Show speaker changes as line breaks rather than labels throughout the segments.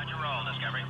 On your roll, Discovery.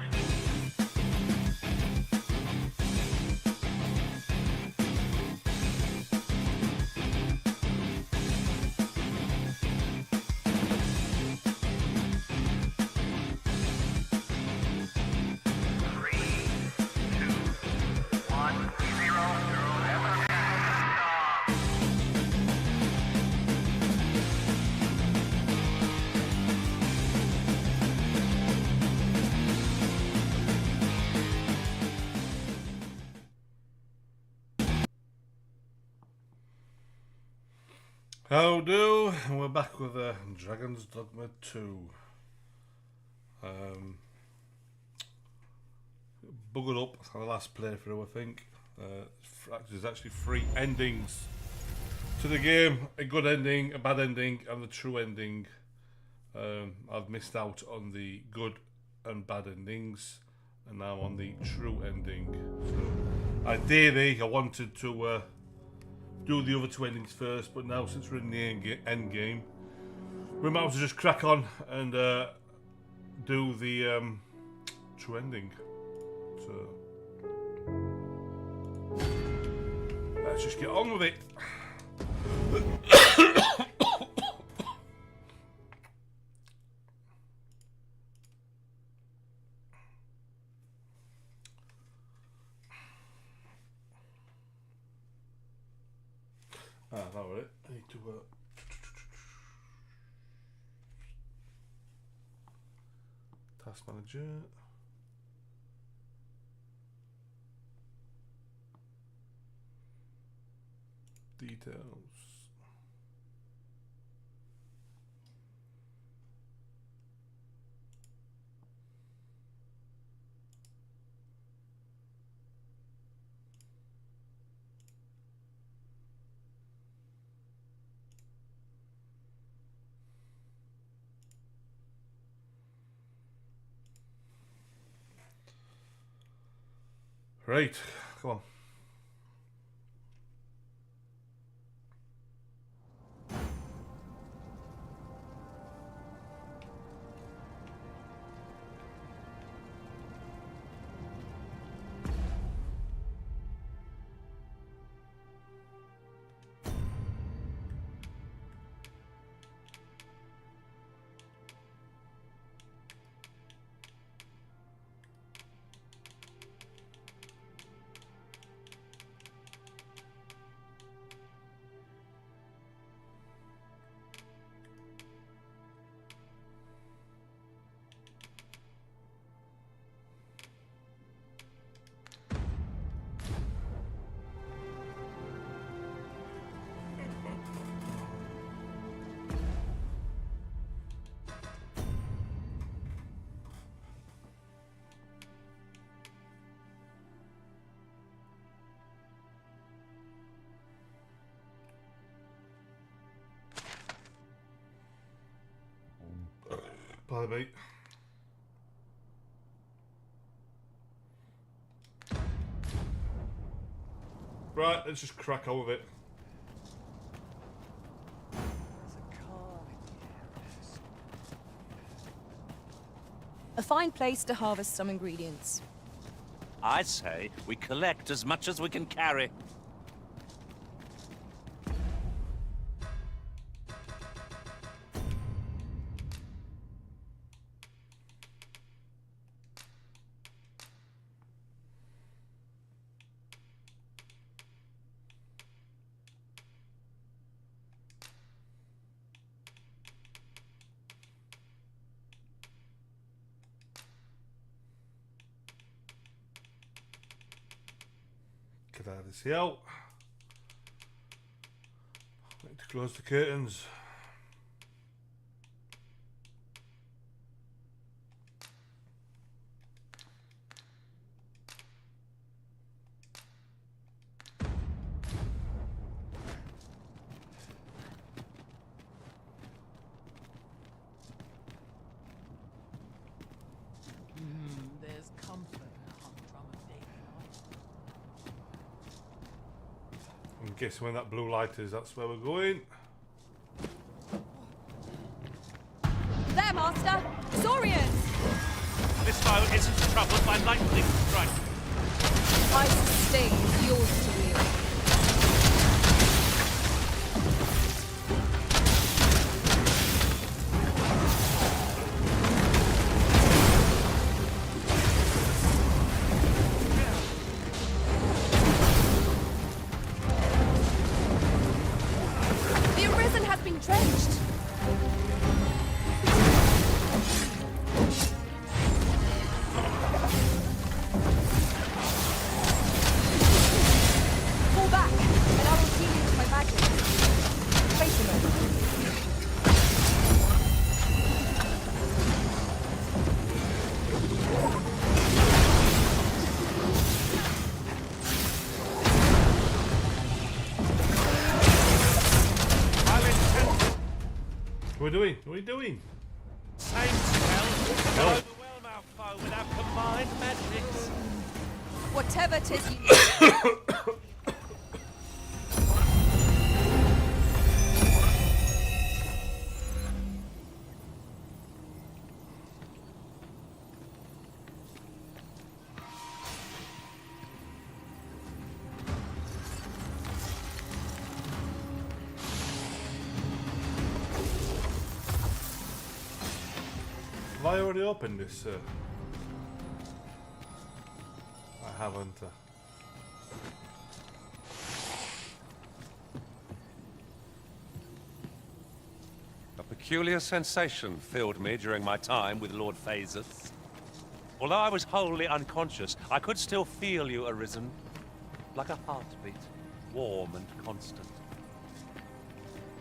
How do? And we're back with Dragon's Dogma 2. Buggered up on the last playthrough, I think. There's actually 3 endings to the game. A good ending, a bad ending, and the true ending. I've missed out on the good and bad endings, and now on the true ending. So, ideally, I wanted to do the other 2 endings first, but now since we're in the end game, we might as well just crack on and do the true ending. So let's just get on with it. That was it. I need to task manager. Details. Right, come on. Bye, mate. Right, let's just crack on with it.
A fine place to harvest some ingredients.
I say we collect as much as we can carry.
Get out of this out. Need to close the curtains.
There's comfort in a humdrum of daylight.
I'm guessing when that blue light is, that's where we're going.
There, Master! Saurians!
foe isn't troubled by lightning strike.
Ice sting is yours to wield. The Arisen has been drenched. Fall back, and I will heal you with my magic. Face a moment.
I'll intend
What are we doing? What are we doing?
same spell to overwhelm our foe with our combined magics.
Whatever 'tis you
Have I already opened this? I haven't.
A peculiar sensation filled me during my time with Lord Raisedfist. Although I was wholly unconscious, I could still feel you Arisen, like a heartbeat, warm and constant.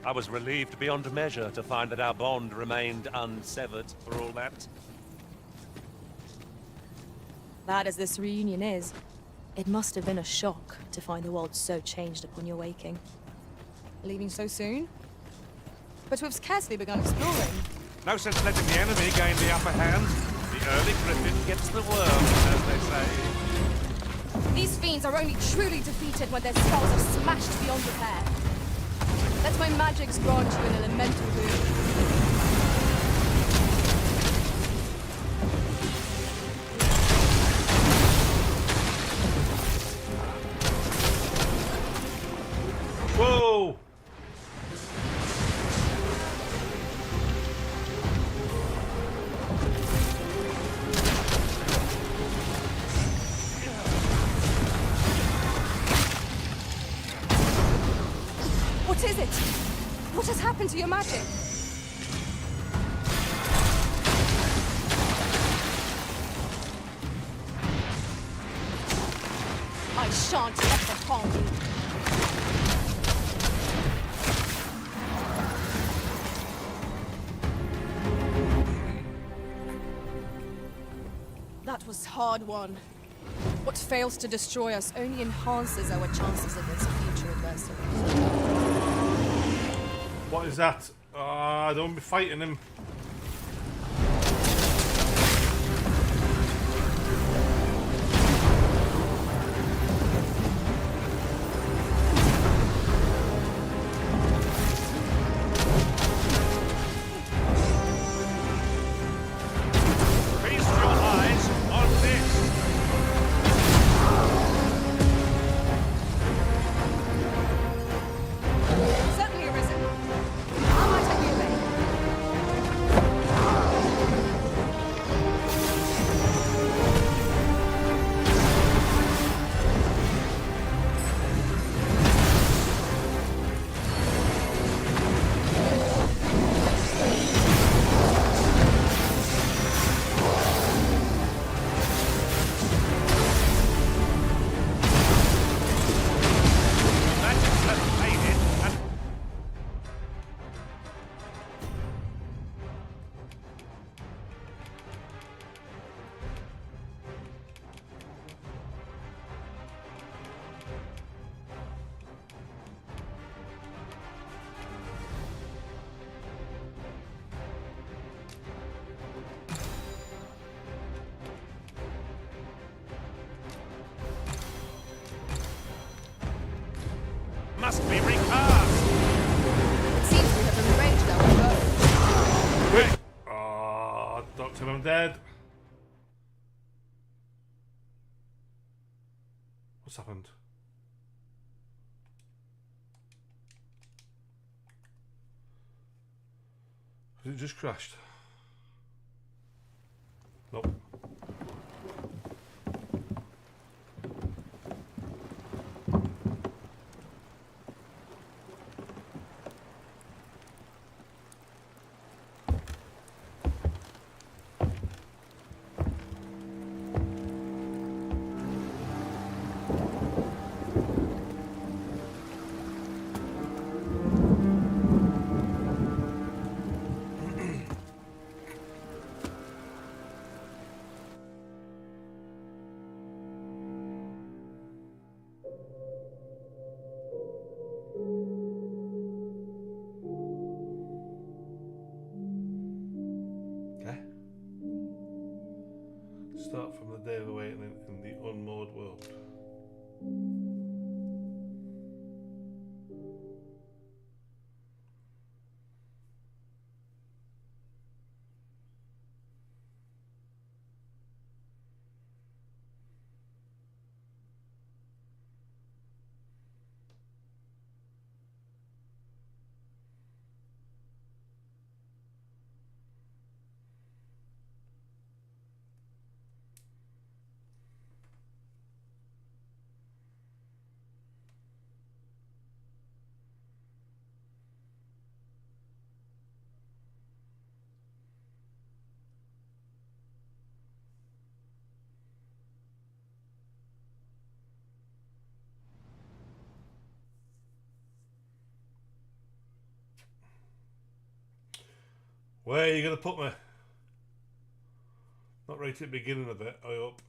I was relieved beyond measure to find that our bond remained unsevered for all that.
Bad as this reunion is, it must have been a shock to find the world so changed upon your waking. Leaving so soon? But we've scarcely begun exploring.
No sense letting the enemy gain the upper hand. The early griffin gets the worm, as they say.
These fiends are only truly defeated when their skulls are smashed beyond repair. Let my magics grant you an elemental boon.
Whoa!
What is it? What has happened to your magic? I shan't let them harm you. That was hard won. What fails to destroy us only enhances our chances against future adversaries.
What is that? I don't be fighting him.
Feast your eyes on this.
Certainly arisen. How might I be of aid?
Magics have faded, and must be recast.
It seems we have arranged our goal.
Quick! Oh, Doctor, I'm dead. What's happened? Has it just crashed? Nope. Start from the day of awakening in the unmoored world. Where are you going to put me? Not right at the beginning of it, I hope.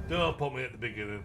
Don't put me at the beginning.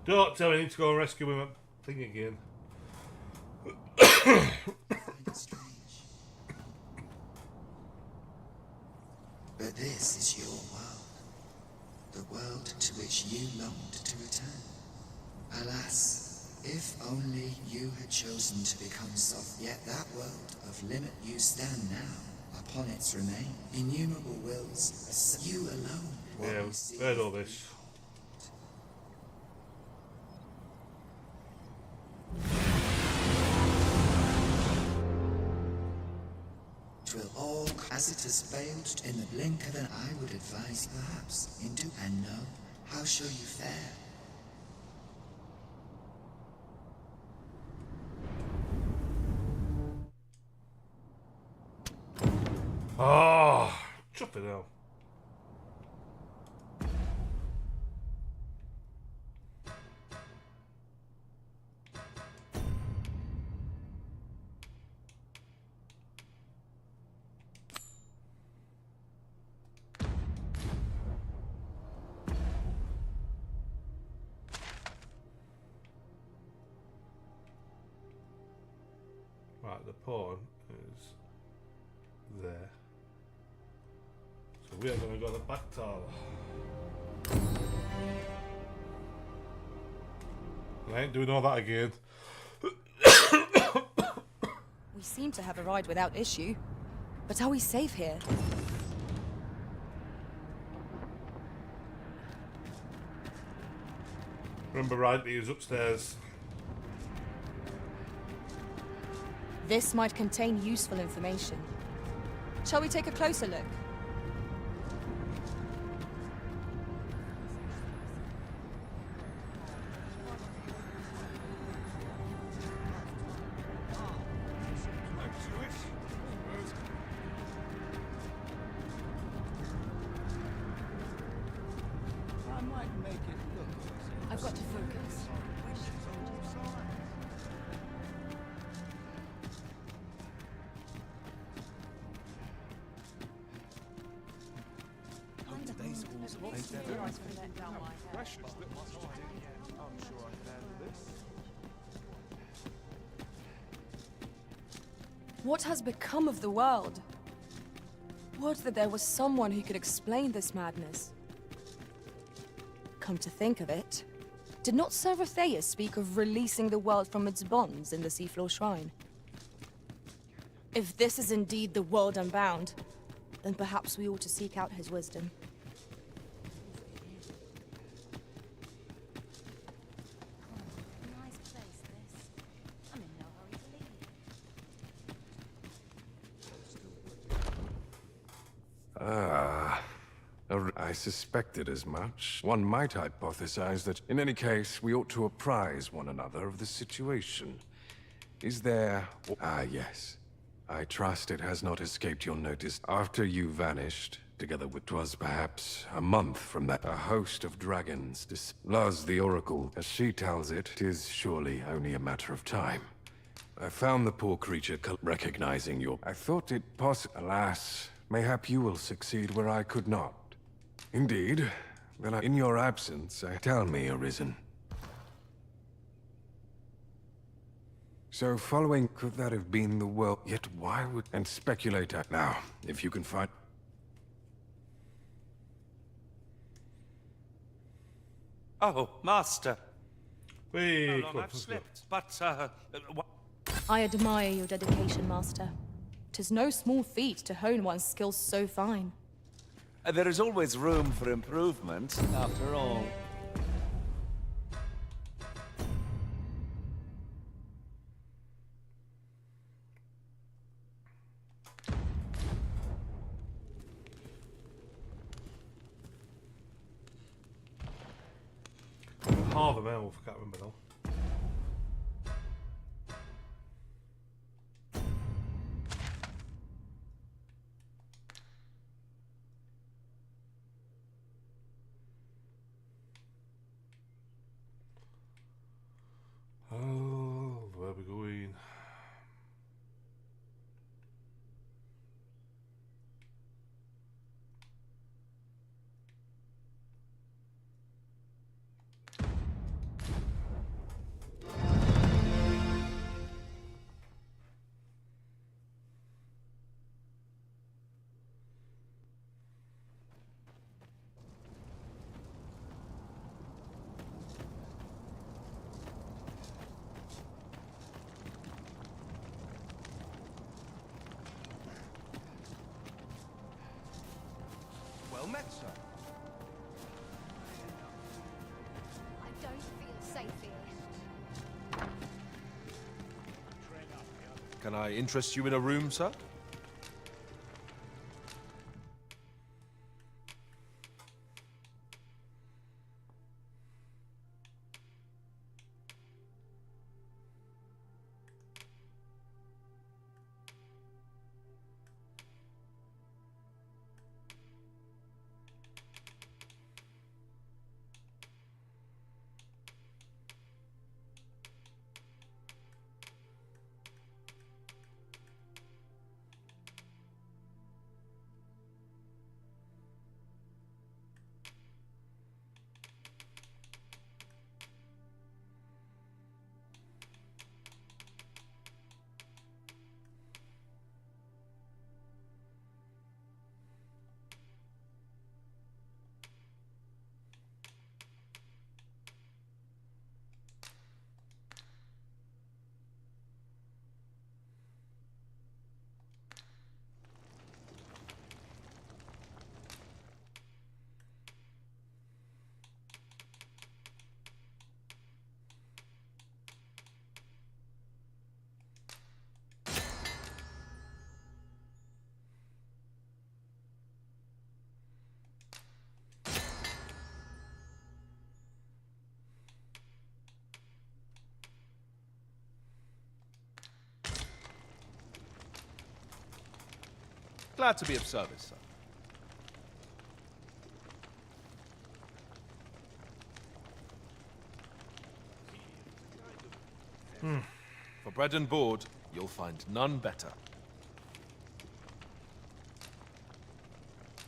Don't tell me I need to go and rescue him thing again.
Strange. But this is your world. The world to which you longed to return. Alas, if only you had chosen to become soft, yet that world of limit you stand now upon its remain. Innumerable wills, you alone.
Yeah, I've heard all this.
Twill all, as it has failed in the blink of an eye, would advise perhaps into and know how shall you fare.
Oh, chop it out. Right, the pawn is there. So we are going to go the back tower. I ain't doing all that again.
We seem to have arrived without issue. But are we safe here?
Remember rightly, he was upstairs.
This might contain useful information. Shall we take a closer look?
I've got to focus.
What has become of the world? Would that there was someone who could explain this madness. Come to think of it, did not Sir Theus speak of releasing the world from its bonds in the Seafloor Shrine? If this is indeed the world unbound, then perhaps we ought to seek out his wisdom.
Nice place, this. I'm in no hurry to leave.
I suspected as much. One might hypothesize that, in any case, we ought to apprise one another of the situation. Is there... Ah, yes. I trust it has not escaped your notice. After you vanished, together with 'twas perhaps a month from that, a host of dragons Laz the Oracle, as she tells it, 'tis surely only a matter of time. I found the poor creature recognizing your... I thought it possible. Alas, mayhap you will succeed where I could not. Indeed. Then in your absence, tell me, Arisen. So following, could that have been the world? Yet why would... And speculate now, if you can find...
Oh, Master.
Wait,
How long
come on,
I've
let's go.
slept, but,
I admire your dedication, Master. 'Tis no small feat to hone one's skills so fine.
There is always room for improvement, after all.
Half of elf, I can't remember though. Oh, where are we going?
Well met, sir.
I don't feel safe here.
Can I interest you in a room, sir?
Glad to be of service, sir. bread and board, you'll find none better.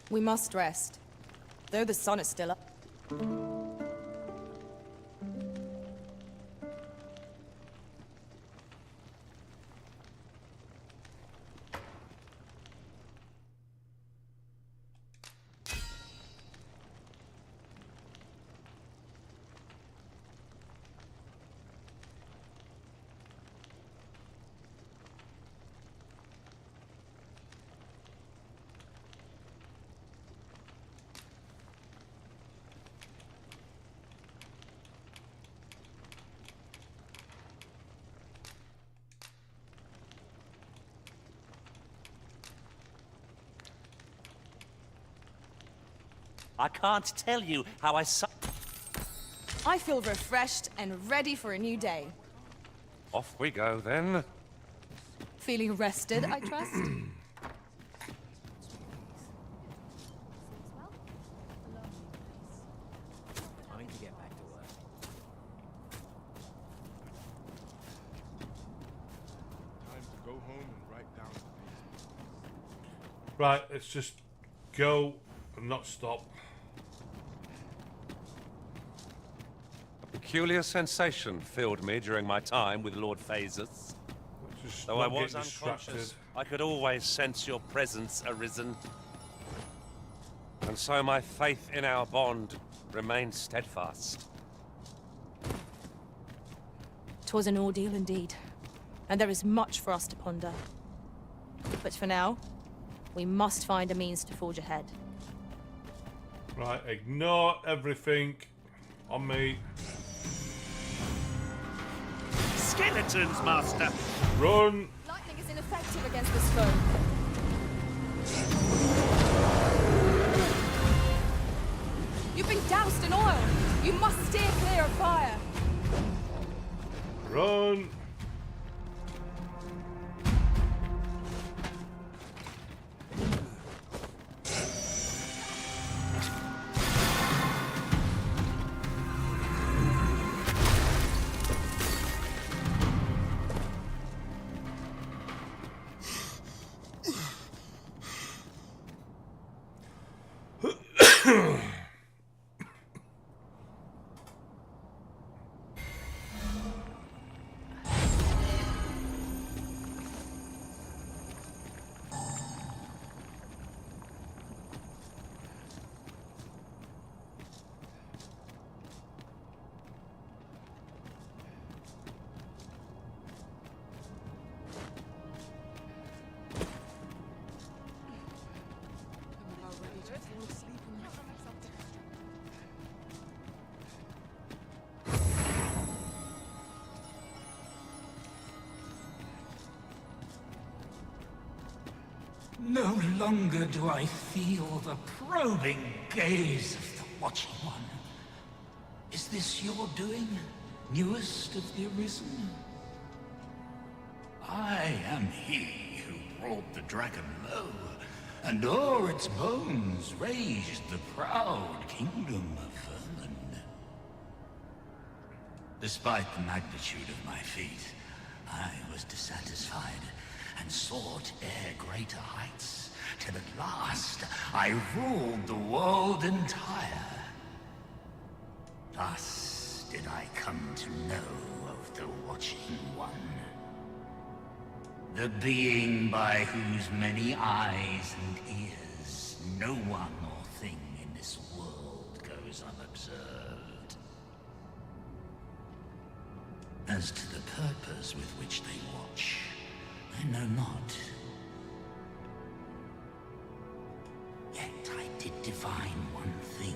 We must rest, though the sun is still up.
I can't tell you how
I feel refreshed and ready for a new day.
Off we go, then.
Feeling rested, I trust?
Right, let's just go and not stop.
A peculiar sensation filled me during my time with Lord Phaesus.
Just
Though I
not
was
get distracted.
unconscious, I could always sense your presence, Arisen. And so my faith in our bond remained steadfast.
'Twas an ordeal indeed, and there is much for us to ponder. But for now, we must find a means to forge ahead.
Right, ignore everything on me.
Skeletons, Master!
Run!
Lightning is ineffective against this foe. You've been doused in oil! You must steer clear of fire!
Run!
No longer do I feel the probing gaze of the Watching One. Is this your doing, newest of the Arisen? I am he who brought the dragon low, and o'er its bones raised the proud kingdom of Vermin. Despite the magnitude of my feat, I was dissatisfied and sought ere greater heights, till at last I ruled the world entire. Thus did I come to know of the Watching One. The being by whose many eyes and ears no one or thing in this world goes unobserved. As to the purpose with which they watch, I know not. Yet I did divine one thing.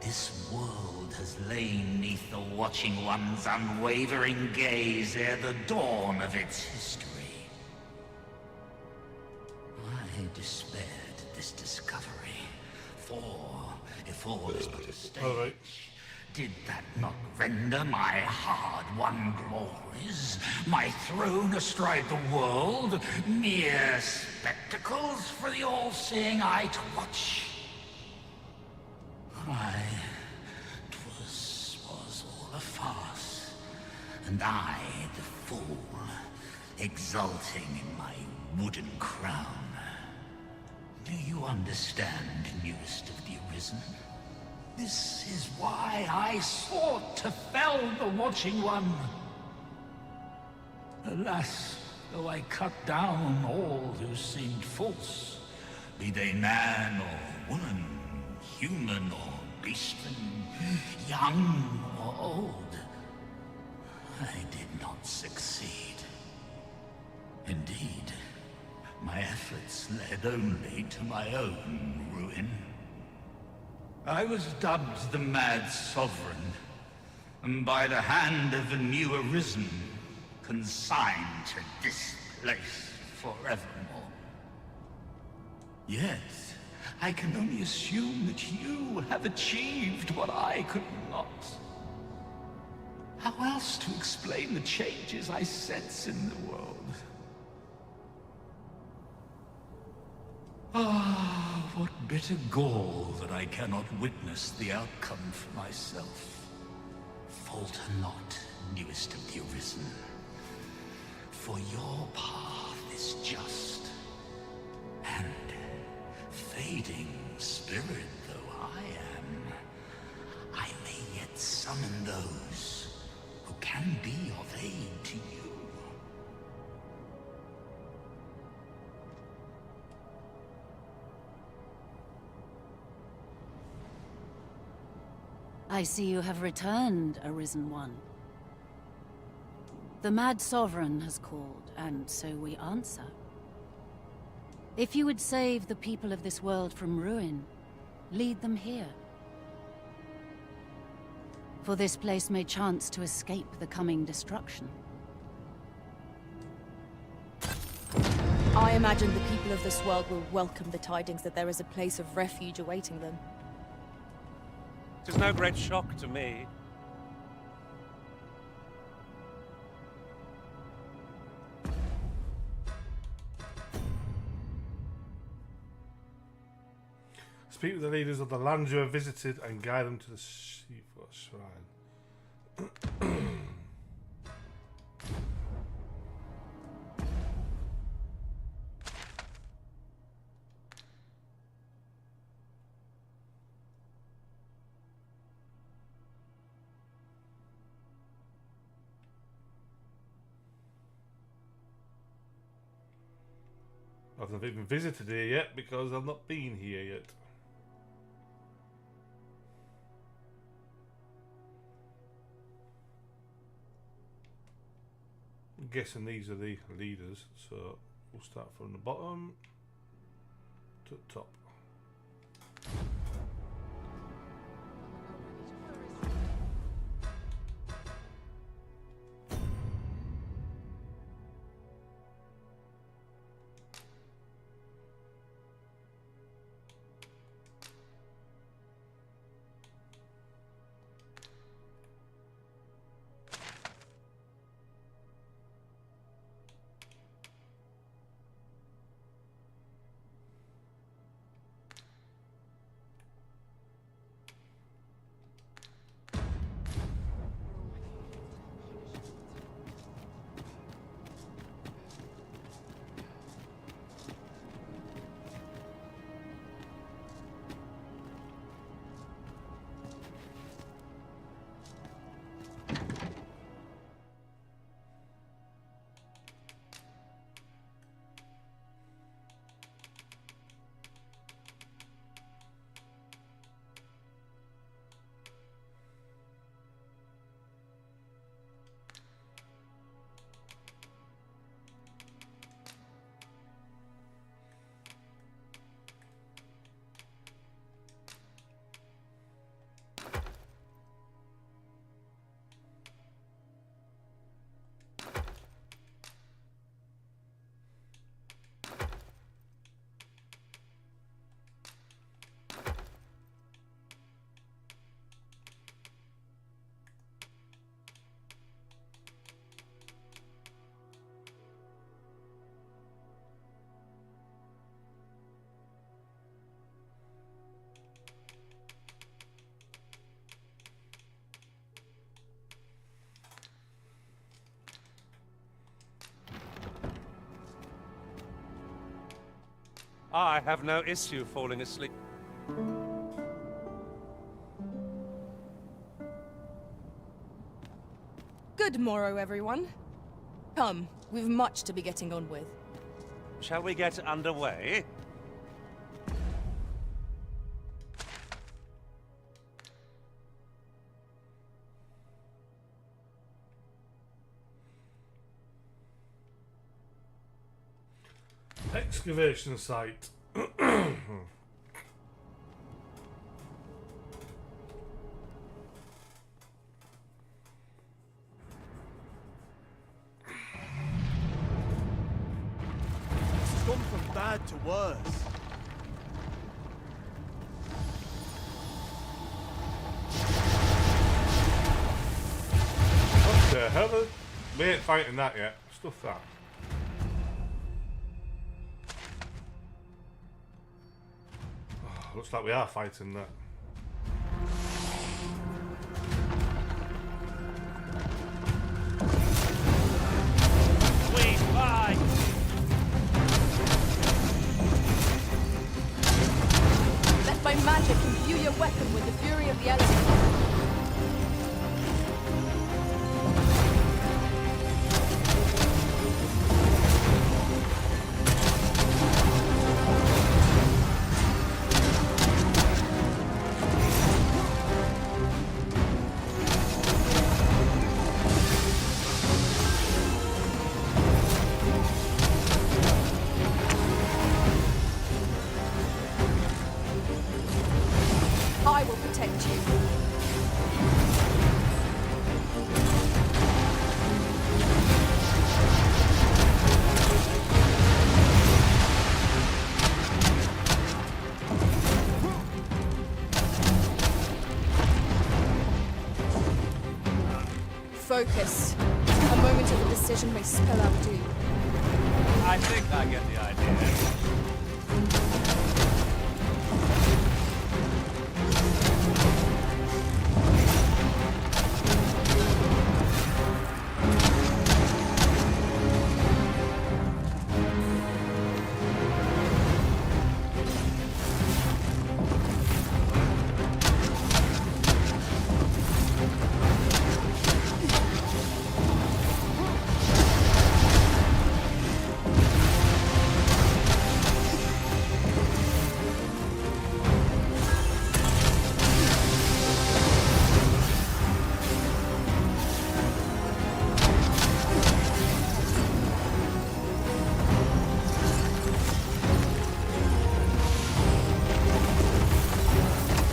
This world has lain neath the Watching One's unwavering gaze ere the dawn of its history. I despaired at this discovery, for if all is but a stage, did that not render my hard-won glories, my throne astride the world, mere spectacles for the all-seeing eye to watch? Aye, 'twas all a farce, and I the fool, exulting in my wooden crown. Do you understand, newest of the Arisen? This is why I sought to fell the Watching One. Alas, though I cut down all who seemed false, be they man or woman, human or beastman, young or old, I did not succeed. Indeed, my efforts led only to my own ruin. I was dubbed the Mad Sovereign, and by the hand of a new Arisen, consigned to this place forevermore. Yet, I can only assume that you have achieved what I could not. How else to explain the changes I sense in the world? Ah, what bitter gall that I cannot witness the outcome for myself. Falter not, newest of the Arisen, for your path is just, and fading spirit though I am, I may yet summon those who can be of aid to you.
I see you have returned, Arisen One. The Mad Sovereign has called, and so we answer. If you would save the people of this world from ruin, lead them here. For this place may chance to escape the coming destruction.
I imagine the people of this world will welcome the tidings that there is a place of refuge awaiting them.
It is no great shock to me.
Speak with the leaders of the lands you have visited and guide them to the Shiva Shrine. I've not even visited here yet because I've not been here yet. I'm guessing these are the leaders, so we'll start from the bottom to the top.
I have no issue falling asleep.
Good morrow, everyone. Come, we've much to be getting on with.
Shall we get underway?
Excavation site.
It's gone from bad to worse.
What the hell? We ain't fighting that yet. Stuff that. Oh, looks like we are fighting that.
Sweet pie!
Let my magic imbue your weapon with the fury of the elements. I will protect you. Focus. A moment of indecision may spell out doom.
I think I get the idea.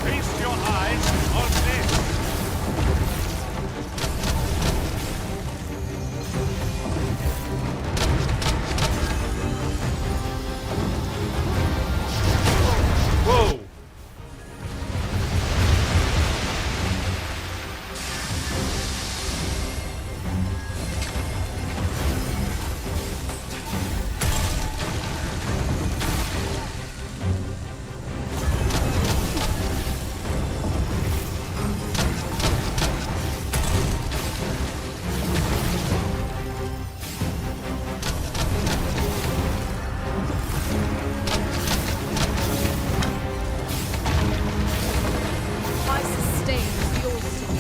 Feast your eyes on this!
Whoa!
My sustain is yours to me.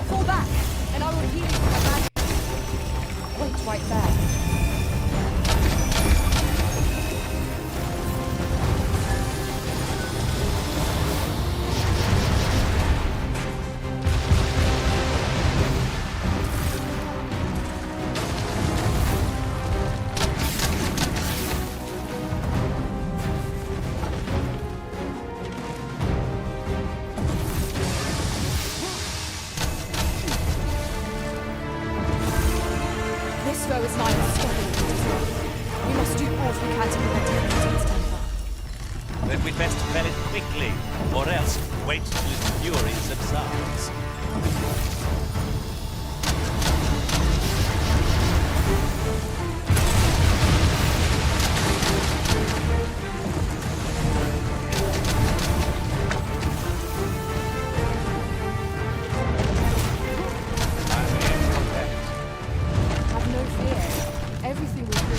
Fall back, and I will heal you with my magic. Wait right there. This foe is neither stopping nor disrupting. We must do all we can to prevent him losing his temper.
Then we'd best fell it quickly, or else wait till its fury subsides.
Have no fear. Everything will be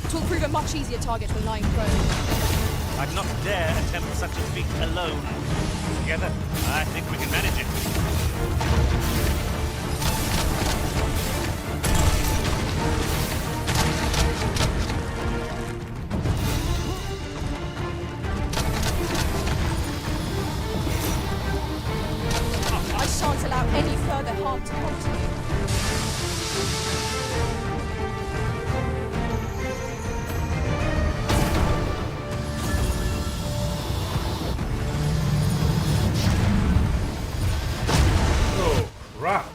'Twill prove a much easier target when lying prone.
I'd not dare attempt such a feat alone. Together, I think we can manage it.
I shan't allow any further harm to come to you.
Oh, crap.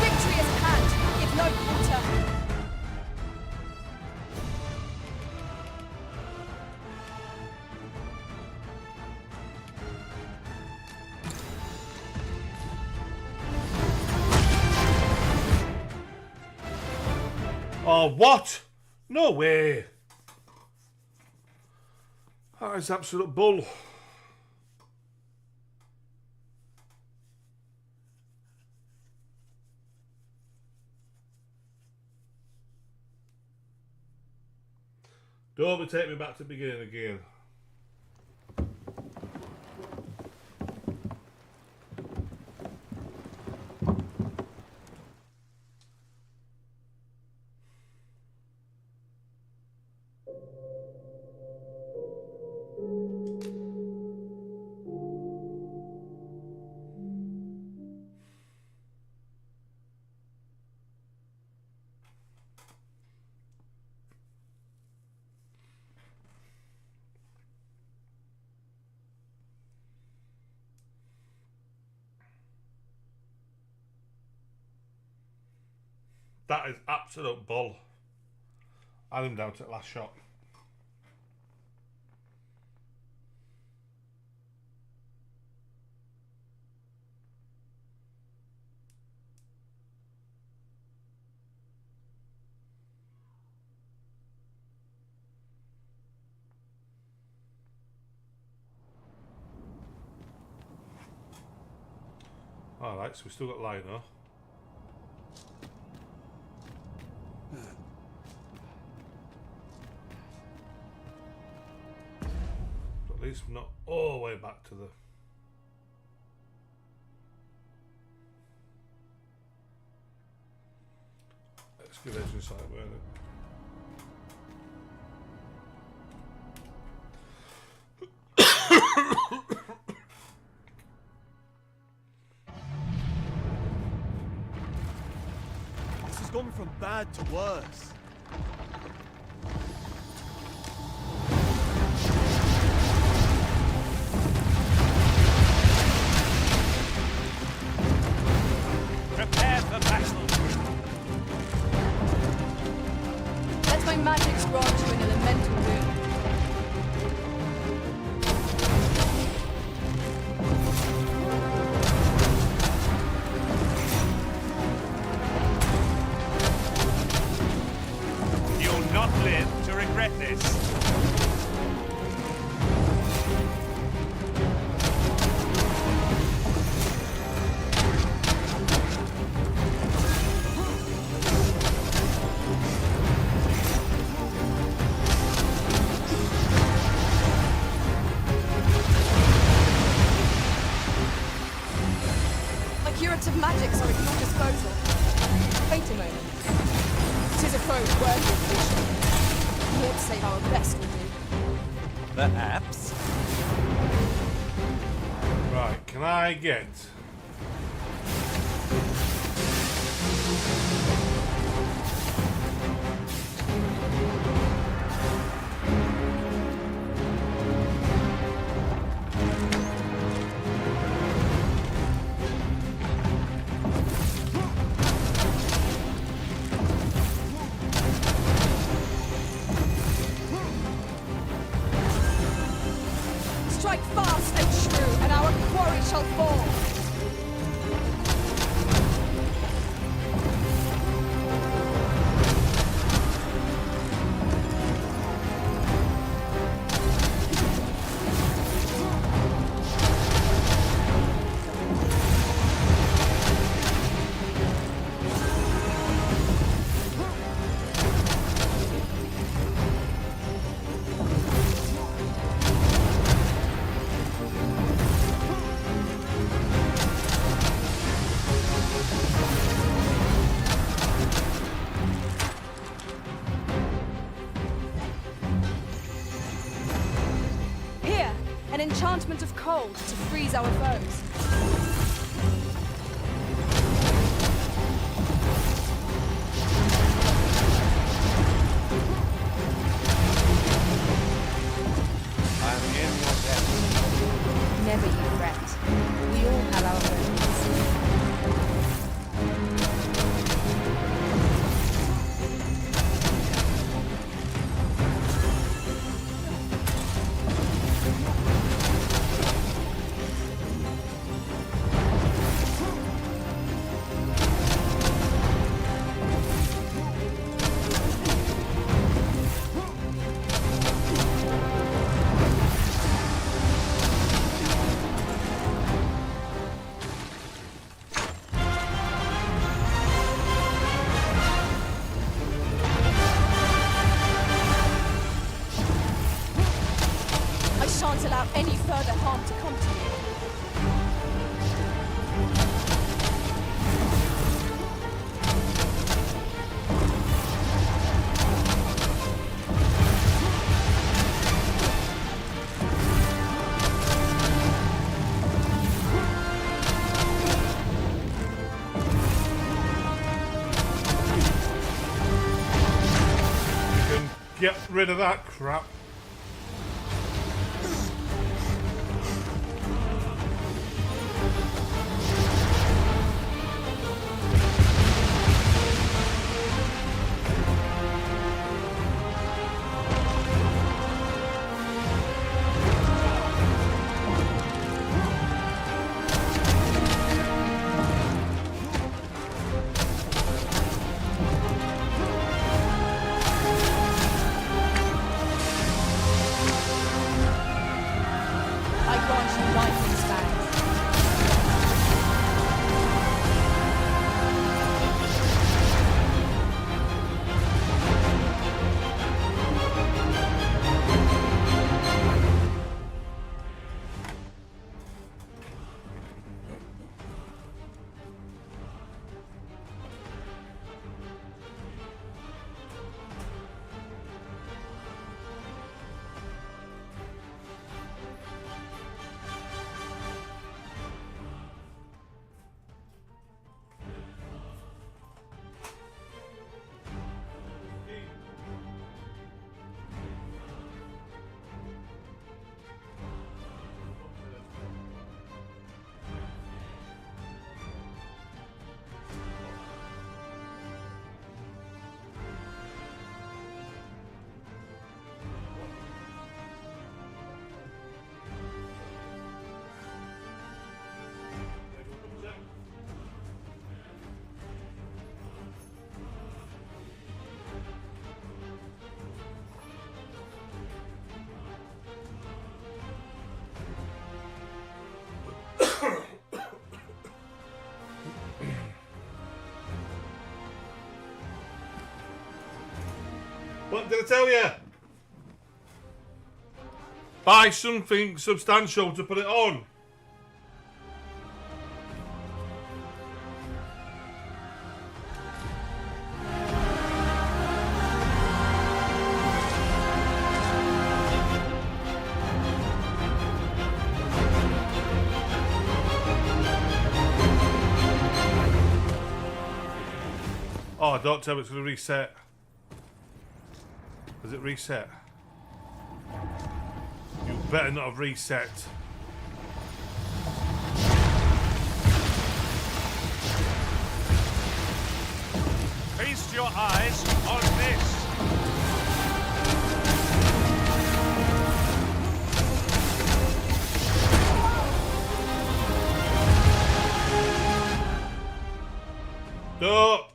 Victory is at hand. Give no quarter.
Oh, what? No way. That is absolute bull. Don't take me back to the beginning again. That is absolute bull. I had him down to the last shot. Alright, so we still got Lionel. But at least we're not all the way back to the... excavation site, weren't it?
This has gone from bad to worse.
Prepare for battle.
Let my magics grant you an elemental boon.
You'll not live to regret this.
My curative magics are at your disposal. Wait a moment. It is a foe worthy of vision. You ought to save our best with you.
Perhaps.
Right, can I get...
enchantment of cold to freeze our foes.
I'm in your debt.
Never you fret. We all have our burdens. I shan't allow any further harm to come to you.
You can get rid of that crap.
I grant you lightning spans. What did I tell you? Buy something substantial to put it on. Oh, don't tell me it's going to reset. Does it reset? You better not have reset.
Feast your eyes on this.
Don't.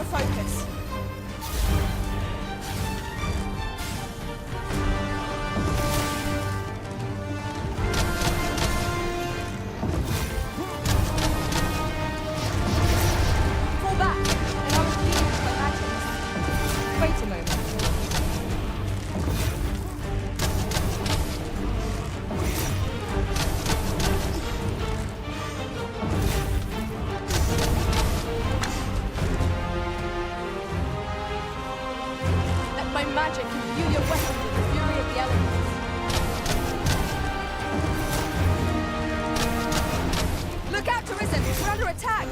your focus. Fall back, and I will heal with my magic. Wait a moment. Let my magic imbue your weapon with the fury of the elements. Look out, Risen! We're under attack!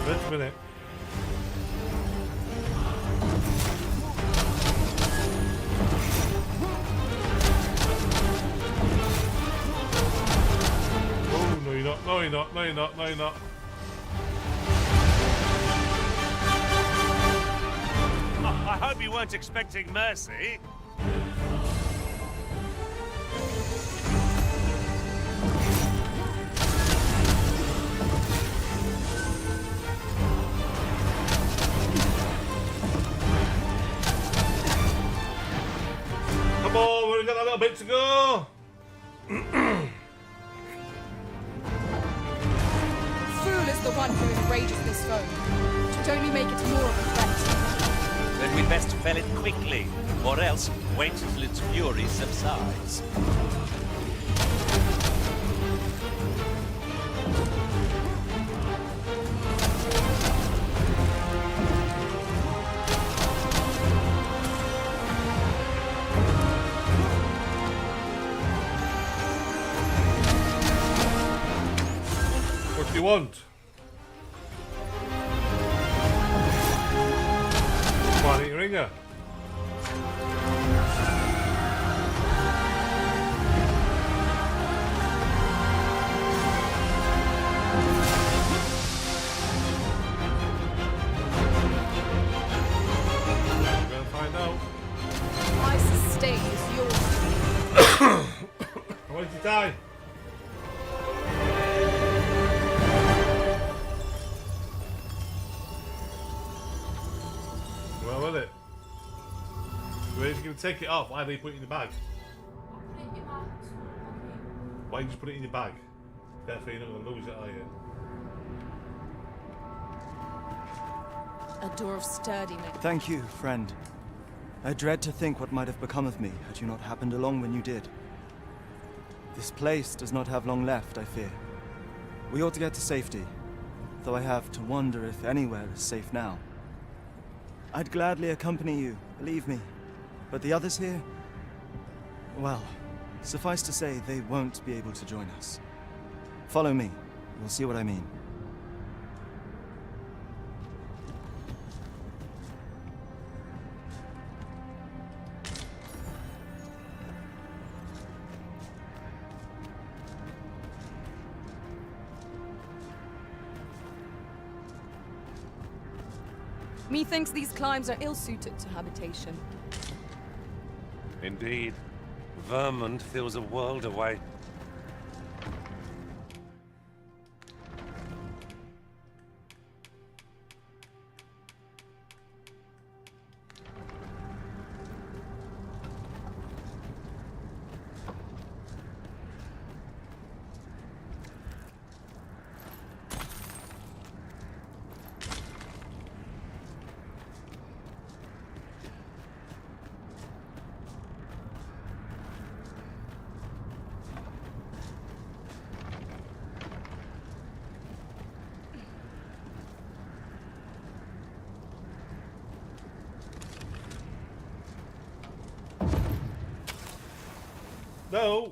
Wait a minute. Oh, no you're not, no you're not, no you're not, no you're not.
I hope you weren't expecting mercy.
Come on, we've got a little bit to go.
Fool is the one who enrages this foe. It would only make it more of a threat.
Then we best fell it quickly, or else wait till its fury subsides.
What do you want? Come on, eat your ringer. We're gonna find out.
My sustain is yours.
I want you to die. Well, with it. Where's you going to take it off? Why do you put it in the bag? Why don't you just put it in your bag? Therefore, you're not going to lose it, are you?
A door of sturdiness.
Thank you, friend. I dread to think what might have become of me had you not happened along when you did. This place does not have long left, I fear. We ought to get to safety, though I have to wonder if anywhere is safe now. I'd gladly accompany you, believe me. But the others here? Well, suffice to say, they won't be able to join us. Follow me. You'll see what I mean.
Methinks these climes are ill-suited to habitation.
Indeed. Vermont feels a world away.
No!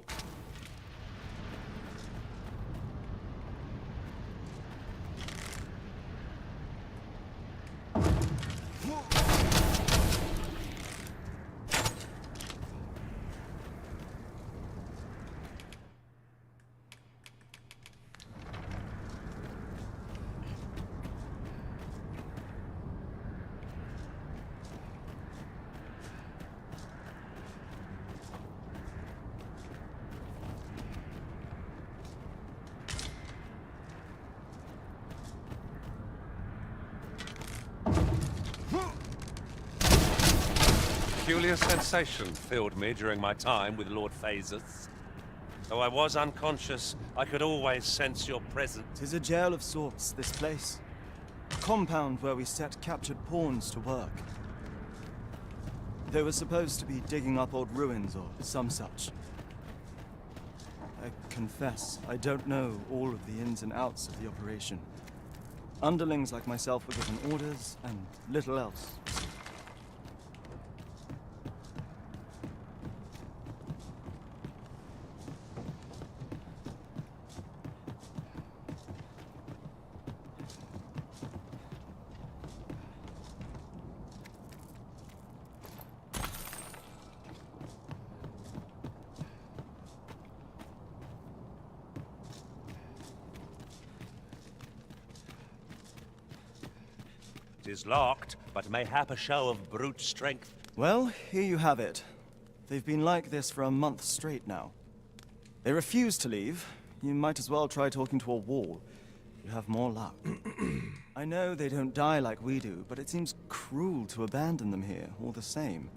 peculiar sensation filled me during my time with Lord Phaesus. Though I was unconscious, I could always sense your presence.
'Tis a jail of sorts, this place. A compound where we set captured pawns to work. They were supposed to be digging up old ruins or some such. I confess, I don't know all of the ins and outs of the operation. Underlings like myself were given orders, and little else.
It is locked, but mayhap a show of brute strength.
Well, here you have it. They've been like this for a month straight now. They refuse to leave. You might as well try talking to a wall. You have more luck. I know they don't die like we do, but it seems cruel to abandon them here, all the same.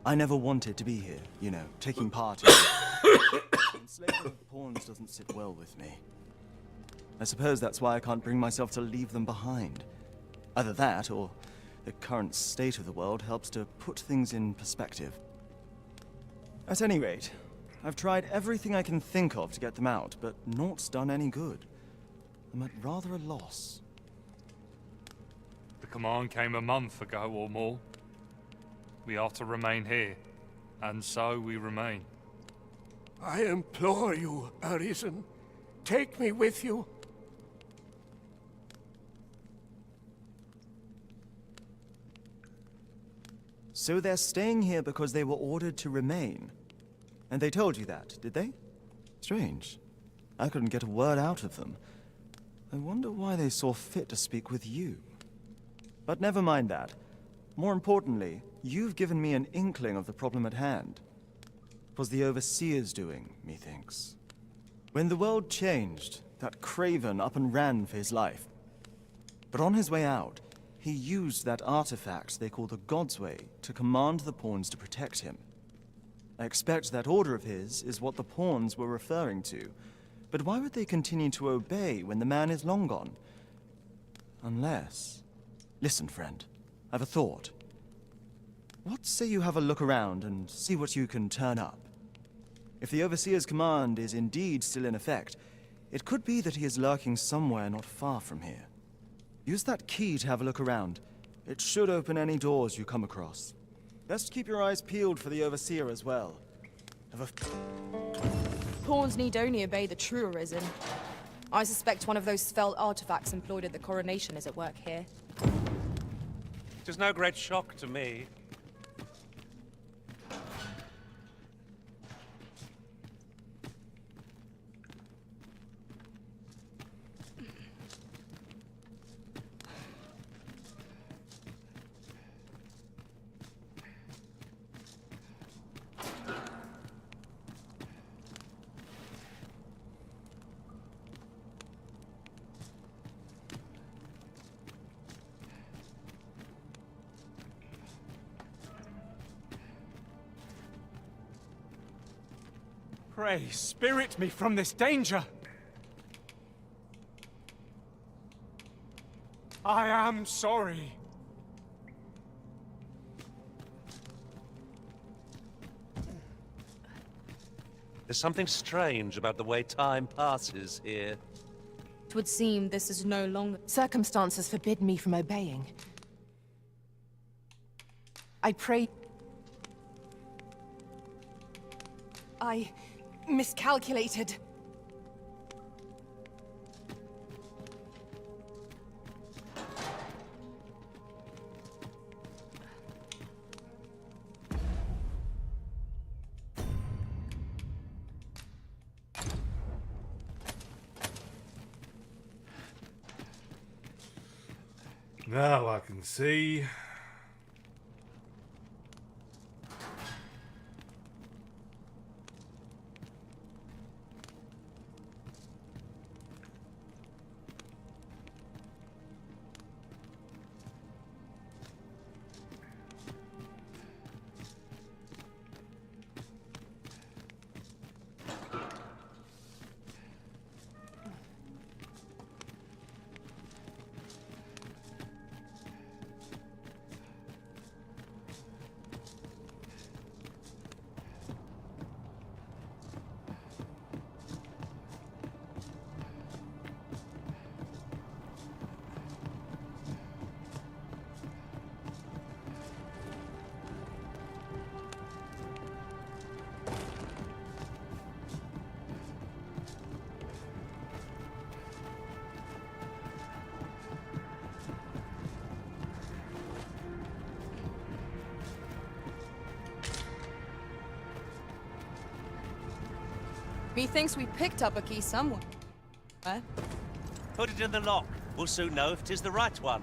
I never wanted to be here, you know, taking part in it. Enslavement of pawns doesn't sit well with me. I suppose that's why I can't bring myself to leave them behind. Either that, or the current state of the world helps to put things in perspective. At any rate, I've tried everything I can think of to get them out, but naught's done any good. I'm at rather a loss.
The command came a month ago or more. We are to remain here, and so we remain.
I implore you, Arisen. Take me with you.
So they're staying here because they were ordered to remain. And they told you that, did they? Strange. I couldn't get a word out of them. I wonder why they saw fit to speak with you. But never mind that. More importantly, you've given me an inkling of the problem at hand. It was the Overseer's doing, methinks. When the world changed, that craven up and ran for his life. But on his way out, he used that artifact they call the God's Way to command the pawns to protect him. I expect that order of his is what the pawns were referring to. But why would they continue to obey when the man is long gone? Unless... Listen, friend. I've a thought. What say you have a look around and see what you can turn up? If the Overseer's command is indeed still in effect, it could be that he is lurking somewhere not far from here. Use that key to have a look around. It should open any doors you come across. Best keep your eyes peeled for the Overseer as well.
Pawns need only obey the true Arisen. I suspect one of those spelled artifacts employed at the coronation is at work here.
It is no great shock to me.
Pray, spirit me from this danger! I am sorry.
There's something strange about the way time passes here.
It would seem this is no longer...
Circumstances forbid me from obeying. I pray... I miscalculated.
Now I can see.
Methinks we picked up a key somewhere. Where?
Put it in the lock. We'll soon know if 'tis the right one.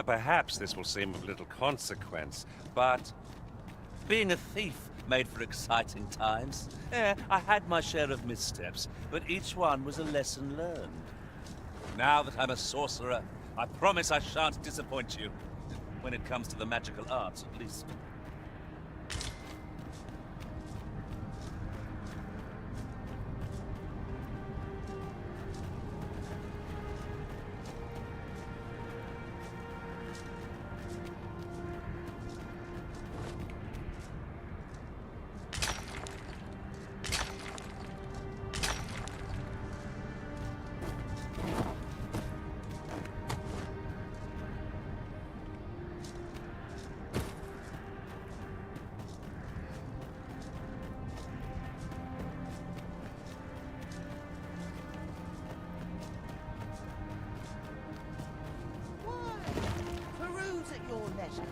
Perhaps this will seem of little consequence, but being a thief made for exciting times. I had my share of missteps, but each one was a lesson learned. Now that I'm a sorcerer, I promise I shan't disappoint you. When it comes to the magical arts, at least.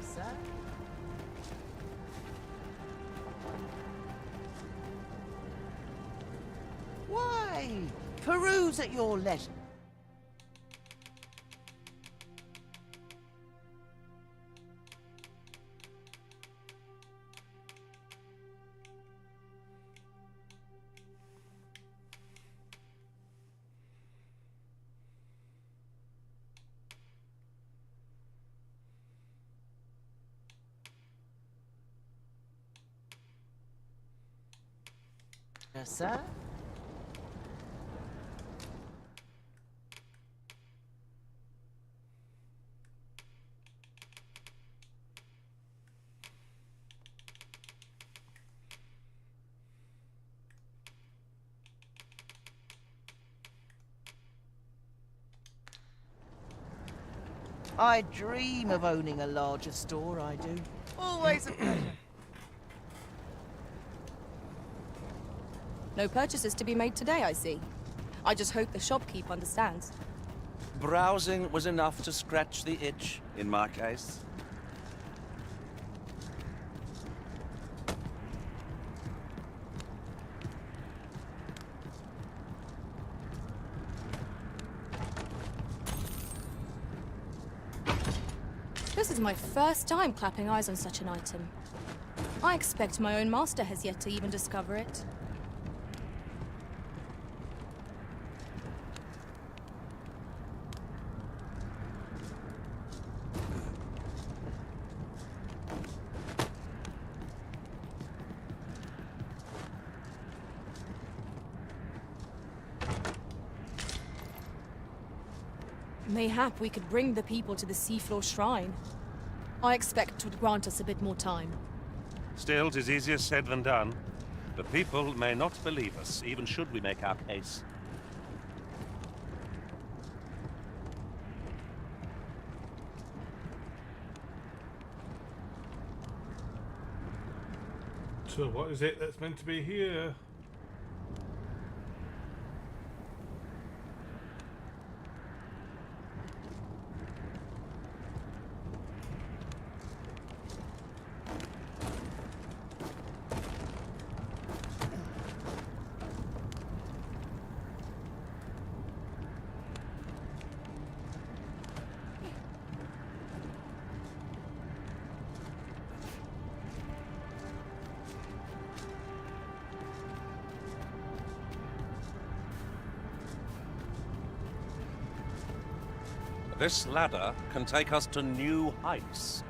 Sir? Why? Peruse at your leisure. Yes, sir? I dream of owning a larger store, I do. Always a pleasure.
No purchases to be made today, I see. I just hope the shopkeep understands.
Browsing was enough to scratch the itch, in my case.
This is my first time clapping eyes on such an item. I expect my own master has yet to even discover it. Mayhap we could bring the people to the seafloor shrine. I expect it would grant us a bit more time.
Still, 'tis easier said than done. The people may not believe us, even should we make our case.
So what is it that's meant to be here?
This ladder can take us to new heights.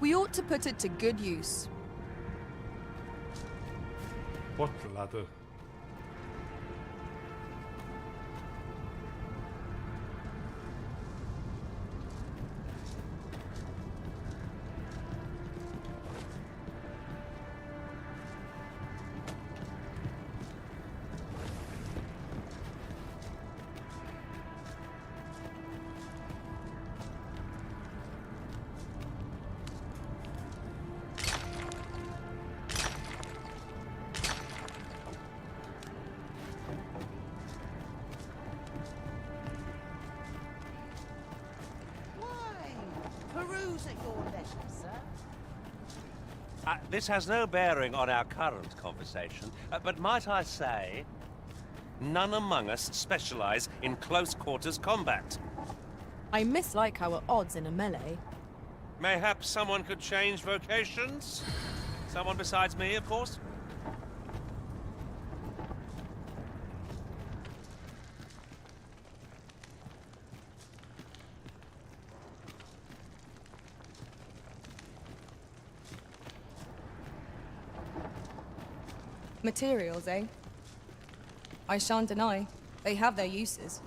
We ought to put it to good use.
What ladder?
Peruse at your leisure, sir.
This has no bearing on our current conversation, but might I say, none among us specialize in close quarters combat.
I mislike our odds in a melee.
Mayhap someone could change vocations? Someone besides me, of course?
Materials, eh? I shan't deny. They have their uses.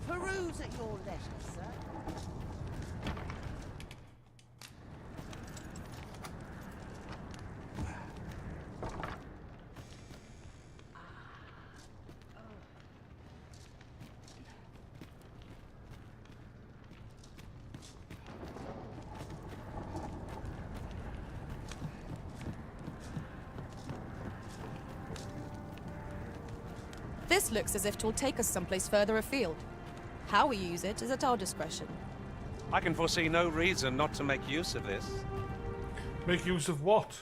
Peruse at your leisure, sir.
This looks as if it will take us someplace further afield. How we use it is at our discretion.
I can foresee no reason not to make use of this.
Make use of what?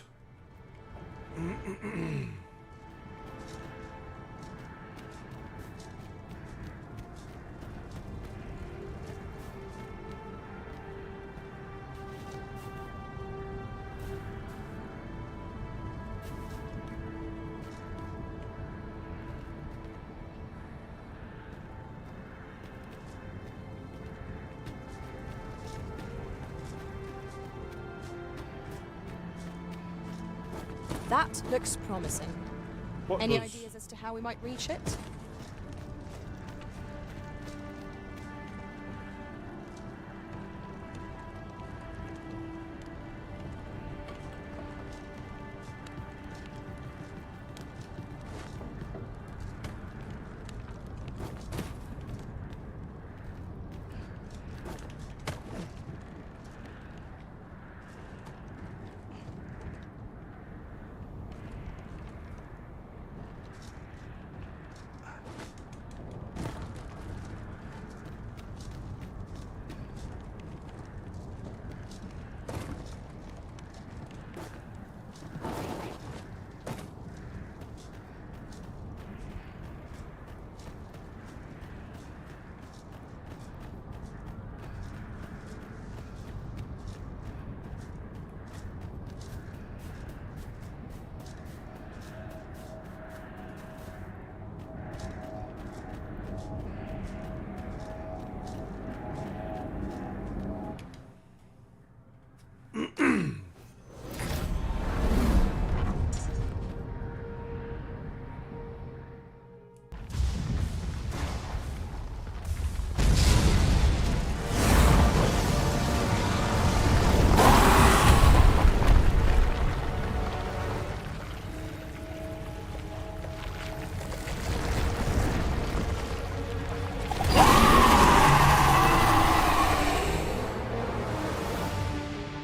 That looks promising.
What
Any
does?
ideas as to how we might reach it?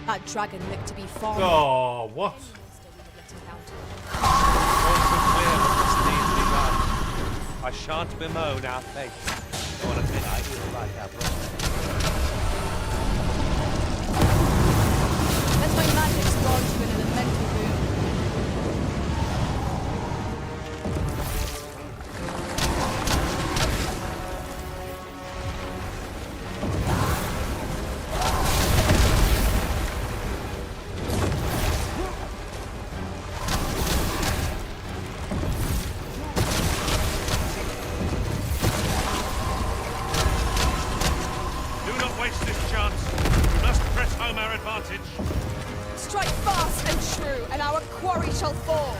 That dragon looked to be far more
Oh, what?
I shan't bemoan our fate. For a thing I do like our brother.
Let my magic grant you an elemental boon. Strike fast and true, and our quarry shall fall.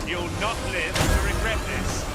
You'll not live to regret this.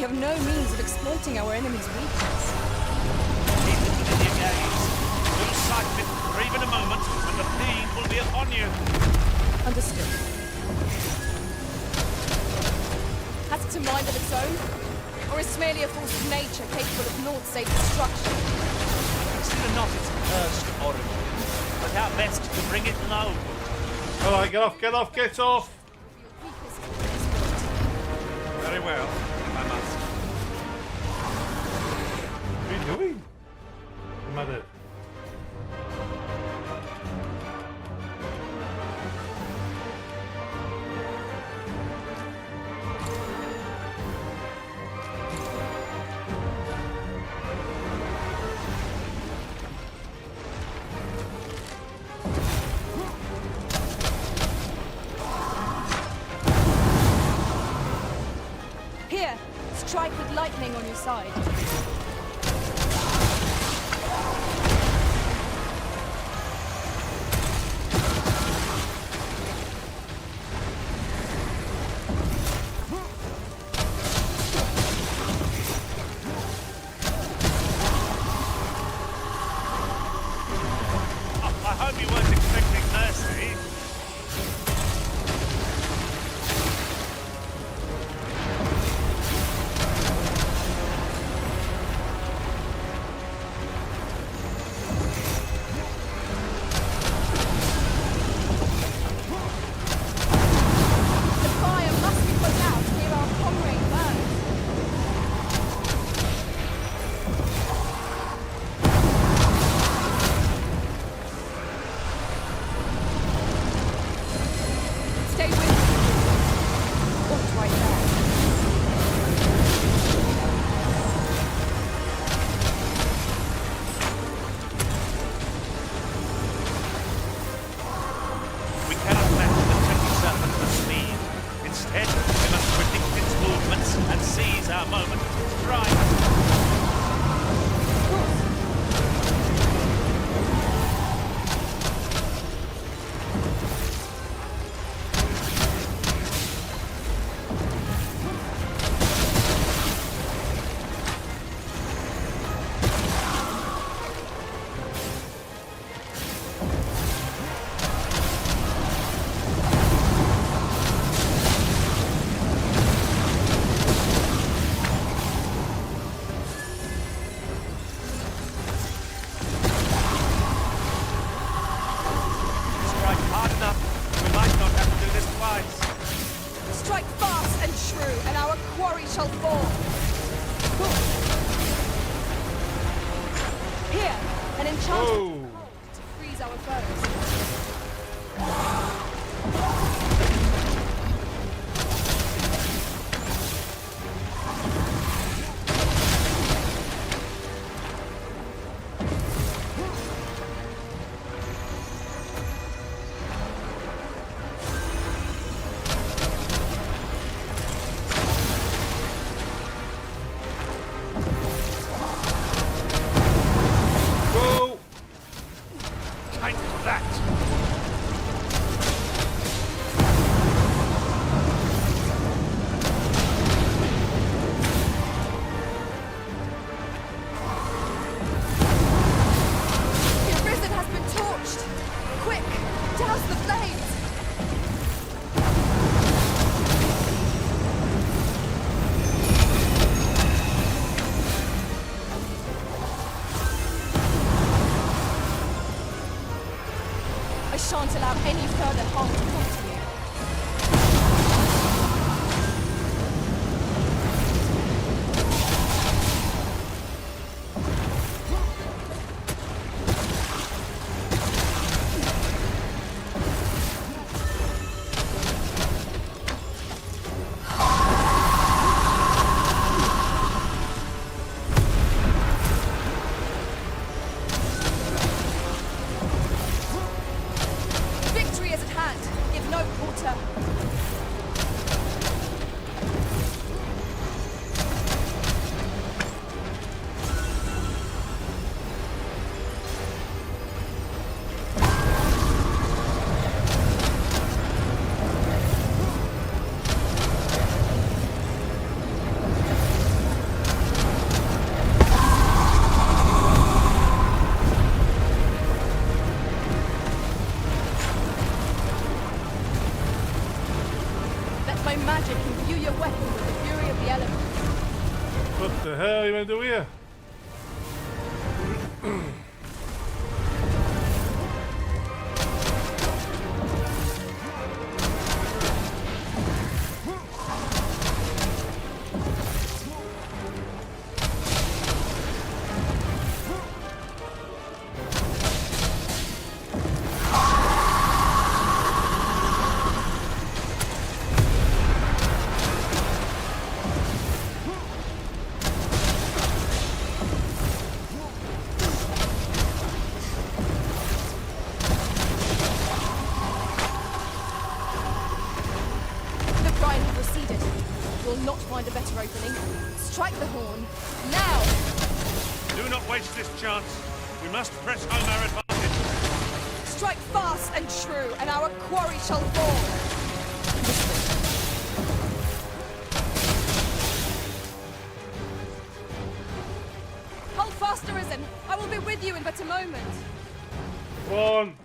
No means of exploiting our enemy's weakness. Keep it within your gaze. Lose sight of it for even a moment, and the fiend will be upon you.
Understood. Has it a mind of its own? Or is it merely a force of nature capable of naught save destruction?
Consider not its cursed origin, but how best to bring it low.
Alright, get off, get off, get off!
Very well, I must.
What are you doing? Am I dead?
Here, strike with lightning on your side.
I hope
enchanted to freeze our foes. I shan't allow any further harm to come to you. My magic imbue your weapon with the fury of the elements.
What the hell are you going to do here?
Not find a better opening. Strike the horn. Now!
Do not waste this chance. We must press home our advantage.
Strike fast and true, and our quarry shall fall. Hold fast, Arisen. I will be with you in but a moment.
Go on.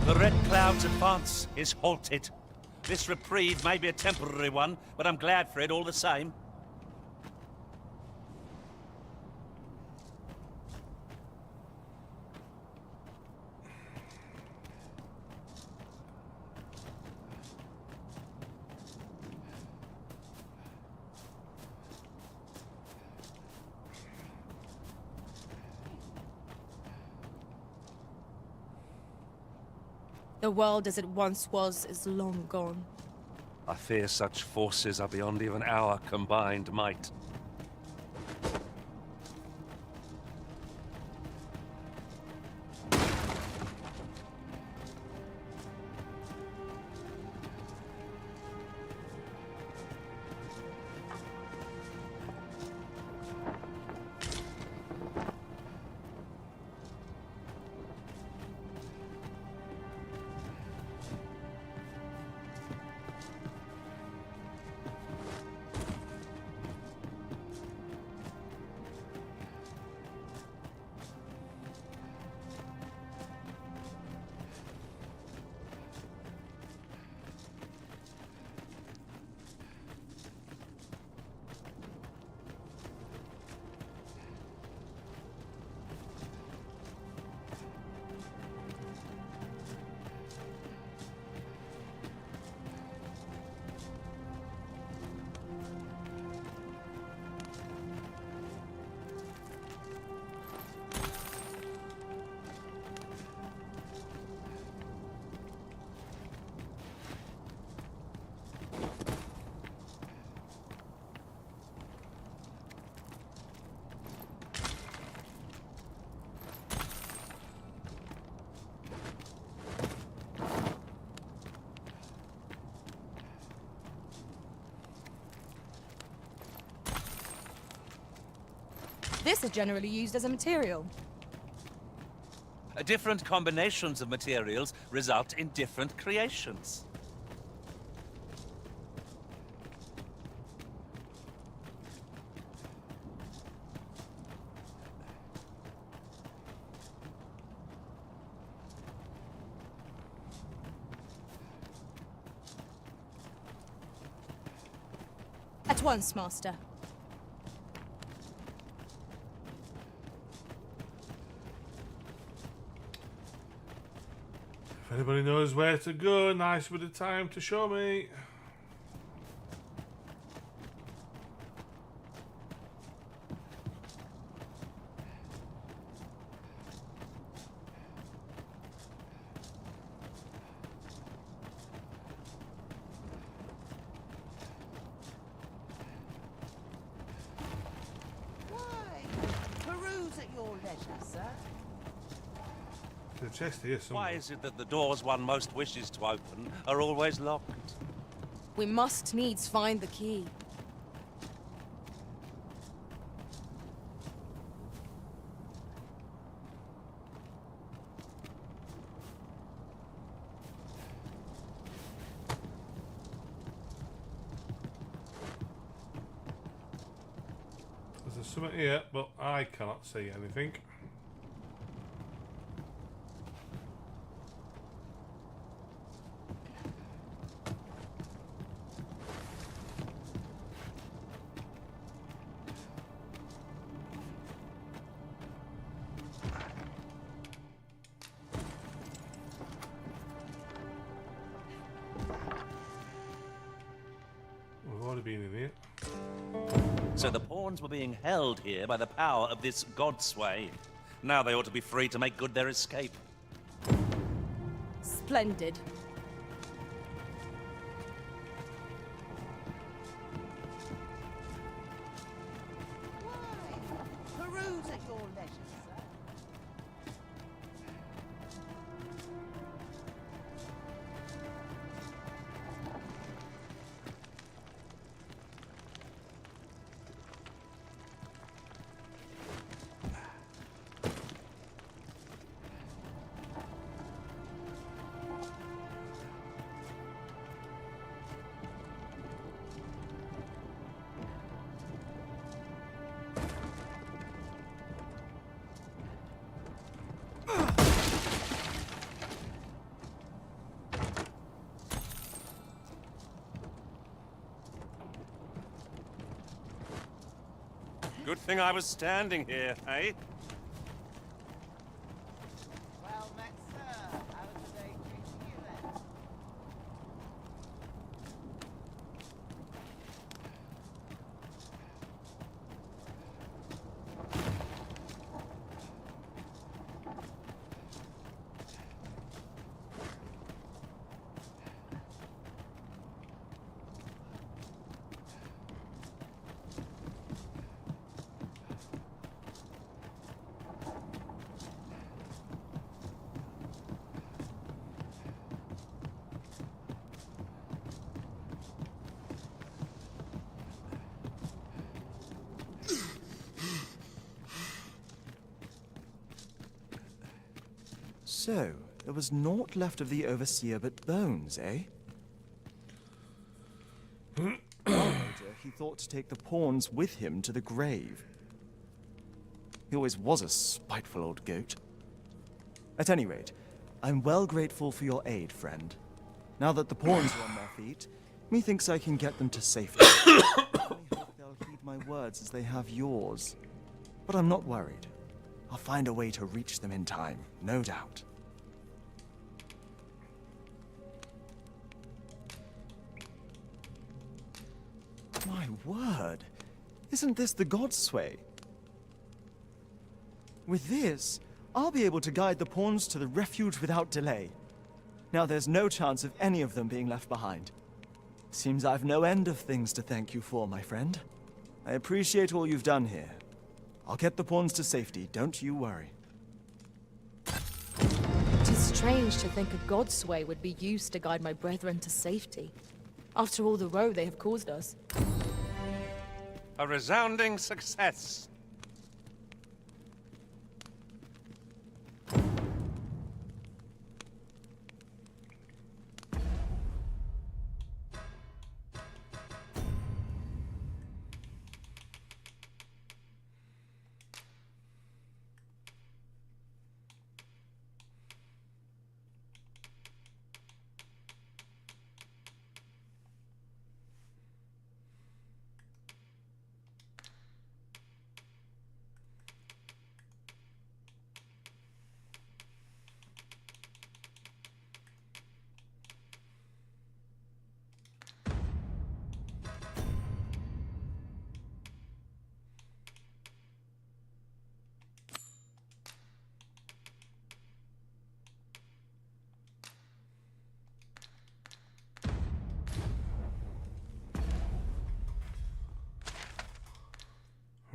The Red Cloud's advance is halted. This reprieve may be a temporary one, but I'm glad for it all the same.
The world as it once was is long gone.
I fear such forces are beyond even our combined might.
This is generally used as a material.
Different combinations of materials result in different creations.
At once, Master.
If anybody knows where to go, nice with the time to show me.
Peruse at your leisure, sir.
The chest here somewhere.
Why is it that the doors one most wishes to open are always locked?
We must needs find the key.
There's something here, but I cannot see anything. We've already been in here.
So the pawns were being held here by the power of this godsway. Now they ought to be free to make good their escape.
Splendid.
Peruse at your leisure, sir.
Good thing I was standing here, eh?
Well met, sir. How is the day treating you then?
So, there was naught left of the Overseer but bones, eh? I'll wager he thought to take the pawns with him to the grave. He always was a spiteful old goat. At any rate, I'm well grateful for your aid, friend. Now that the pawns are on their feet, methinks I can get them to safety. I hope they'll heed my words as they have yours. But I'm not worried. I'll find a way to reach them in time, no doubt. My word! Isn't this the Godsway? With this, I'll be able to guide the pawns to the refuge without delay. Now there's no chance of any of them being left behind. Seems I've no end of things to thank you for, my friend. I appreciate all you've done here. I'll get the pawns to safety, don't you worry.
It is strange to think a Godsway would be used to guide my brethren to safety. After all the woe they have caused us.
A resounding success.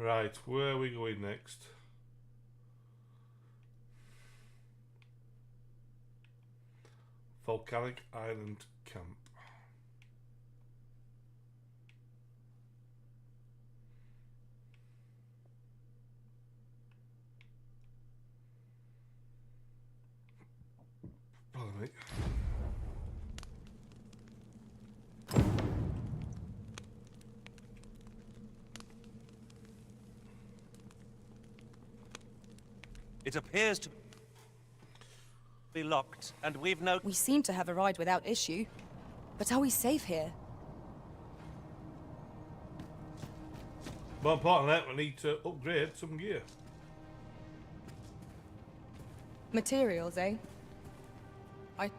Right, where are we going next? Volcanic Island Camp. Pardon me.
It appears to be locked, and we've no...
We seem to have arrived without issue. But are we safe here?
More important than that, we need to upgrade some gear.
Materials, eh?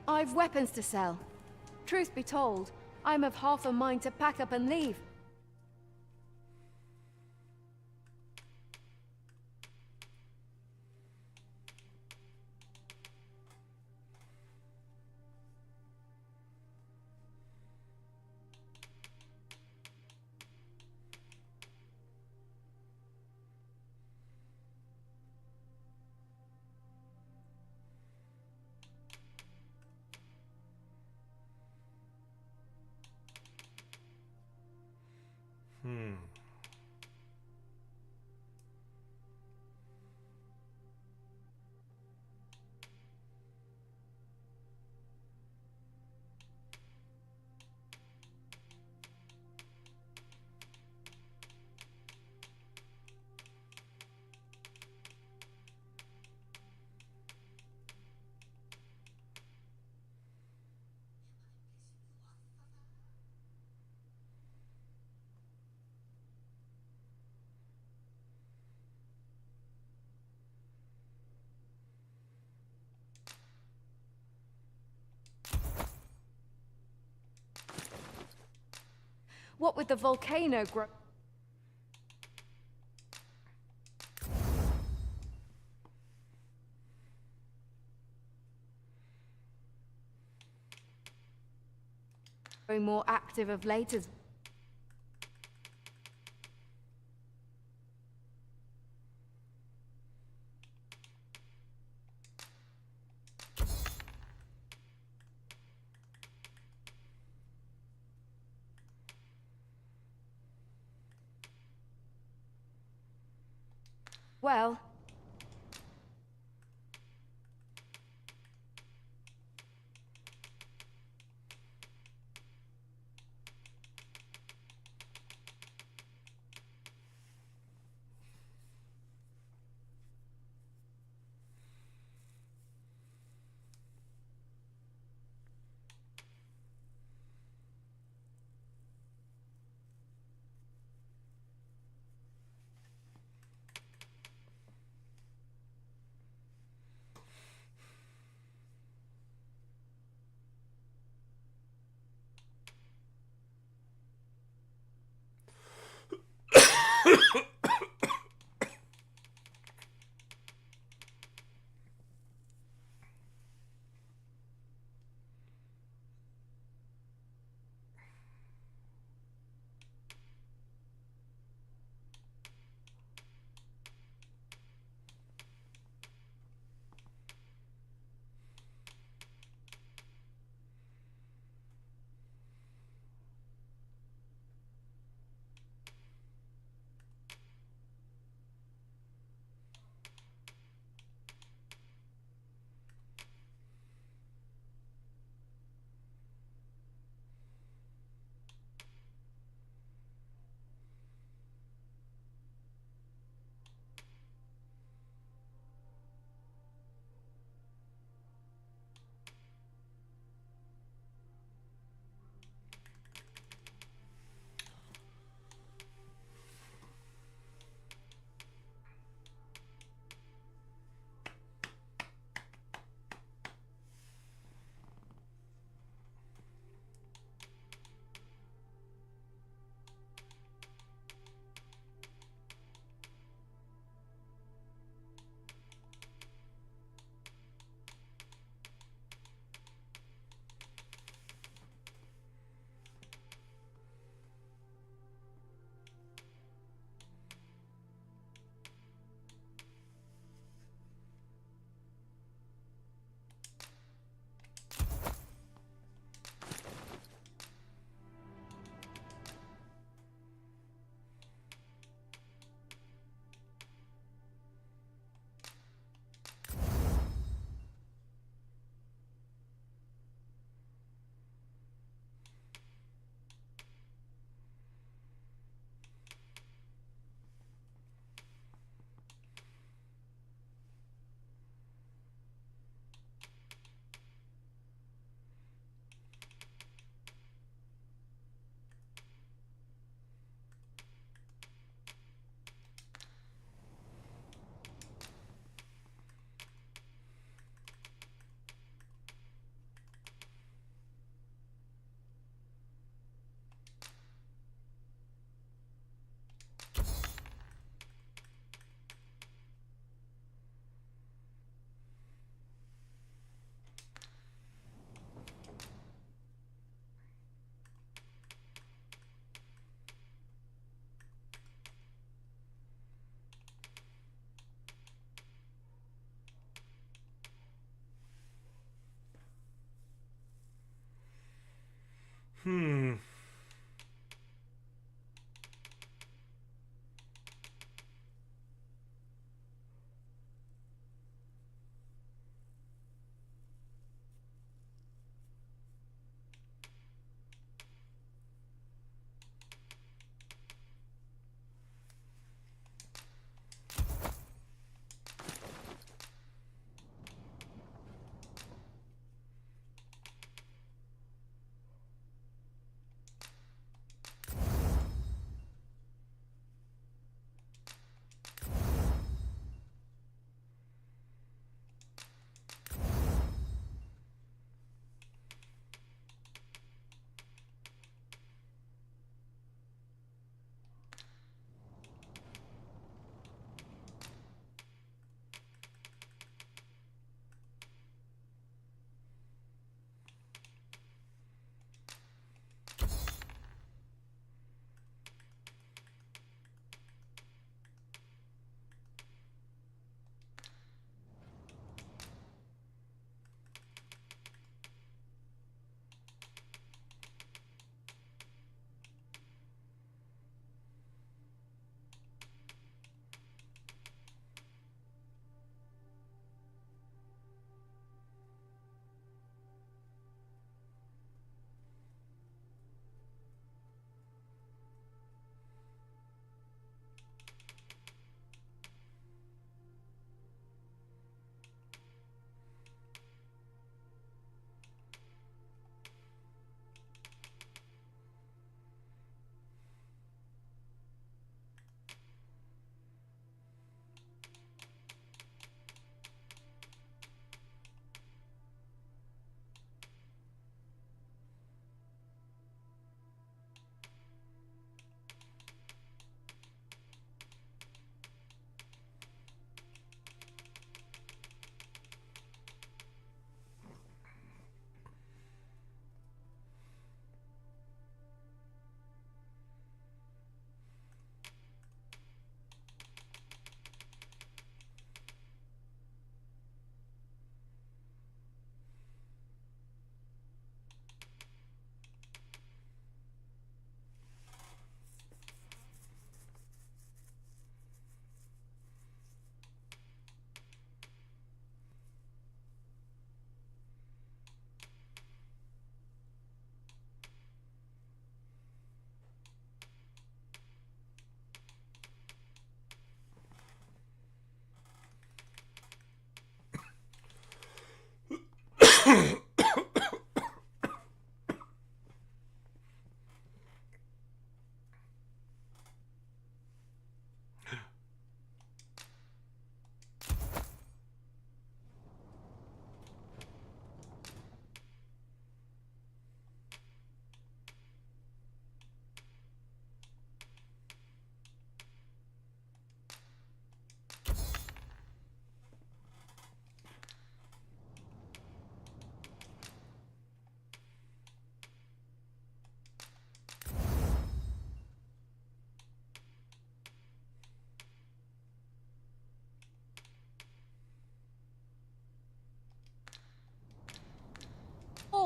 I've weapons to sell. Truth be told, I'm of half a mind to pack up and leave. What with the volcano growing more active of late as... Well...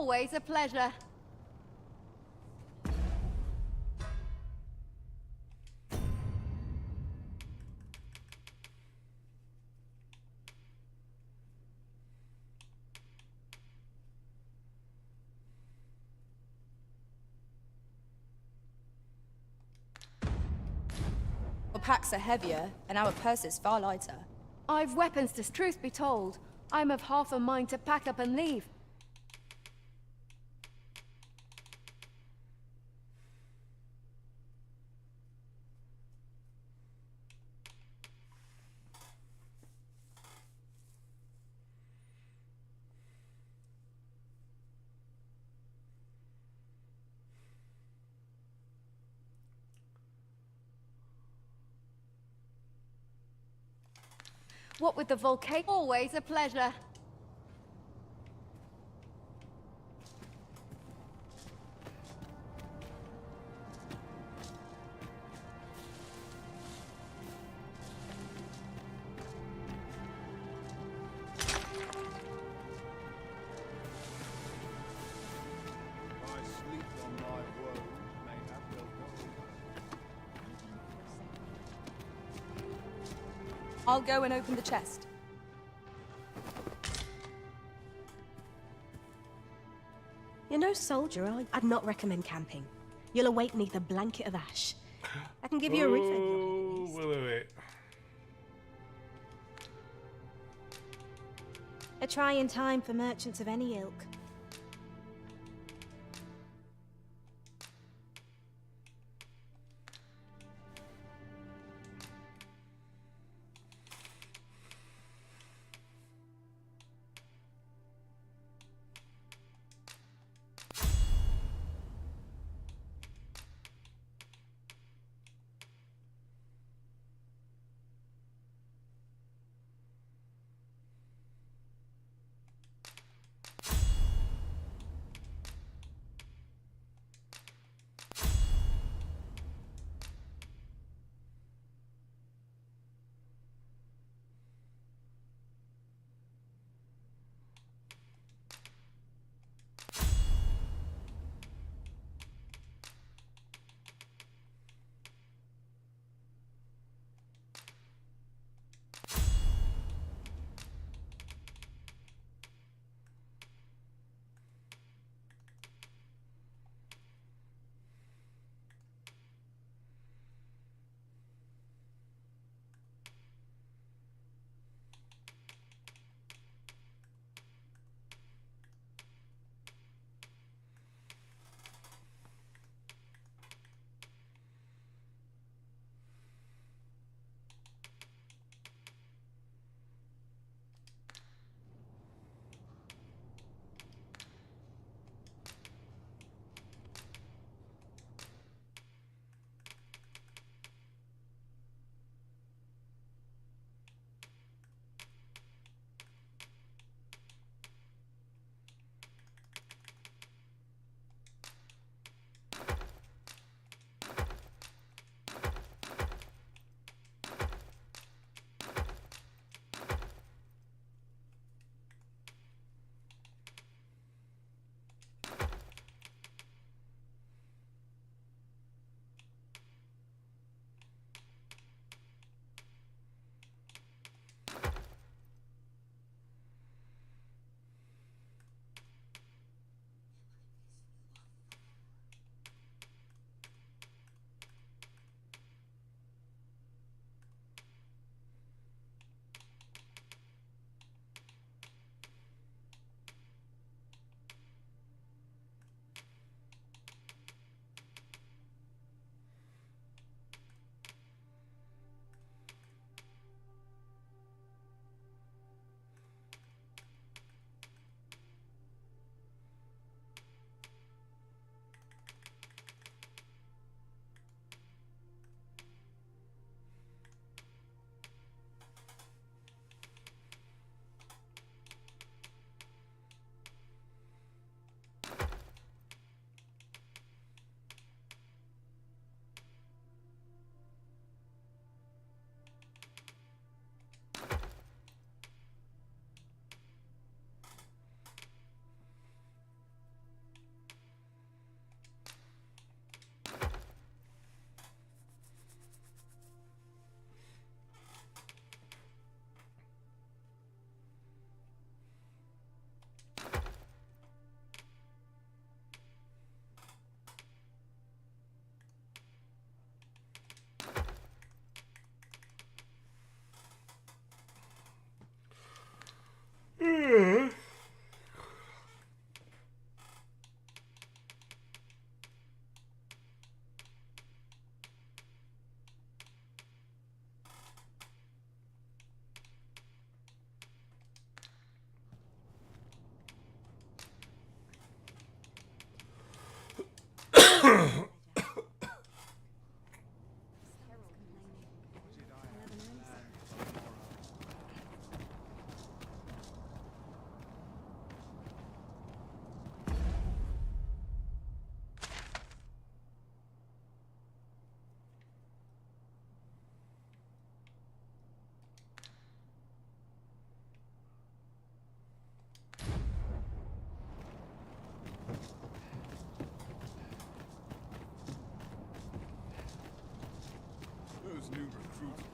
Always a pleasure.
Our packs are heavier, and our purses far lighter.
I've weapons to... Truth be told, I'm of half a mind to pack up and leave. What with the volcano? Always a pleasure.
I'll go and open the chest.
You're no soldier, I'd not recommend camping. You'll awake neath a blanket of ash. I can give you a roof over your head.
Wait.
A trying time for merchants of any ilk.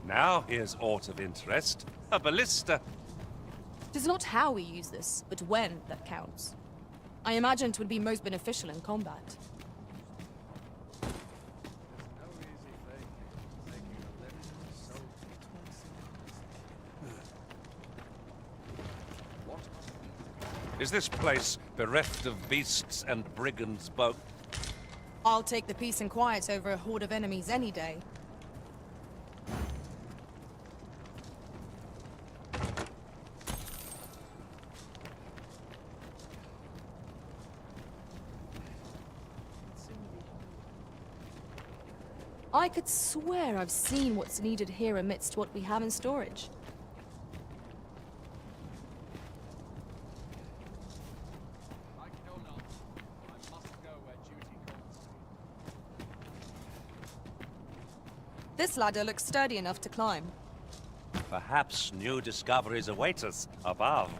Now here's aught of interest. A ballista.
It is not how we use this, but when that counts. I imagine it would be most beneficial in combat.
Is this place bereft of beasts and brigands both?
I'll take the peace and quiet over a horde of enemies any day. I could swear I've seen what's needed here amidst what we have in storage. This ladder looks sturdy enough to climb.
Perhaps new discoveries await us above.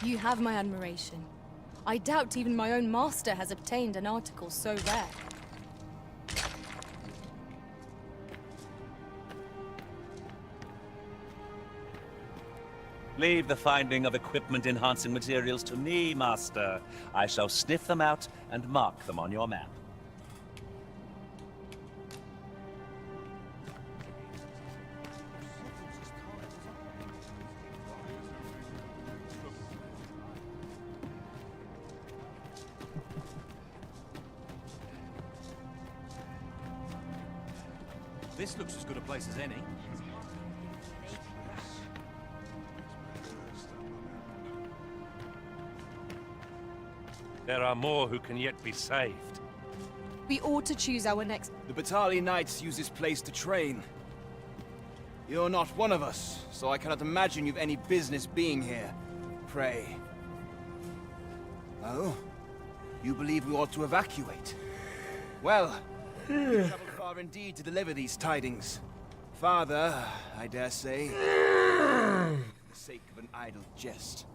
You have my admiration. I doubt even my own master has obtained an article so rare.
Leave the finding of equipment-enhancing materials to me, Master. I shall sniff them out and mark them on your map.
This looks as good a place as any.
There are more who can yet be saved.
We ought to choose our next...
The Battalion Knights use this place to train. You're not one of us, so I cannot imagine you've any business being here. Pray. Oh? You believe we ought to evacuate? Well, we traveled far indeed to deliver these tidings. Farther, I dare say, for the sake of an idle jest.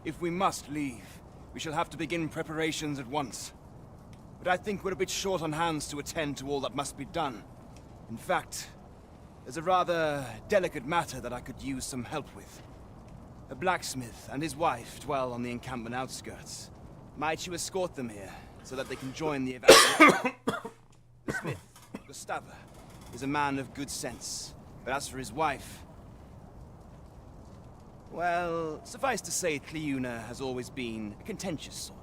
If we must leave, we shall have to begin preparations at once. But I think we're a bit short on hands to attend to all that must be done. In fact, there's a rather delicate matter that I could use some help with. A blacksmith and his wife dwell on the encampment outskirts. Might you escort them here, so that they can join the evacuation? The smith, Gustavo, is a man of good sense. But as for his wife... well, suffice to say, Cleuna has always been a contentious sort.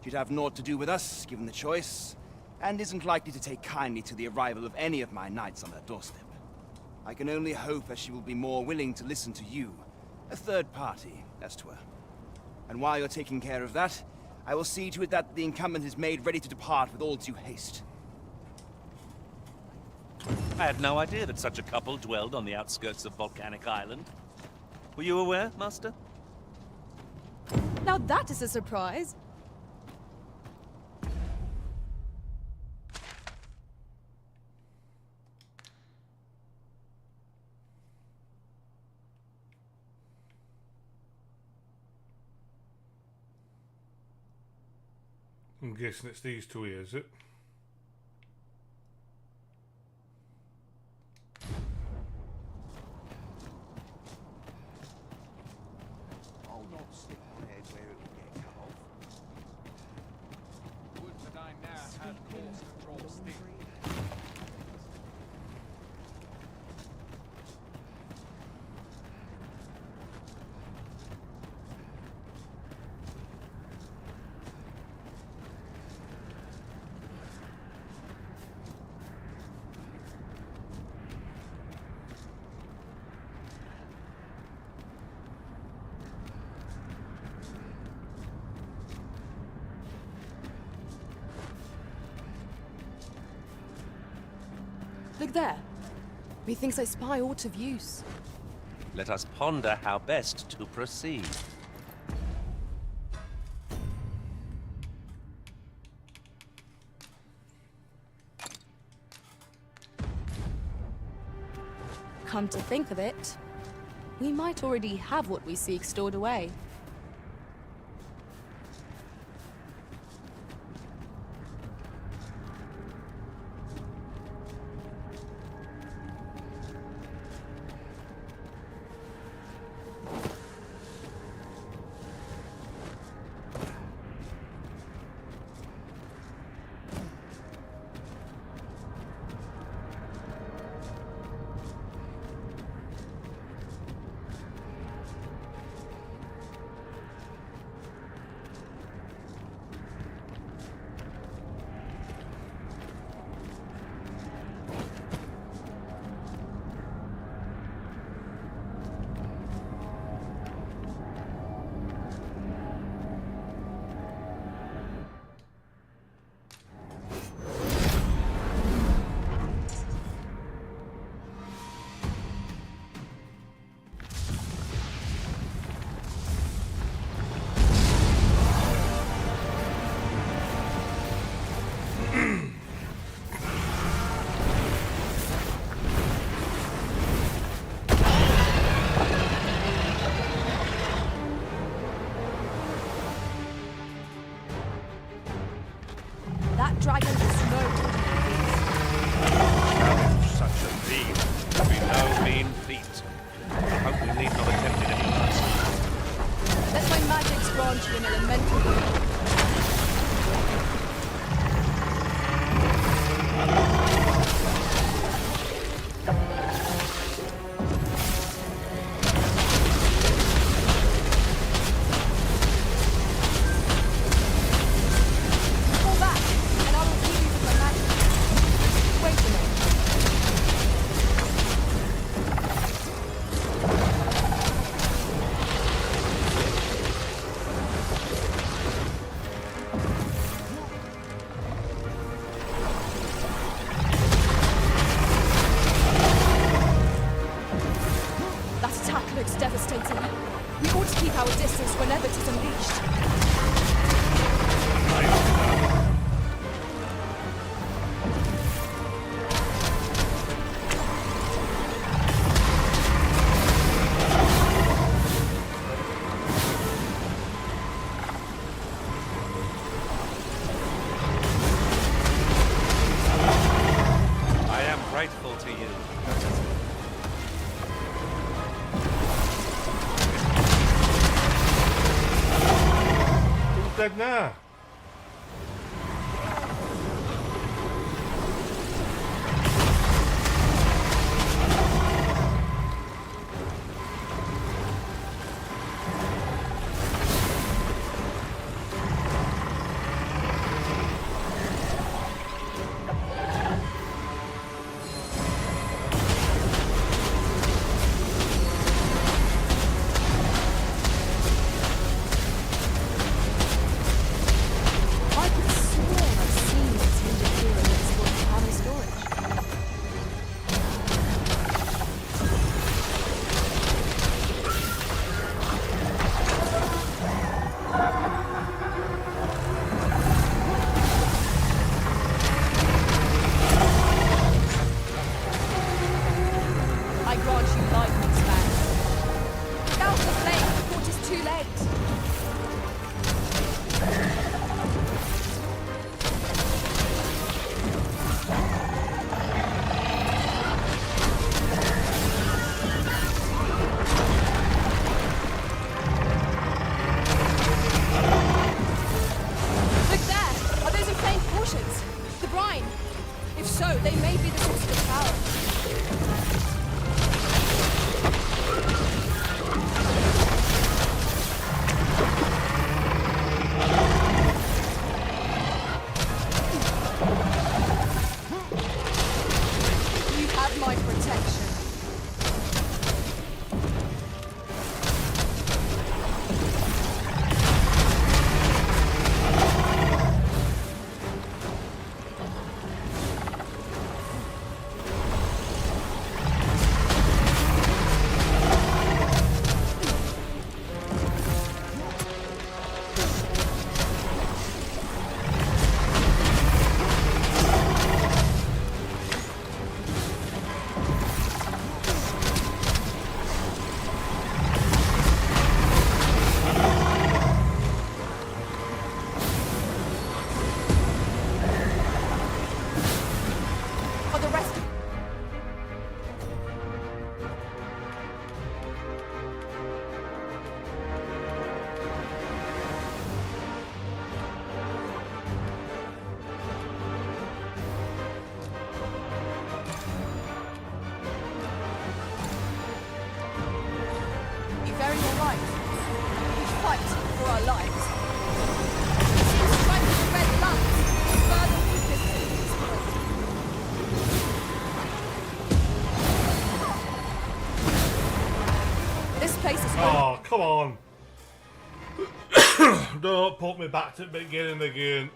She'd have naught to do with us, given the choice, and isn't likely to take kindly to the arrival of any of my knights on her doorstep. I can only hope that she will be more willing to listen to you, a third party, as 'twere. And while you're taking care of that, I will see to it that the encampment is made ready to depart with all due haste.
I had no idea that such a couple dwelled on the outskirts of Volcanic Island. Were you aware, Master?
Now that is a surprise.
I'm guessing it's these two here, is it?
I'll not stick my head where it will get cut off. Would that I now had cause to draw stick.
Look there. Methinks I spy aught of use.
Let us ponder how best to proceed.
Come to think of it, we might already have what we seek stored away. That dragon is no
Challenge such a being would be no mean feat. I hope we need not attempt it any longer.
Let my magics grant you an elemental will.
Grateful to you.
Who's dead now?
very alike. We fight for our lives. It seems striking the red light further weaknesses in this world. This place is
Oh, come on. Don't put me back to the beginning again.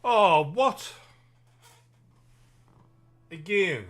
Oh, what? Again.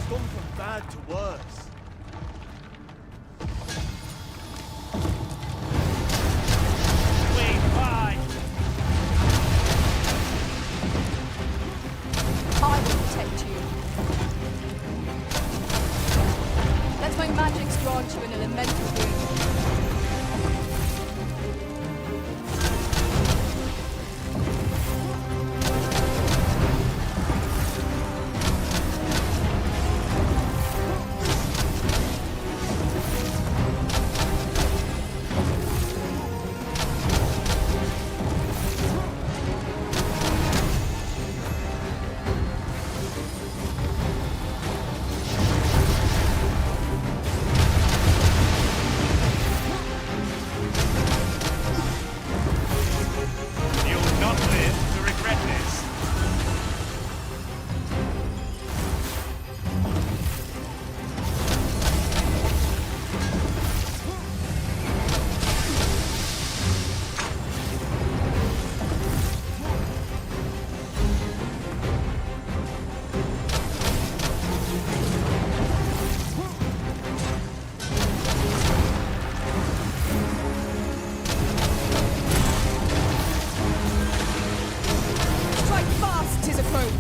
Gone from bad to worse.
I will protect you. Let my magics grant you an elemental boon.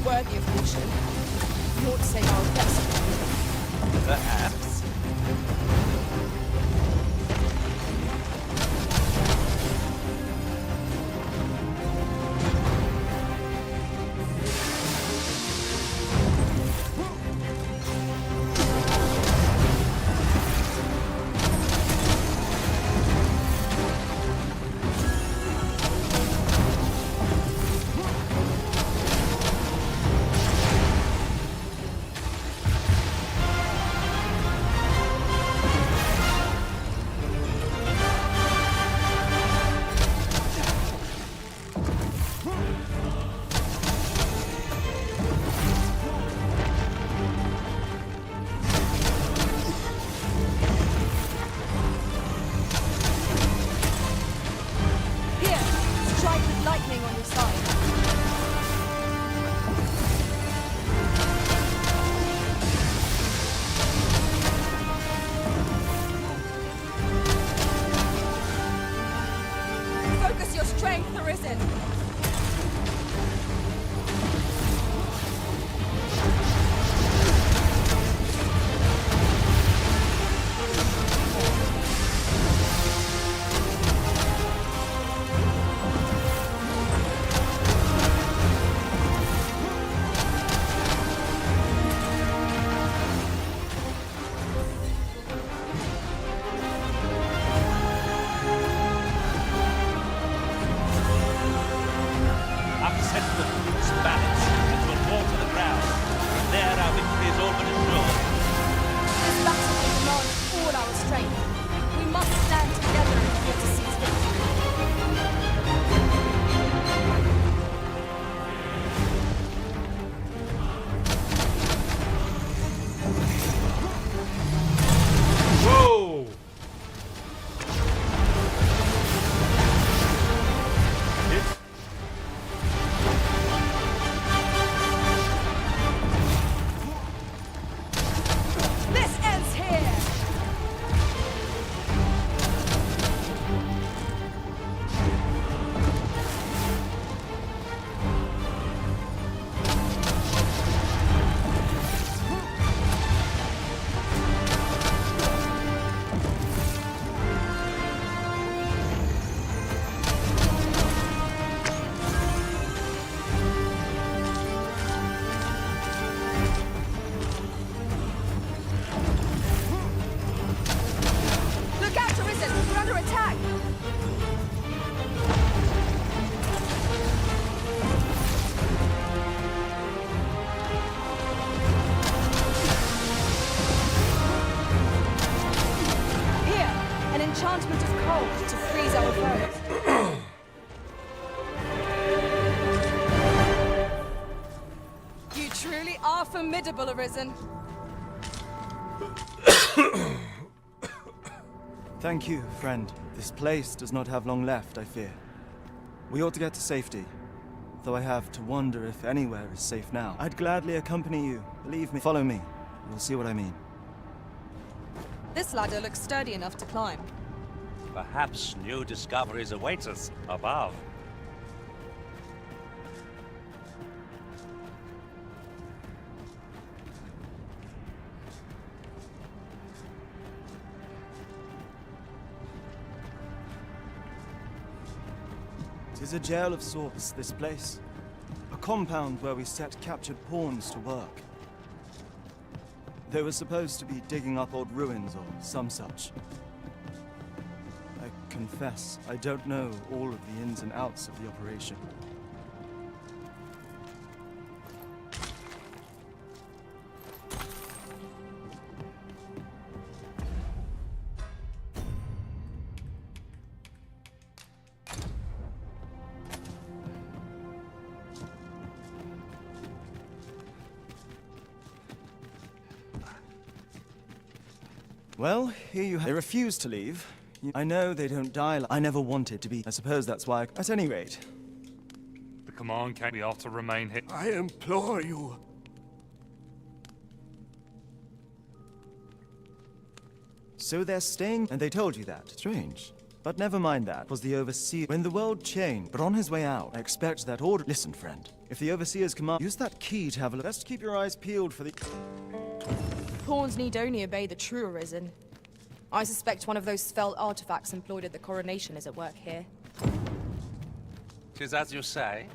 Worthy of caution. You ought to say our best.
Perhaps.
fight with lightning on your side. Focus your strength, Arisen! Enchantment of cold to freeze our foes. You truly are formidable, Arisen.
Thank you, friend. This place does not have long left, I fear. We ought to get to safety, though I have to wonder if anywhere is safe now. I'd gladly accompany you. Believe me. Follow me. You'll see what I mean.
This ladder looks sturdy enough to climb.
Perhaps new discoveries await us above.
It is a jail of sorts, this place. A compound where we set captured pawns to work. They were supposed to be digging up old ruins or some such. I confess, I don't know all of the ins and outs of the operation. Well, here you have. They refuse to leave. I know they don't die. I never wanted to be. I suppose that's why. At any rate.
The command came. We are to remain here.
I implore you.
So they're staying, and they told you that. Strange. But never mind that. Was the Overseer. When the world changed, but on his way out, I expect that order. Listen, friend. If the Overseer's command, use that key to have a look. Best keep your eyes peeled for the.
Pawns need only obey the true Arisen. I suspect one of those spell artifacts employed at the coronation is at work here.
'Tis as you say.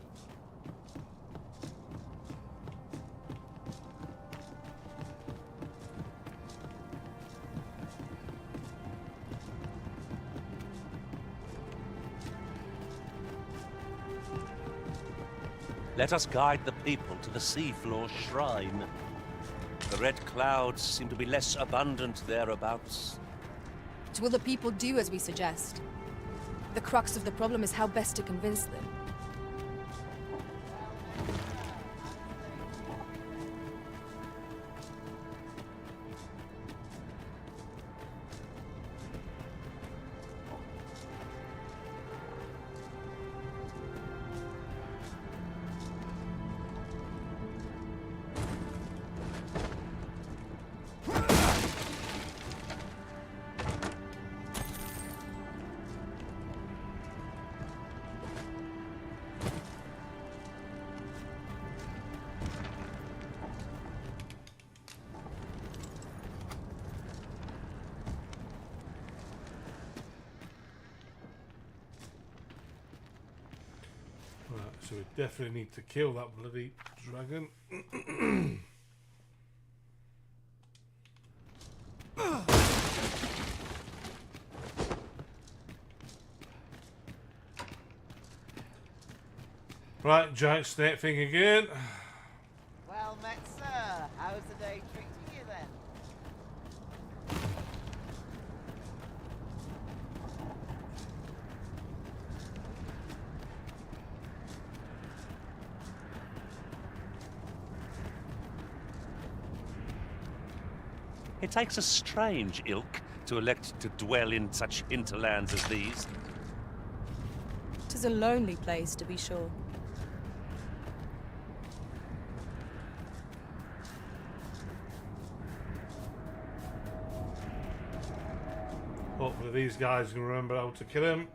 Let us guide the people to the seafloor shrine. The red clouds seem to be less abundant thereabouts.
Will the people do as we suggest? The crux of the problem is how best to convince them.
Right, so we definitely need to kill that bloody dragon. Right, giant snake thing again.
Well met, sir. How's the day treating you then?
It takes a strange ilk to elect to dwell in such hinterlands as these.
'Tis a lonely place, to be sure.
Hopefully these guys can remember how to kill him.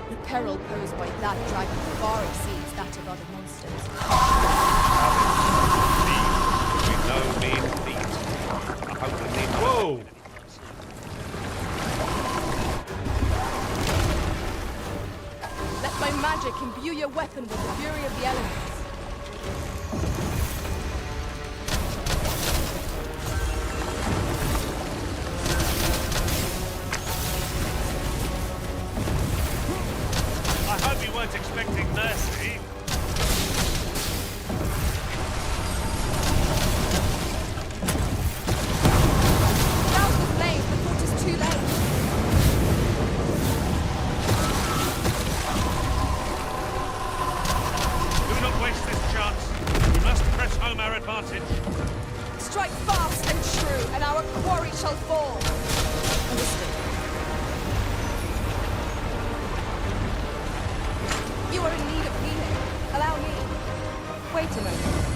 The peril posed by that dragon far exceeds that of other monsters.
No mean feat. I hope we need
Whoa!
Let my magic imbue your weapon with the fury of the elements.
I hope you weren't expecting mercy.
Down the flame before it is too late.
Do not waste this chance. We must press home our advantage.
Strike fast and true, and our quarry shall fall. Understood. You are in need of healing. Allow me. Wait a moment.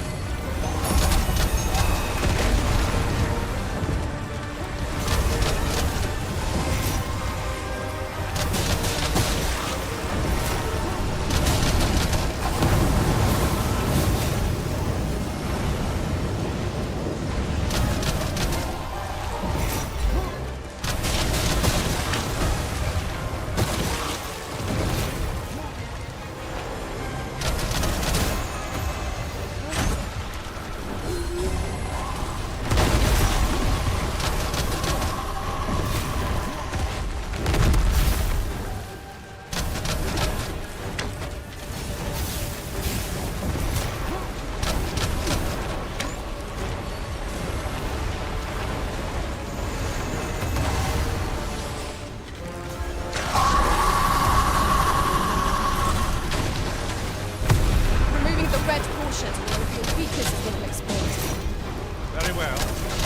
Very well.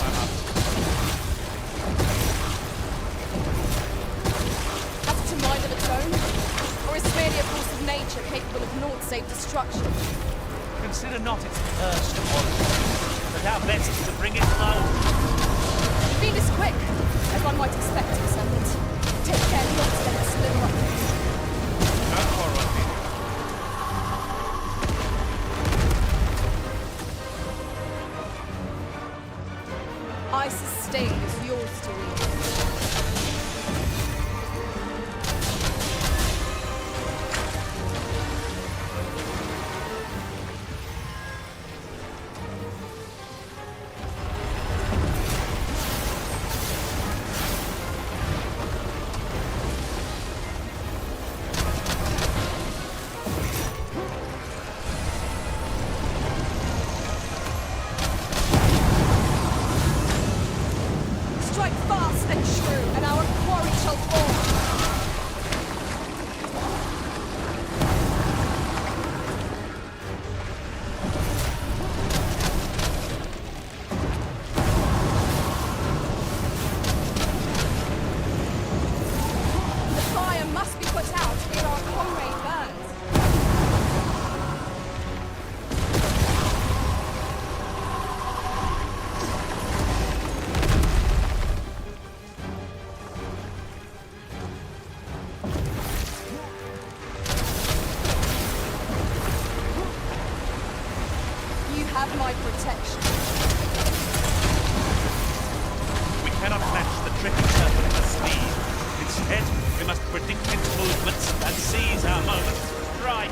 I'm up.
Has it a mind of its own? Or is it merely a force of nature capable of naught save destruction?
Consider not its cursed origin, but our best is to bring it low.
The fiend is quick, as one might expect in serpent. Take care not to let it slip up.
Don't quarrel, Peter.
I sustain is yours to read. have my protection.
We cannot match the tricky serpent's speed. Instead, we must predict its movements and seize our moment. Right.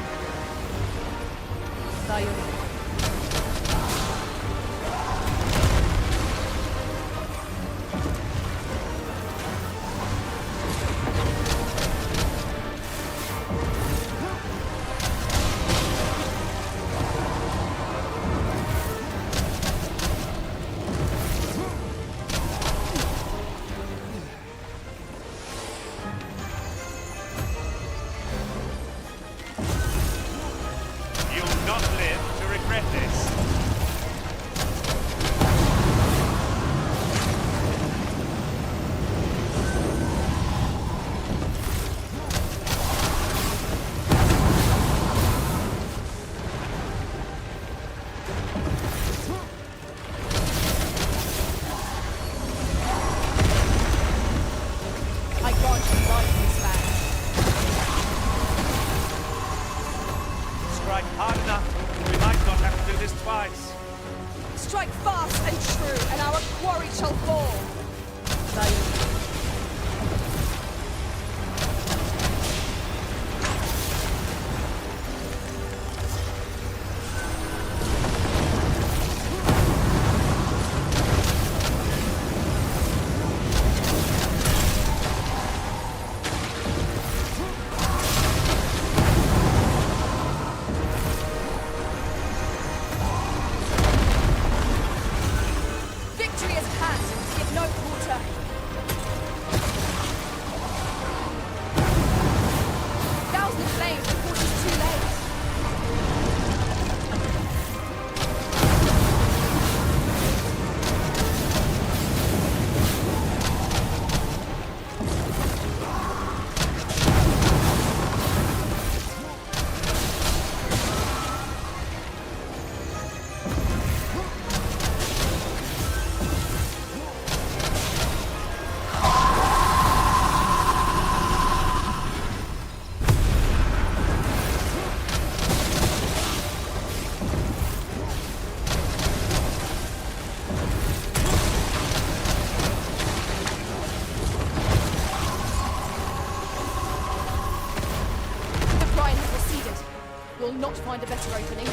Not find a better opening.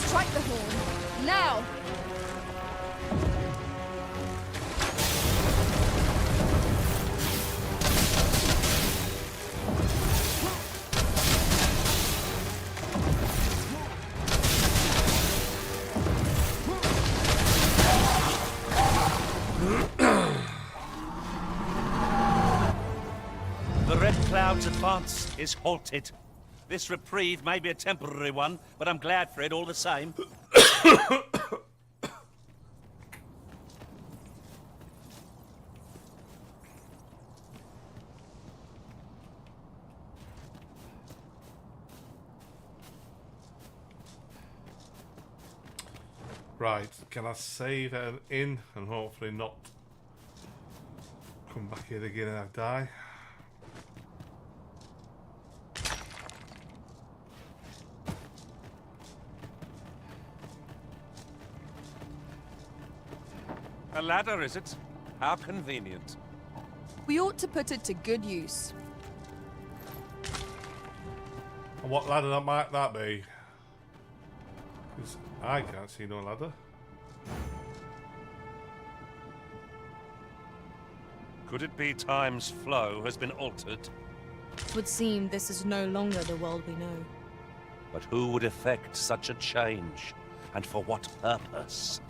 Strike the horn. Now!
The Red Cloud's advance is halted. This reprieve may be a temporary one, but I'm glad for it all the same.
Right, can I save an inn and hopefully not come back here again and I die?
A ladder, is it? How convenient.
We ought to put it to good use.
And what ladder that might that be? Because I can't see no ladder.
Could it be time's flow has been altered?
It would seem this is no longer the world we know.
But who would effect such a change? And for what purpose?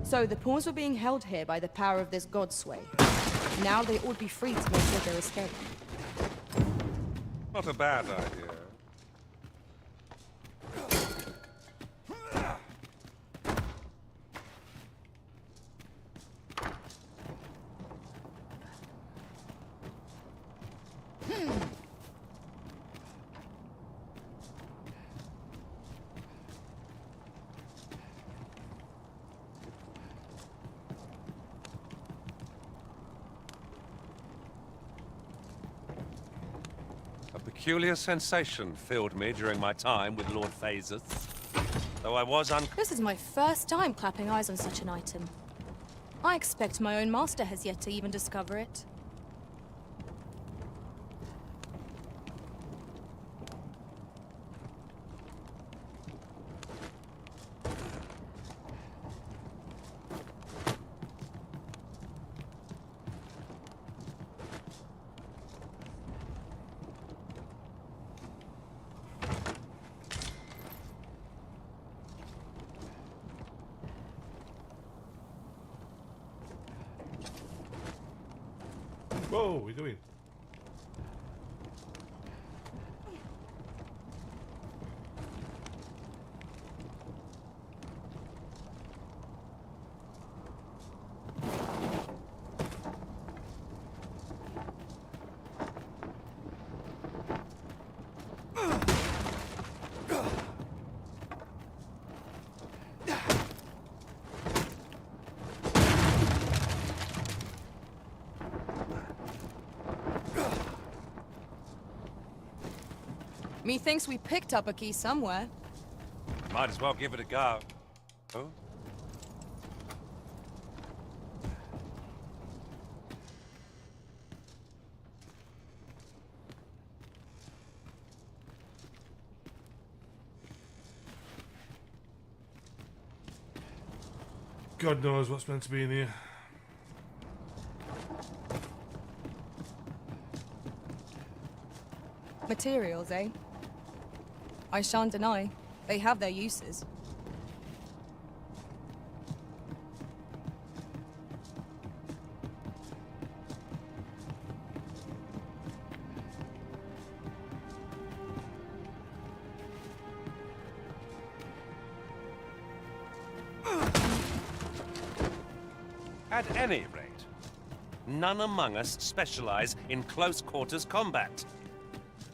So the pawns were being held here by the power of this god sway. Now they ought to be free to make good their escape.
Not a bad idea. A peculiar sensation filled me during my time with Lord Raisedfist. Though I was
This is my first time clapping eyes on such an item. I expect my own master has yet to even discover it.
Whoa, what are we doing?
Methinks we picked up a key somewhere.
Might as well give it a go. Oh?
God knows what's meant to be in here.
Materials, eh? I shan't deny, they have their uses.
At any rate, none among us specialize in close quarters combat.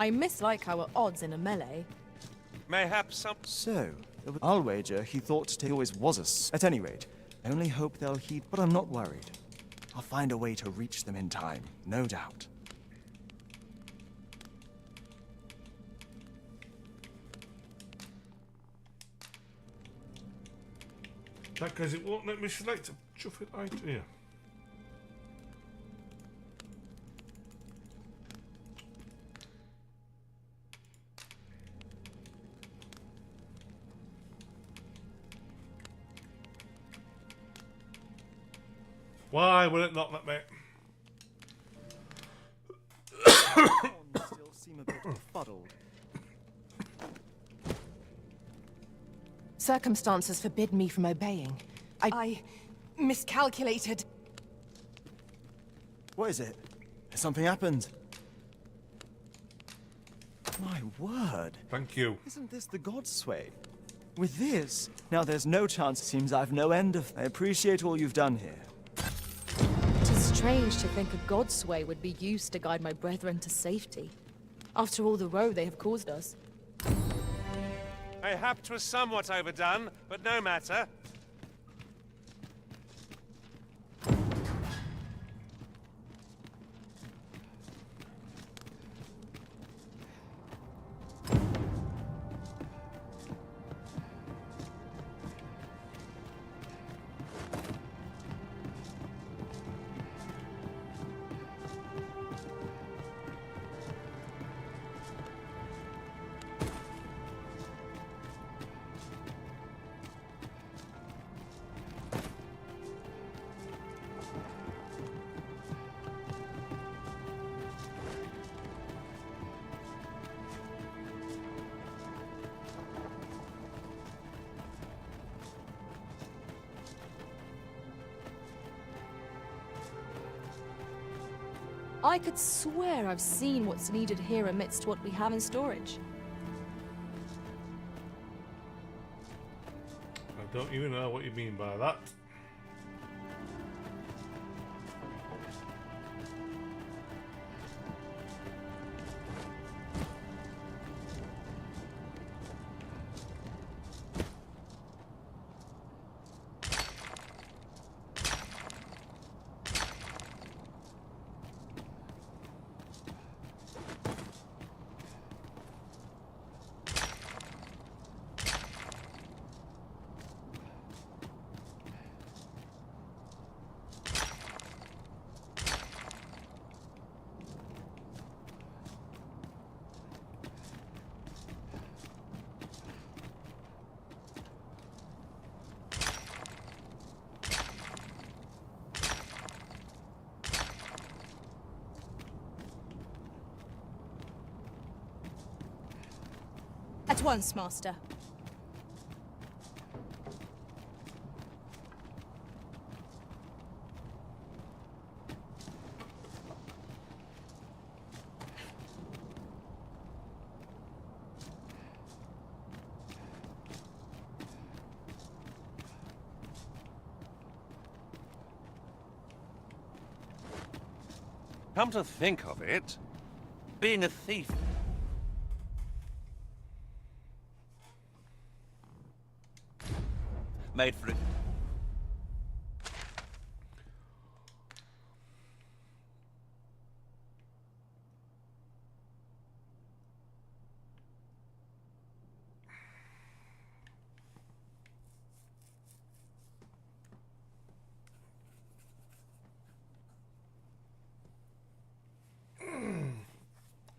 I mislike our odds in a melee.
Mayhaps some...
So, I'll wager he thought he always was us. At any rate, I only hope they'll heed, but I'm not worried. I'll find a way to reach them in time, no doubt.
Because it won't let me select a chuffing item here. Why will it not let me?
Still seem a bit befuddled.
Circumstances forbid me from obeying. I miscalculated.
What is it? Has something happened? My word.
Thank you.
Isn't this the God's Sway? With this, now there's no chance. It seems I've no end of... I appreciate all you've done here.
Tis strange to think a god's sway would be used to guide my brethren to safety. After all the woe they have caused us.
Mayhap 'twas somewhat overdone, but no matter.
I could swear I've seen what's needed here amidst what we have in storage.
I don't even know what you mean by that.
At once, Master.
Come to think of it, being a thief... made for it.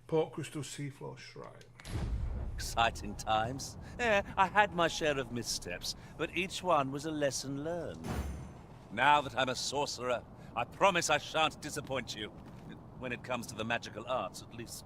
Port Crystal Seafloor Shrine.
Exciting times. Yeah, I had my share of missteps, but each one was a lesson learned. Now that I'm a sorcerer, I promise I shan't disappoint you. When it comes to the magical arts, at least.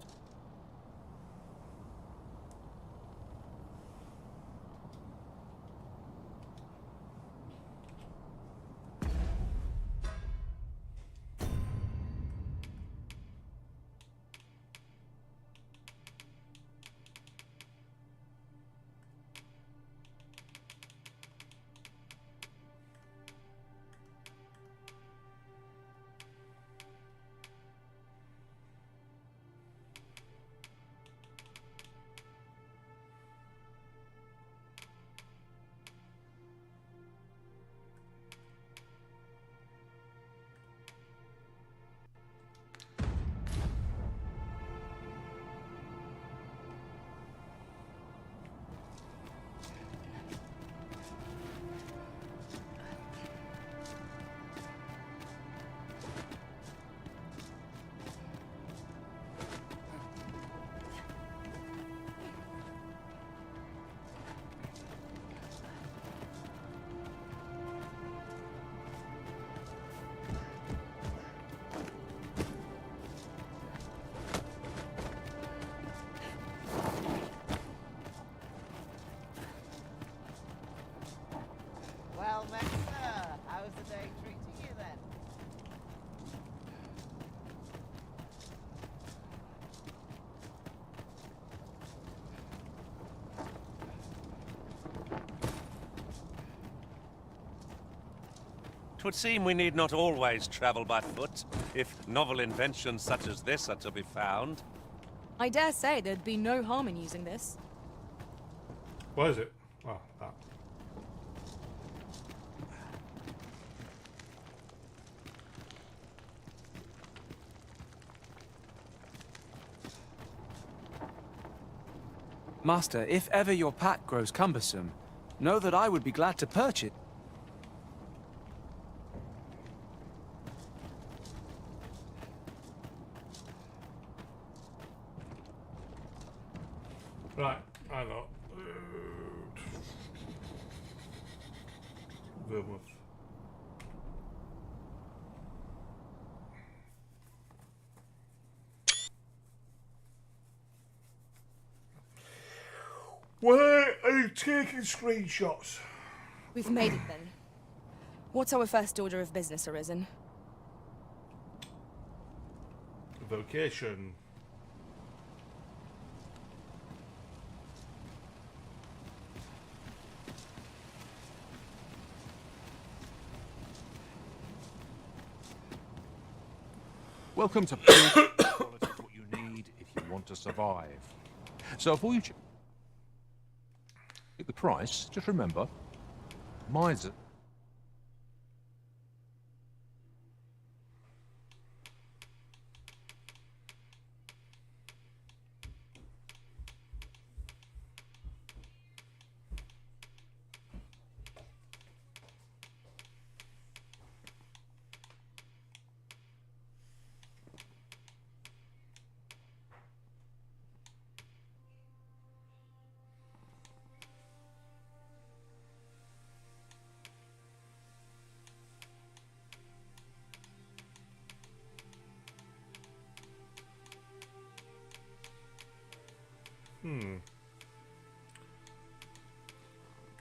Well met, sir. How's the day treating you then?
Twould seem we need not always travel by foot, if novel inventions such as this are to be found.
I dare say there'd be no harm in using this.
What is it? Oh, that.
Master, if ever your pack grows cumbersome, know that I would be glad to purchase.
Right, I know. Vermouth. Where are you taking screenshots?
We've made it then. What's our first order of business, Arisen?
vocation.
Welcome to Quality is what you need if you want to survive. So before you check the price, just remember, miser.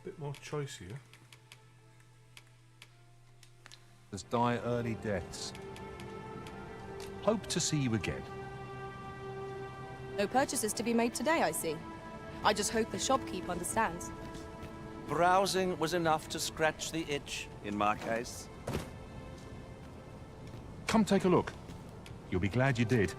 Bit more choice here.
Die early deaths. Hope to see you again.
No purchases to be made today, I see. I just hope the shopkeep understands.
Browsing was enough to scratch the itch, in my case.
Come take a look. You'll be glad you did.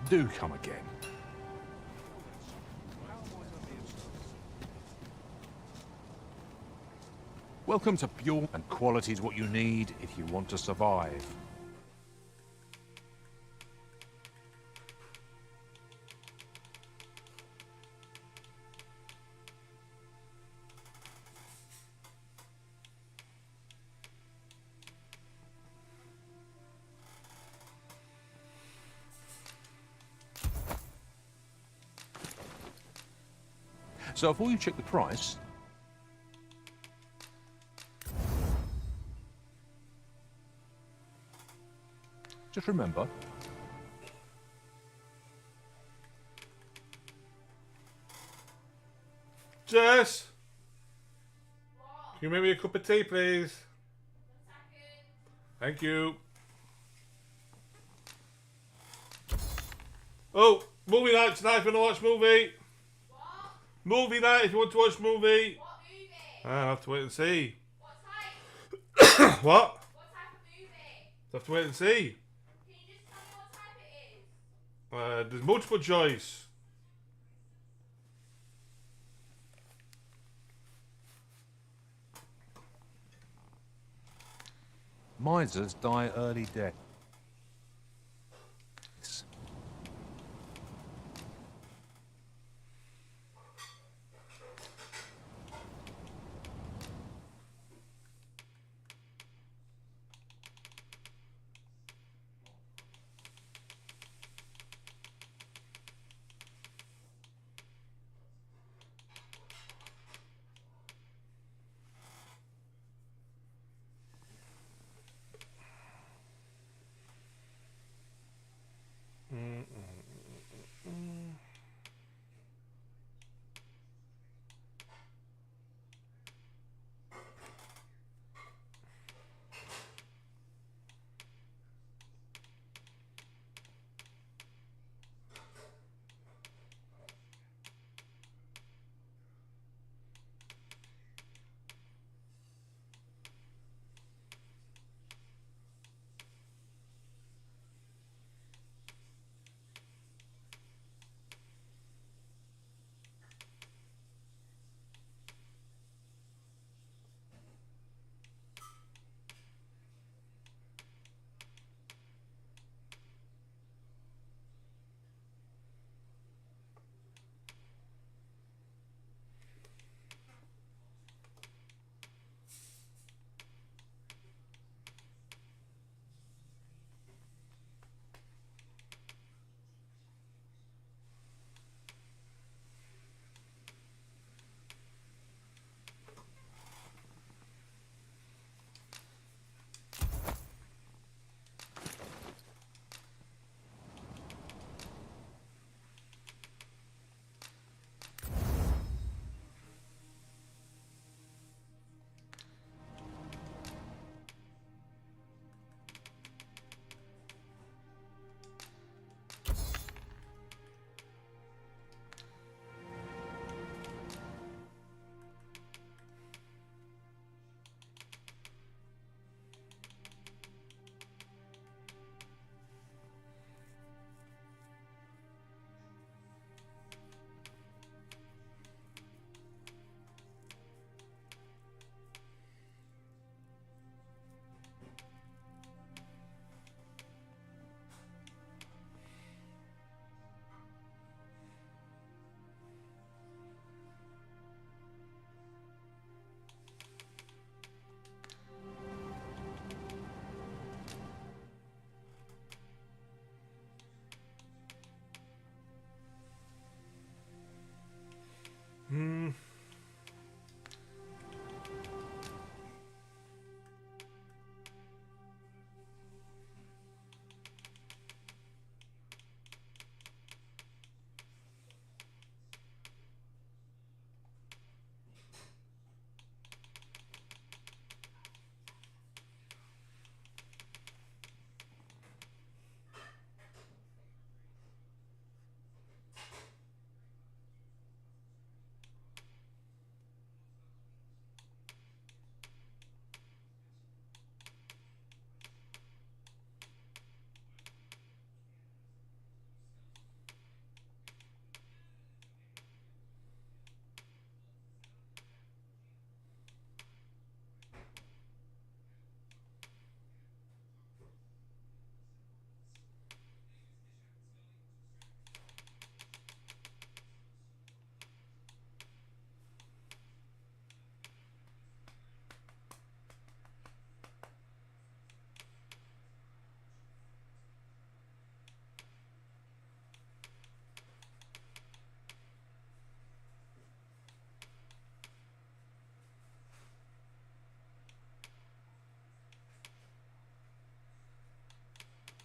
Do come again. Welcome to Pure, and quality is what you need if you want to survive. So before you check the price, just remember,
Jess, can you make me a cup of tea, please? Thank you. Oh, movie night tonight if you want to watch movie. What? Movie night if you want to watch movie. What movie? I'll have to wait and see. What type? What? What type of movie? I'll have to wait and see. Can you just tell me what type it is? There's multiple choice.
misers die early death.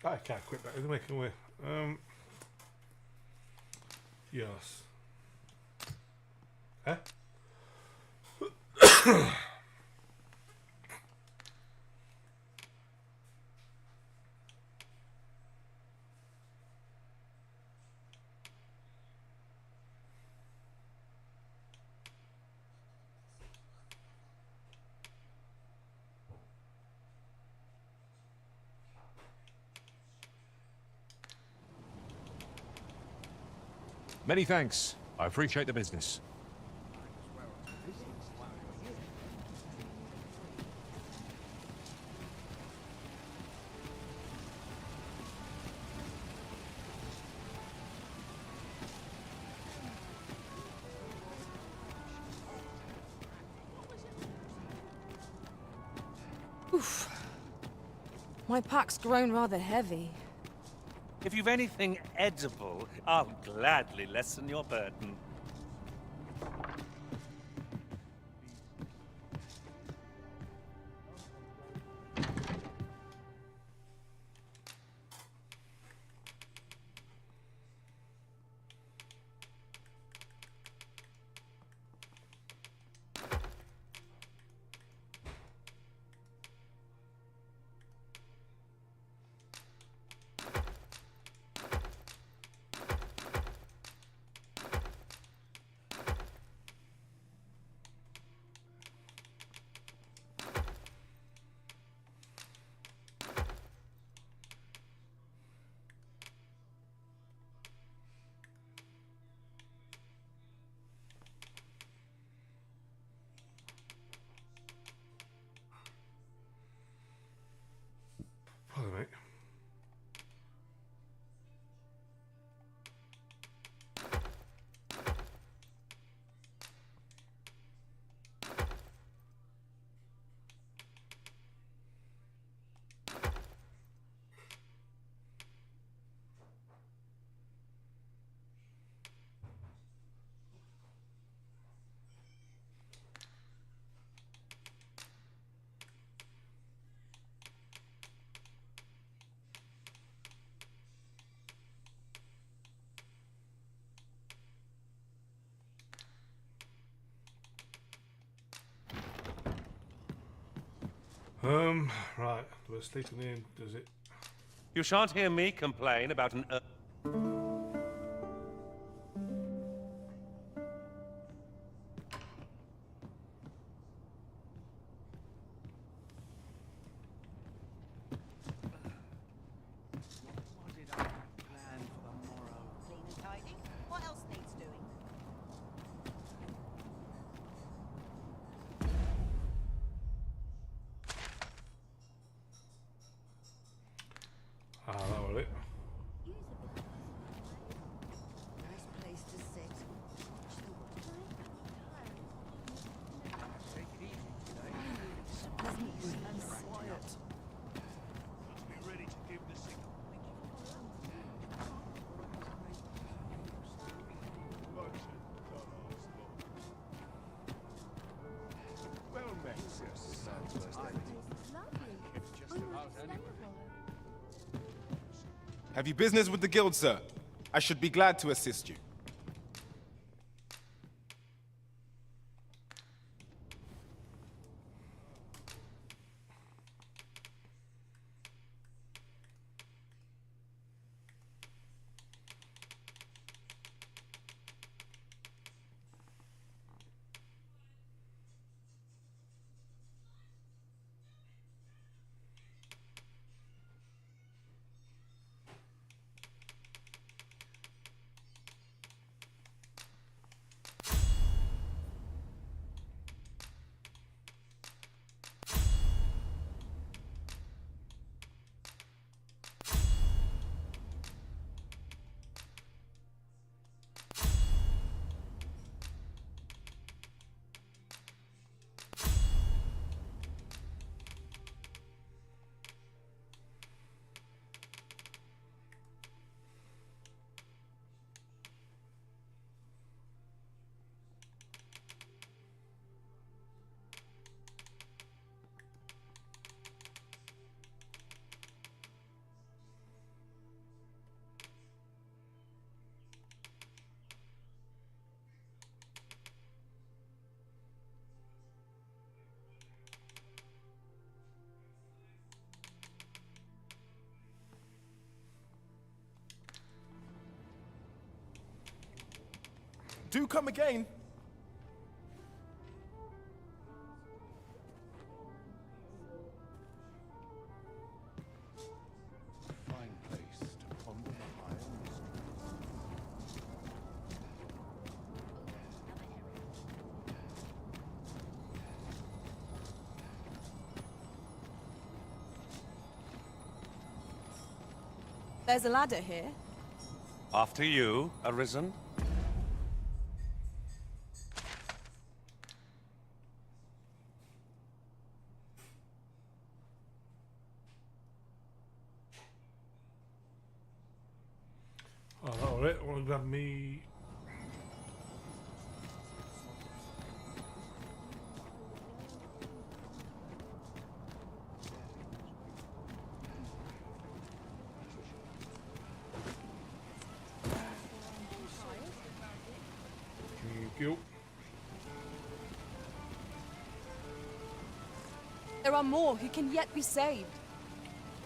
I can't quit that anyway, can we? Yes. Huh?
Many thanks. I appreciate the business.
Oof. My pack's grown rather heavy.
If you've anything edible, I'll gladly lessen your burden.
Pardon me. Right. We're sleeping in, does it?
You shan't hear me complain about an...
What else needs doing?
Ah, that was it.
Nice place to sit.
Take it easy today.
And quiet.
Must be ready to give the signal. Well met, sis.
Have you business with the guild, sir? I should be glad to assist you. Do come again.
Fine place to ponder the higher
There's a ladder here.
After you, Arisen.
Oh, alright, I want to grab me. Thank you.
There are more who can yet be saved.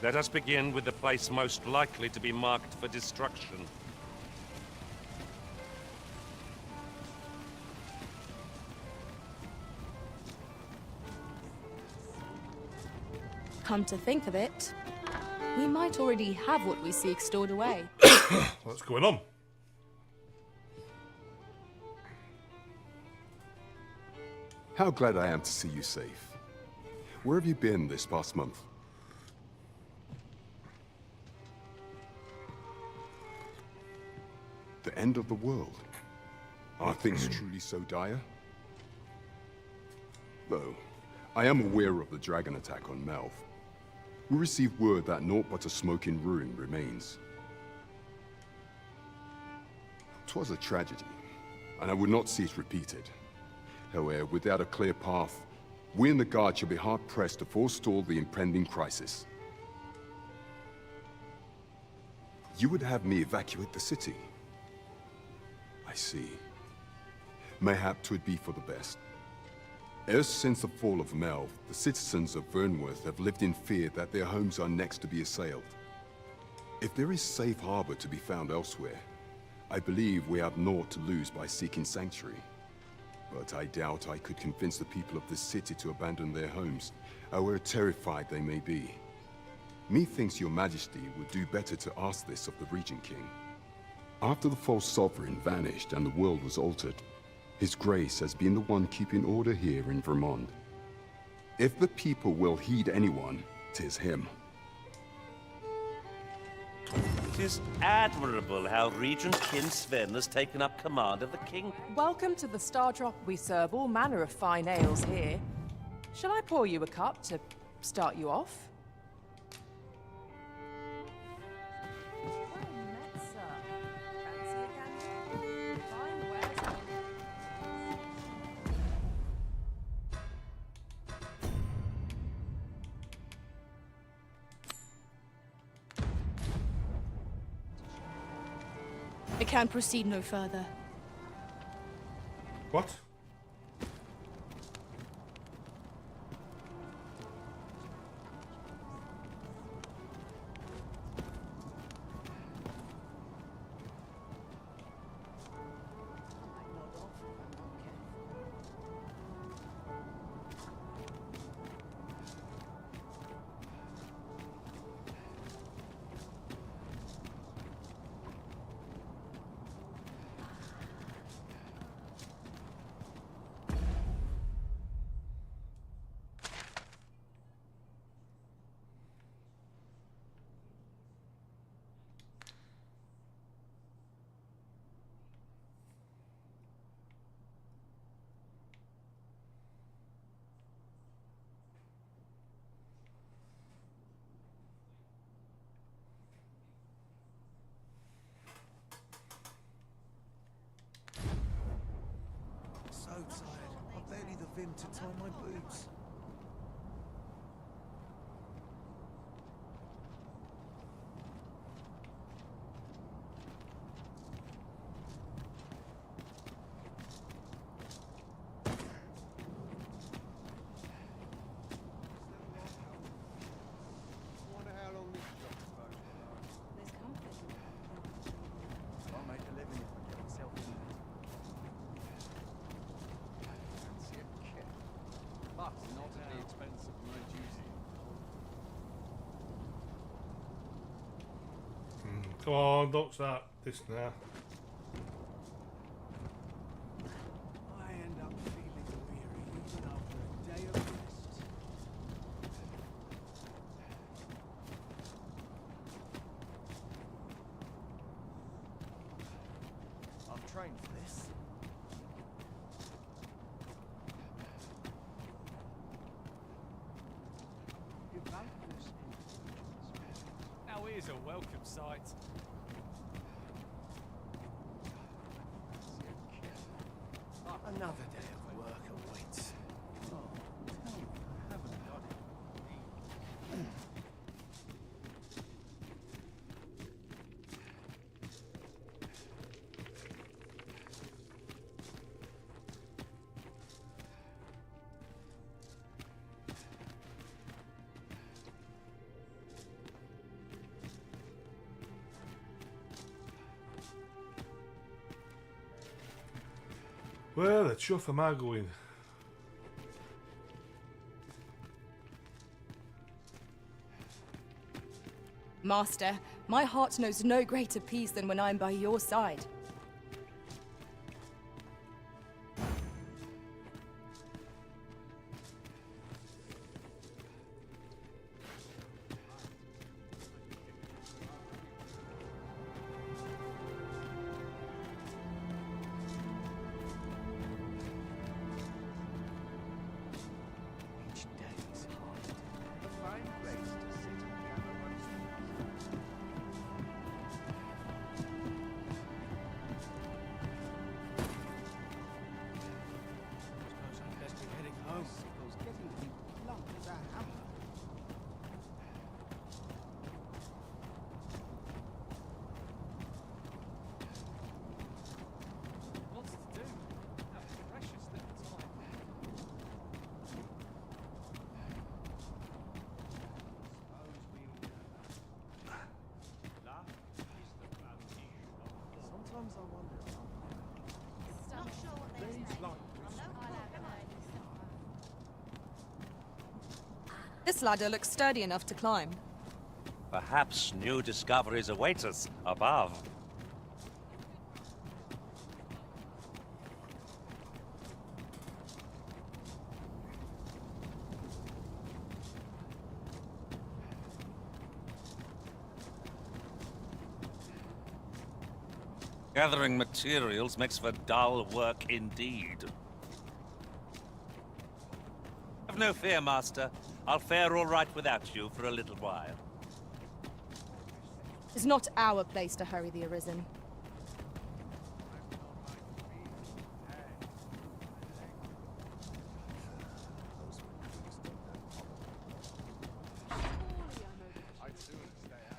Let us begin with the place most likely to be marked for destruction.
Come to think of it, we might already have what we seek stored away.
What's going on?
How glad I am to see you safe. Where have you been this past month? The end of the world? Are things truly so dire? Though, I am aware of the dragon attack on Melf. We received word that naught but a smoking ruin remains. 'Twas a tragedy, and I would not see it repeated. However, without a clear path, we in the Guard shall be hard-pressed to forestall the impending crisis. You would have me evacuate the city? I see. Mayhap 'twould be for the best. Ever since the fall of Melv, the citizens of Vernworth have lived in fear that their homes are next to be assailed. If there is safe harbor to be found elsewhere, I believe we have naught to lose by seeking sanctuary. But I doubt I could convince the people of this city to abandon their homes, however terrified they may be. Methinks your majesty would do better to ask this of the Regent King. After the false sovereign vanished and the world was altered, His Grace has been the one keeping order here in Vermont. If the people will heed anyone, 'tis him.
It is admirable how Regent Kin Sven has taken up command of the king.
Welcome to the Star Drop. We serve all manner of fine ales here. Shall I pour you a cup to start you off?
I can proceed no further.
What?
So tired. I've barely the vim to tie my boots.
I'll make a living if I get myself in there.
Come on, don't start this now.
I end up feeling weary even after a day of rest.
I've trained for this.
Now here's a welcome sight.
Another day of work awaits. Oh, tell me, I haven't got it.
Where the chuff am I going?
Master, my heart knows no greater peace than when I'm by your side.
Each day is hard. A fine place to sit and gather one's thoughts. Suppose I'd best be heading home. Sickle's getting to be blunt as a hammer.
Lots to do. Have precious little time.
Sometimes I wonder.
Not sure what they say.
This ladder looks sturdy enough to climb.
Perhaps new discoveries await us above. Gathering materials makes for dull work indeed. Have no fear, Master. I'll fare all right without you for a little while.
It's not our place to hurry the Arisen.
I'd sooner stay out.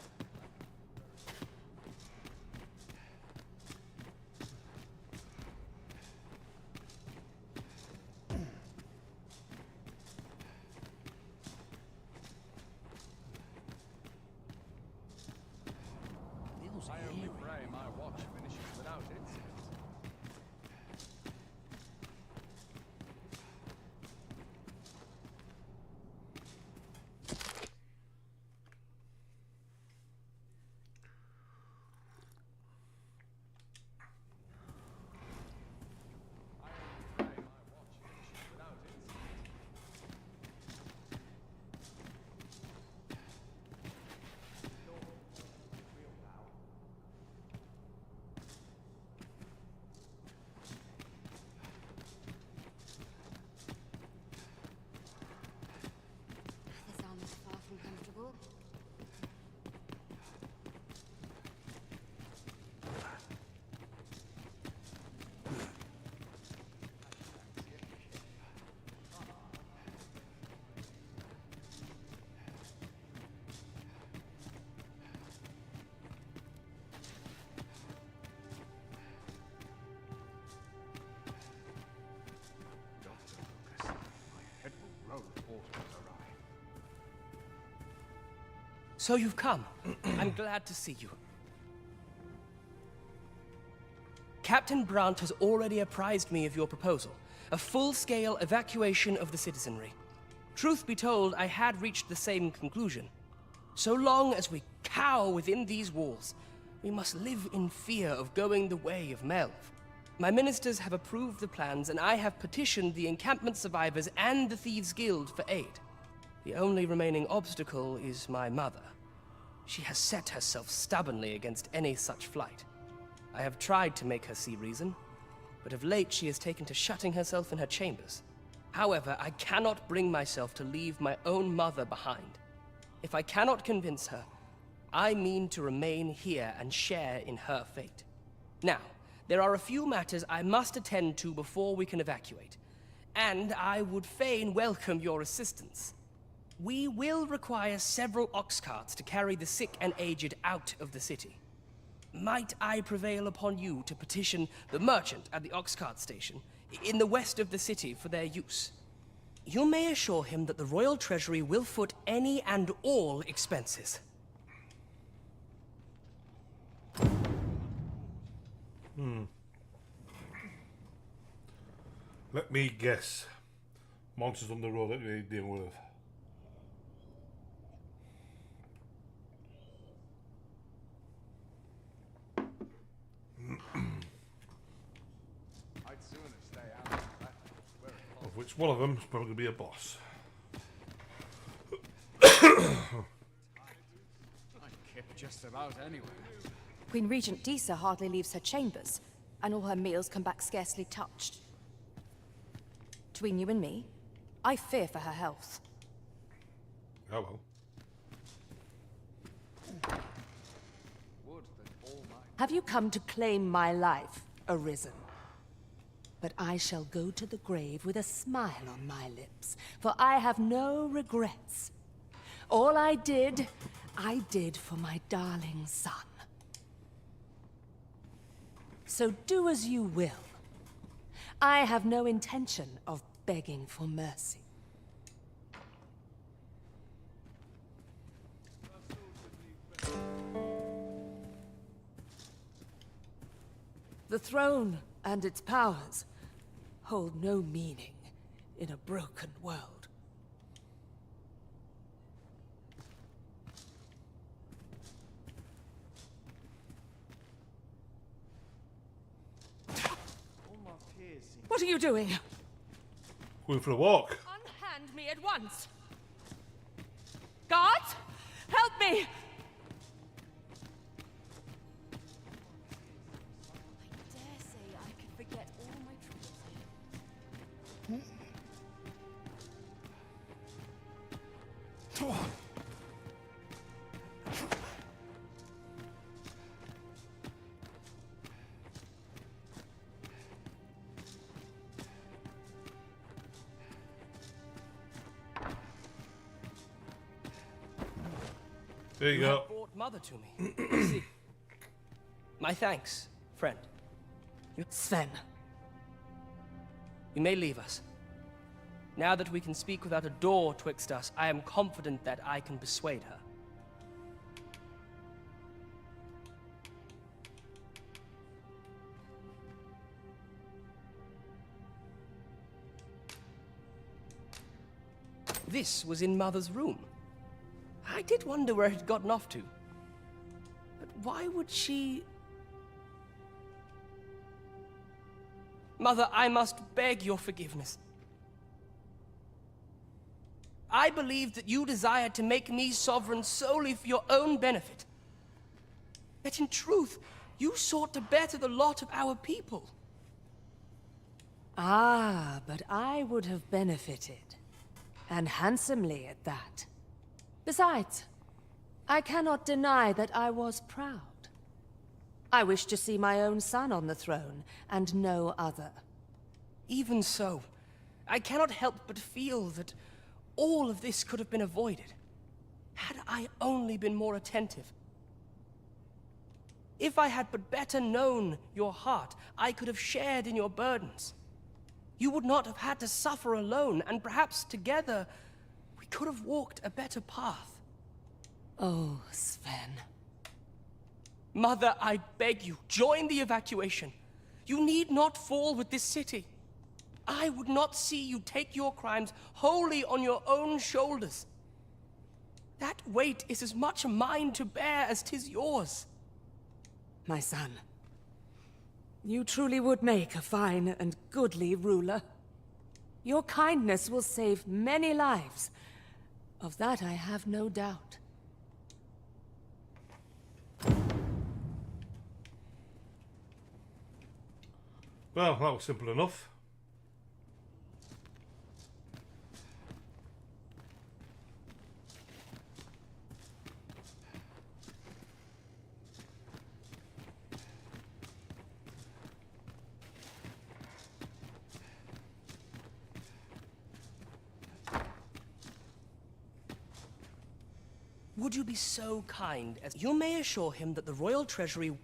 I only pray my watch finishes without incident.
This armor's far from comfortable.
So you've come. I'm glad to see you. Captain Brandt has already apprised me of your proposal, a full-scale evacuation of the citizenry. Truth be told, I had reached the same conclusion. So long as we cower within these walls, We must live in fear of going the way of Melv. My ministers have approved the plans, and I have petitioned the encampment survivors and the Thieves' Guild for aid. The only remaining obstacle is my mother. She has set herself stubbornly against any such flight. I have tried to make her see reason, but of late she has taken to shutting herself in her chambers. However, I cannot bring myself to leave my own mother behind. If I cannot convince her, I mean to remain here and share in her fate. Now, there are a few matters I must attend to before we can evacuate, and I would fain welcome your assistance. We will require several ox carts to carry the sick and aged out of the city. Might I prevail upon you to petition the merchant at the ox cart station in the west of the city for their use? You may assure him that the royal treasury will foot any and all expenses.
Let me guess. Monsters on the road that we need to deal with. Of which one of them is probably going to be a boss.
I kept just about anywhere.
Queen Regent Disa hardly leaves her chambers, and all her meals come back scarcely touched. Between you and me, I fear for her health.
Oh well.
Have you come to claim my life, Arisen? But I shall go to the grave with a smile on my lips, for I have no regrets. All I did for my darling son. So do as you will. I have no intention of begging for mercy. The throne and its powers hold no meaning in a broken world. What are you doing?
Going for a walk.
Unhand me at once! Guards! Help me!
There you go.
Have brought Mother to me. See. My thanks, friend.
Sven.
You may leave us. Now that we can speak without a door twixt us, I am confident that I can persuade her. This was in Mother's room. I did wonder where it had gotten off to. But why would she... Mother, I must beg your forgiveness. I believed that you desired to make me sovereign solely for your own benefit. Yet in truth, you sought to better the lot of our people.
Ah, but I would have benefited. And handsomely at that. Besides, I cannot deny that I was proud. I wished to see my own son on the throne, and no other.
Even so, I cannot help but feel that all of this could have been avoided, had I only been more attentive. If I had but better known your heart, I could have shared in your burdens. You would not have had to suffer alone, and perhaps together, we could have walked a better path.
Oh, Sven.
Mother, I beg you, join the evacuation. You need not fall with this city. I would not see you take your crimes wholly on your own shoulders. That weight is as much mine to bear as 'tis yours.
my son. You truly would make a fine and goodly ruler. Your kindness will save many lives. Of that I have no doubt.
Well, that was simple enough.
Would you be so kind as you may assure him that the royal treasury...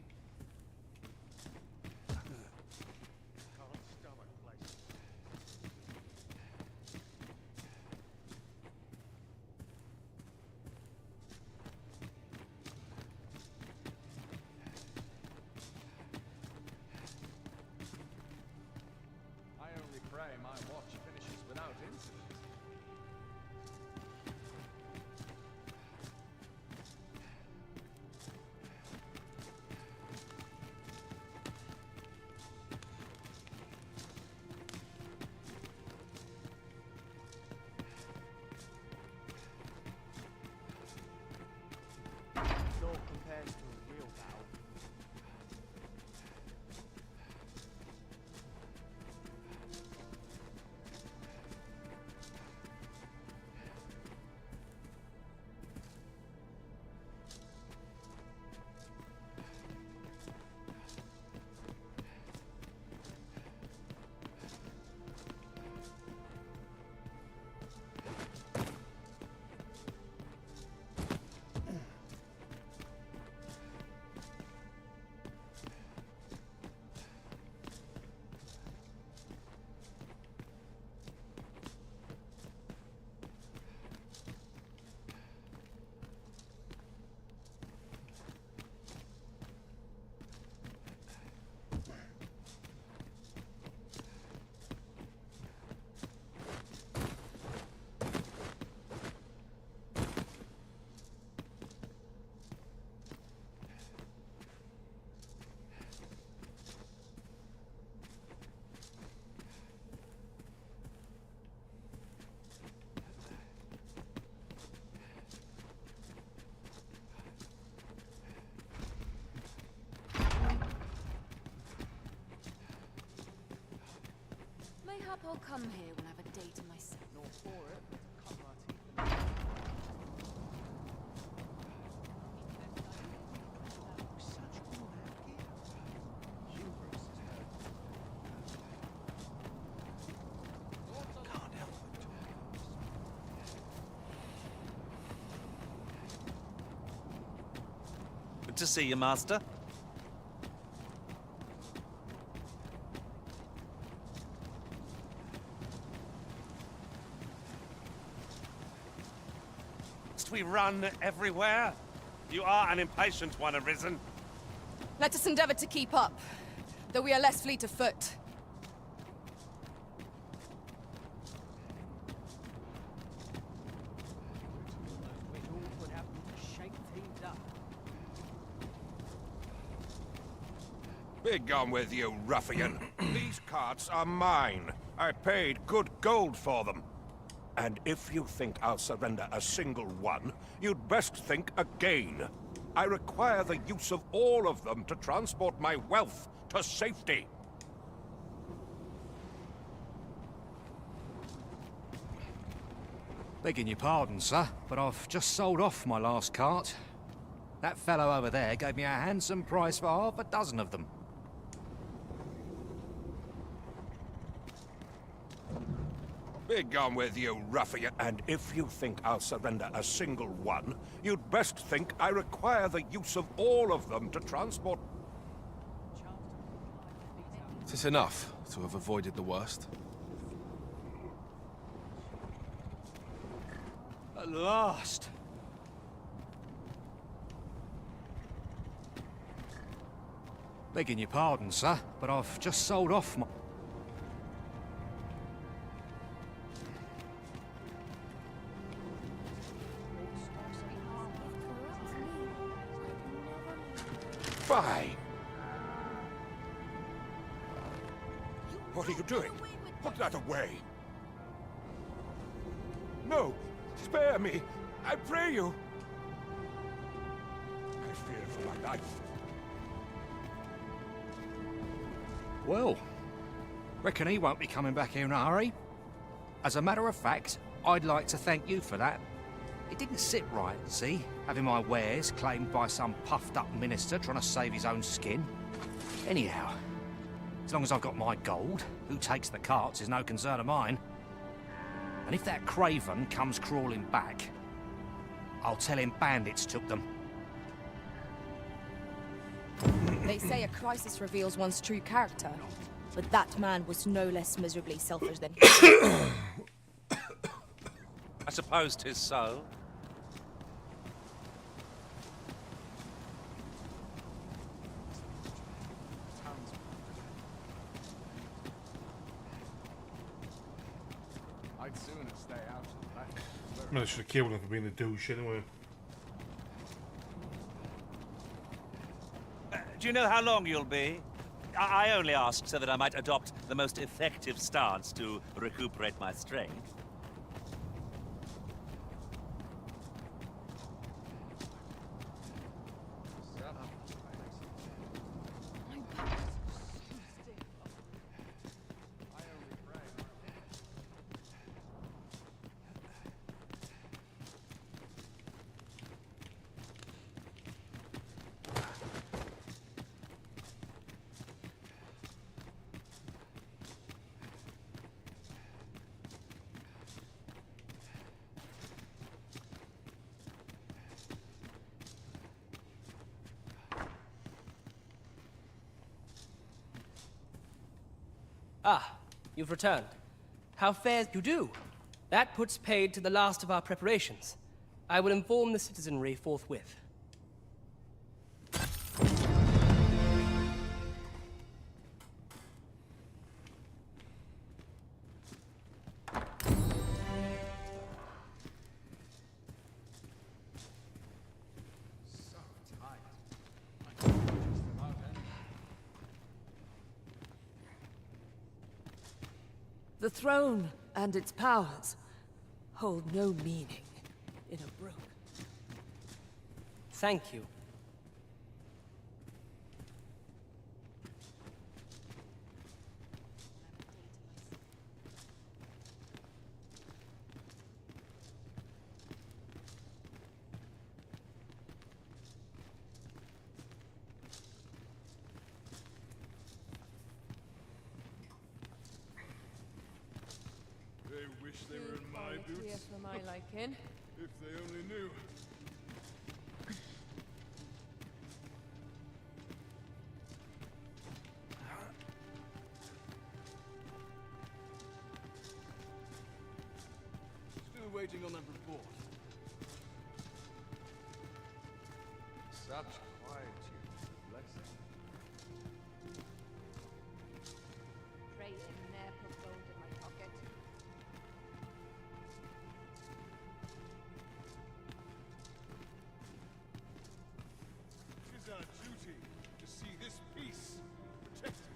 I only pray my watch finishes without incident.
No compares to a real battle.
Mayhap I'll come here when I have a day to myself.
Not for it, but cut my teeth.
Good to see you, Master. Must we run everywhere? You are an impatient one, Arisen.
Let us endeavor to keep up, though we are less fleet of foot.
Wiggles would have to shake things up.
Be gone with you, ruffian. These carts are mine. I paid good gold for them. And if you think I'll surrender a single one, you'd best think again. I require the use of all of them to transport my wealth to safety.
Begging your pardon, sir, but I've just sold off my last cart. That fellow over there gave me a handsome price for half a dozen of them.
Be gone with you, ruffian. And if you think I'll surrender a single one, you'd best think I require the use of all of them to transport...
Is this enough to have avoided the worst?
At last! Begging your pardon, sir, but I've just sold off my...
Fine. What are you doing? Put that away! No! Spare me! I pray you! I fear for my life.
Well, reckon he won't be coming back here in a hurry. As a matter of fact, I'd like to thank you for that. It didn't sit right, see? Having my wares claimed by some puffed-up minister trying to save his own skin. Anyhow, as long as I've got my gold, who takes the carts is no concern of mine. And if that craven comes crawling back, I'll tell him bandits took them.
They say a crisis reveals one's true character, but that man was no less miserably selfish than he.
I suppose 'tis so.
I'd sooner stay out of that.
I mean, I should have killed him for being a douche anyway.
Do you know how long you'll be? I only asked so that I might adopt the most effective stance to recuperate my strength.
Ah, you've returned. How fares you do? That puts paid to the last of our preparations. I will inform the citizenry forthwith.
The throne and its powers hold no meaning in a brook.
Thank you.
They wish they were in my boots.
For my liking.
If they only knew. Still waiting on that report. Such quietude. Blessing.
Pray in there, put gold in my pocket.
It is our duty to see this peace protected.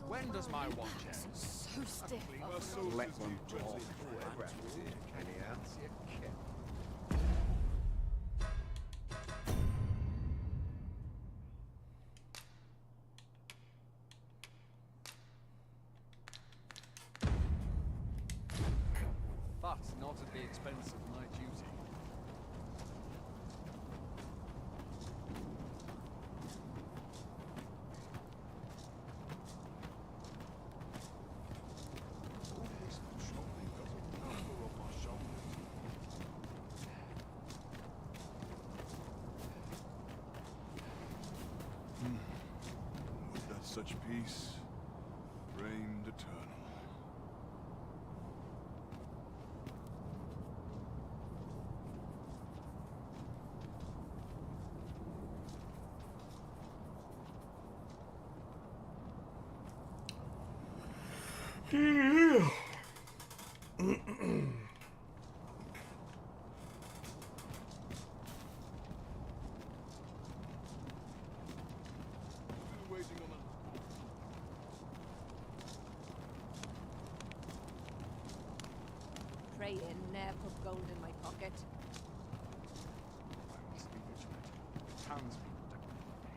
When does my watch end?
So stiff.
Let them talk. Anyhow.
But not at the expense of my duty.
Would that such peace reigned eternal.
Pray and ne'er put gold in my pocket.
I must be vigilant. The townspeople don't know me.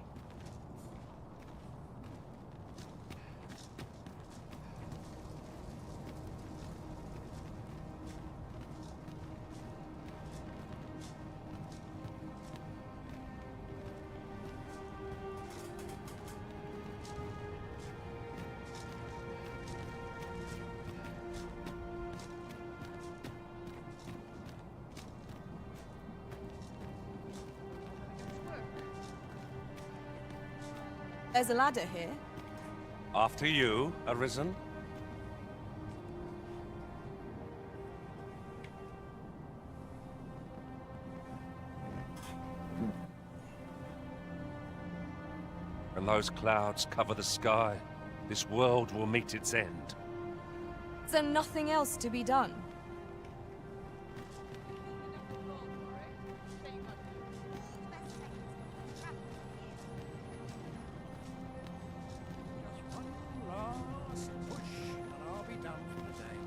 There's a ladder here.
After you, Arisen. When those clouds cover the sky, this world will meet its end.
So nothing else to be done.
Last push, and I'll be done for the day.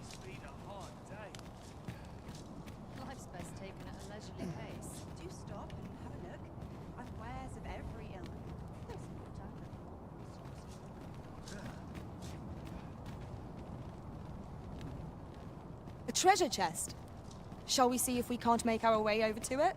It's been a hard day.
Life's best taken at a leisurely pace.
Do stop and have a look. I've wares of every ilk. There's no
A treasure chest. Shall we see if we can't make our way over to it?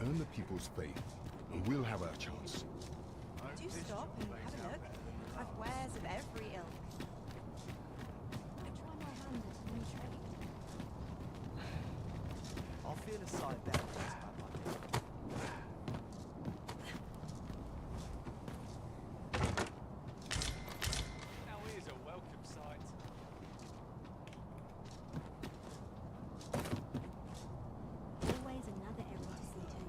Earn the people's faith, and we'll have our chance.
Do stop and have a look. I've wares of every ilk.
I try my hand at a new trade.
I'll feel aside there.
Now here's a welcome sight.
Always another errand to see to.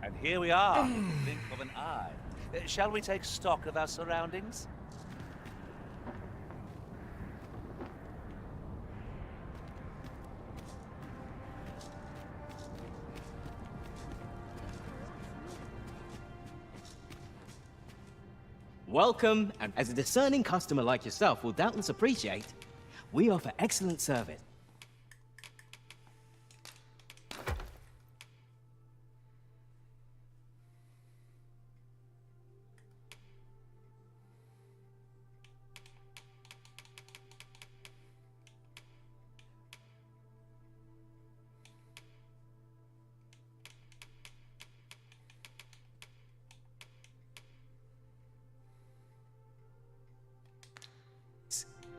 And here we are, in the blink of an eye. Shall we take stock of our surroundings?
welcome, and as a discerning customer like yourself will doubtless appreciate, we offer excellent service.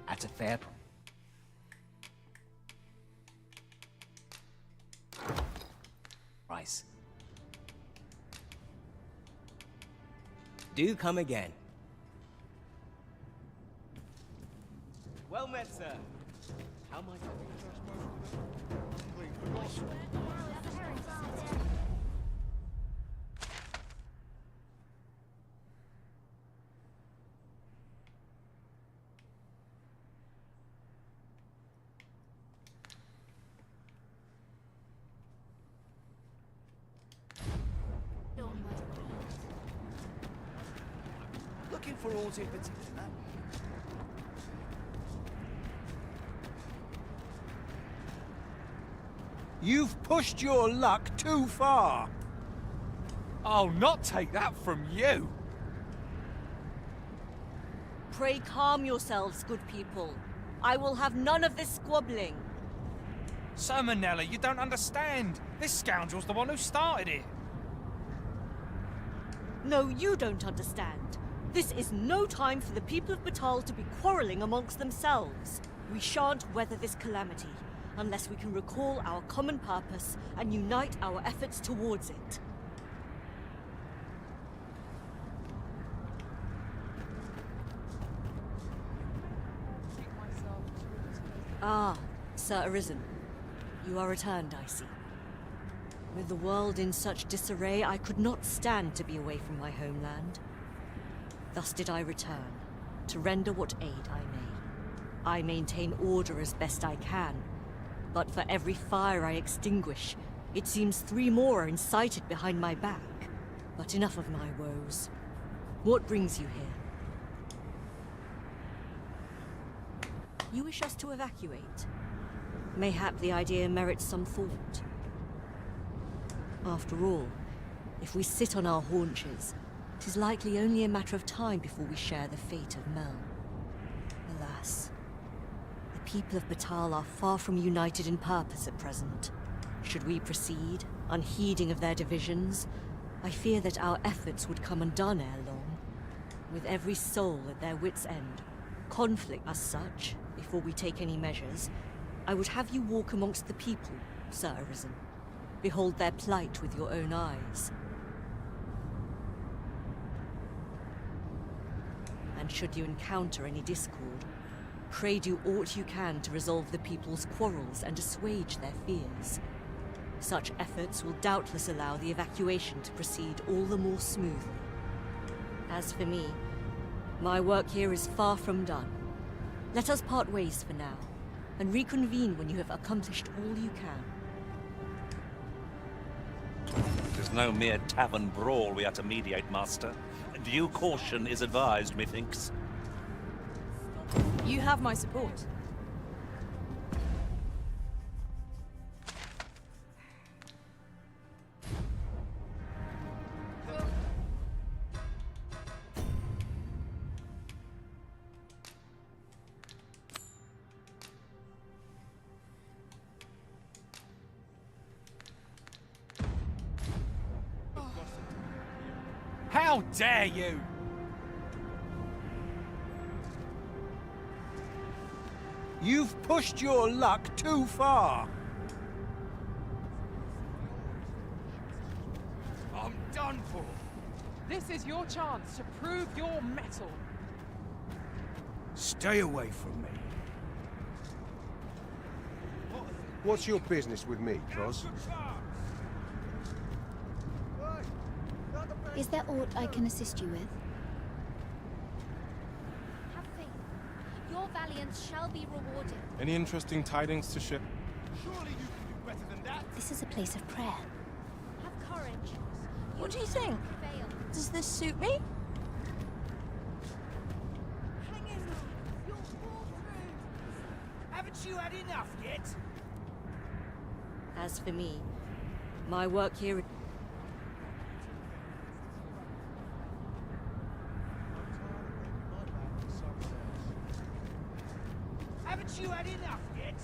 At a fair price. Do come again. Well met, sir. How might I
Looking for aught in particular?
You've pushed your luck too far. I'll not take that from you.
Pray calm yourselves, good people. I will have none of this squabbling.
Sir Manella, you don't understand. This scoundrel's the one who started it.
No, you don't understand. This is no time for the people of Batal to be quarreling amongst themselves. We shan't weather this calamity unless we can recall our common purpose and unite our efforts towards it. Ah, Sir Arisen. You are returned, I see. With the world in such disarray, I could not stand to be away from my homeland. Thus did I return, to render what aid I may. I maintain order as best I can, but for every fire I extinguish, it seems 3 more are incited behind my back. But enough of my woes. What brings you here? You wish us to evacuate? Mayhap the idea merits some thought. After all, if we sit on our haunches, it is likely only a matter of time before we share the fate of Mel. Alas, the people of Batal are far from united in purpose at present. Should we proceed, unheeding of their divisions, I fear that our efforts would come undone ere long. With every soul at their wits' end, conflict as such, before we take any measures, I would have you walk amongst the people, Sir Arisen. Behold their plight with your own eyes. And should you encounter any discord, pray do aught you can to resolve the people's quarrels and assuage their fears. Such efforts will doubtless allow the evacuation to proceed all the more smoothly. As for me, my work here is far from done. Let us part ways for now, and reconvene when you have accomplished all you can.
It is no mere tavern brawl we are to mediate, Master. Due caution is advised, methinks.
You have my support.
How dare you! You've pushed your luck too far. I'm done for.
This is your chance to prove your mettle.
Stay away from me.
What's your business with me, Cross?
Is there aught I can assist you with?
Have faith. Your valiance shall be rewarded.
Any interesting tidings to ship?
Surely you can do better than that.
This is a place of prayer.
Have courage.
What do you think?
Prevail.
Does this suit me?
Haven't you had enough yet?
As for me, my work here...
Haven't you had enough yet?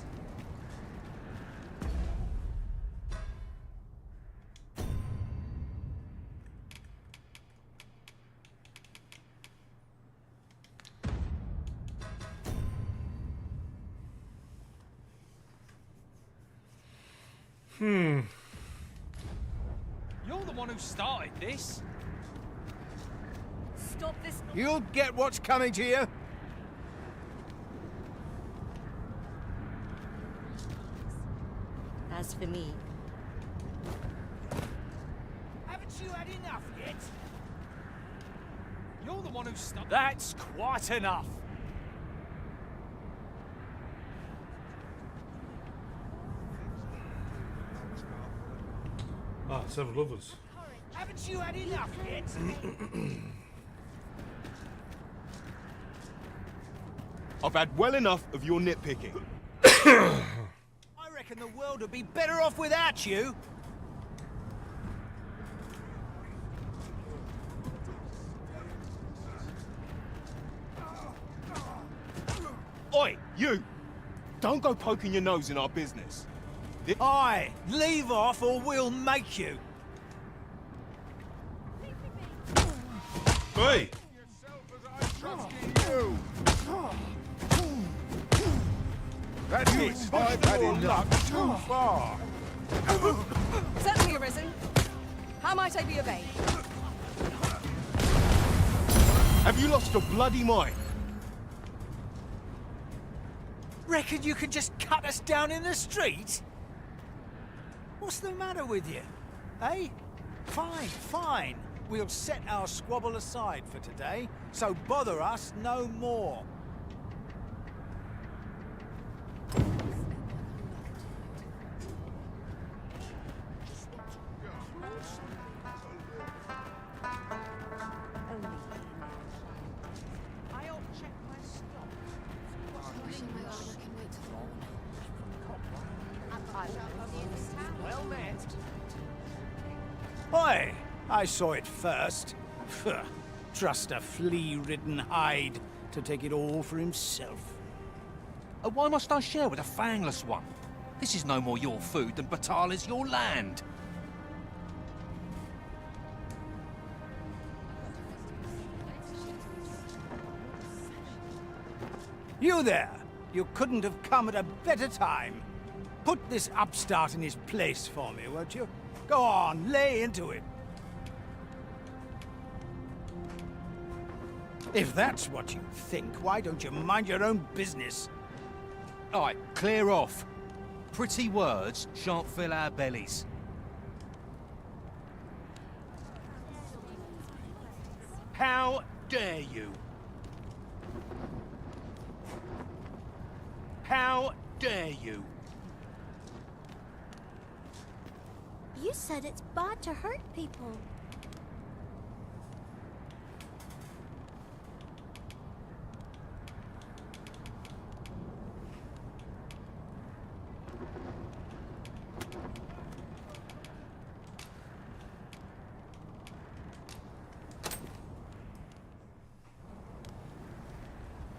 You're the one who started this.
Stop this.
You'll get what's coming to you.
As for me,
Haven't you had enough yet?
You're the one who started.
That's quite enough.
Ah, several others.
Haven't you had enough yet?
I've had well enough of your nitpicking.
I reckon the world would be better off without you.
Oi, you! Don't go poking your nose in our business.
Aye, leave off or we'll make you.
Hey!
That's it. I've had enough. Too far.
Certainly, Arisen. How might I be of aid?
Have you lost your bloody mind?
Reckon you can just cut us down in the street? What's the matter with you? Eh? Fine, fine. We'll set our squabble aside for today, so bother us no more. Well met. Oi! I saw it first. Phuh. Trust a flea-ridden hide to take it all for himself.
Why must I share with a fangless one? This is no more your food than Batal is your land.
You there! You couldn't have come at a better time. Put this upstart in his place for me, won't you? Go on, lay into it. If that's what you think, why don't you mind your own business?
Alright, clear off. Pretty words shan't fill our bellies.
How dare you? How dare you?
You said it's bad to hurt people.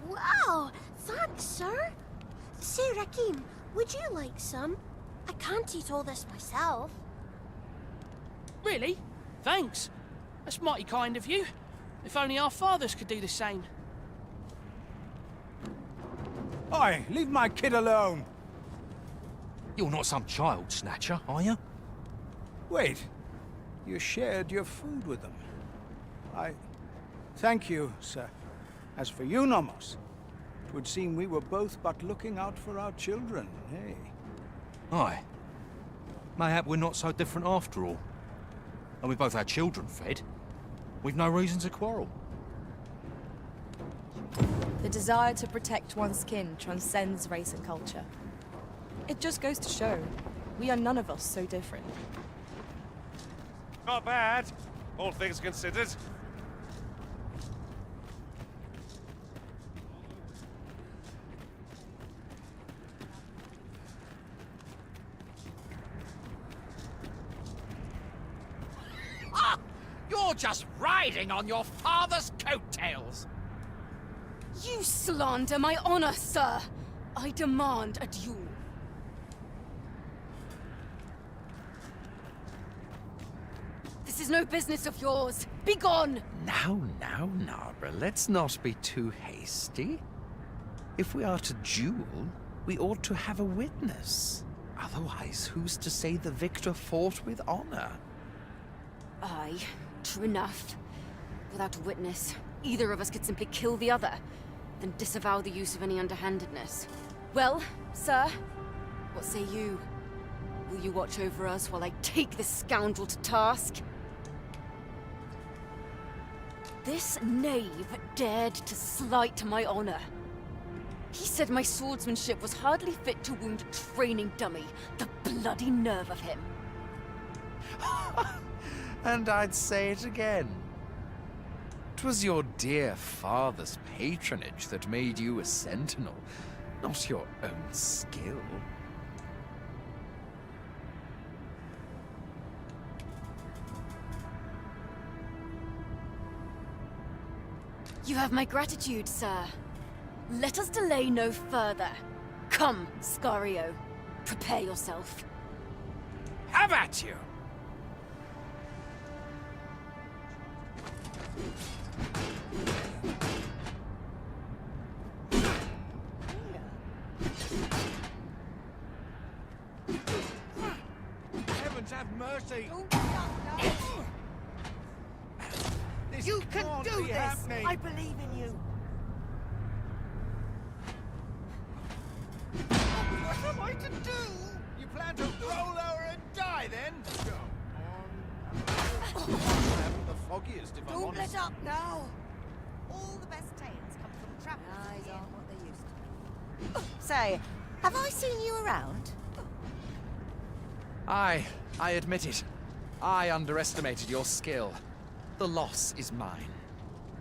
Wow! Thanks, sir. Say, Rakim, would you like some? I can't eat all this myself.
Really? Thanks. That's mighty kind of you. If only our fathers could do the same.
Oi, leave my kid alone.
You're not some child snatcher, are you?
Wait. You shared your food with them. Thank you, sir. As for you, Nomos, it would seem we were both but looking out for our children, hey?
Aye. Mayhap we're not so different after all. And we both had children fed. We've no reason to quarrel.
The desire to protect one's kin transcends race and culture. It just goes to show, we are none of us so different.
Not bad, all things considered.
You're just riding on your father's coattails.
You slander my honor, sir! I demand a duel. This is no business of yours. Be gone!
Now, Narborough, let's not be too hasty. If we are to duel, we ought to have a witness. Otherwise, who's to say the victor fought with honor?
Aye, true enough. Without a witness, either of us could simply kill the other, then disavow the use of any underhandedness. Well, sir, what say you? Will you watch over us while I take this scoundrel to task? This knave dared to slight my honor. He said my swordsmanship was hardly fit to wound a training dummy. The bloody nerve of him.
And I'd say it again. 'Twas your dear father's patronage that made you a sentinel, not your own skill.
You have my gratitude, sir. Let us delay no further. Come, Scario. Prepare yourself.
Have at you!
Heavens have mercy! This
You can
can't
do
be
this!
happening.
I believe in you!
What am I to do? You plan to roll over and die then? Go on. I haven't the foggiest if I'm
Don't
honest.
let up now! All the best tales come from travelers. Eyes aren't what they used to be. Say, have I seen you around?
I admit it. I underestimated your skill. The loss is mine.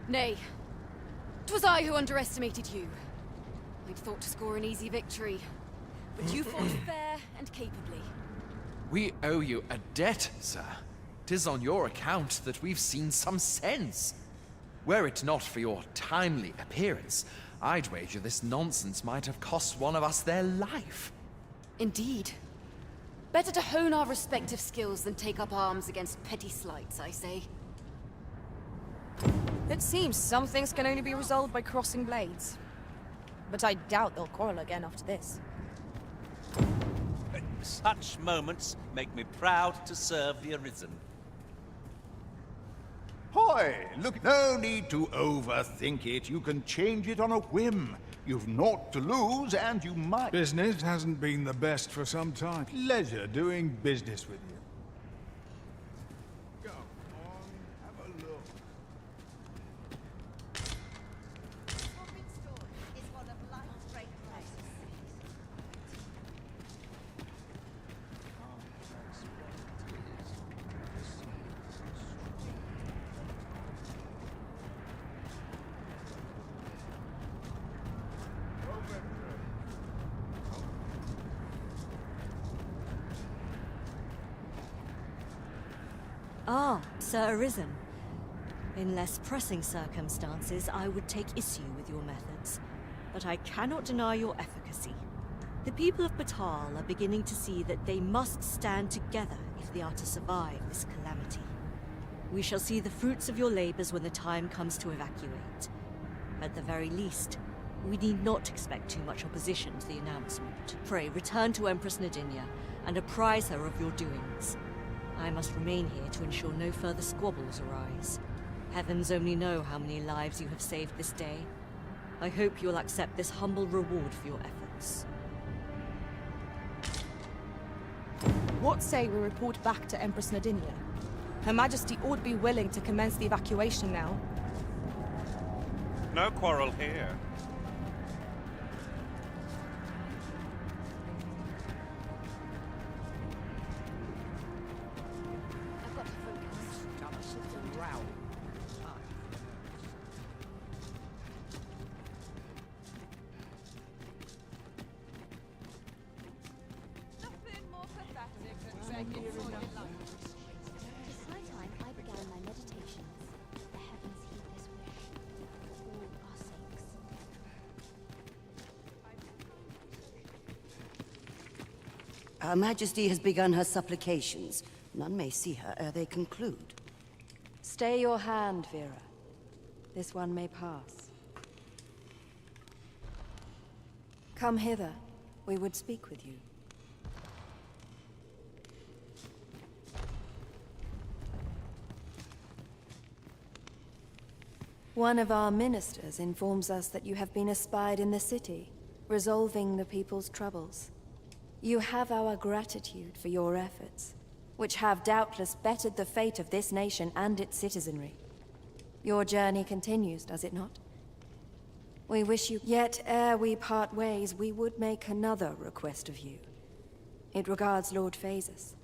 Nay, 'twas I who underestimated you. I'd thought to score an easy victory, but you fought fair and capably.
We owe you a debt, sir. 'Tis on your account that we've seen some sense. Were it not for your timely appearance, I'd wager this nonsense might have cost one of us their life.
Indeed. Better to hone our respective skills than take up arms against petty slights, I say. It seems some things can only be resolved by crossing blades. But I doubt they'll quarrel again after this.
Such moments make me proud to serve the Arisen.
Hoy! Look, no need to overthink it. You can change it on a whim. You've naught to lose, and you might.
Business hasn't been the best for some time. Pleasure doing business with you.
Go on, have a look.
Swapping stories is one of life's great pleasures.
Ah, Sir Arisen. In less pressing circumstances, I would take issue with your methods, but I cannot deny your efficacy. The people of Batal are beginning to see that they must stand together if they are to survive this calamity. We shall see the fruits of your labors when the time comes to evacuate. At the very least, we need not expect too much opposition to the announcement. Pray, return to Empress Nadinia and apprise her of your doings. I must remain here to ensure no further squabbles arise. Heavens only know how many lives you have saved this day. I hope you'll accept this humble reward for your efforts.
What say we report back to Empress Nadinia? Her Majesty ought be willing to commence the evacuation now.
No quarrel here.
I've got to focus.
Nothing more pathetic than begging for your life.
It's high time I began my meditation.
Her Majesty has begun her supplications. None may see her ere they conclude.
Stay your hand, Vera. This one may pass. Come hither. We would speak with you. One of our ministers informs us that you have been espied in the city, resolving the people's troubles. You have our gratitude for your efforts, which have doubtless bettered the fate of this nation and its citizenry. Your journey continues, does it not? We wish you... Yet, ere we part ways, we would make another request of you. It regards Lord Phaesus.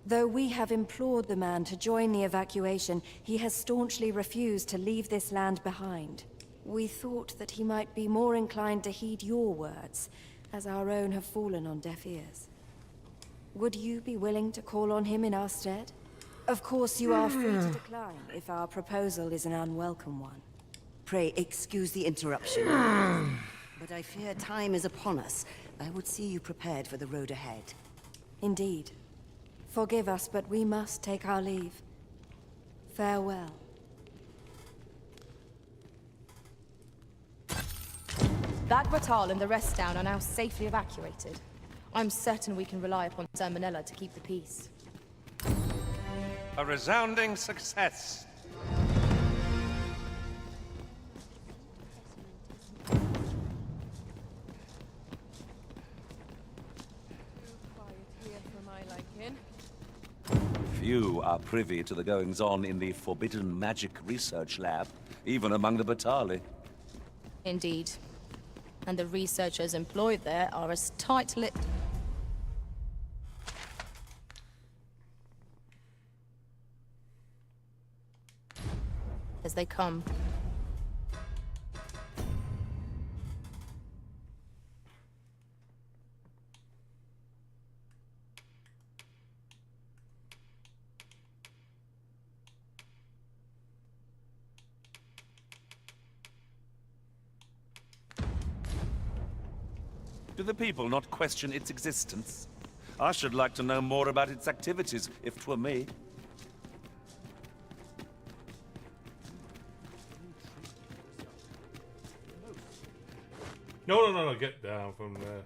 Though we have implored the man to join the evacuation, he has staunchly refused to leave this land behind. We thought that he might be more inclined to heed your words, as our own have fallen on deaf ears. Would you be willing to call on him in our stead? Of course, you are free to decline if our proposal is an unwelcome one.
Pray excuse the interruption. But I fear time is upon us. I would see you prepared for the road ahead.
Indeed. Forgive us, but we must take our leave. Farewell.
That batal and the rest down are now safely evacuated. I'm certain we can rely upon Sir Manila to keep the peace.
A resounding success. Few are privy to the goings-on in the Forbidden Magic Research Lab, even among the Batali.
Indeed. And the researchers employed there are as tight-lipped as they come.
Do the people not question its existence? I should like to know more about its activities, if 'twere me.
No, get down from there.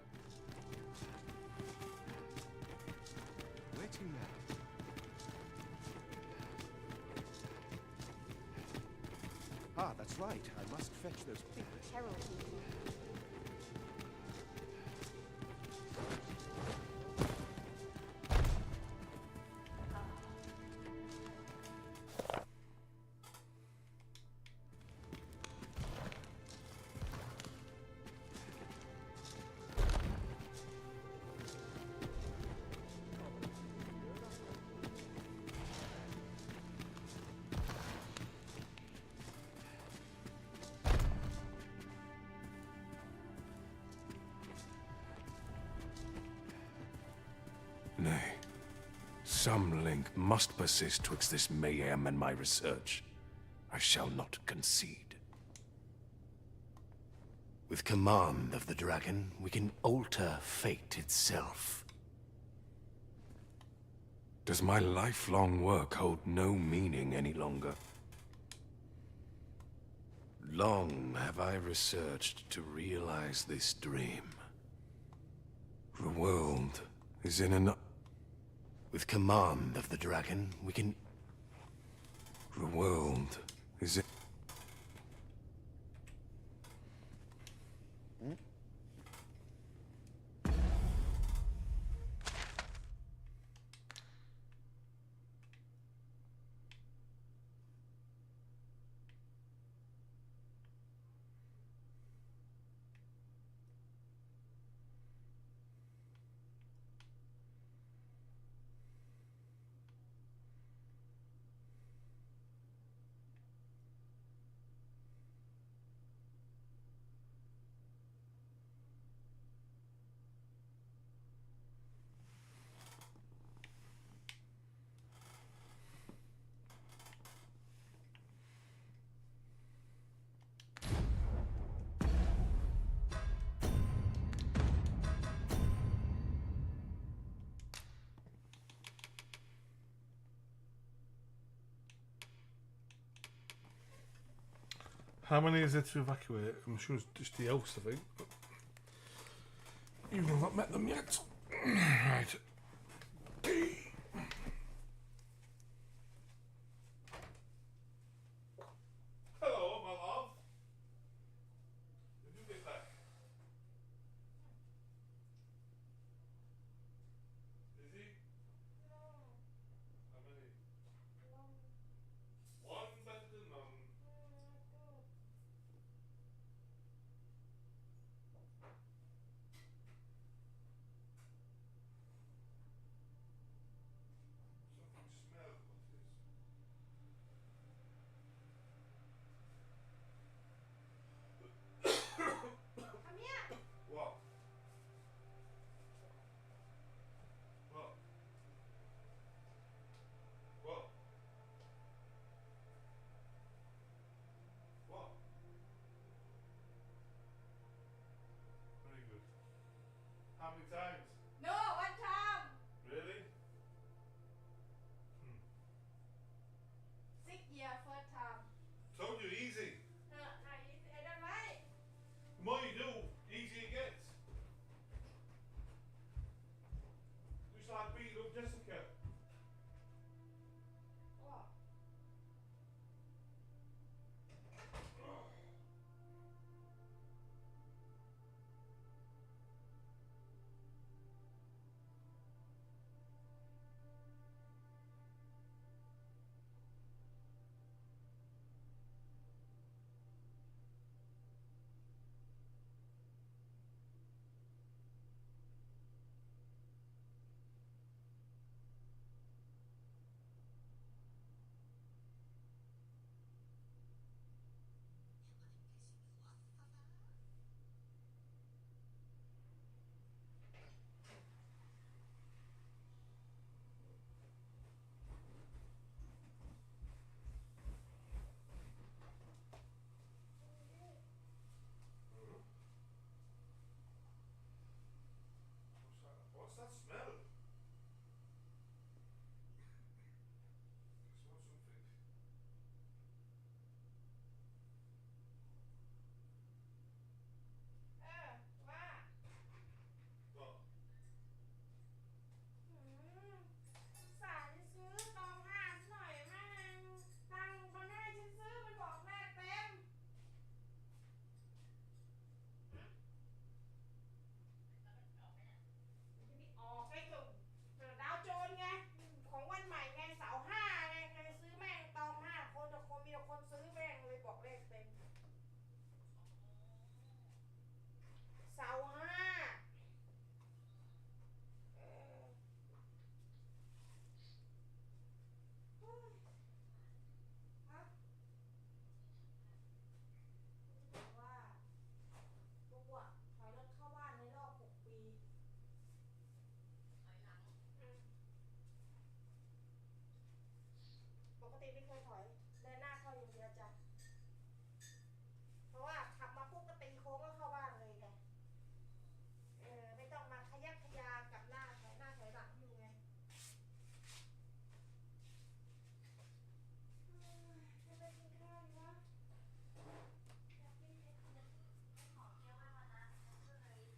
Where to now? Ah, that's right. I must fetch those papers.
Herald.
Nay, some link must persist twixt this mayhem and my research. I shall not concede. With command of the dragon, we can alter fate itself. Does my lifelong work hold no meaning any longer? Long have I researched to realize this dream. The world is in an... With command of the dragon, we can... The world is in...
How many is there to evacuate? I'm sure it's just the house, I think. You've not met them yet. Right. Hello, my love. Did you get back? Is he? How many? One better than none. Something smells.
Come here.
What? What? What? What? Very good. How many times?
No, one time.
Really?
6 years, first time.
Told you, easy.
I don't like.
The more you do, easier it gets. Just like beating up Jessica.
What?
What's that smell? I smell something. What?
สายซื้อตองห้าหน่อยแม่งตังค์มันไม่ให้ฉันซื้อมันบอกแม่เต็มมันจะไม่ออกไอ้ตุ่มดาวโจนไงของวันใหม่ไงเสาห้าไงใครซื้อแม่งตองห้าคนแต่คนมีแต่คนซื้อแม่งเลยบอกเลขเต็มเสาห้าถอยรถเข้าบ้านในรอบ6 ปีปกติไม่เคยถอยเดินหน้าเข้าอย่างเดียวจ้ะเพราะว่าขับมาปุ๊บก็ตีโค้งก็เข้าบ้านเลยไงไม่ต้องมาขยักขยากลับหน้าถอยหลังอยู่ไงจะไปกินข้าวดีวะอยากกินเผ็ดขอเคี้ยวไม่พอนะก็เลยนี่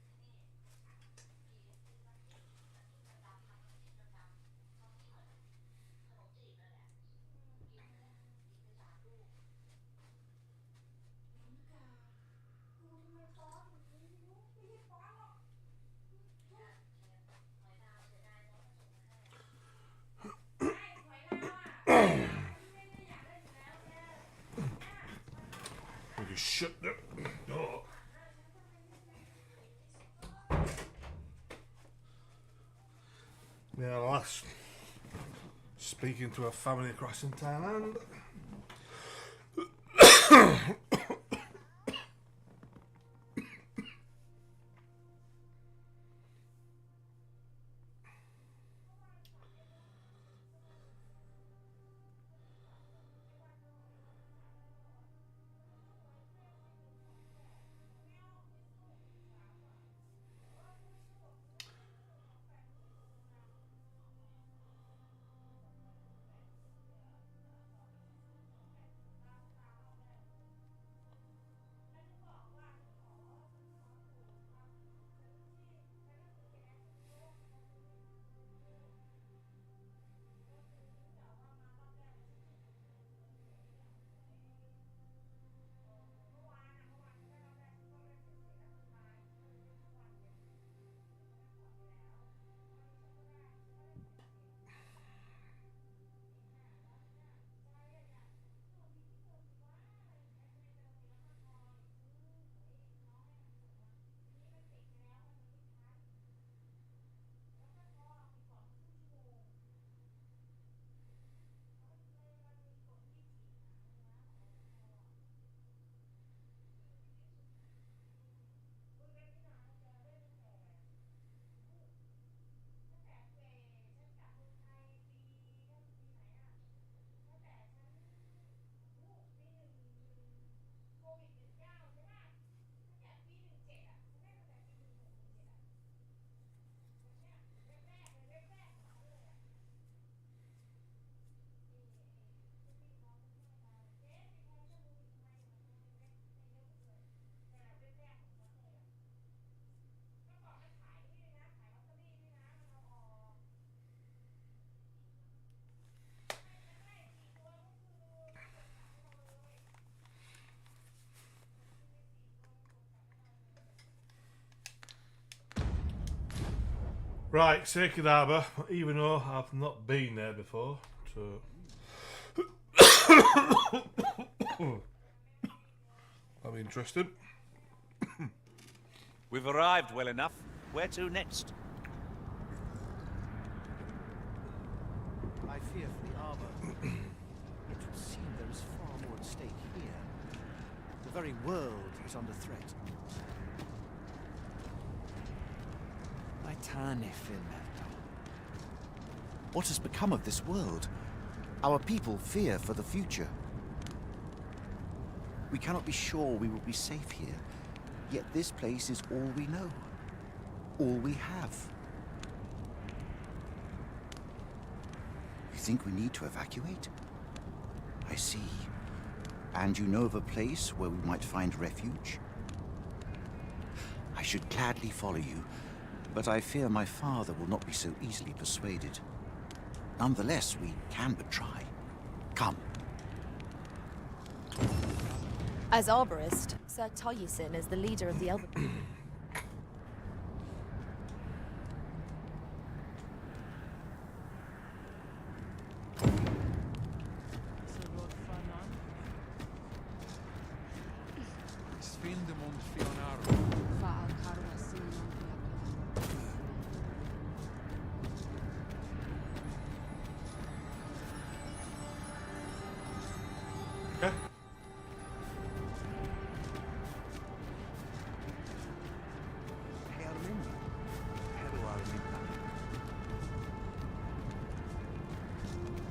Will you shut the door? Yeah, lass. Speaking to a family across in Thailand. Right, Sacred Harbour, even though I've not been there before, so... I'm interested.
We've arrived well enough. Where to next?
I fear for the armor. It would seem there is far more at stake here. The very world is under threat.
What has become of this world? Our people fear for the future. We cannot be sure we will be safe here, yet this place is all we know, all we have. You think we need to evacuate? I see. And you know of a place where we might find refuge? I should gladly follow you, but I fear my father will not be so easily persuaded. Nonetheless, we can but try. Come.
As arborist, Sir Taliesin is the leader of the Elven people.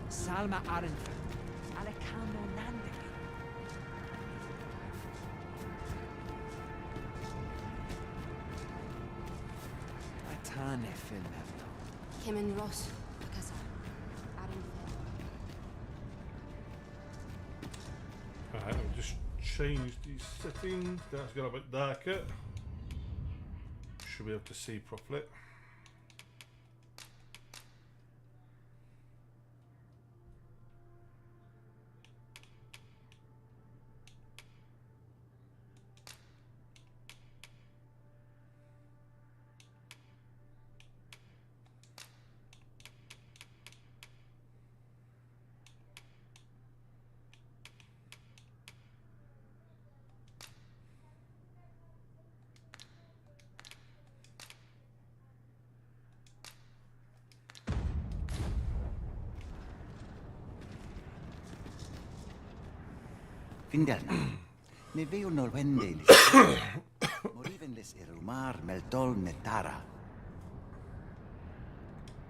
Salma Arenfer, Alekano Nandeli.
Atane Filmevno.
Kemen Ross, Akasa.
Alright, I'll just change these settings. That's got a bit darker. Should be able to see properly.
Findelna. Ne veo norwendelis. Morivenles erumar meldol metara.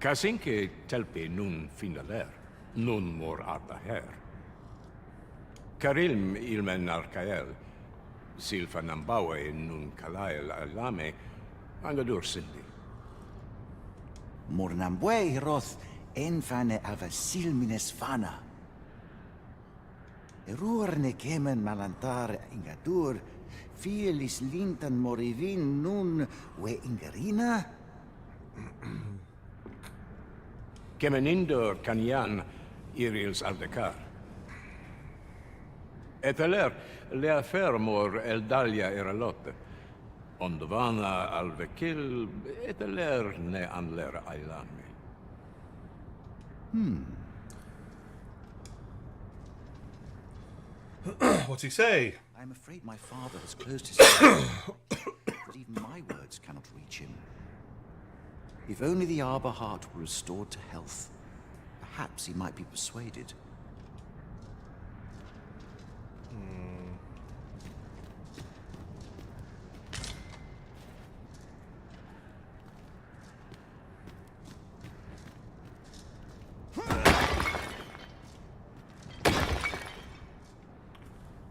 Kasinke telpe nun finaler, nun mor arda her. Karilm ilmen arkael, silfa nambawe nun kalael alame, angadur sindi.
Mornambwe roth enfane ava silmines fana. Erurne kemen malantar ingadur, fielis lintan morivin nun we ingerina?
Kemenindor kanyan irils aldekar. Eteler le affermor eldalia eralotte. Ondovana alvekil eteler ne anler ailami.
What's he say?
I'm afraid my father has closed his eyes, but even my words cannot reach him. If only the Arbor heart were restored to health, perhaps he might be persuaded.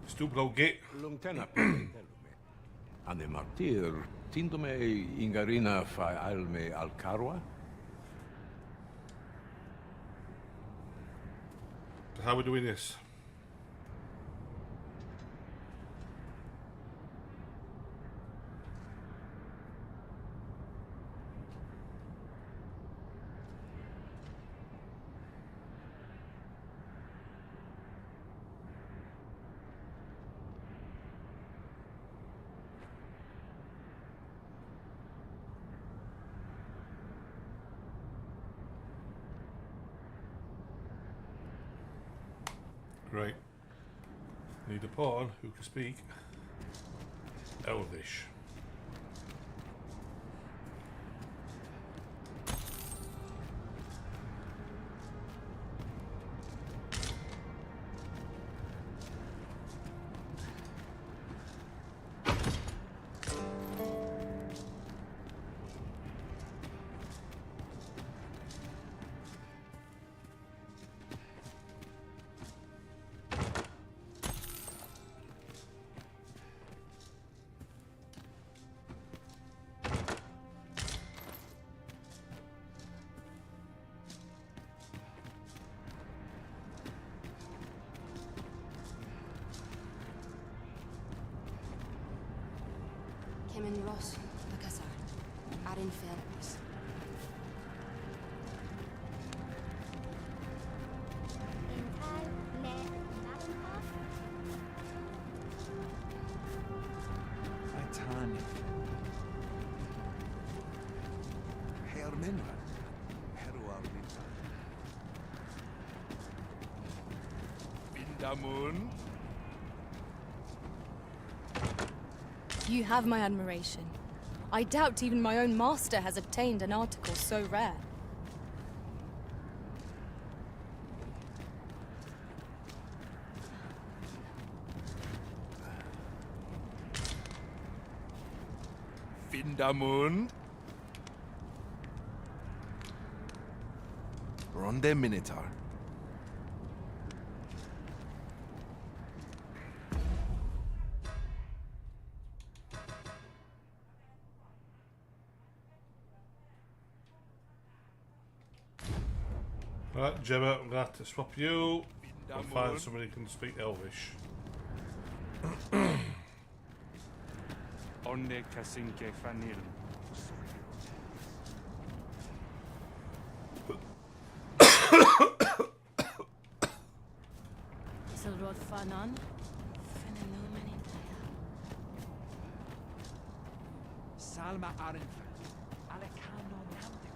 Stupid gate.
Lungtena Ande martir, tindome ingarina fa alme alcarwa?
How are we doing this? great. Need a pawn who can speak Elvish.
Kemen Ross, Lakasar, Arin Felix.
Titania.
Herminra. Herua Vindamun.
You have my admiration. I doubt even my own master has obtained an article so rare.
Vindamun. Ronde Minotaur.
Right, Gemma, I'm gonna have to swap you and find somebody who can speak Elvish.
Onde Kasinke Fanil.
Silrod Fanan.
Salma Arenfeld. Alekano Namdewi.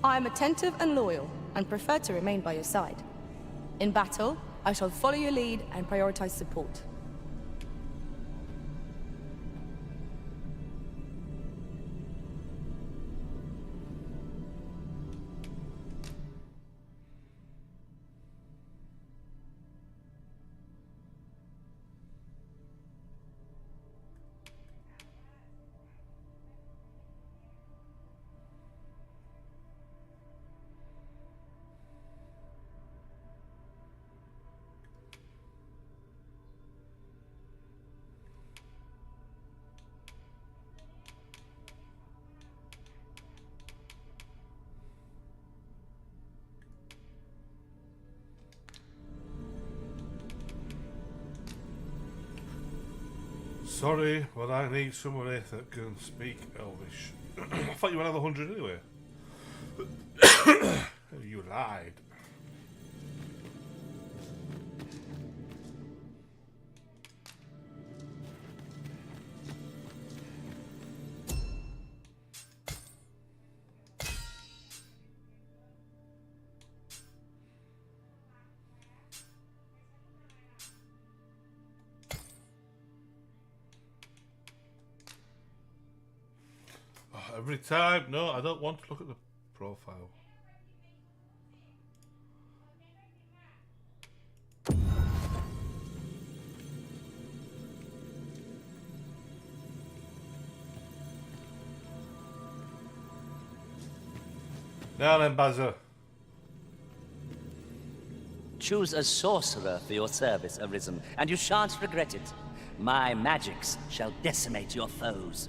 I am attentive and loyal, and prefer to remain by your side. In battle, I shall follow your lead and prioritize support.
Sorry, but I need somebody that can speak Elvish. I thought you were another 100 anyway. You lied. Every time. No, I don't want to look at the profile. Now then, Bazza.
Choose a sorcerer for your service, Arisen, and you shan't regret it. My magics shall decimate your foes.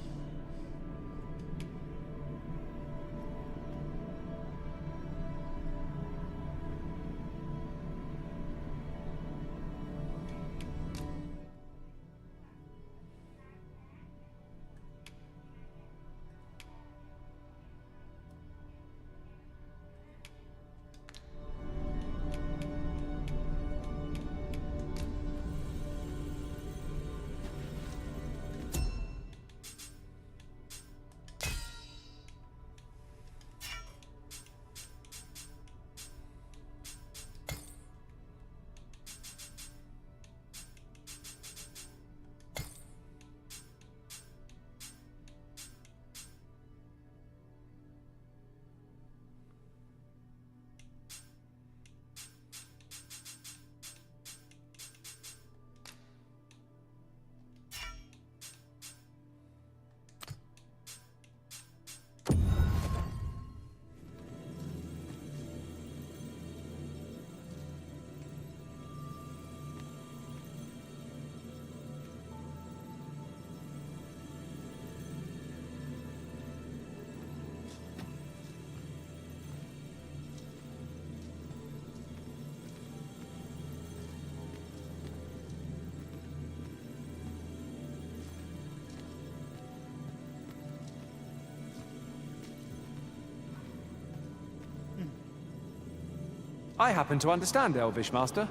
I happen to understand Elvish, Master.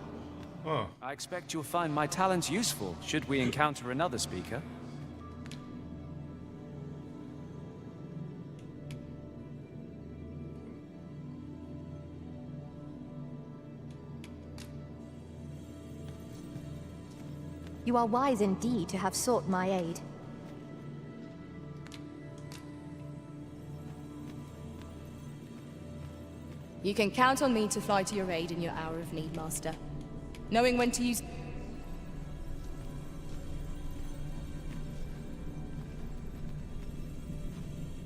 Oh.
I expect you'll find my talents useful should we encounter another speaker.
You are wise indeed to have sought my aid.
You can count on me to fly to your aid in your hour of need, Master. Knowing when to use...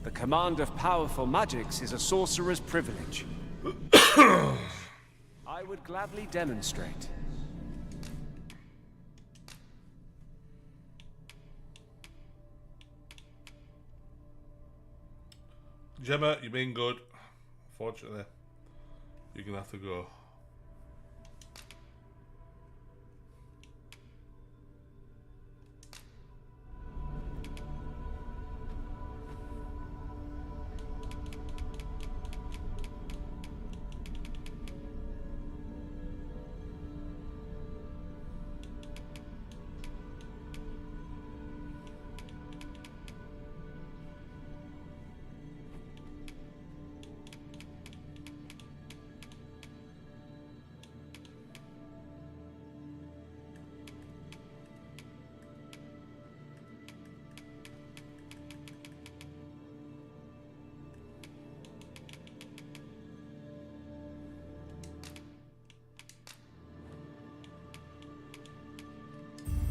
The command of powerful magics is a sorcerer's privilege. I would gladly demonstrate.
Gemma, you've been good. Unfortunately, you're gonna have to go.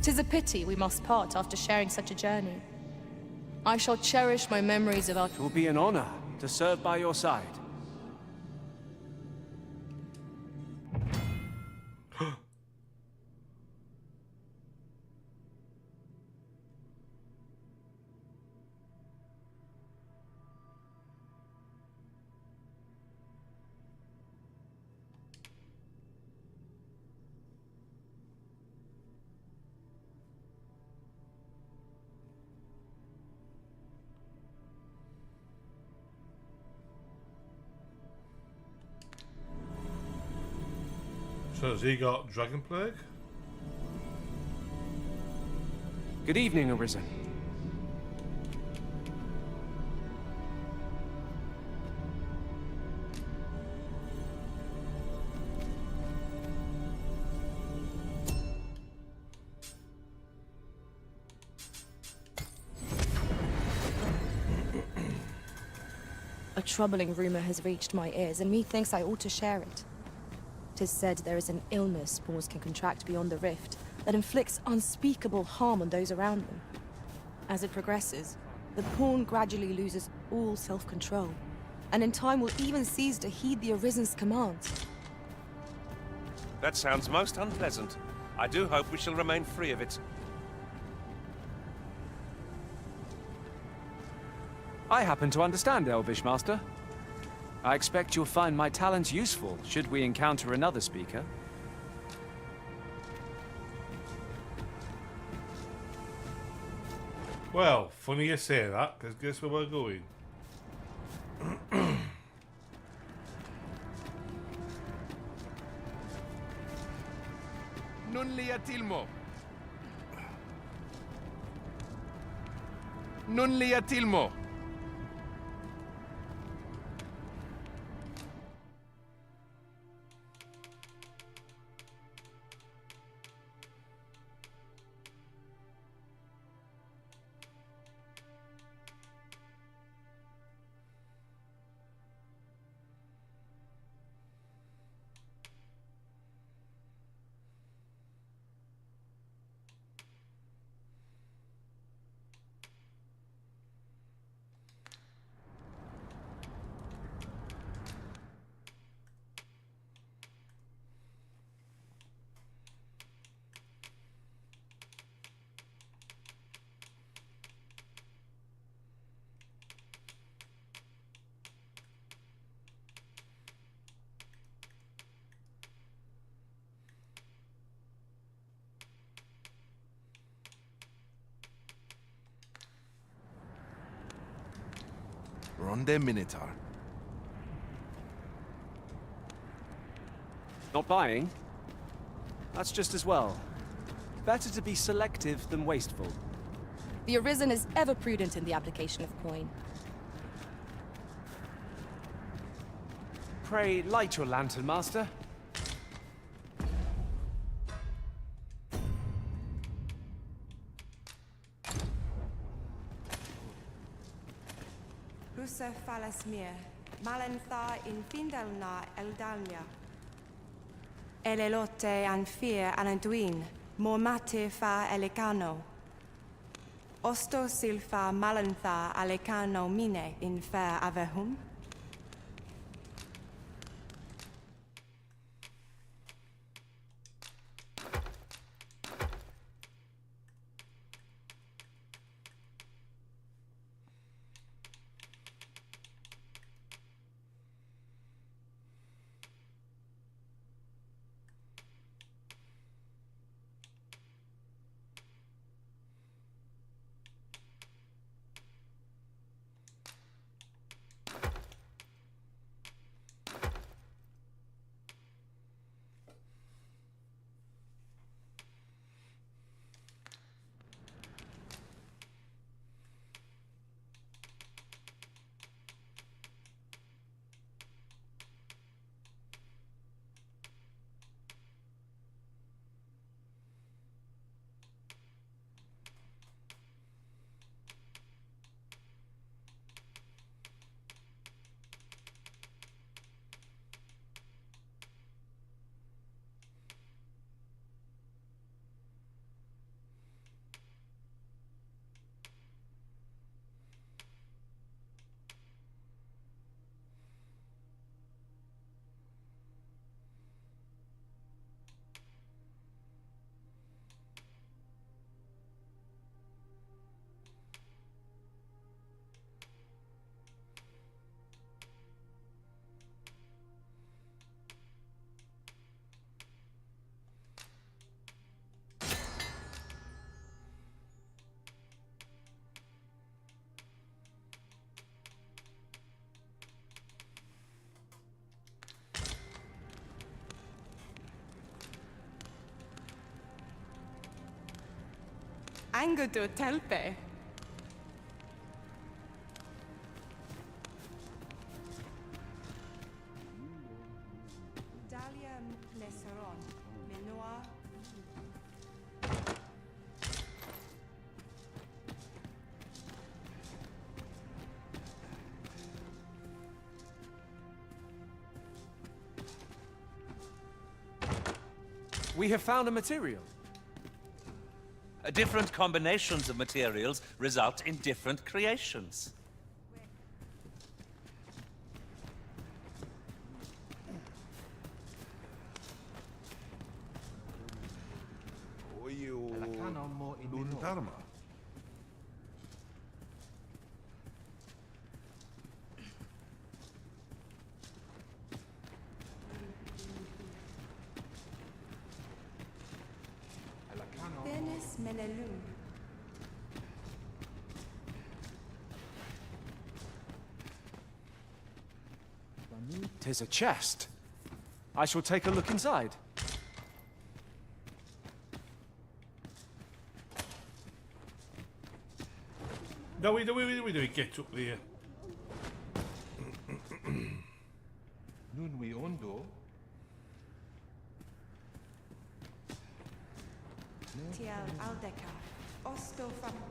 "'Tis a pity we must part after sharing such a journey. I shall cherish my memories of our...
It will be an honor to serve by your side.
So has he got Dragon Plague?
Good evening, Arisen.
A troubling rumor has reached my ears, and methinks I ought to share it. 'Tis said there is an illness spores can contract beyond the rift that inflicts unspeakable harm on those around them. As it progresses, the pawn gradually loses all self-control, and in time will even cease to heed the Arisen's commands.
That sounds most unpleasant. I do hope we shall remain free of it.
I happen to understand Elvish, Master. I expect you'll find my talents useful should we encounter another speaker.
Well, funny you say that, because guess where we're going?
Non li atilmo. Non li atilmo. Ronde Minotaur.
Not buying? That's just as well. Better to be selective than wasteful.
The Arisen is ever prudent in the application of coin.
Pray, light your lantern, Master.
Rusa falasmir, malentha in findalna eldalnia. Elelote anfir alanduin, mormate fa elecano. Osto silfa malentha alecano mine in fair avehum. Angudu telpe. Dalia Neseron. Minua.
We have found a material.
Different combinations of materials result in different creations.
Dogma.
Dennis Menelun.
Tis a chest. I shall take a look inside.
No, we do get up there.
Nun we ondo.
Tiel Aldeca. Ostofamne.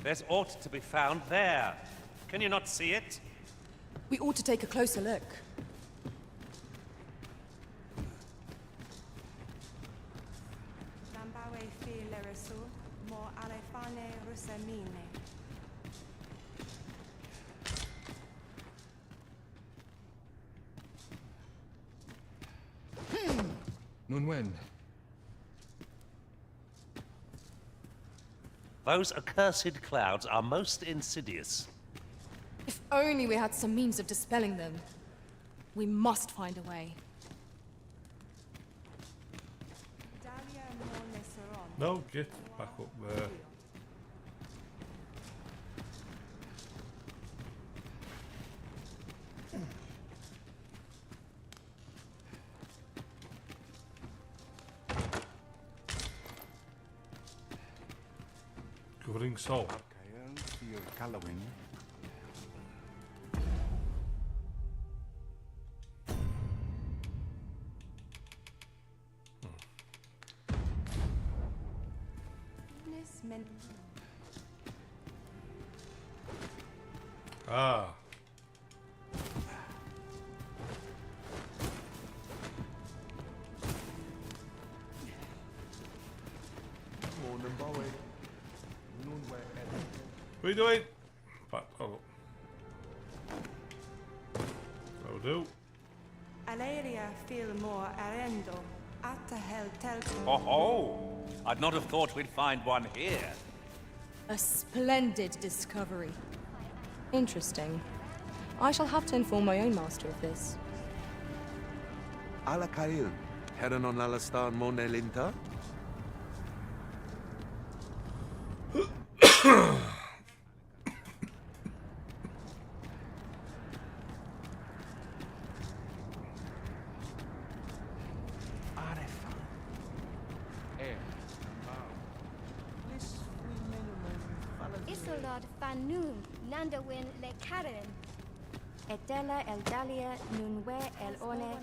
There's ought to be found there. Can you not see it?
We ought to take a closer look.
Lambawe file resu. Mo alefane rusamine.
Nun when?
Those accursed clouds are most insidious.
If only we had some means of dispelling them. We must find a way.
Dalia Mo Neseron.
No, get back up there. Covering salt.
Callowing.
Dennis Men.
Ah. What are you doing? Back, oh. That'll do.
Aleria fil more arendo. Atahel tel.
Oh, I'd not have thought we'd find one here.
A splendid discovery. Interesting. I shall have to inform my own master of this.
Alakail. Heron on Alastar Monelinta?
Isolod fanum nandawin le karen.
Etela el dalia nunwe el one.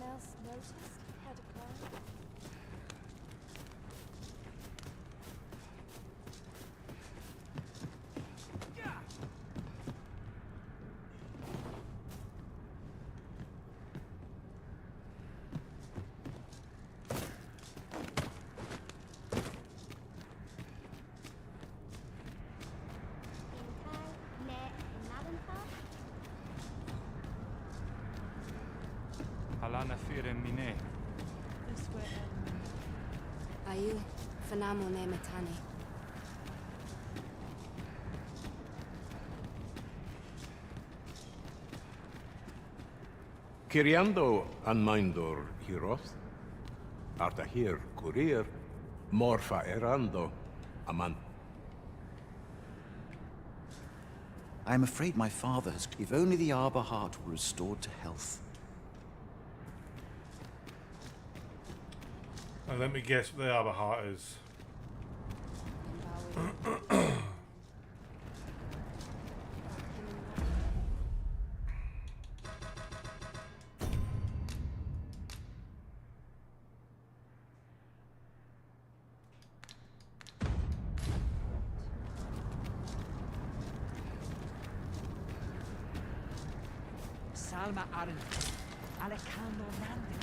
Halana fire mine.
Ayu, fanamo ne metani.
Kiriando anmindor hiros. Arta hier courier. Morfa erando. Aman.
I am afraid my father has... If only the Arbor Heart were restored to health.
And let me guess what the Arbor Heart is.
Salma Arin, Alejandro Nandi.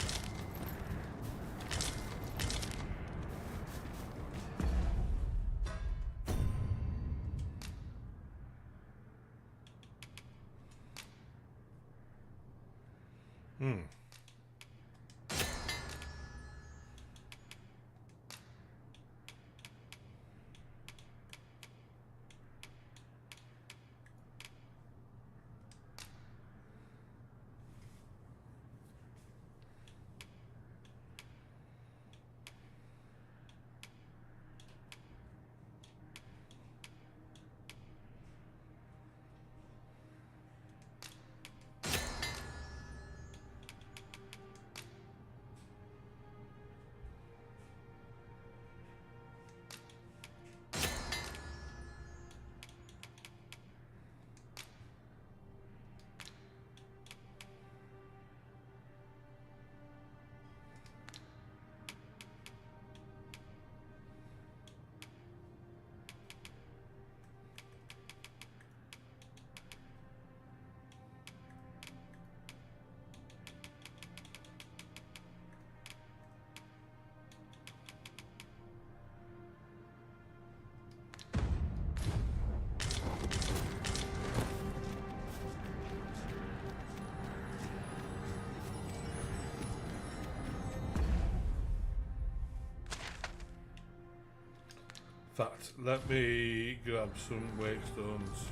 In fact, let me grab some wake stones.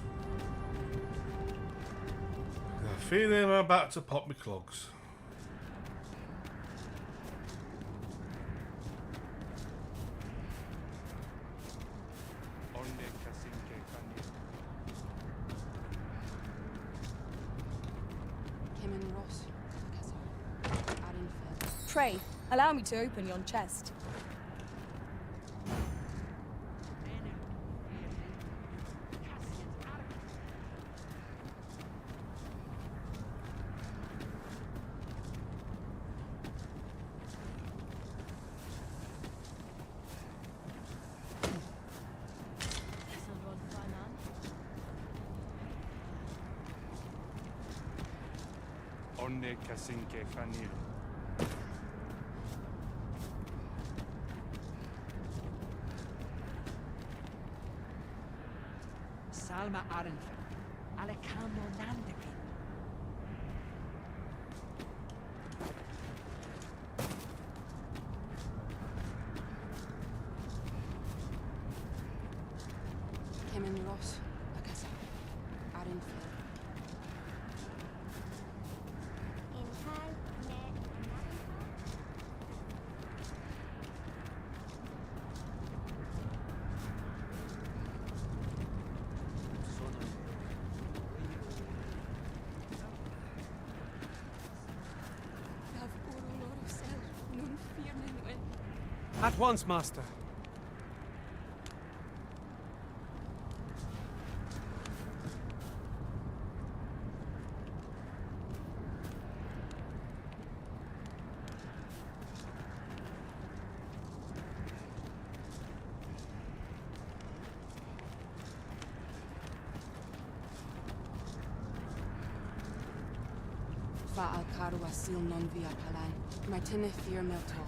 I feel I'm about to pop my clogs.
Pray, allow me to open yon chest.
Onne kasinke fanil.
Salma Arenfe, Alejandro Nandepin.
Kemen Ross, Akasa, Arenfe.
At once, Master.
Fa al caru asil non via palan, Martine fear milto.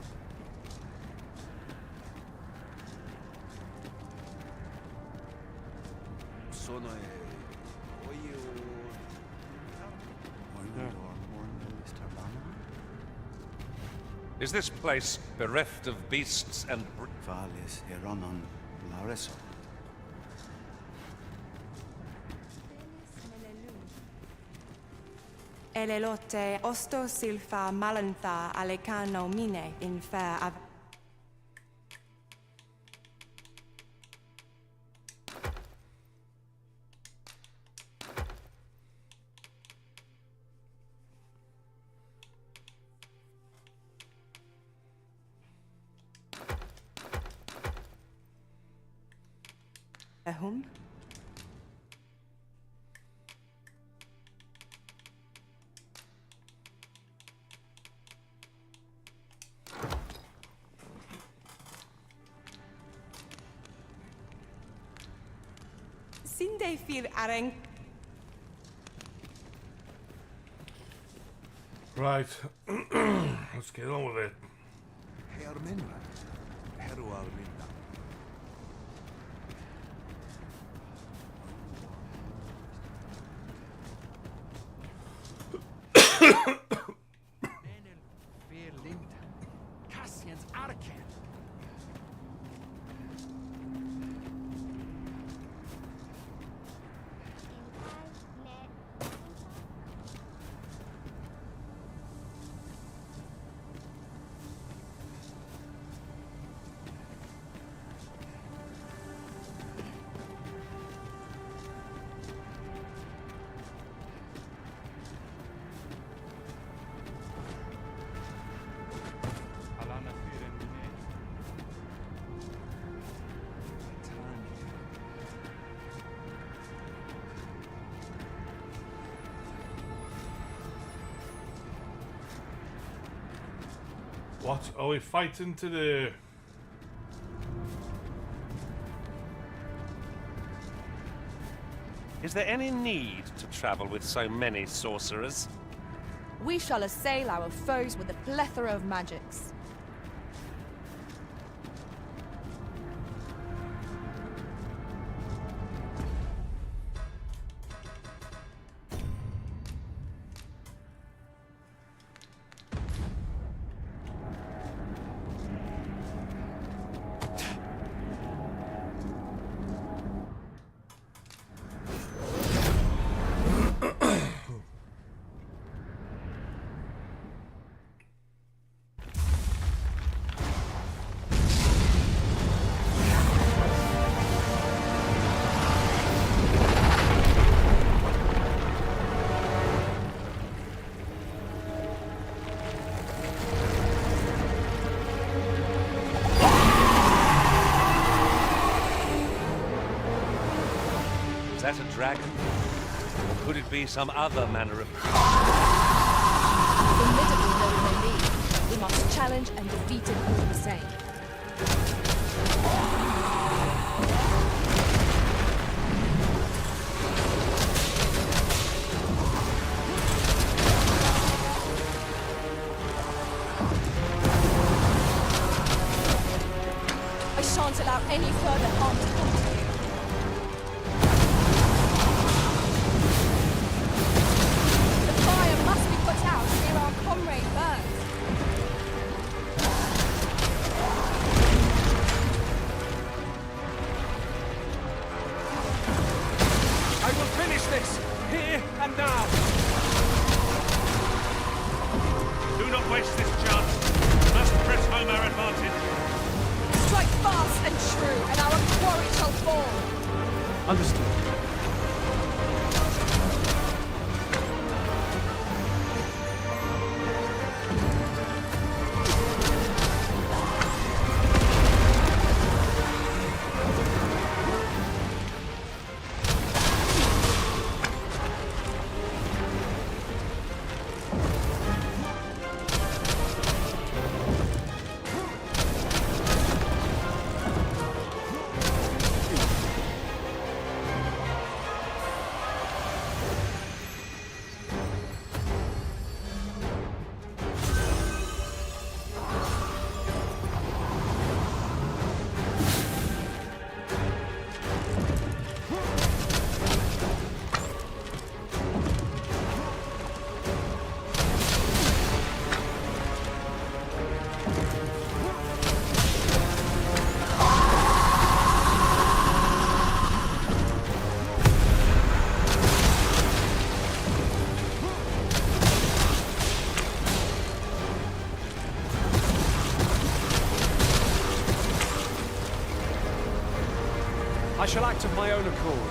Is this place bereft of beasts and...
Valis Heronon Lareso.
Elelote osto silfa malantha alecano mine in fair av... Ehum? Sinde fir areng.
Right. Let's get on with it.
Herminra. Herual minna. Menel fear linda. Cassian's arcan.
Alana fear mine.
What are we fighting today?
Is there any need to travel with so many sorcerers?
We shall assail our foes with a plethora of magics.
Is that a dragon? Or could it be some other manner of...
Formidable though it may be, we must challenge and defeat it all the same. I shan't allow any further harm to come to you. The fire must be put out ere our comrade burns.
I will finish this, here and now.
Do not waste this chance. We must press home our advantage.
Strike fast and true, and our quarry shall fall.
Understood. I shall act of my own accord.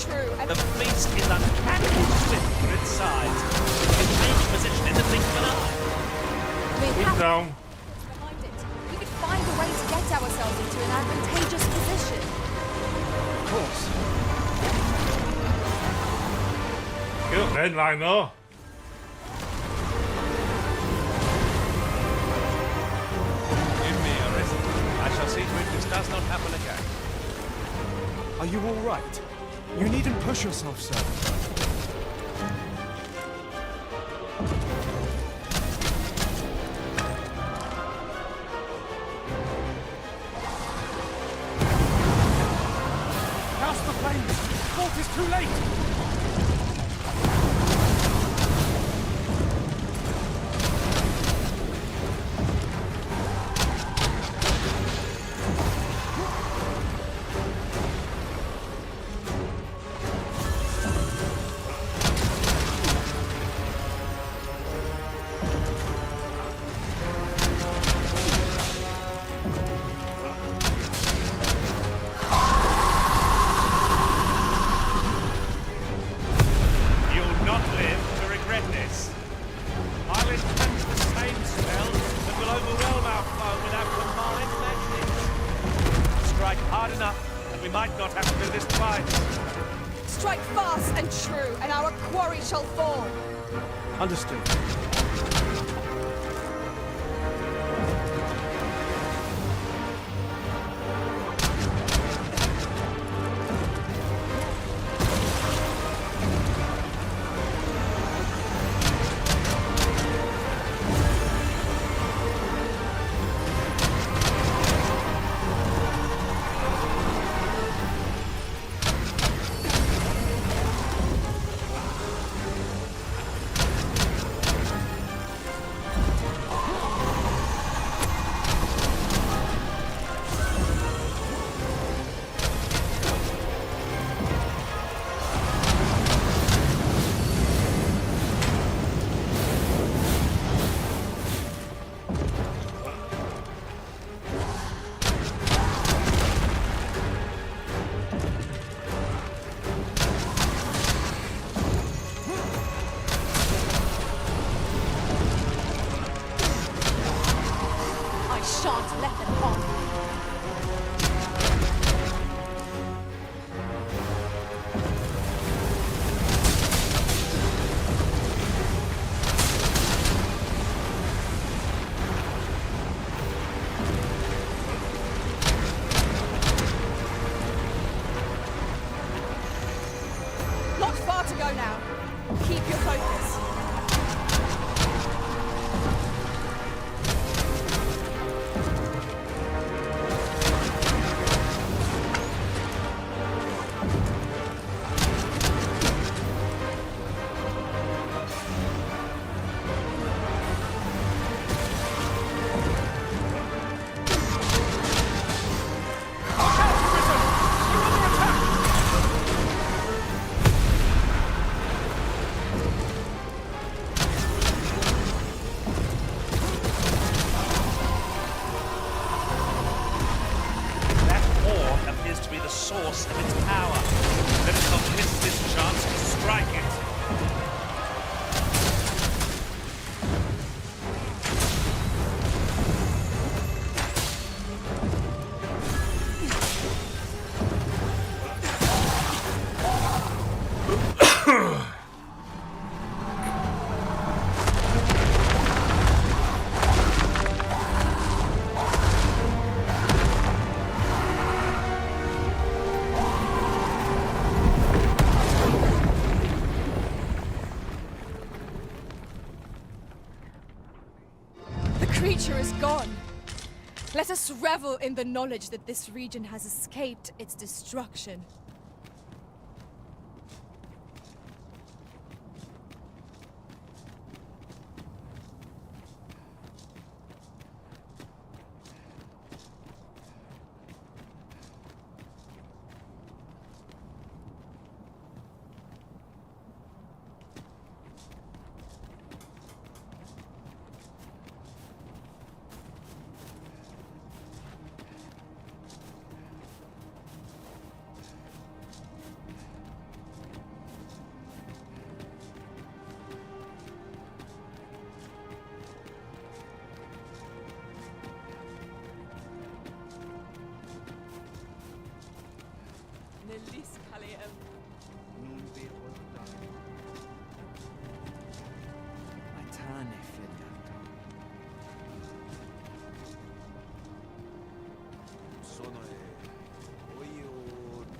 true, and...
The beast is uncannily swift for its size. It can change position in the blink of an eye.
Move down.
behind it. We could find a way to get ourselves into an advantageous position.
Of course.
Get up then, Rhino.
Give me a rest. I shall see to it this does not happen again.
Are you all right? You needn't push yourself, sir.
Douse the flames! Fault is too late!
Strike fast and true, and our quarry shall fall.
Understood.
source of its power. Let us not miss this chance to strike it.
The creature is gone. Let us revel in the knowledge that this region has escaped its destruction.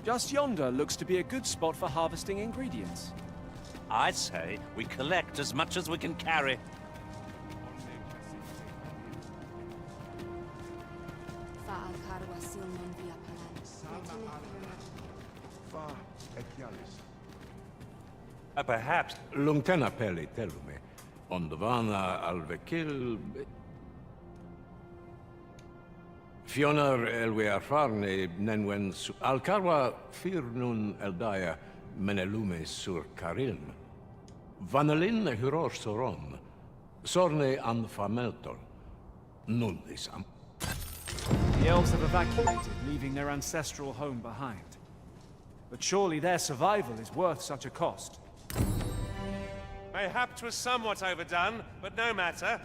Just yonder looks to be a good spot for harvesting ingredients.
I'd say we collect as much as we can carry. Perhaps.
Lungtena peli telume. Ondovana alvekil... Fionar elwe arfarne nenwen alcarwa firnun eldaya menelume sur carilm. Vanelin huror soron. Sorne an fameltol. Nundis am...
The elves have evacuated, leaving their ancestral home behind. But surely their survival is worth such a cost.
Mayhap 'twas somewhat overdone, but no matter.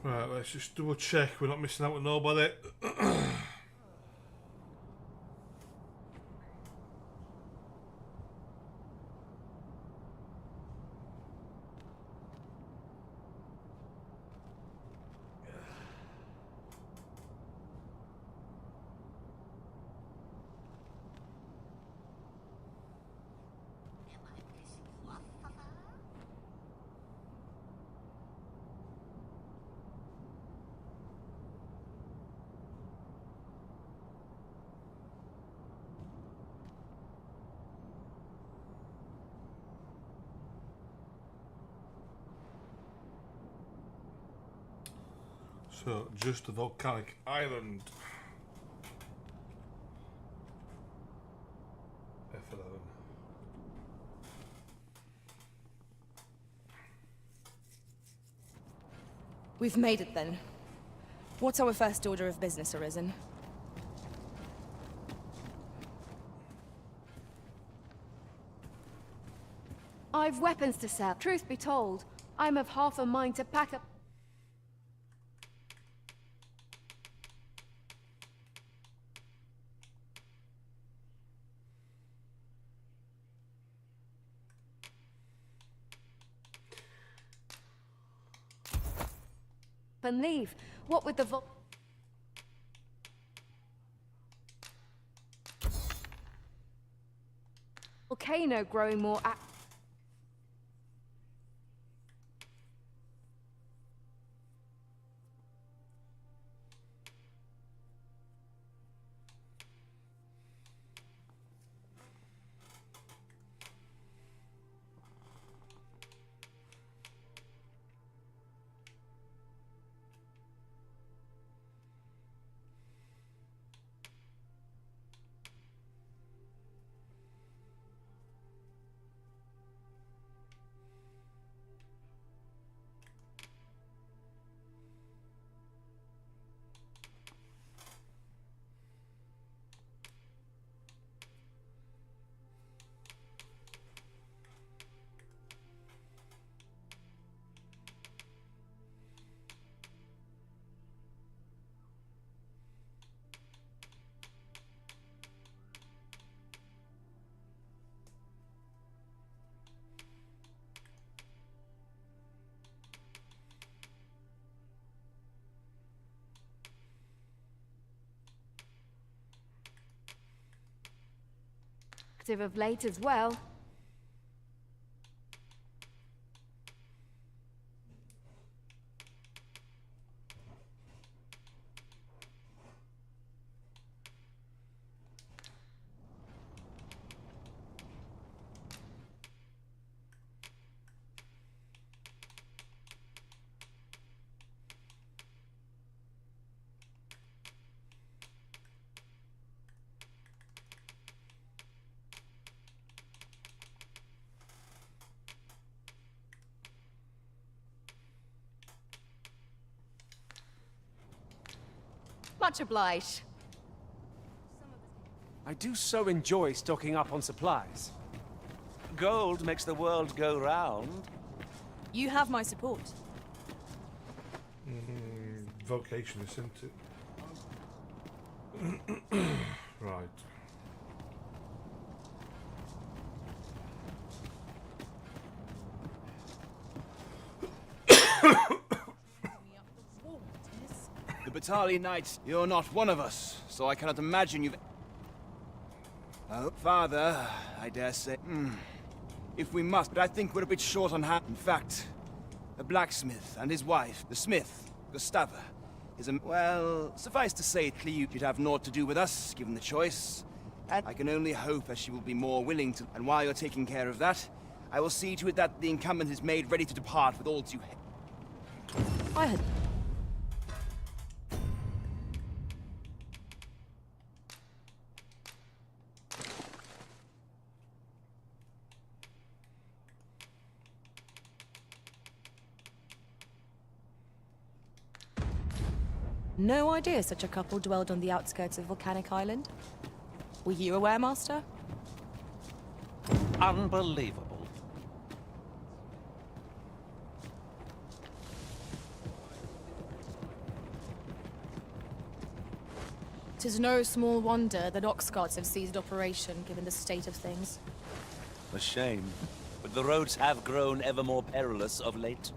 Right, let's just double check we're not missing out with nobody. So, just a volcanic island. F11.
We've made it then. What's our first order of business, Arisen?
I've weapons to sell. Truth be told, I'm of half a mind to pack up. And leave. What with the volcano growing more active of late as well. Much obliged.
I do so enjoy stocking up on supplies.
Gold makes the world go round.
You have my support.
Vocation, isn't it? Right.
The battalion knights, you're not one of us, so I cannot imagine you've... Oh, father, I dare say. If we must, but I think we're a bit short on hand. In fact, the blacksmith and his wife, the smith, Gustava, is a... Well, suffice to say, you'd have naught to do with us, given the choice. And I can only hope that she will be more willing to... And while you're taking care of that, I will see to it that the incumbent is made ready to depart with all due...
I had... No idea such a couple dwelled on the outskirts of Volcanic Island. Were you aware, Master?
Unbelievable.
'Tis no small wonder that Oxguards have ceased operation, given the state of things.
A shame, but the roads have grown ever more perilous of late.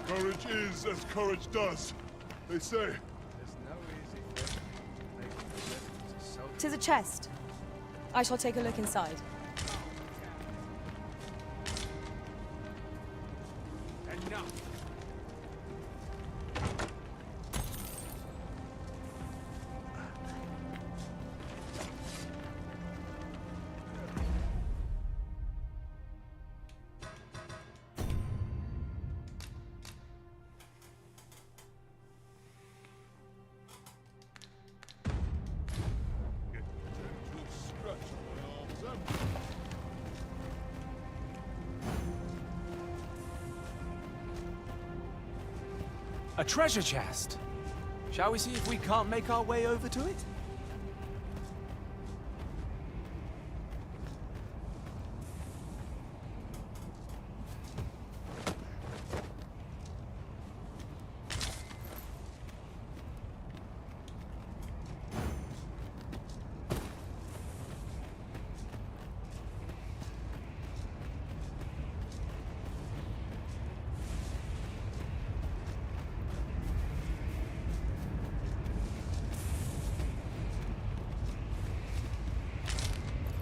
Courage is as courage does, they say.
'Tis a chest. I shall take a look inside.
Enough.
A treasure chest. Shall we see if we can't make our way over to it?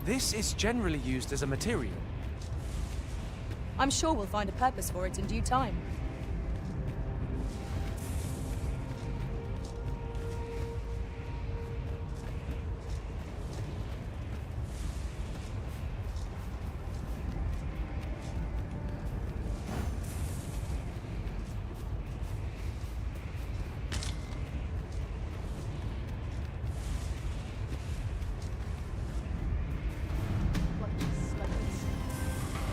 This is generally used as a material.
I'm sure we'll find a purpose for it in due time.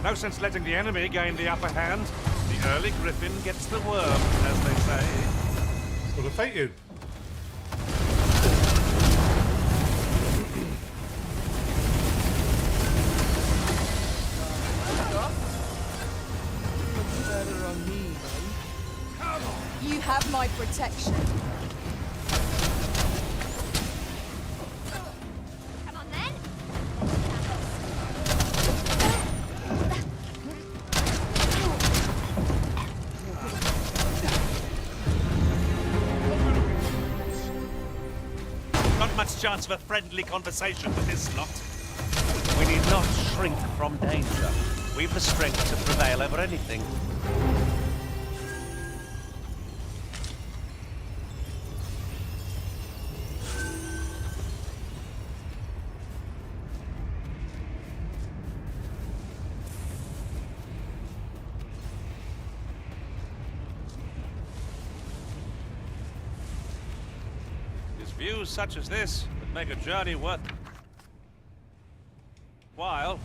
No sense letting the enemy gain the upper hand. The early griffin gets the worm, as they say.
Well, I fight you.
Better on me, then. You have my protection.
Come on then.
Not much chance of a friendly conversation with this lot. We need not shrink from danger. We've the strength to prevail over anything. Views such as this would make a journey worth while.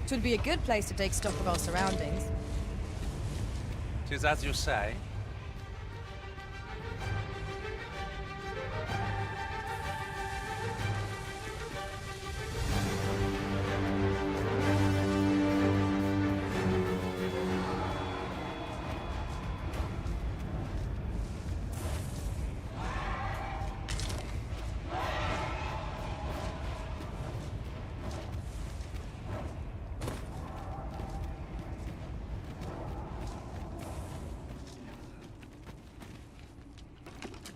'Twould be a good place to take stock of our surroundings.
'Tis as you say.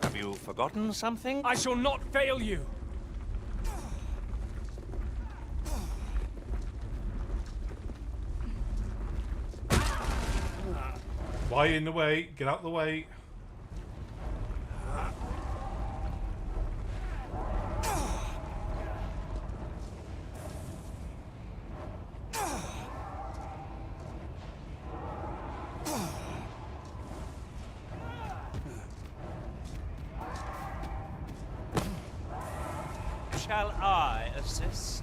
Have you forgotten something?
I shall not fail you!
Why in the way? Get out the way.
Shall I assist?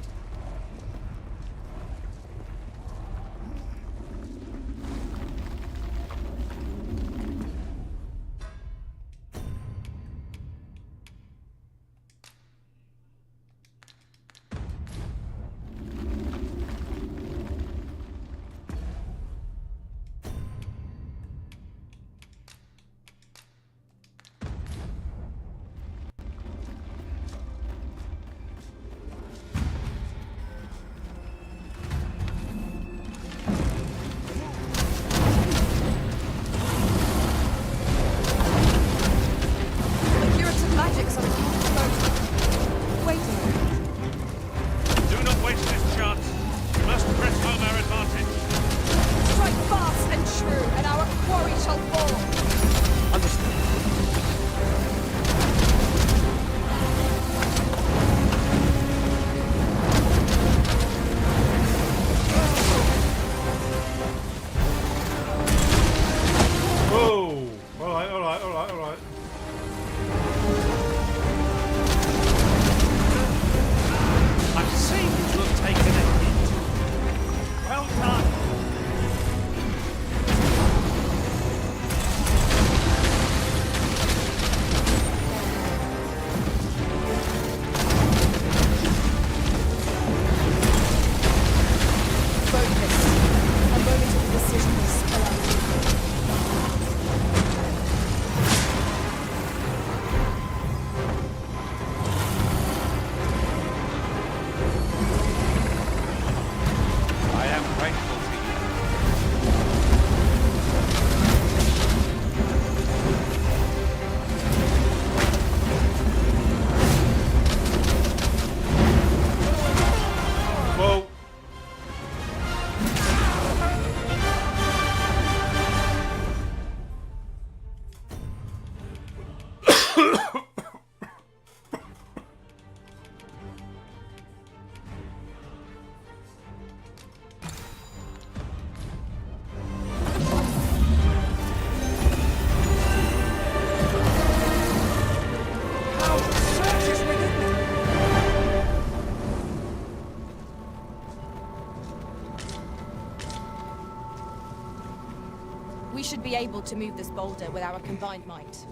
We should be able to move this boulder with our combined might.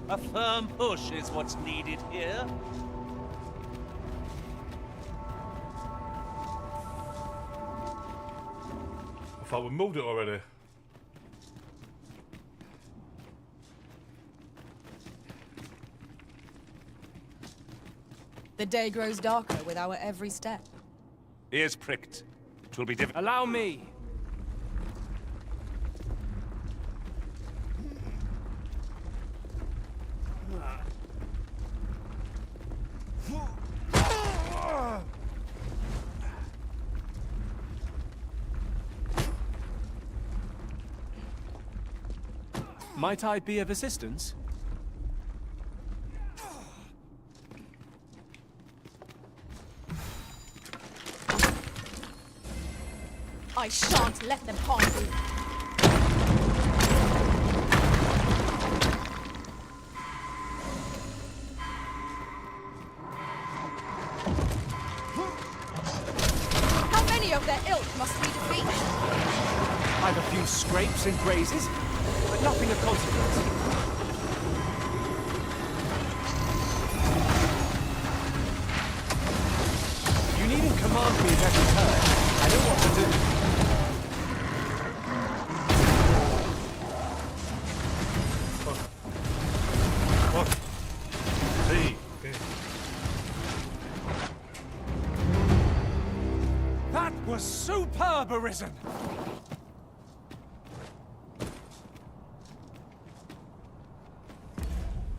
A firm push is what's needed here.
I thought we moved it already.
The day grows darker with our every step.
Ears pricked. 'Twill be difficult.
Allow me! Might I be of assistance?
I shan't let them harm you. How many of their ilk What must we defeat?
I've a few scrapes and grazes, but nothing of consequence. You needn't command me at every turn. I know what to do. That was superb, Arisen!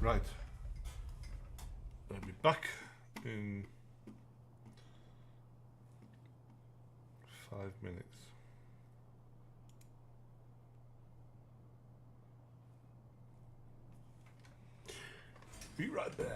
Right. I'll be back in 5 minutes. Be right back.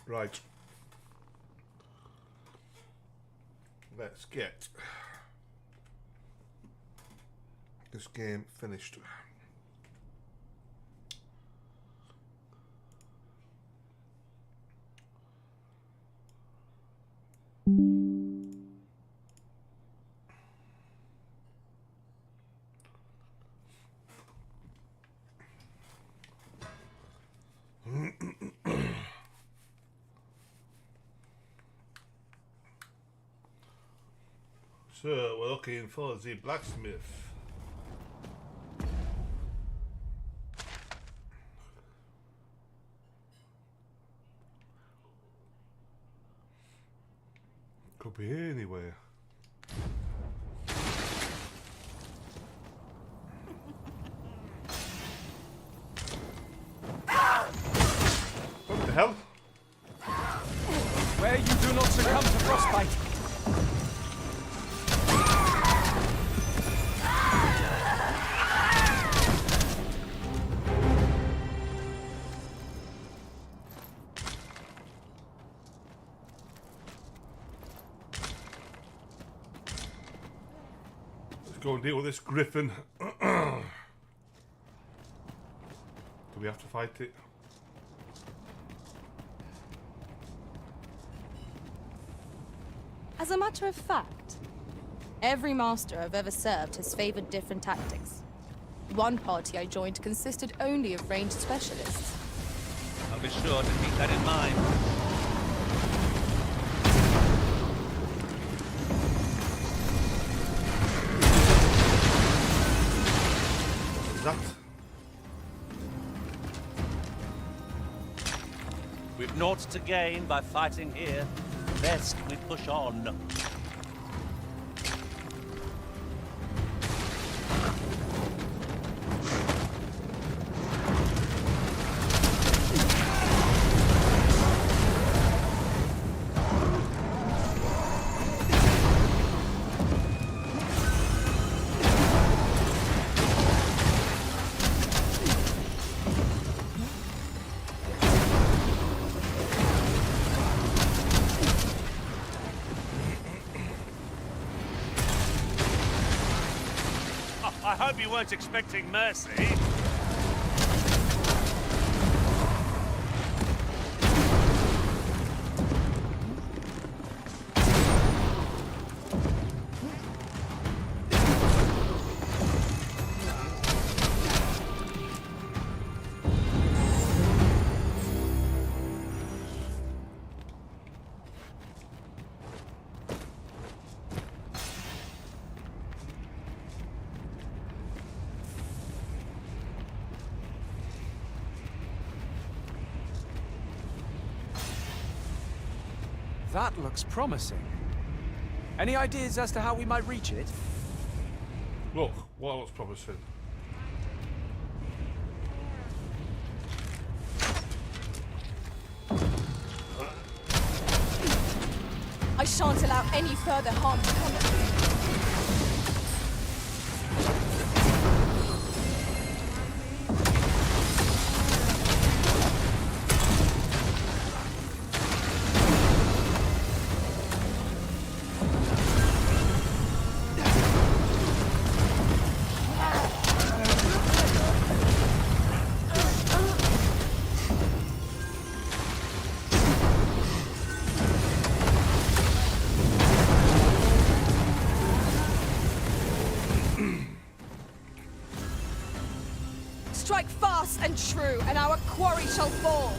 Right. Let's get this game finished. So we're looking for the blacksmith. Could be anywhere. What the hell?
Where you do not succumb to frostbite.
Go and deal with this griffin. Do we have to fight it?
As a matter of fact, every master I've ever served has favored different tactics. One party I joined consisted only of ranged specialists.
I'll be sure to keep that in mind.
That?
We've naught to gain by fighting here. Best we push on. I hope you weren't expecting mercy.
That looks promising. Any ideas as to how we might reach it?
Look, what looks promising?
I shan't allow any further harm to come to me. Strike fast and true, and our quarry shall fall.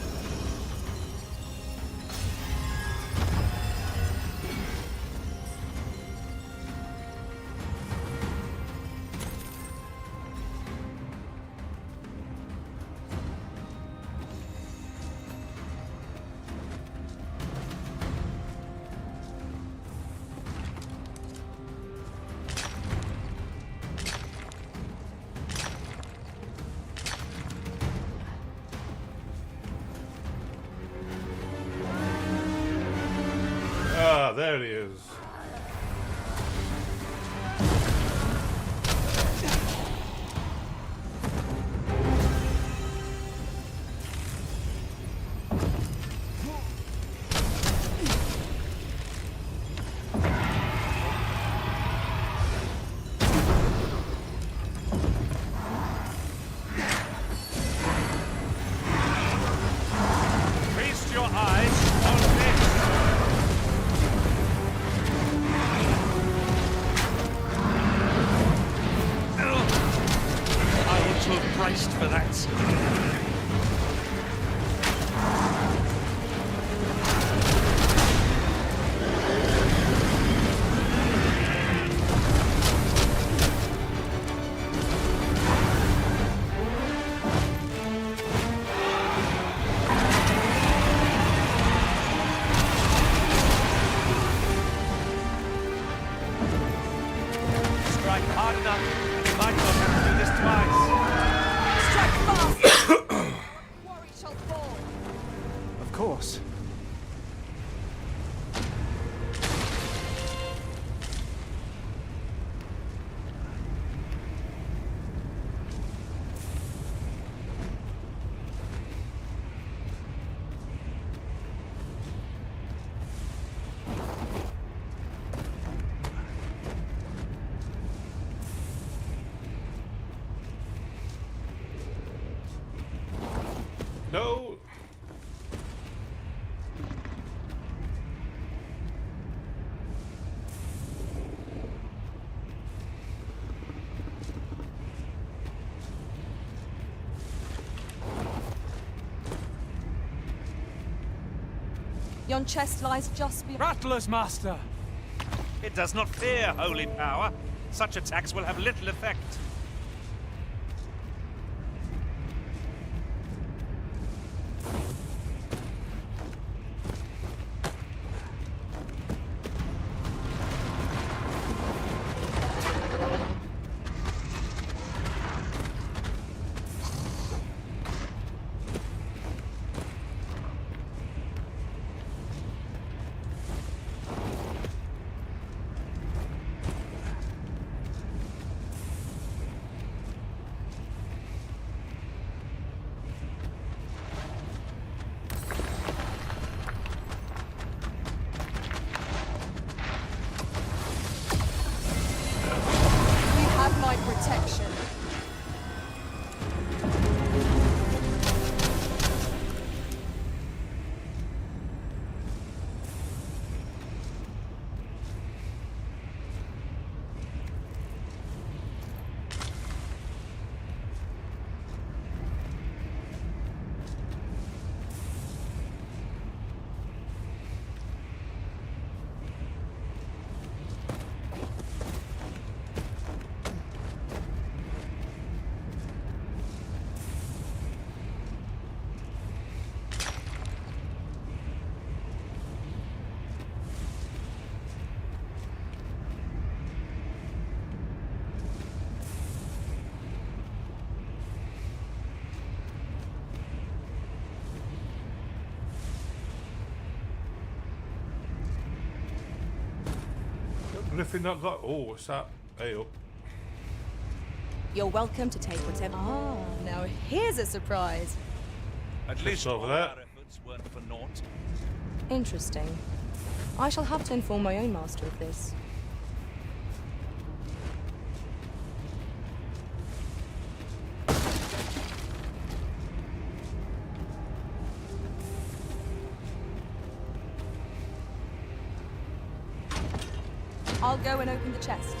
Ah, there he is.
strike hard enough, and you might not have to do this twice.
Strike fast! Quarry shall fall.
Of course.
No!
Yon chest lies just beyond.
Rattlers, Master!
It does not fear holy power. Such attacks will have little effect.
You have my protection.
Griffin not got. Oh, what's that? Hey up.
You're welcome to take whatever. Ah, now here's a surprise.
At least
over
all
there.
our efforts weren't for naught.
Interesting. I shall have to inform my own master of this. I'll go and open the chest.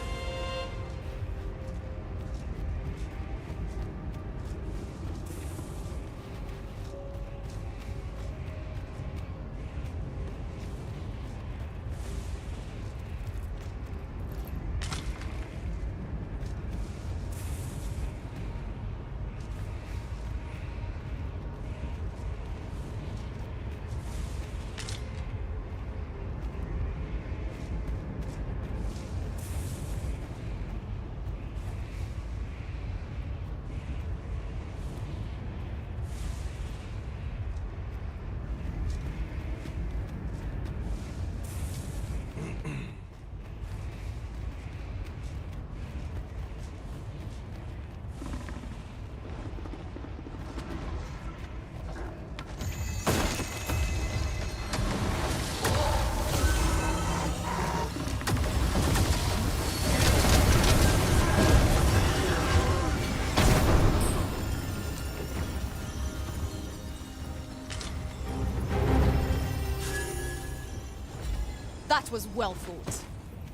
That was well fought.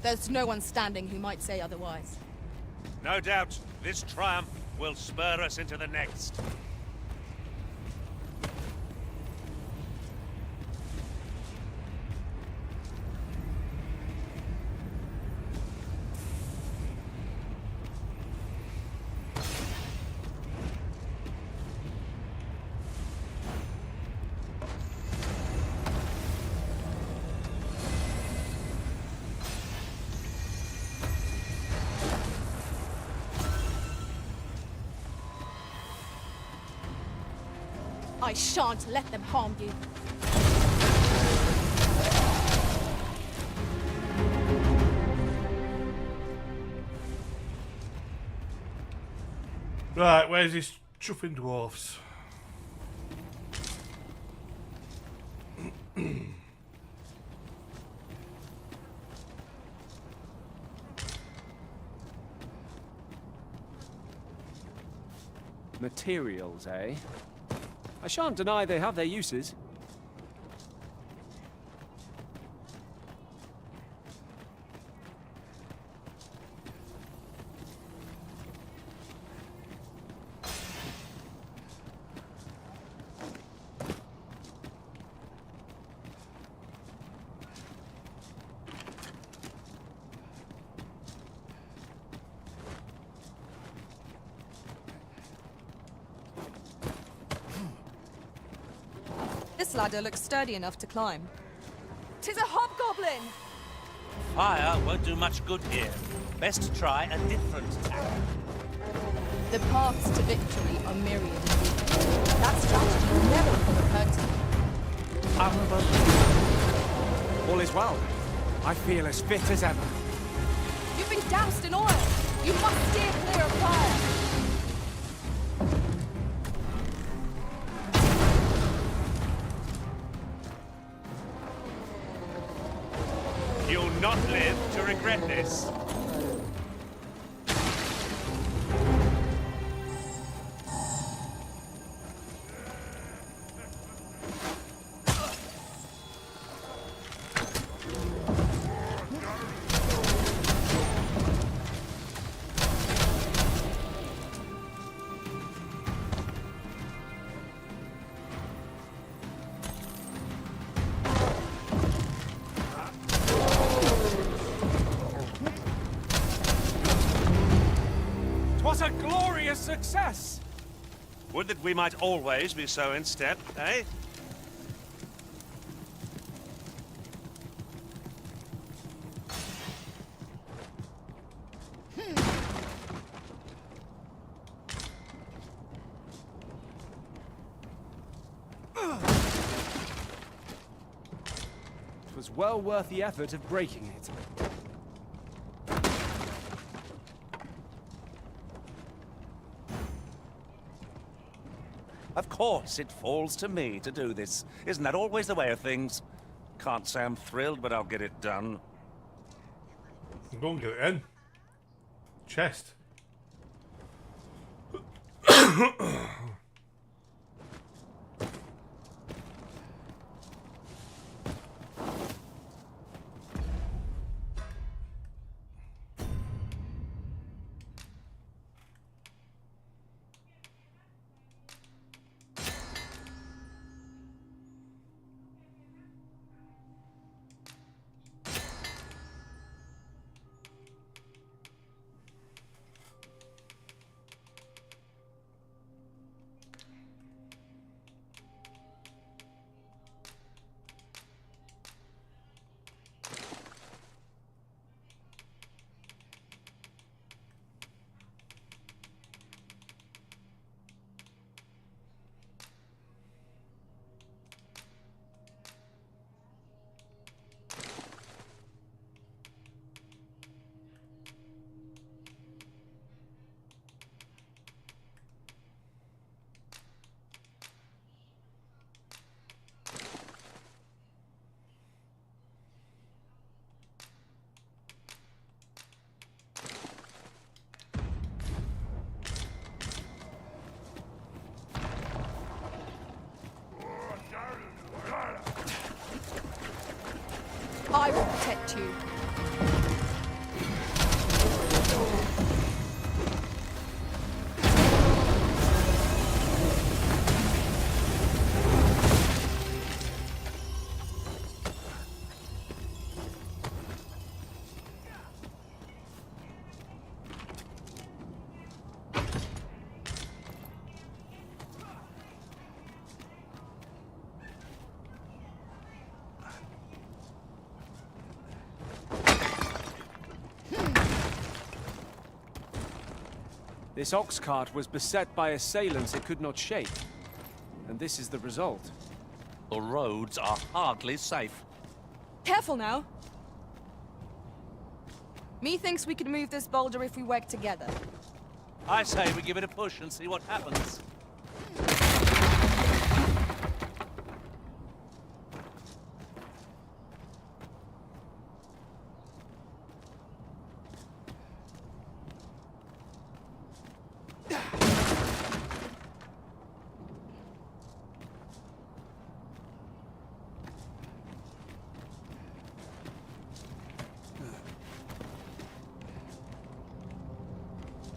There's no one standing who might say otherwise.
No doubt, this triumph will spur us into the next.
I shan't let them harm you.
Right, where's this chuffing dwarfs?
Materials, eh? I shan't deny they have their uses.
This ladder looks sturdy enough to climb. 'Tis a hobgoblin!
Fire won't do much good here. Best try a different tack.
The paths to victory are myriad. That strategy never would have occurred to me.
All is well. I feel as fit as ever.
You've been doused in oil! You must steer clear of fire!
You'll not live to regret this.
What a glorious success!
Would that we might always be so in step, eh?
It was well worth the effort of breaking it.
Of course, it falls to me to do this. Isn't that always the way of things? Can't say I'm thrilled, but I'll get it done.
Go and get it in. Chest.
I will protect you.
This ox cart was beset by assailants it could not shake. and this is the result.
The roads are hardly safe.
Careful now. Methinks we can move this boulder if we work together.
I say we give it a push and see what happens.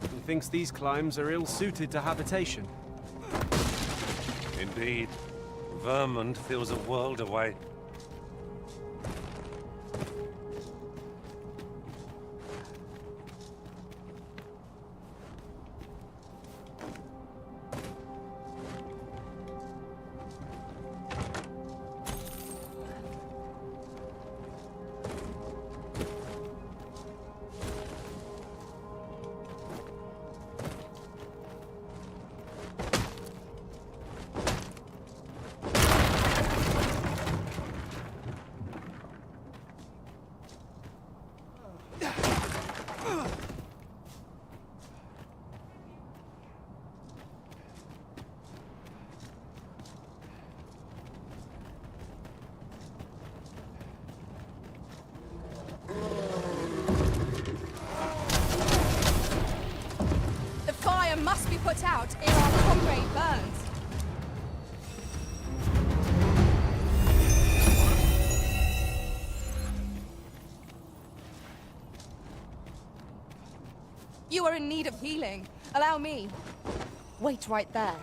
He thinks these climbs are ill-suited to habitation.
Indeed. Vermont feels a world away.
The fire must be put out ere our comrade burns. You are in need of healing. Allow me. Wait right there.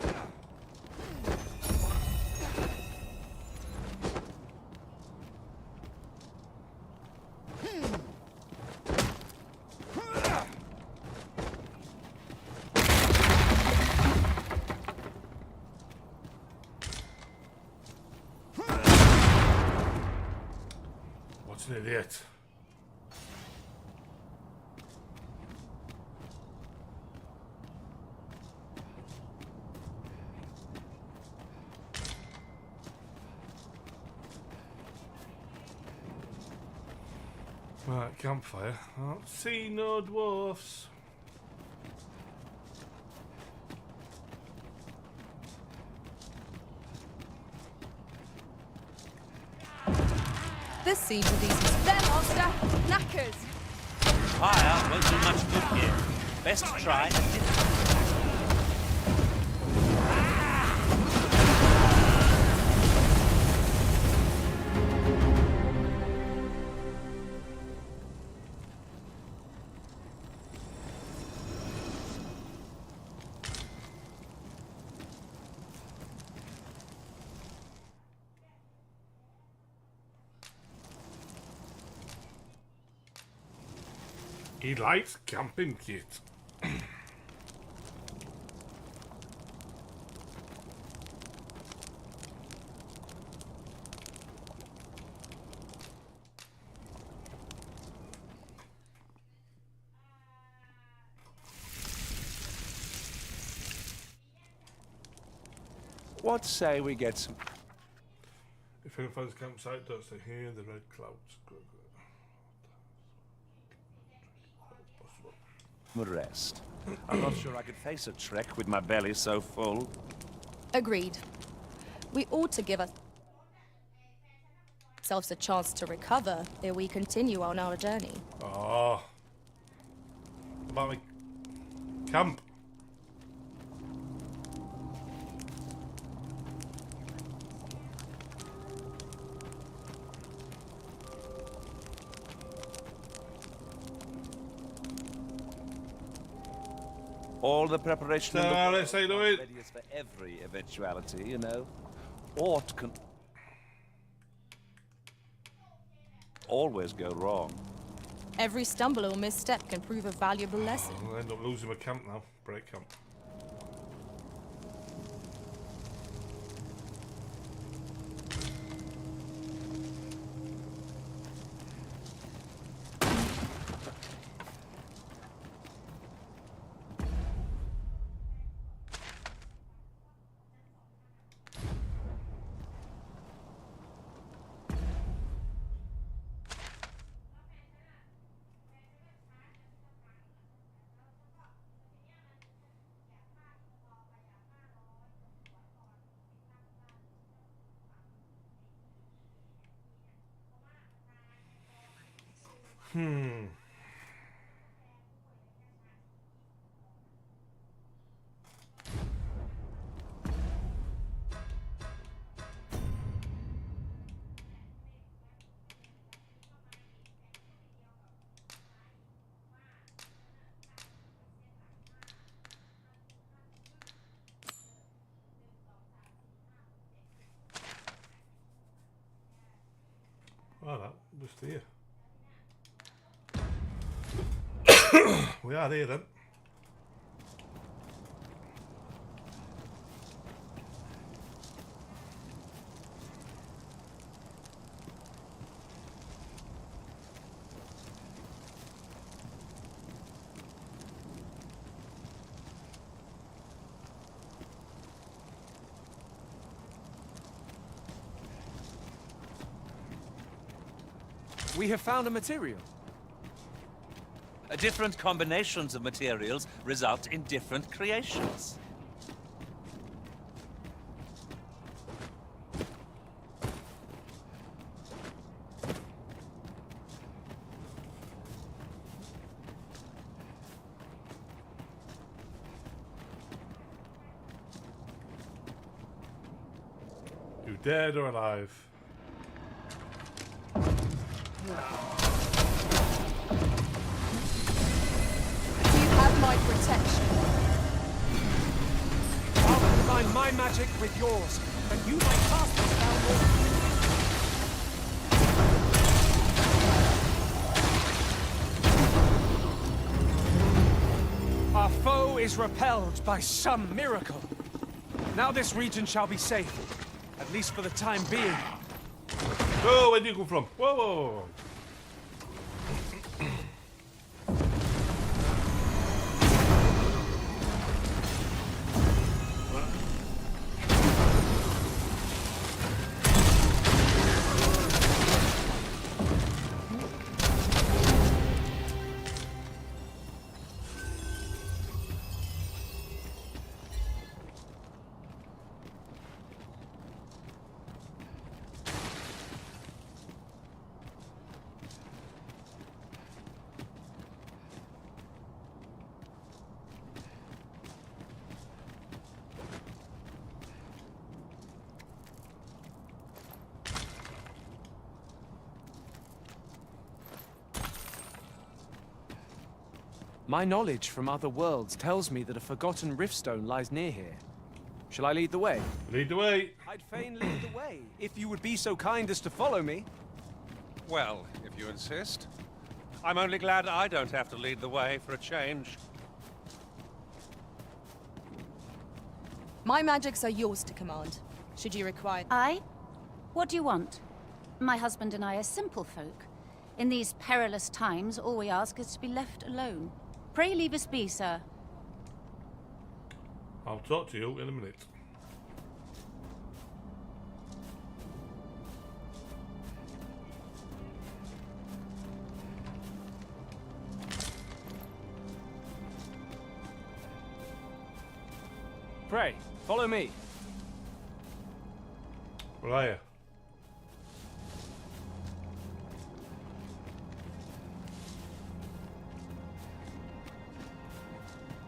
What's an idiot? Right, campfire. I don't see no dwarfs.
This seems to be there, monster! Knackers!
Fire won't do much good here. Best try a different.
He likes camping kit.
What say we get some...
If anyone finds a campsite, don't stay here. The red clouds.
rest. I'm not sure I could face a trek with my belly so full.
Agreed. We ought to give ourselves a chance to recover ere we continue on our journey.
Oh. About my camp.
All the preparation in the
let's say do it.
readiness for every eventuality, you know. Aught can always go wrong.
Every stumble or misstep can prove a valuable lesson.
I'll end up losing my camp now. Break camp. Oh, no, just here. We are here then.
We have found a material.
Different combinations of materials result in different creations.
You dead or alive?
My protection.
I'll combine my magic with yours, and you might cast the spell more. Our foe is repelled by some miracle. Now this region shall be safe, at least for the time being.
Whoa, where do you come from? Whoa, whoa, whoa.
My knowledge from other worlds tells me that a forgotten riftstone lies near here. Shall I lead the way?
Lead the way.
I'd fain lead the way, if you would be so kind as to follow me.
Well, if you insist. I'm only glad I don't have to lead the way for a change.
My magics are yours to command, should you require.
Aye? What do you want? My husband and I are simple folk. In these perilous times, all we ask is to be left alone. Pray leave us be, sir.
I'll talk to you in a minute.
Pray, follow me.
Where are you?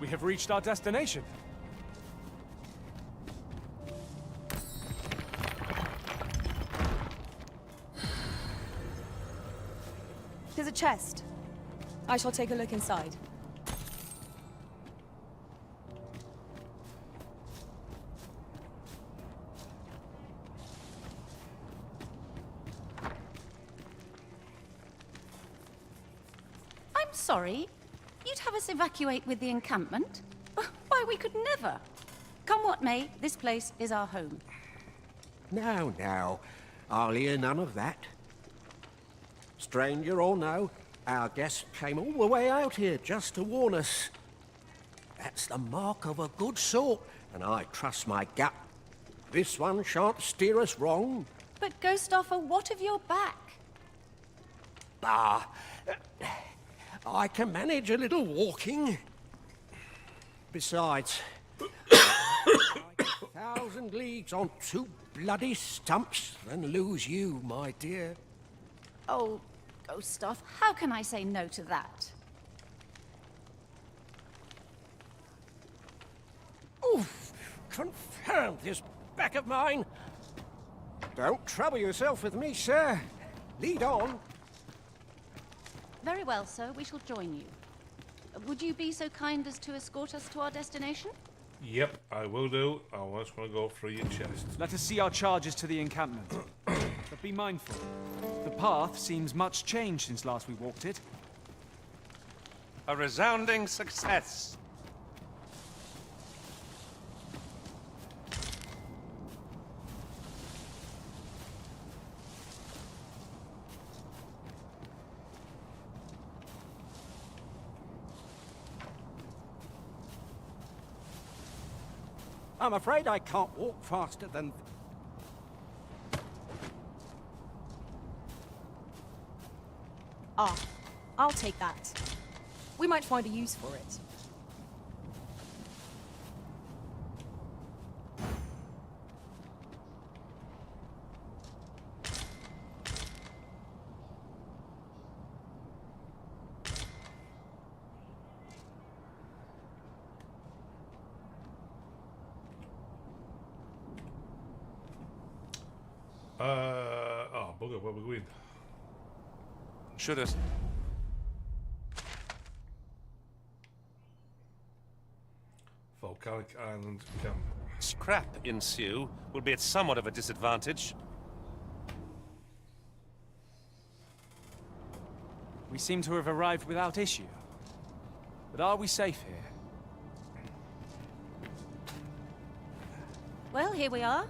We have reached our destination.
There's a chest. I shall take a look inside.
I'm sorry. You'd have us evacuate with the encampment? Why, we could never. Come what may, this place is our home.
Now, I'll hear none of that. Stranger or no, our guest came all the way out here just to warn us. That's the mark of a good sort, and I trust my gut. This one shan't steer us wrong.
But Ghostoffer, what of your back?
I can manage a little walking. Besides, 1,000 leagues on 2 bloody stumps than lose you, my dear.
Oh, ghost stuff. How can I say no to that?
Oof! Confound this back of mine! Don't trouble yourself with me, sir. Lead on.
Very well, sir. We shall join you. Would you be so kind as to escort us to our destination?
Yep, I will do. I just want to go through your chest.
Let us see our charges to the encampment. But be mindful. The path seems much changed since last we walked it.
A resounding success.
I'm afraid I can't walk faster than...
Ah, I'll take that. We might find a use for it.
Oh, bugger, where are we going?
Should it?
Volcanic Island Camp.
Scrap ensue will be at somewhat of a disadvantage.
We seem to have arrived without issue. But are we safe here?
Well, here we are.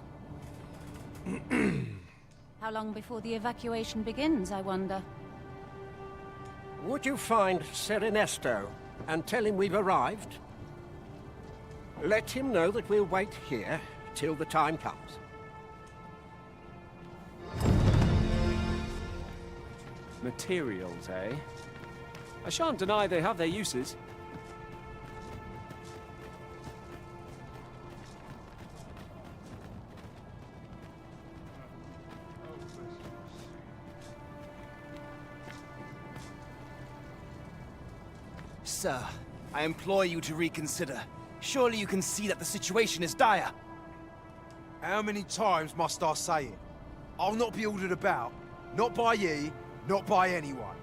How long before the evacuation begins, I wonder?
Would you find Ser Ernesto and tell him we've arrived? Let him know that we'll wait here till the time comes.
Materials, eh? I shan't deny they have their uses.
Sir, I implore you to reconsider. Surely you can see that the situation is dire.
How many times must I say it? I'll not be ordered about. Not by ye, not by anyone.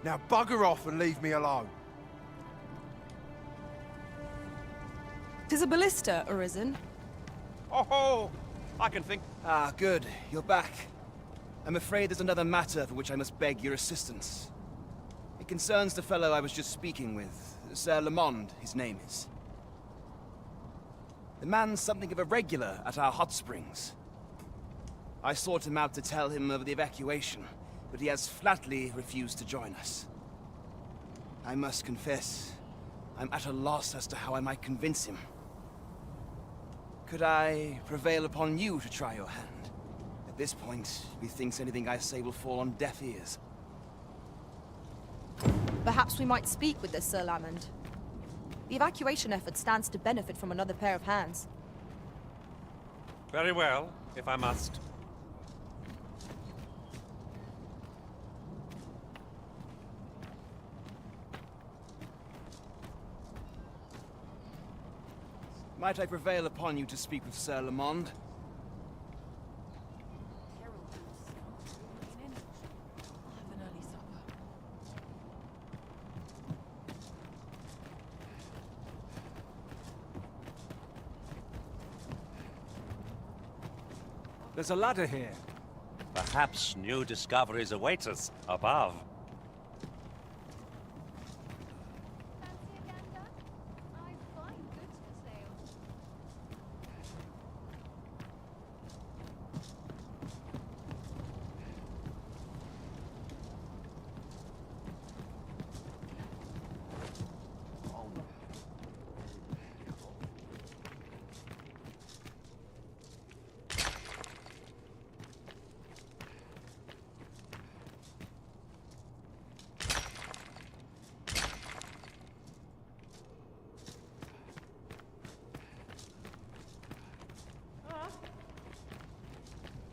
Now bugger off and leave me alone.
'Tis a ballista, Arisen.
Oh, I can think.
Ah, good. You're back. I'm afraid there's another matter for which I must beg your assistance. It concerns the fellow I was just speaking with. Sir Lamond, his name is. The man's something of a regular at our hot springs. I sought him out to tell him of the evacuation, but he has flatly refused to join us. I must confess, I'm at a loss as to how I might convince him. Could I prevail upon you to try your hand? At this point, methinks anything I say will fall on deaf ears.
Perhaps we might speak with this Sir Lamond. The evacuation effort stands to benefit from another pair of hands.
Very well, if I must.
Might I prevail upon you to speak with Sir Lamond?
There's a ladder here.
Perhaps new discoveries await us above.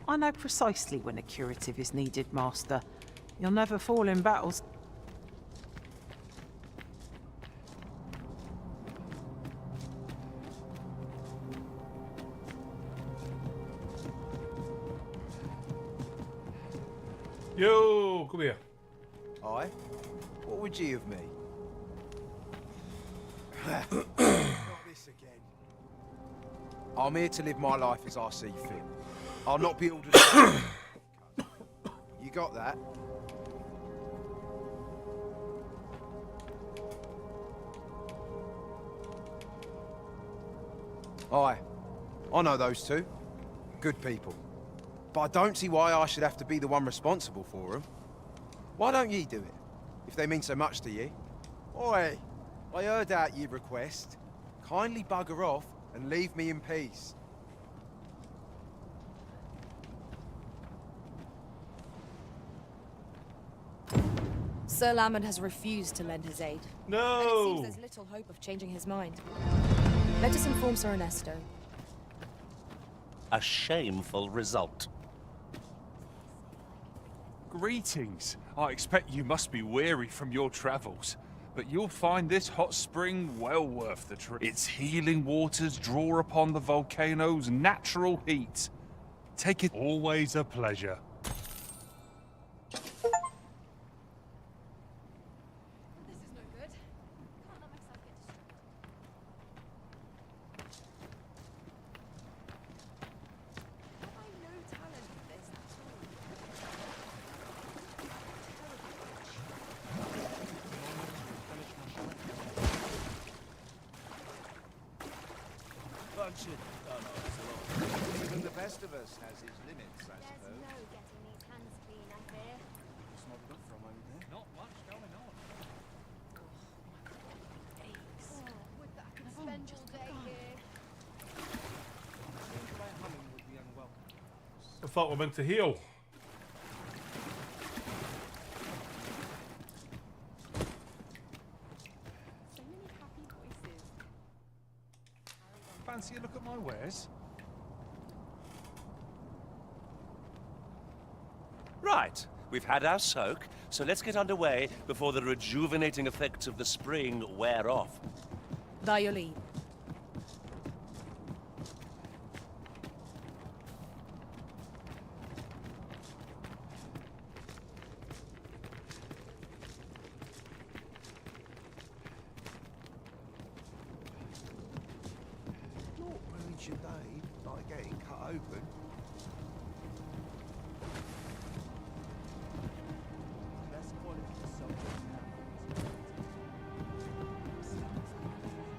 I know precisely when a curative is needed, Master.
You'll never fall in battles.
Yo, come here.
Aye? What would ye of me? Not this again. I'm here to live my life as I see fit. I'll not be ordered. You got that? Aye. I know those two. Good people. But I don't see why I should have to be the one responsible for them. Why don't ye do it, if they mean so much to ye? Oi, I heard out your request. Kindly bugger off and leave me in peace.
Sir Lamond has refused to lend his aid.
No!
And it seems there's little hope of changing his mind. Let us inform Sir Ernesto.
A shameful result.
Greetings. I expect you must be weary from your travels, but you'll find this hot spring well worth the trip. Its healing waters draw upon the volcano's natural heat. Take it.
Always a pleasure.
Even the best of us has his limits, I suppose.
There's no getting these hands clean, I fear.
Not much going on.
Would that I could spend all day here.
I thought we were meant to heal.
Fancy a look at my wares?
Right, we've had our soak, so let's get underway before the rejuvenating effects of the spring wear off.
By your leave.
Not ruins your day by getting cut open.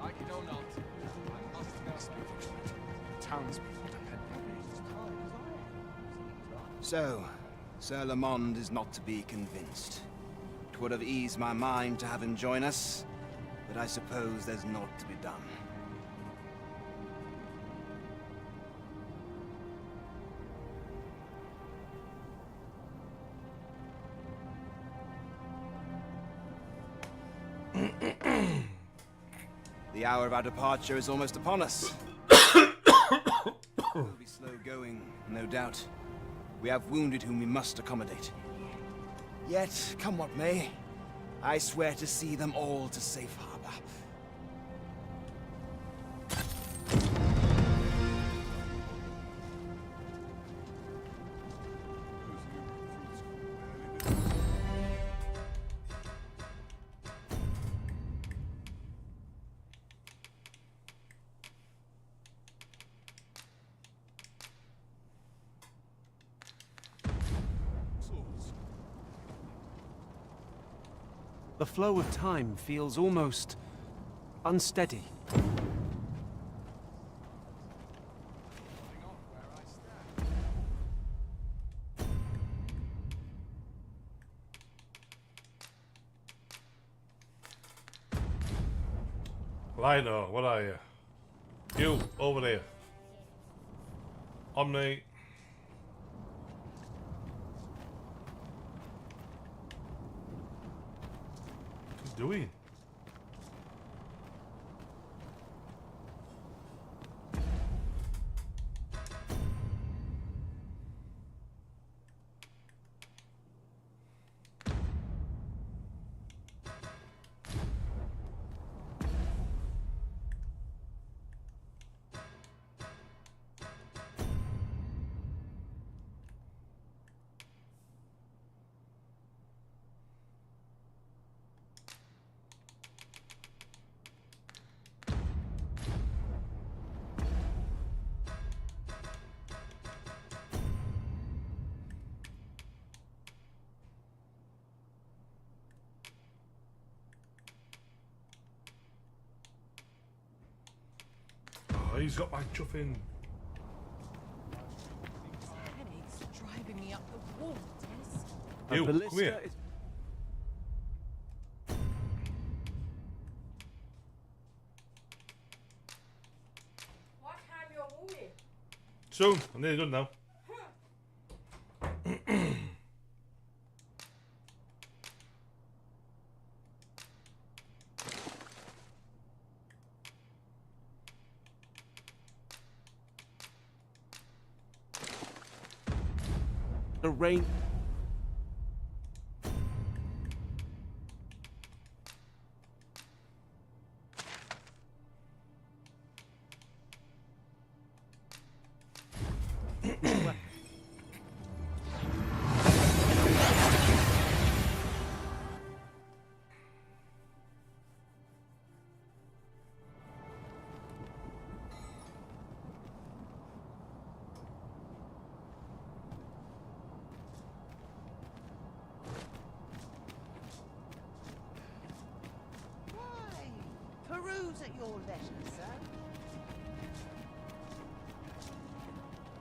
Like it or not, I must go. Townspeople depend on me.
So, Sir Lamond is not to be convinced. 'Twould have eased my mind to have him join us, but I suppose there's naught to be done. The hour of our departure is almost upon us. We'll be slow going, no doubt. We have wounded whom we must accommodate. Yet, come what may, I swear to see them all to safe harbor.
The flow of time feels almost unsteady.
Well, I know. What are you? You, over there. Omni. What's he doing? he's got my chuffing.
Headache's driving me up the wall, Tess.
You, come here.
What time you're moving?
Soon, I'm nearly done now.
The rain.
Peruse at your leisure, sir.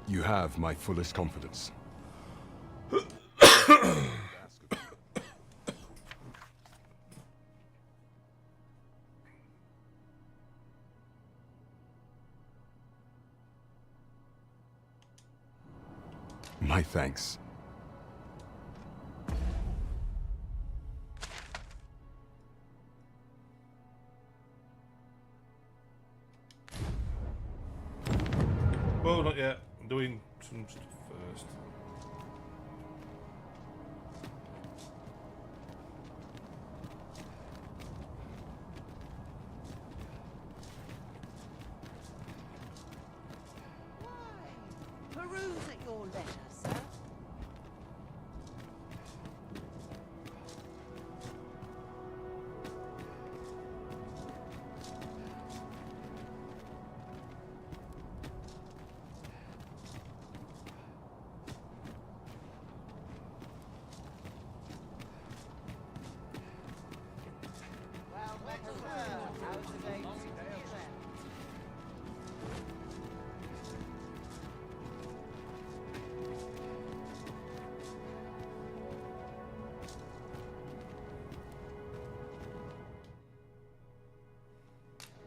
You have my fullest confidence. My thanks.
Well, not yet. I'm doing some stuff first.
Peruse at your leisure, sir.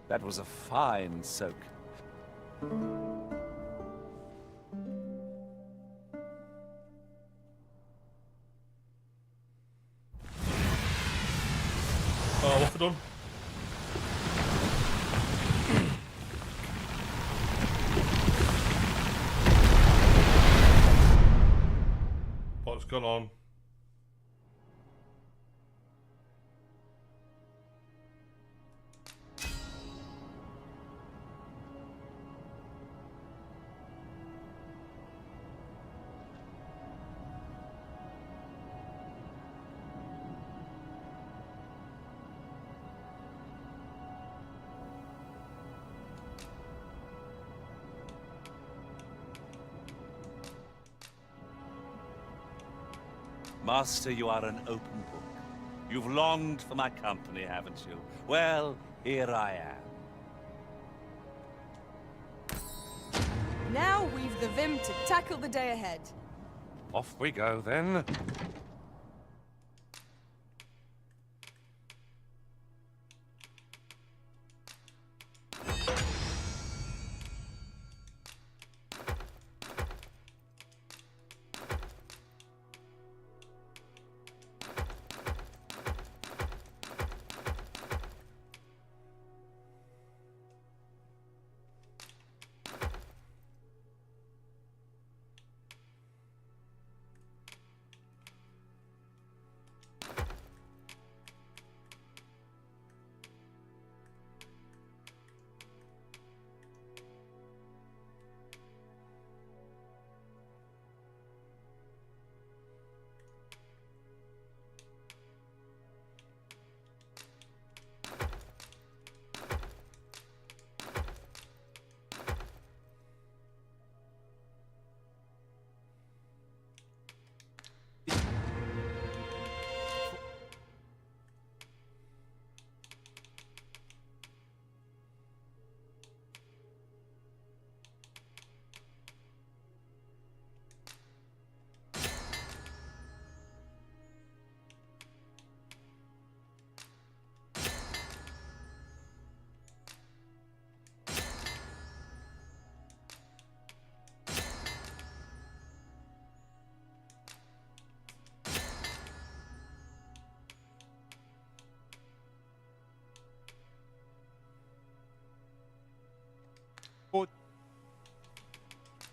That was a fine soak.
Oh, what's it done? What's gone on?
Master, you are an open book. You've longed for my company, haven't you? Well, here I am.
Now we've the vim to tackle the day ahead.
Off we go, then.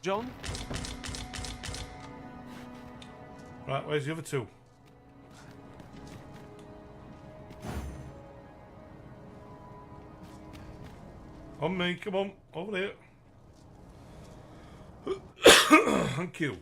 John?
Right, where's the other two? On me, come on, over there. Thank you.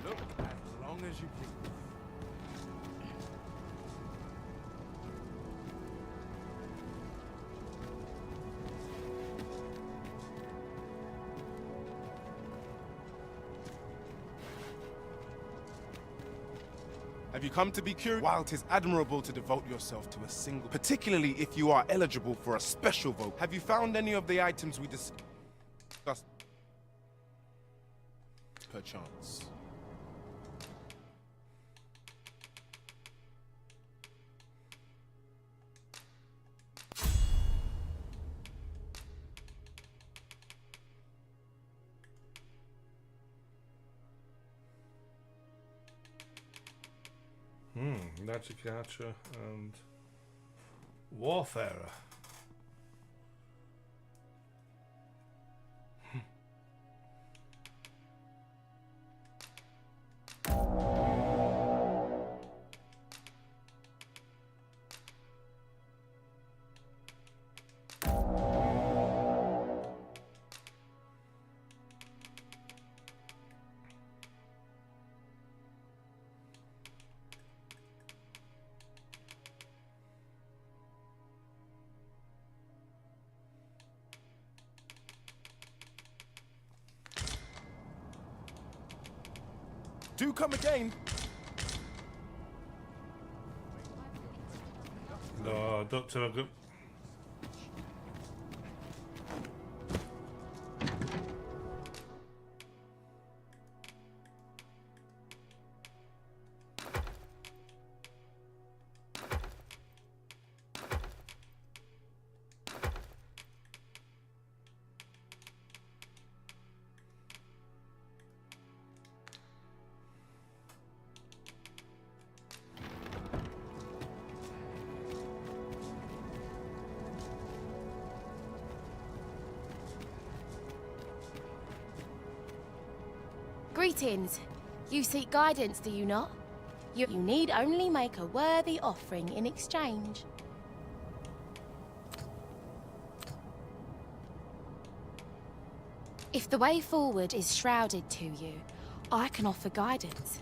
Look, as long as you please.
Have you come to be curious? While 'tis admirable to devote yourself to a single, particularly if you are eligible for a special vote, have you found any of the items we discussed? Perchance.
Magic Archer and Warfarer.
Do come again.
No, Doctor, I've got...
Greetings. You seek guidance, do you not? You need only make a worthy offering in exchange. If the way forward is shrouded to you, I can offer guidance.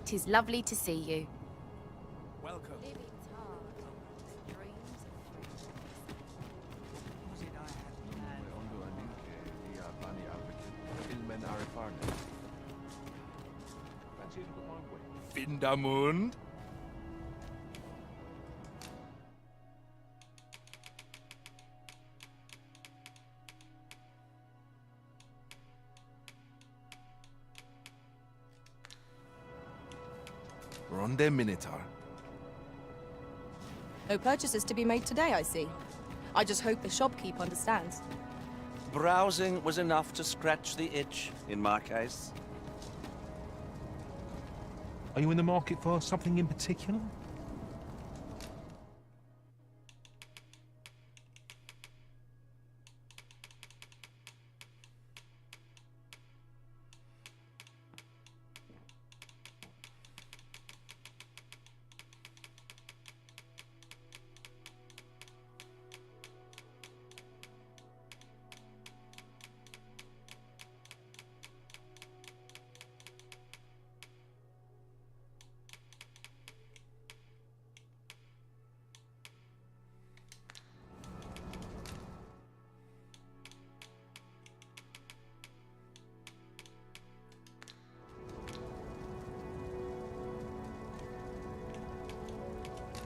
'Tis lovely to see you.
Welcome.
Vindamund.
Ronde Minotaur.
No purchases to be made today, I see. I just hope the shopkeep understands.
Browsing was enough to scratch the itch, in my case.
Are you in the market for something in particular?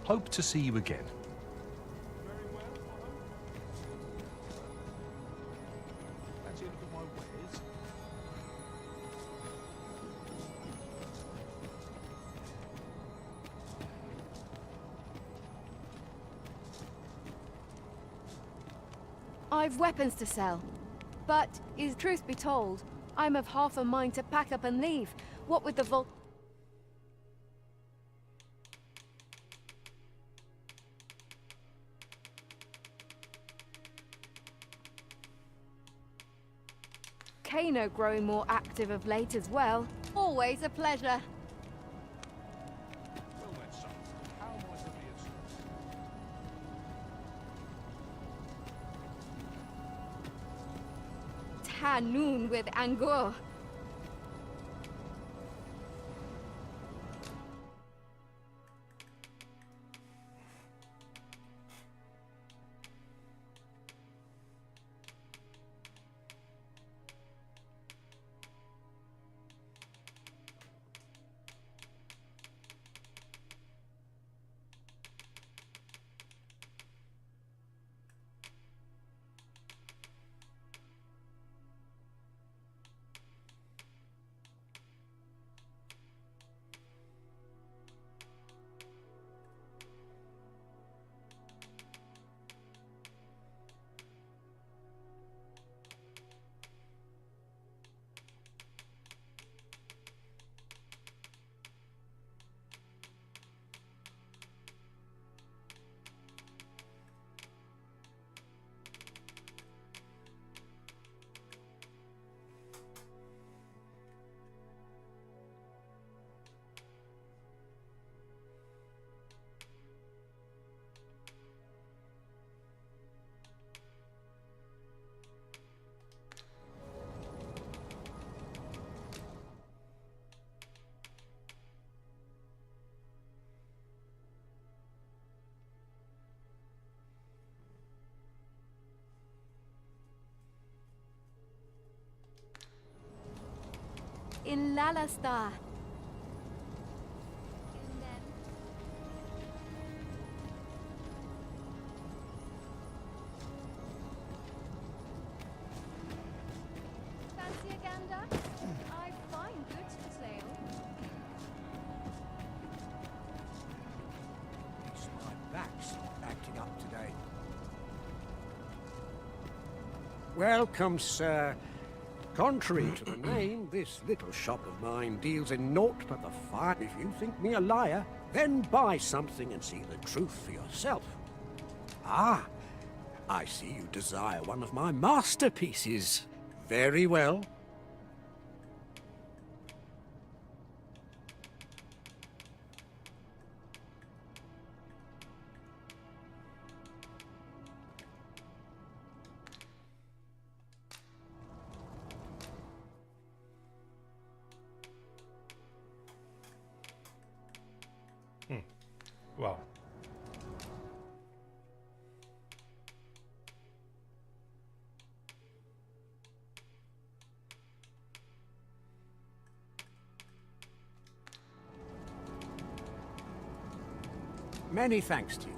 Hope to see you again.
I've weapons to sell. But, is truth be told, I'm of half a mind to pack up and leave. What with the volcano growing more active of late as well. Always a pleasure.
Well then, son, how am I to be of service?
Tanoon with Angor. In Lalastar. Fancy a gander? I find goods for sale.
It's my back's acting up today. Welcome, sir. Contrary to the name, this little shop of mine deals in naught but the fire. If you think me a liar, then buy something and see the truth for yourself. Ah, I see you desire one of my masterpieces. Very well.
Well.
Many thanks to you.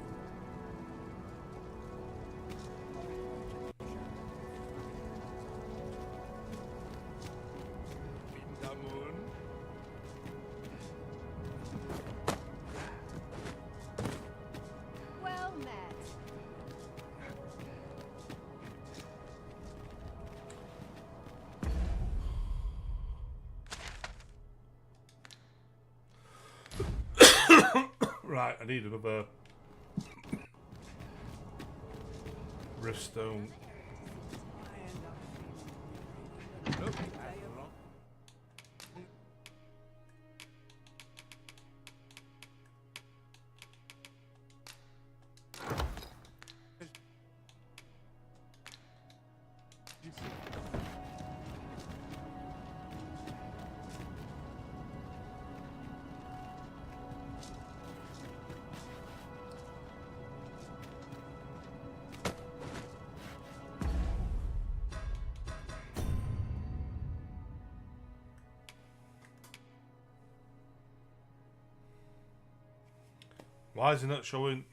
Well met.
Right, I need another Riftstone. Why is it not showing?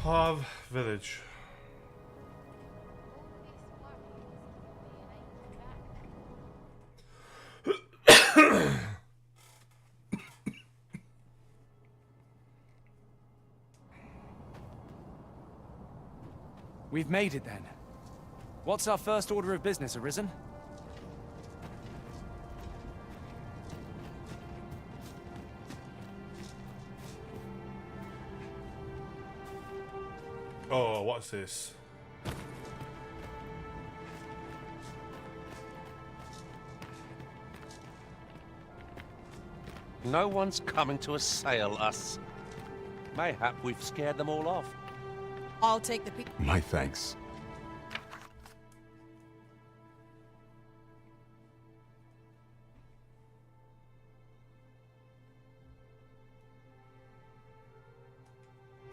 Harv Village.
We've made it then. What's our first order of business, Arisen?
Oh, what's this?
No one's coming to assail us. Mayhap we've scared them all off.
I'll take the
My thanks.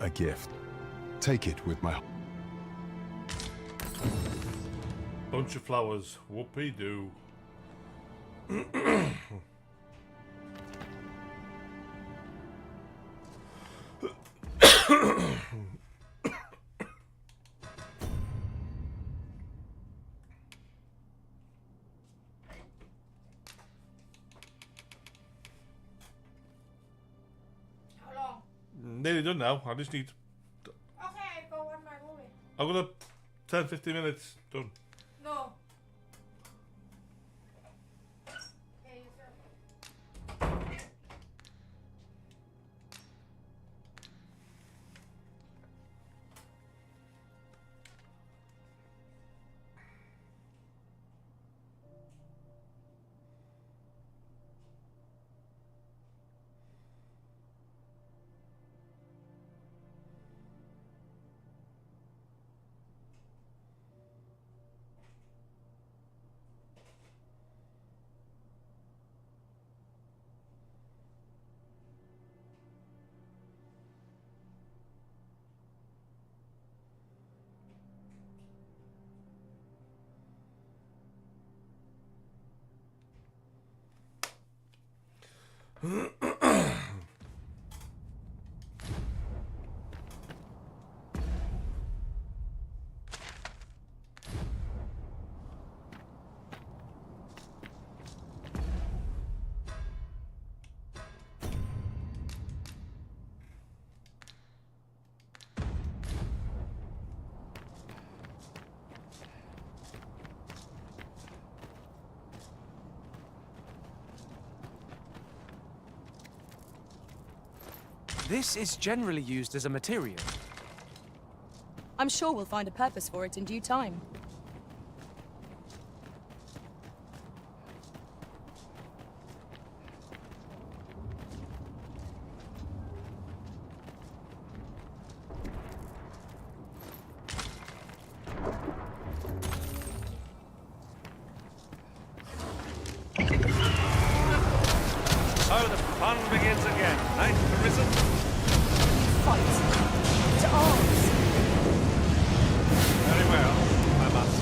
A gift. Take it with my...
Bunch of flowers. Whoopee-doo.
How long?
Nearly done now. I just need...
Okay, go watch my movie.
I'm gonna... 10-15 minutes. Done.
No. Okay, sir.
This is generally used as a material.
I'm sure we'll find a purpose for it in due time.
So the fun begins again, eh, Arisen?
Fight. To arms.
Very well, I must.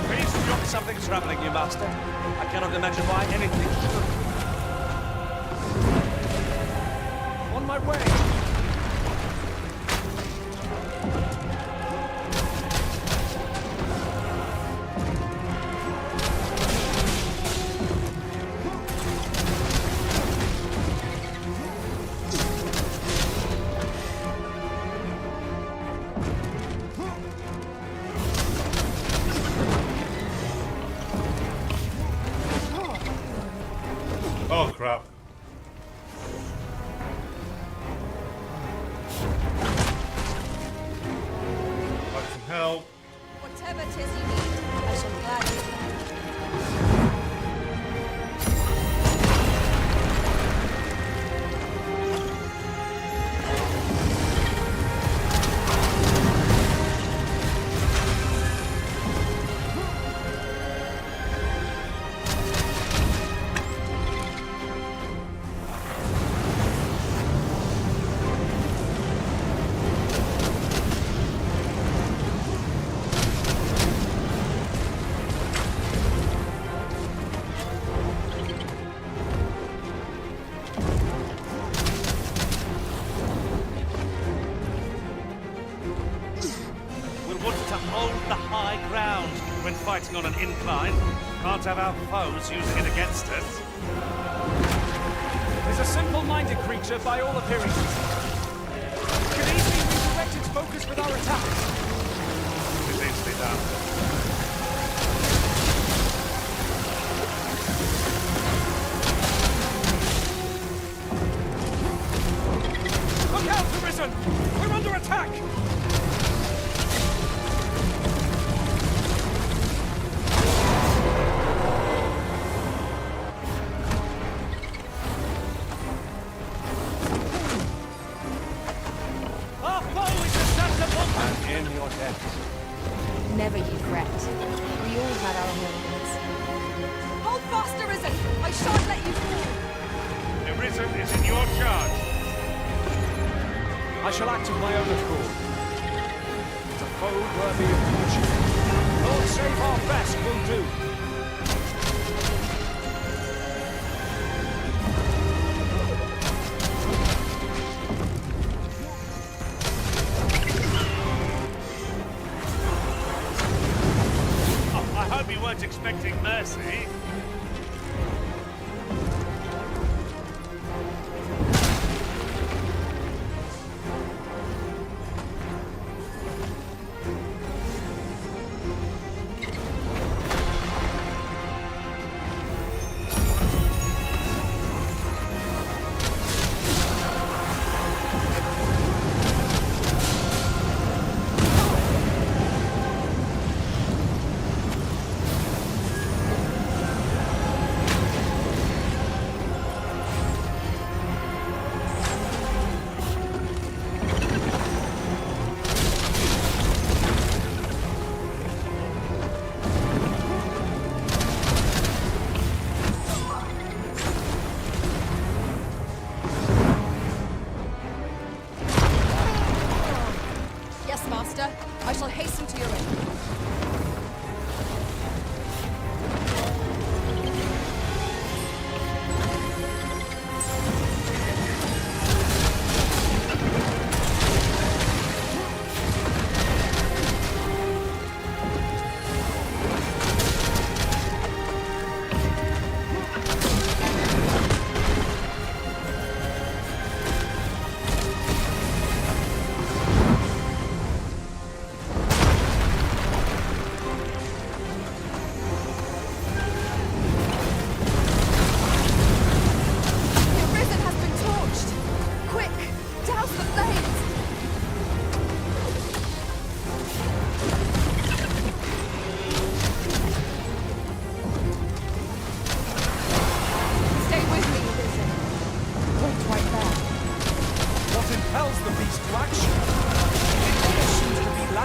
Please drop something troubling you, Master. I cannot imagine why anything should.
On my way!
Oh, crap. Like some help.
Whatever it is you need, I shall gladly.
advancing on an incline. Can't have our foes using it against us.
It's a simple-minded creature by all appearances. We can easily redirect its focus with our attacks.
It is easily done.
Look out, Arisen! We're under attack!
Our foe is susceptible! And in your depth.
Never you fret. We all had our moments. Hold fast, Arisen! I shan't let you fall!
Arisen is in your charge.
I shall act of my own accord. It's a foe worthy of fortune. Lord save our best will do.
Oh, I hope you weren't expecting mercy.
Yes, Master. I shall hasten to your aid.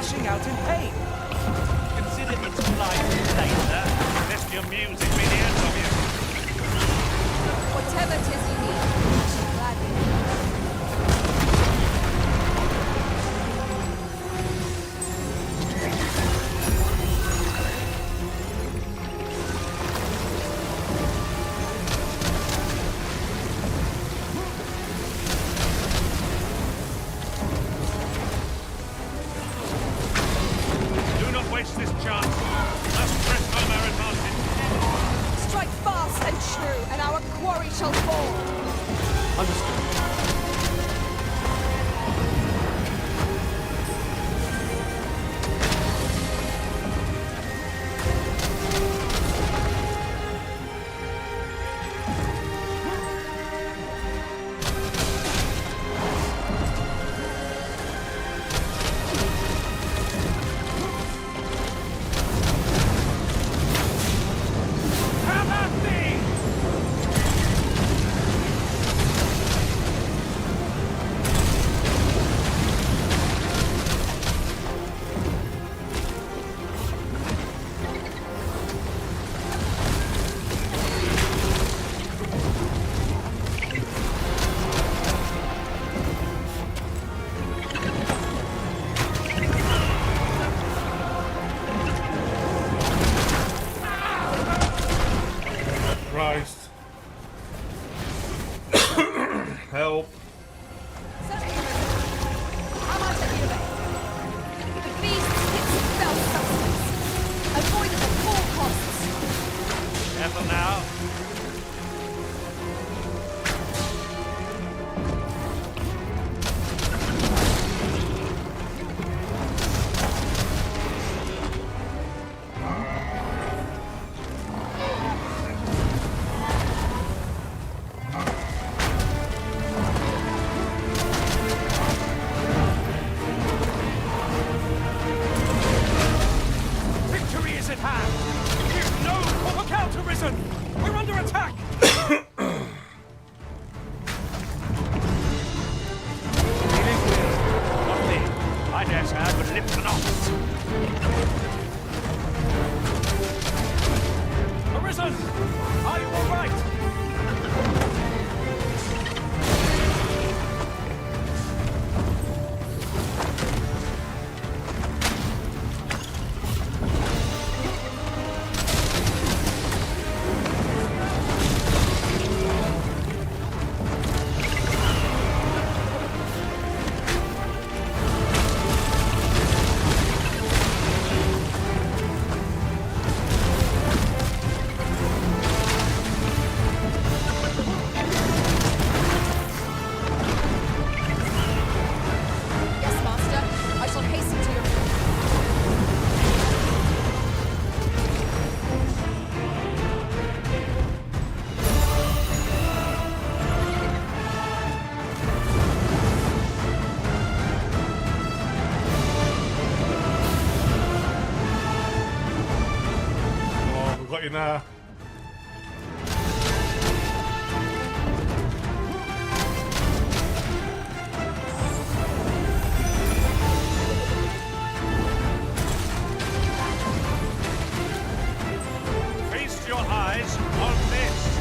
lashing out in pain.
Consider its flight later, lest your music be the end of you.
Whatever 'tis you need, I shall gladly.
Do not waste this chance. Must press home our advantage.
Strike fast and true, and our quarry shall fall.
Understood.
you now.
Feast your eyes on this.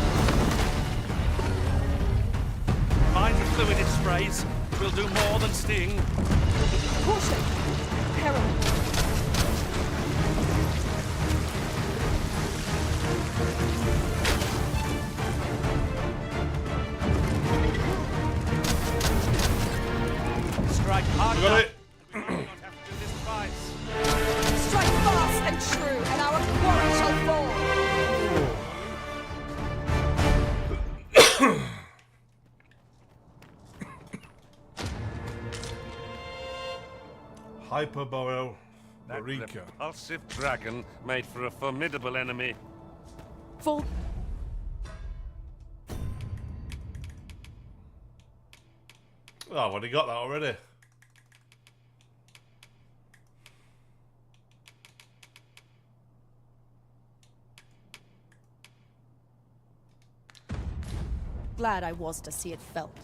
Mind the fluid it sprays will do more than sting.
Caution! Peril!
Strike hard.
Got it.
We will not have to do this twice.
Strike fast and true, and our quarry shall fall!
Hyperboro
That
Marika.
repulsive dragon made for a formidable enemy.
Full.
Oh, I've already got that already.
Glad I was to see it felt.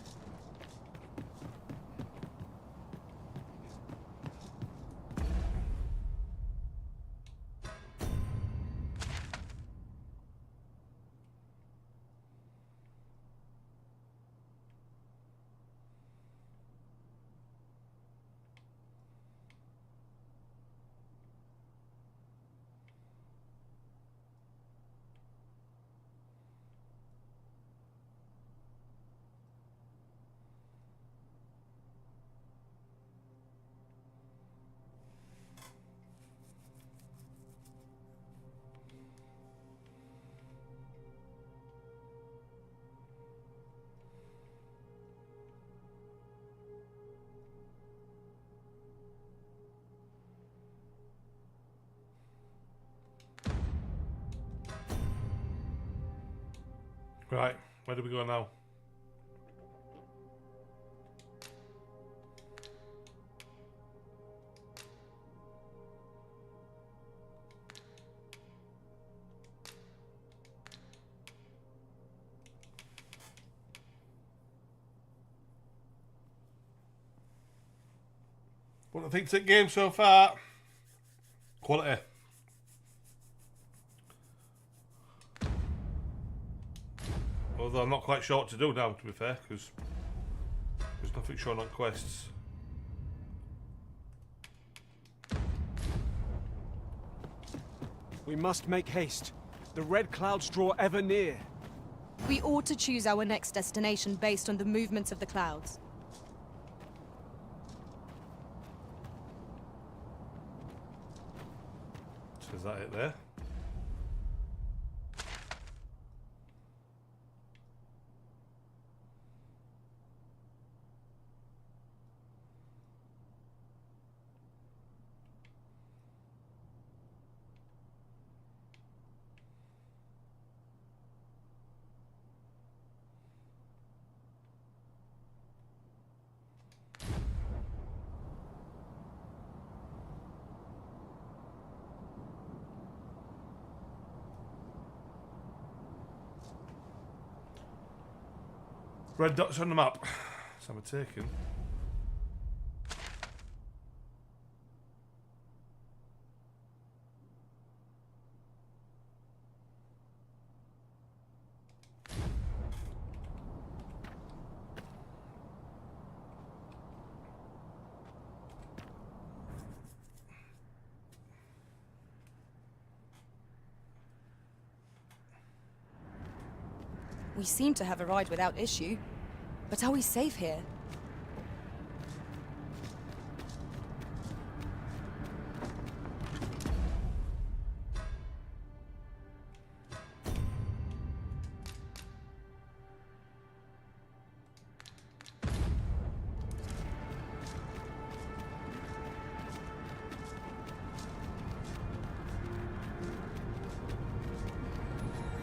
Right, where do we go now? What do you think's the game so far? Quality. Although I'm not quite sure what to do now, to be fair, because there's nothing shown on quests.
We must make haste. The red clouds draw ever near.
We ought to choose our next destination based on the movements of the clouds.
So is that it there? Red dots on the map. So I'm taken.
We seem to have arrived without issue. But are we safe here?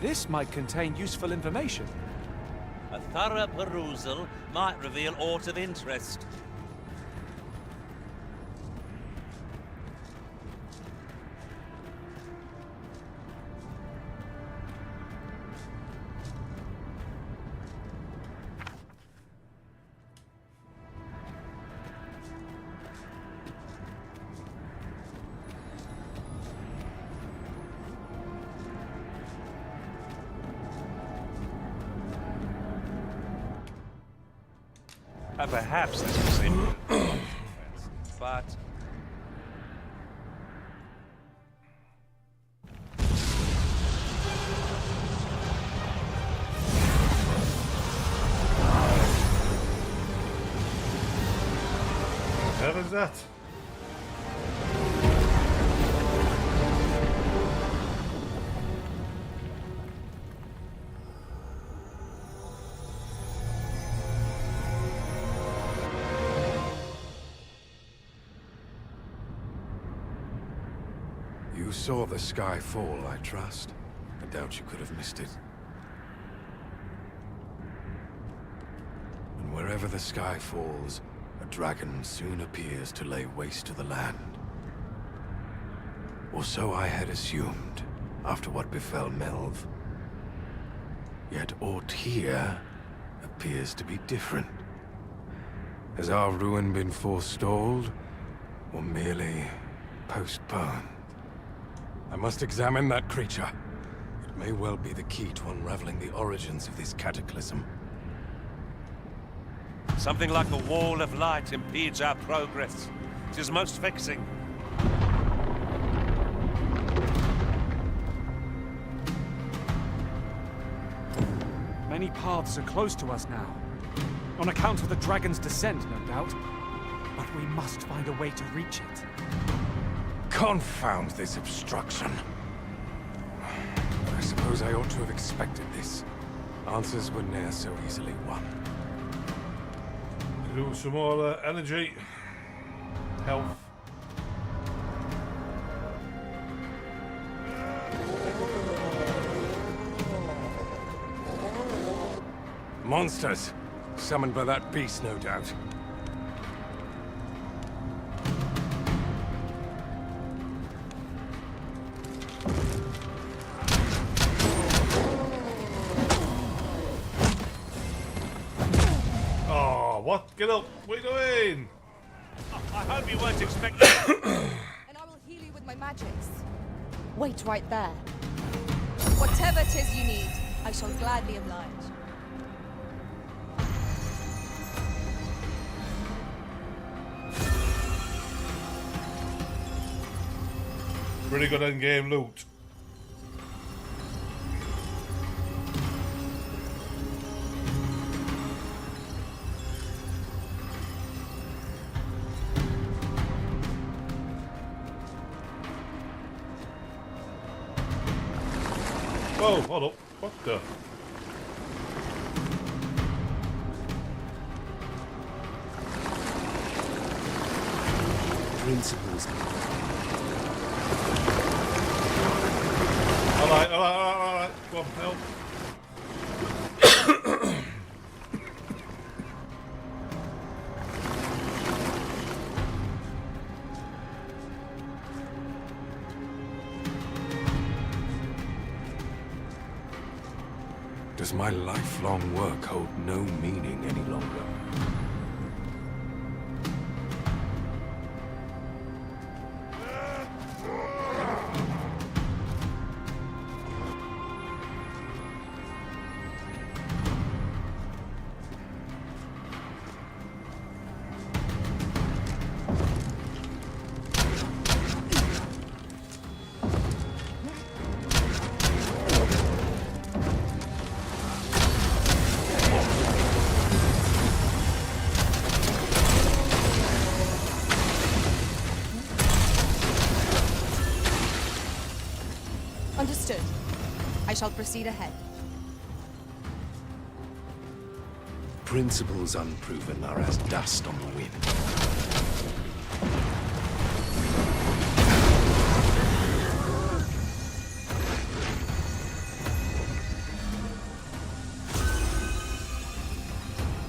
This might contain useful information.
A thorough perusal might reveal aught of interest.
Perhaps this will seem but
what the hell is that?
You saw the sky fall, I trust. I doubt you could have missed it. And wherever the sky falls, a dragon soon appears to lay waste to the land. Or so I had assumed, after what befell Melv. Yet aught here appears to be different. Has our ruin been forestalled, or merely postponed? I must examine that creature. It may well be the key to unraveling the origins of this cataclysm.
something like a wall of light impedes our progress. It is most vexing.
Many paths are closed to us now. On account of the dragon's descent, no doubt. But we must find a way to reach it.
Confound this obstruction. I suppose I ought to have expected this. Answers were ne'er so easily won.
Do some more energy. Health.
Monsters! Summoned by that beast, no doubt.
Oh, what? Get up! What are you doing?
I hope you weren't expecting.
And I will heal you with my magics. Wait right there. Whatever it is you need, I shall gladly oblige.
Pretty good end-game loot. Oh, hold up. What the?
Principles.
Alright. Go on, help.
Does my lifelong work hold no meaning any longer?
Understood. I shall proceed ahead.
Principles unproven are as dust on the wind.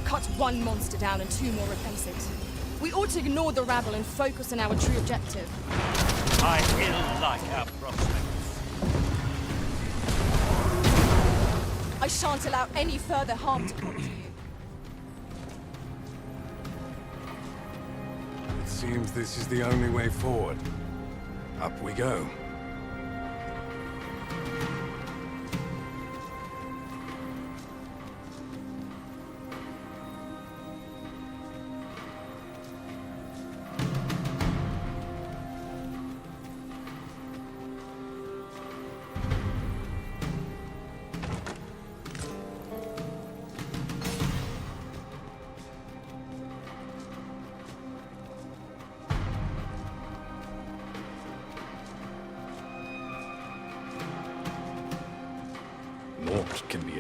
Cut one monster down and 2 more replace it. We ought to ignore the rabble and focus on our true objective.
I ill like our prospects.
I shan't allow any further harm to come to you.
It seems this is the only way forward. Up we go.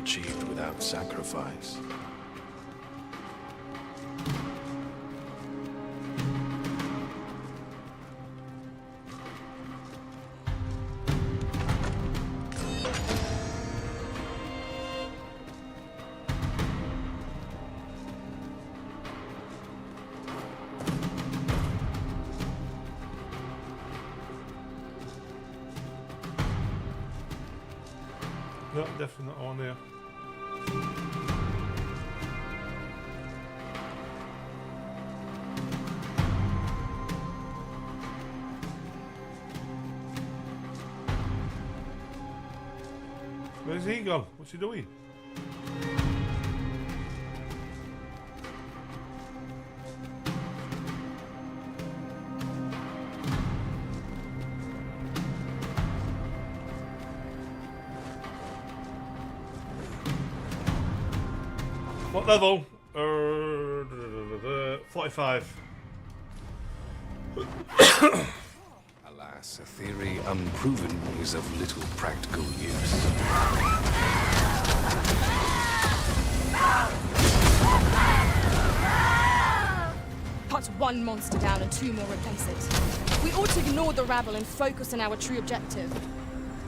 achieved without sacrifice.
No, definitely not on there. Where's he gone? What's he doing? What level? 45.
Alas, a theory unproven is of little practical use.
Cut one monster down and 2 more replace it. We ought to ignore the rabble and focus on our true objective.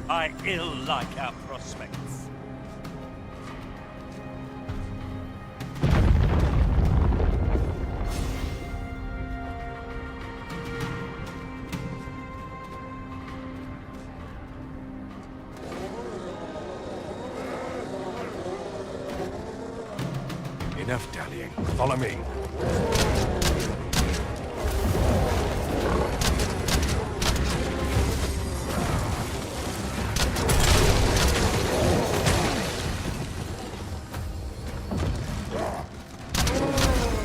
I ill like our prospects.
Enough dallying. Follow me.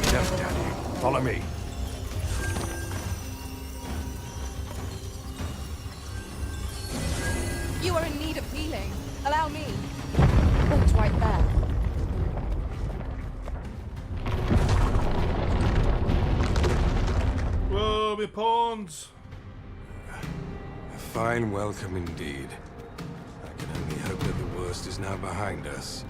Enough dallying. Follow me.
You are in need of healing. Allow me. Halt right there.
Whoa, my pawns!
A fine welcome indeed. I can only hope that the worst is now behind us.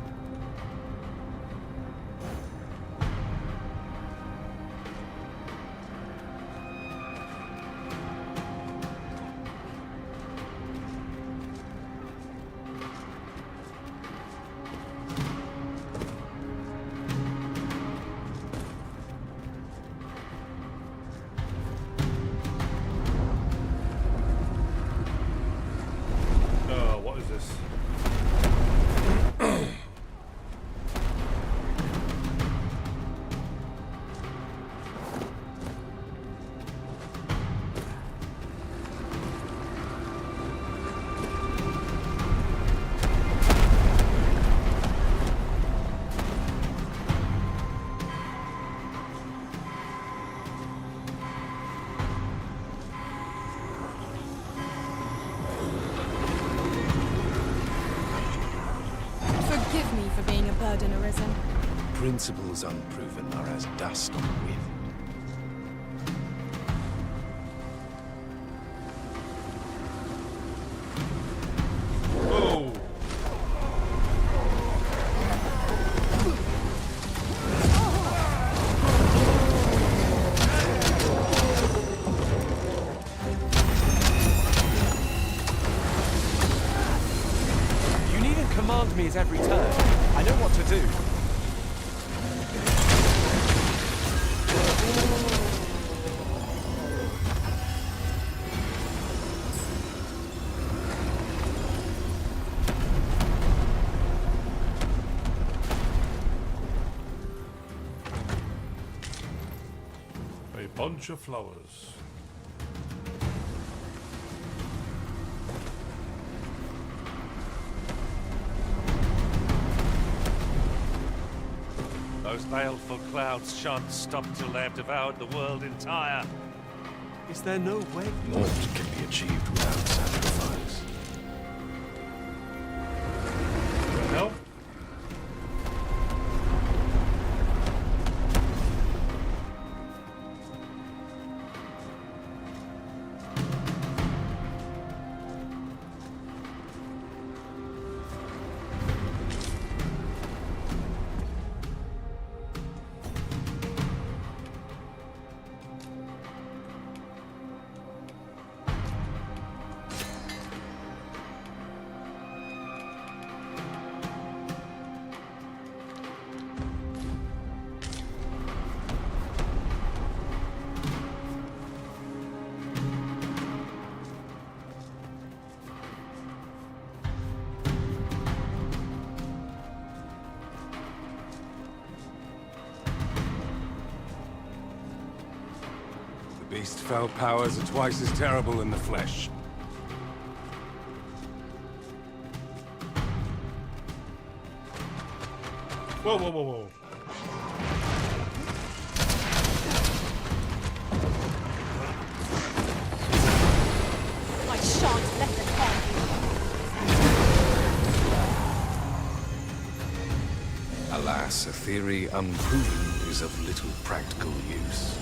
What is this?
Forgive me for being a burden, Arisen.
Principles unproven are as dust on the wind.
Whoa!
You needn't command me at every turn. I know what to do.
A bunch of flowers.
Those baleful clouds shan't stop till they have devoured the world entire.
Is there no way?
Naught can be achieved without sacrifice.
No?
Beast's fell powers are twice as terrible in the flesh.
Whoa, whoa, whoa, whoa.
I shan't let them harm you.
Alas, a theory unproven is of little practical use.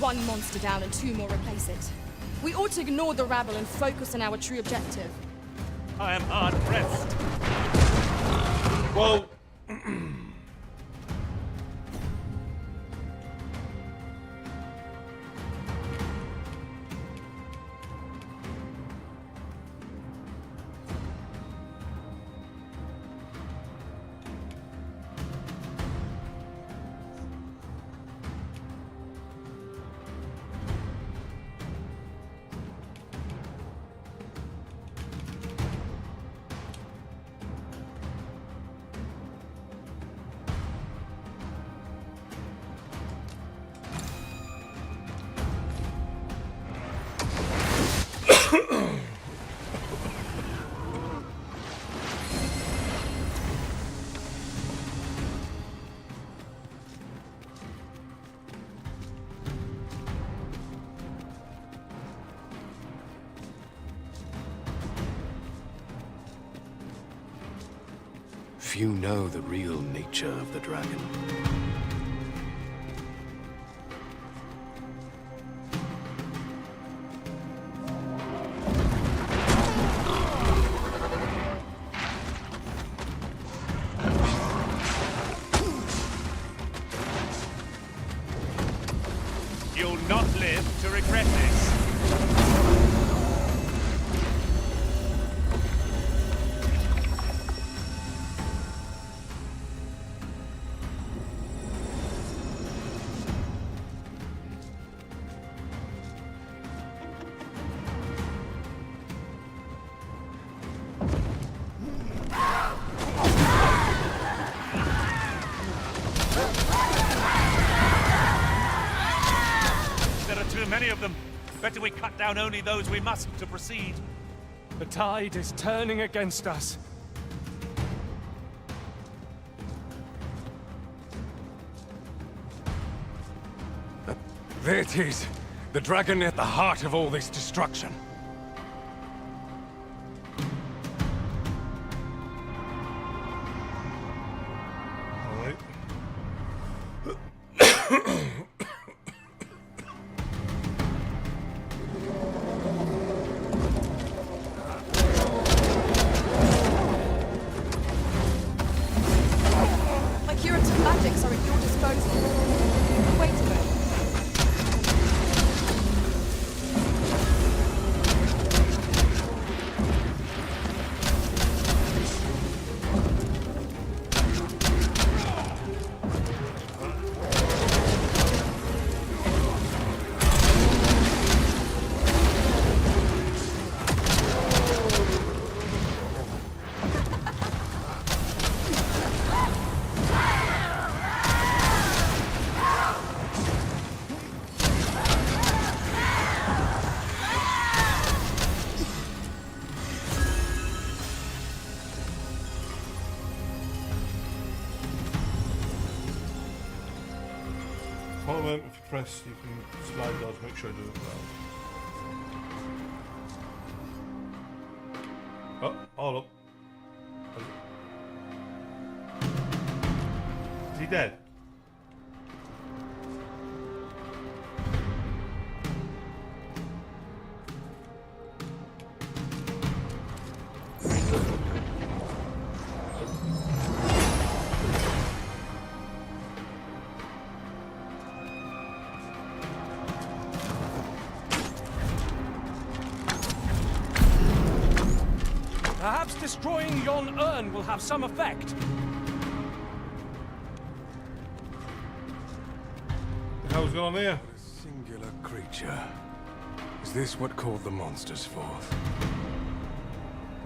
One monster down and 2 more replace it. We ought to ignore the rabble and focus on our true objective.
I am hard pressed.
Well,
Few know the real nature of the dragon.
You'll not live to regret this. Many of them. Better we cut down only those we must to proceed.
The tide is turning against us.
There it is. The dragon at the heart of all this destruction.
If you press, you can slide those, make sure you do it well. Oh, all up. Is he dead?
Perhaps destroying yon urn will have some effect.
The hell's going on here?
What a singular creature. Is this what called the monsters forth?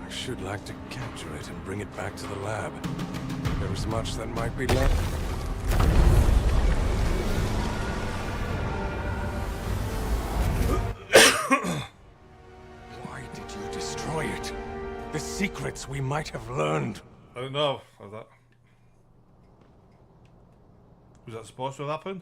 I should like to capture it and bring it back to the lab. There is much that might be left. Why did you destroy it? The secrets we might have learned.
I don't know. Was that supposed to have happened?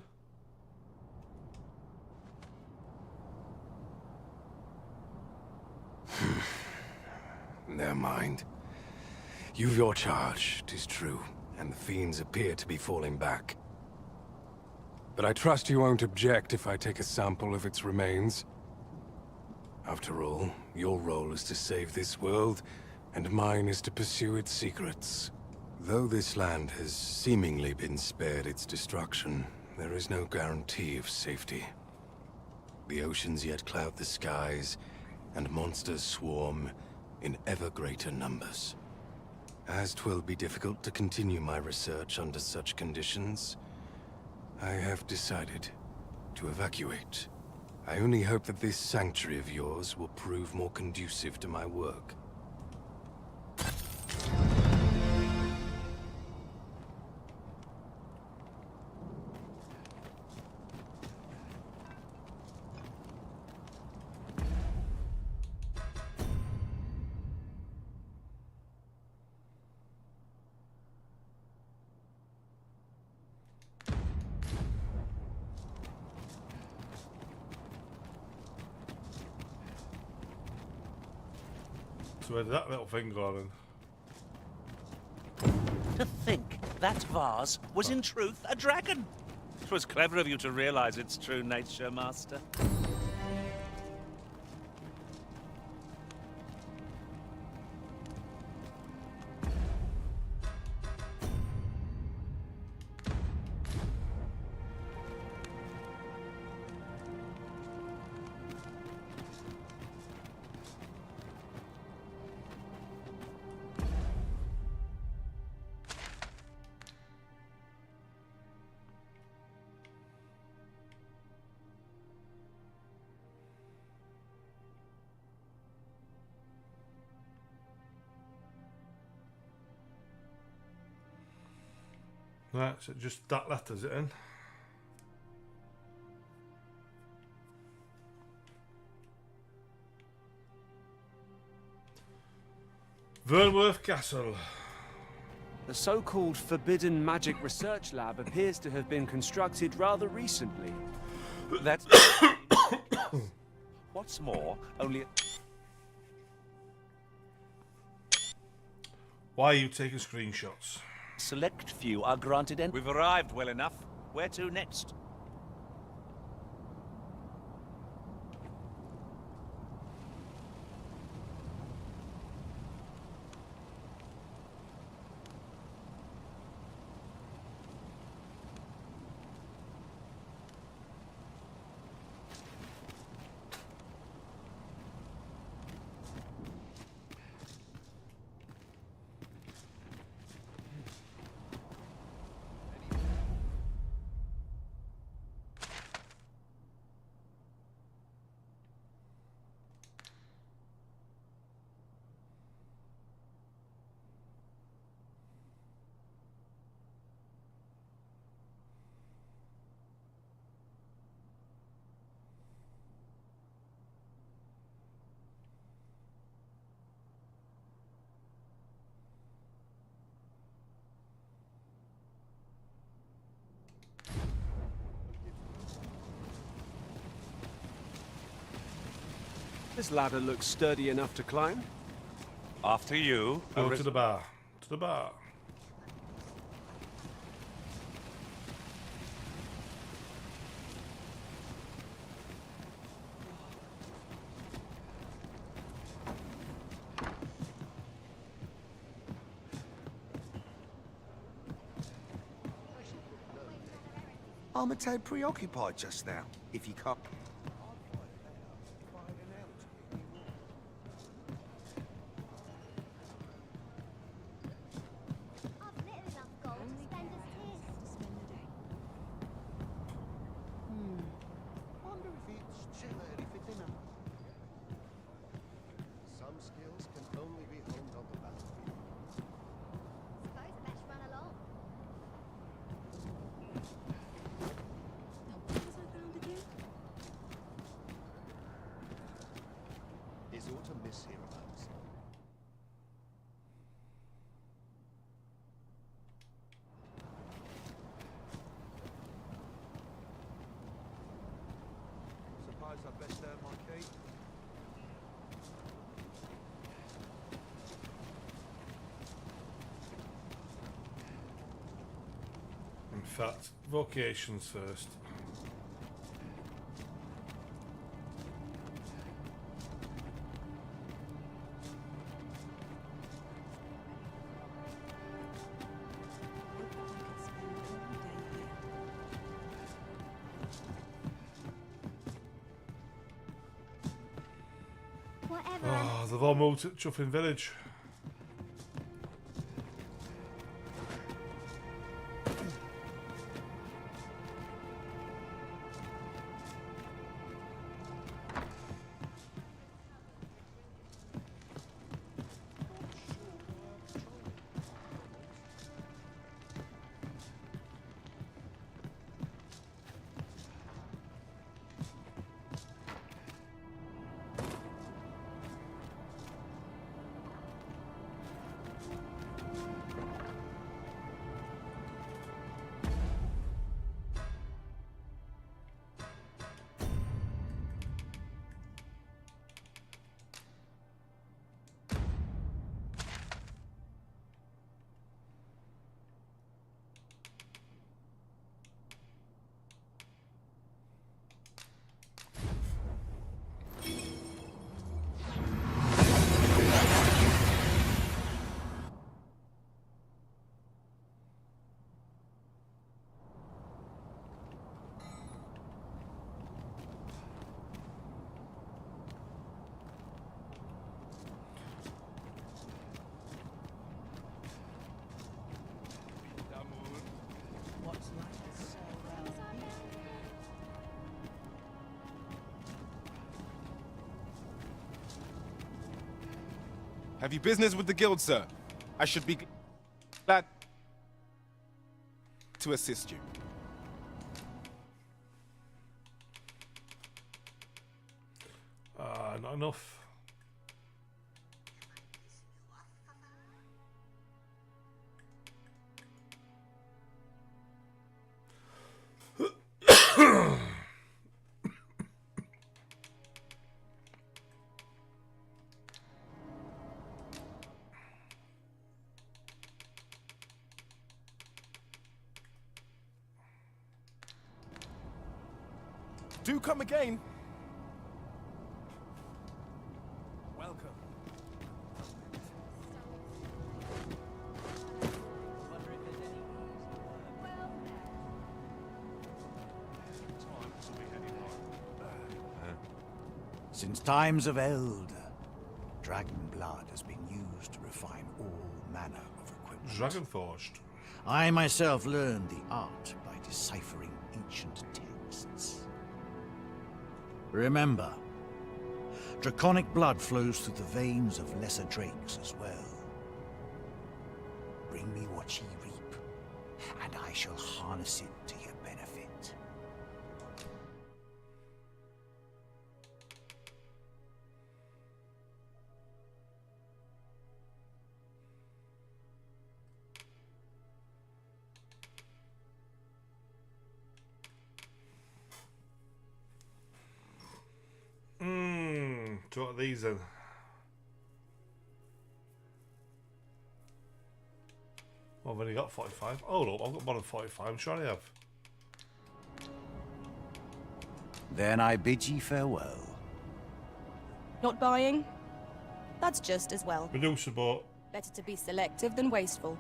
Never mind. You've your charge, 'tis true, and the fiends appear to be falling back. But I trust you won't object if I take a sample of its remains. After all, your role is to save this world, and mine is to pursue its secrets. Though this land has seemingly been spared its destruction, there is no guarantee of safety. The oceans yet cloud the skies, and monsters swarm in ever greater numbers. As 'twill be difficult to continue my research under such conditions, I have decided to evacuate. I only hope that this sanctuary of yours will prove more conducive to my work.
So where did that little thing go in?
To think that vase was in truth a dragon. 'Twas clever of you to realize its true nature, Master.
Right, so just that letter's it in? Vernworth Castle.
The so-called Forbidden Magic Research Lab appears to have been constructed rather recently.
That's... What's more, only...
Why are you taking screenshots?
Select few are granted and... We've arrived well enough. Where to next?
This ladder looks sturdy enough to climb.
After you.
Go to the bar. To the bar.
I'm a tad preoccupied just now, if you can't...
I'd best earn my keep.
In fact, vocations first.
Whatever.
Oh, they've all moved to Chuffing Village.
Have you business with the guild, sir? I should be glad to assist you.
Not enough.
Do come again. Welcome.
Since times of eld, dragon blood has been used to refine all manner of equipment.
Dragon forged.
I myself learned the art by deciphering ancient texts. Remember, draconic blood flows through the veins of lesser drakes as well. Bring me what ye reap, and I shall harness it to your benefit.
So what are these then? Well, I've only got 45. Oh no, I've got more than 45. I'm sure I have.
Then I bid ye farewell.
Not buying? That's just as well.
Medusa bought.
Better to be selective than wasteful.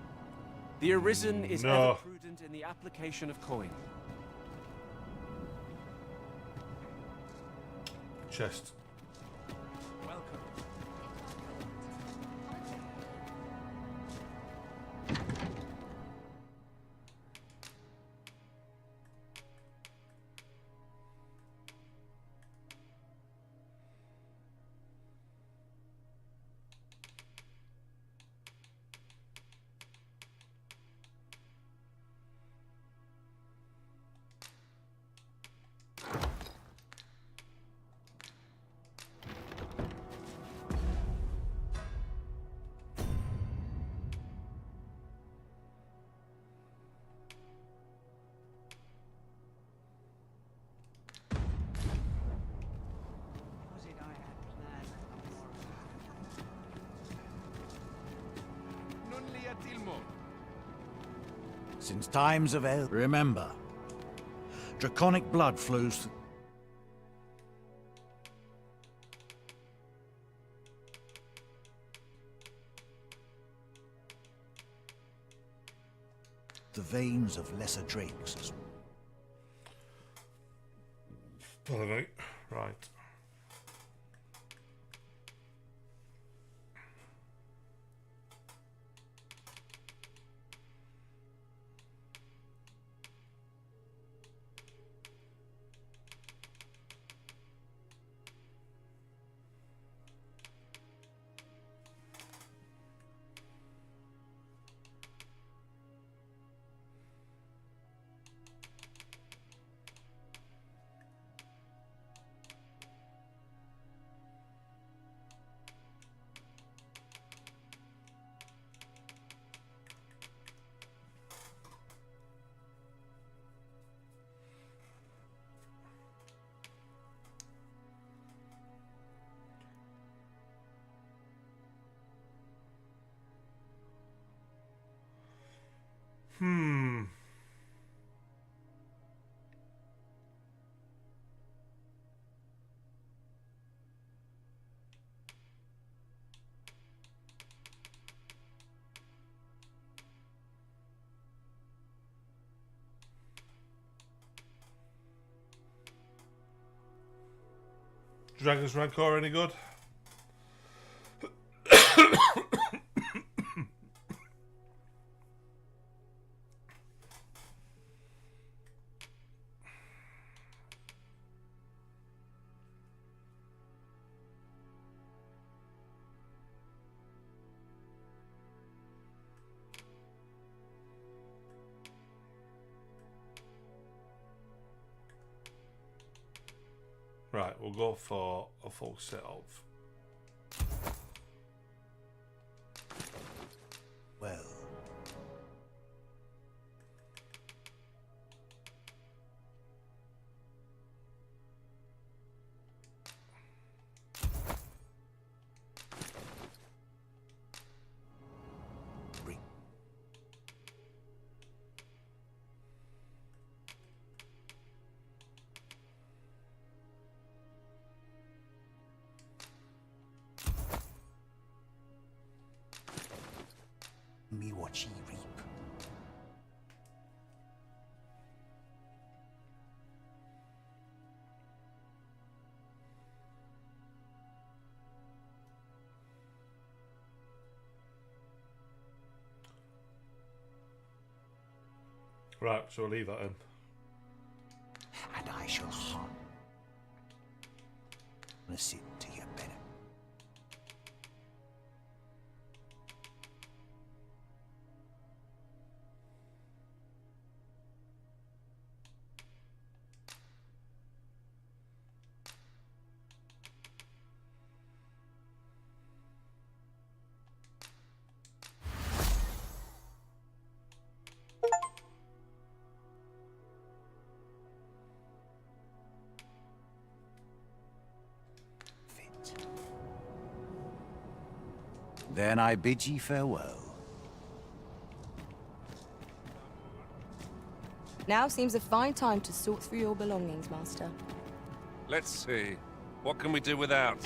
The Arisen is
No.
ever prudent in the application of coin.
Chest.
Since times of El... Remember, draconic blood flows... the veins of lesser drakes.
Alright, right. Dragon's Rancor any good? Right, we'll go for a full set of.
Well. Me what ye reap.
Right, so we'll leave that in.
And I shall hunt. Listen to your better. Then I bid ye farewell.
Now seems a fine time to sort through your belongings, Master.
Let's see. What can we do without?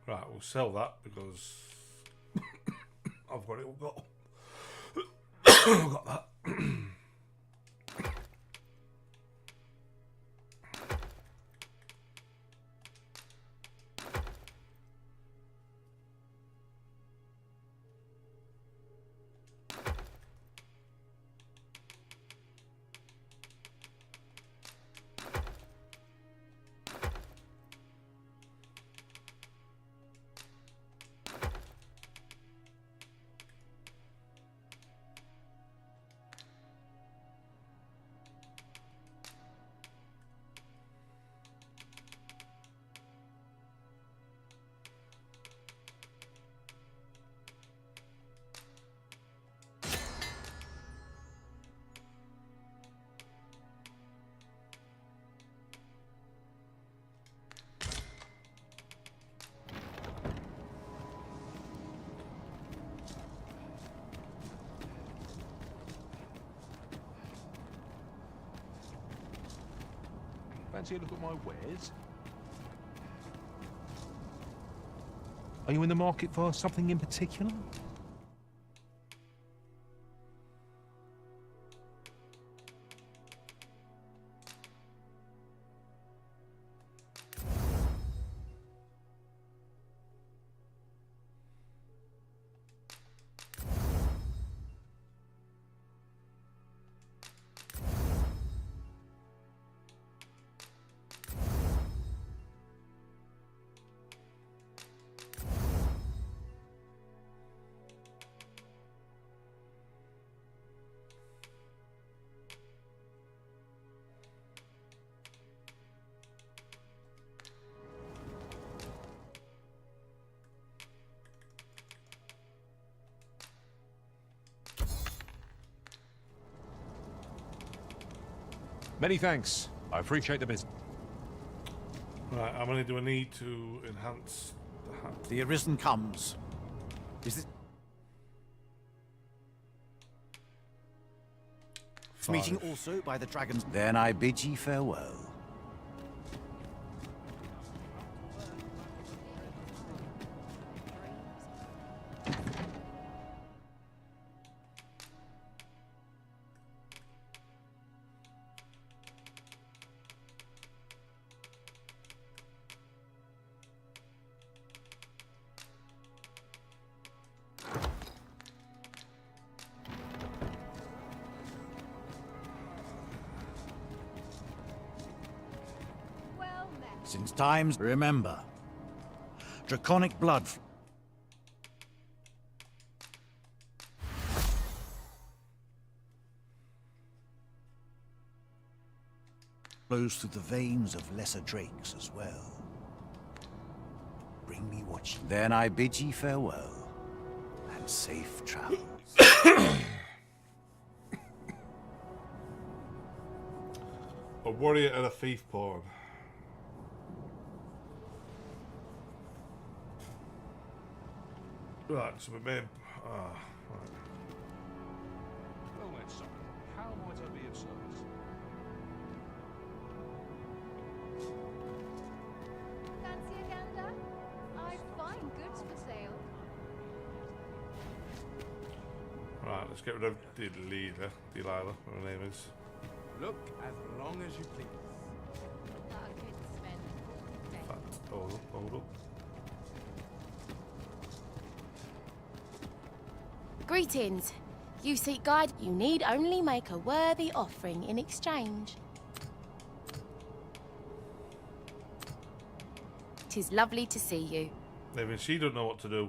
Right, we'll sell that because I've got it all got. I've got that.
Fancy a look at my wares? Are you in the market for something in particular? Many thanks. I appreciate the business.
Right, how many do I need to enhance the hat?
The Arisen comes. Is it? Meeting also by the dragons.
Then I bid ye farewell.
Since times remember. Draconic blood flows through the veins of lesser drakes as well. Bring me what ye...
Then I bid ye farewell, and safe travels.
A warrior and a thief pawn. Right, so we made... right.
Well then, son, how might I be of service?
Fancy a gander? I've fine goods for sale.
Right, let's get rid of Delilah, whatever her name is.
Look as long as you please.
In fact, hold up.
Greetings. You seek guide. You need only make a worthy offering in exchange. 'Tis lovely to see you.
Even she don't know what to do.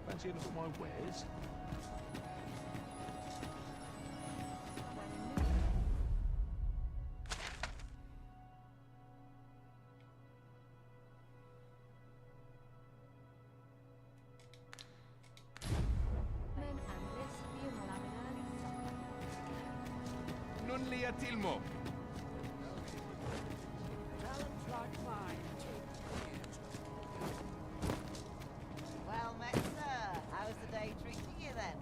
Fancy a look at my wares?
Non li atilmo.
Well met, sir. How's the day treating you then?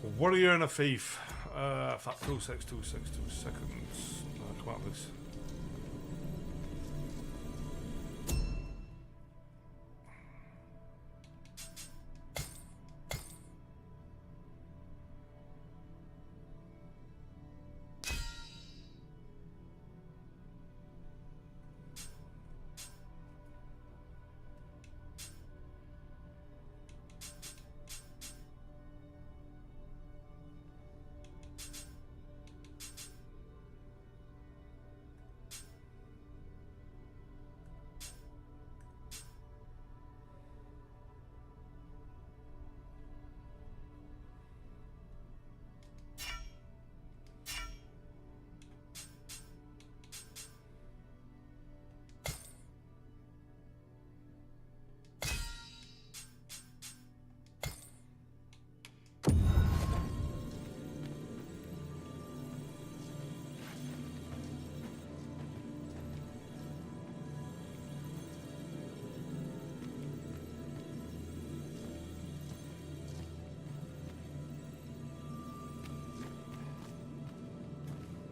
A warrior and a thief. Fact 2 seconds. Come out this.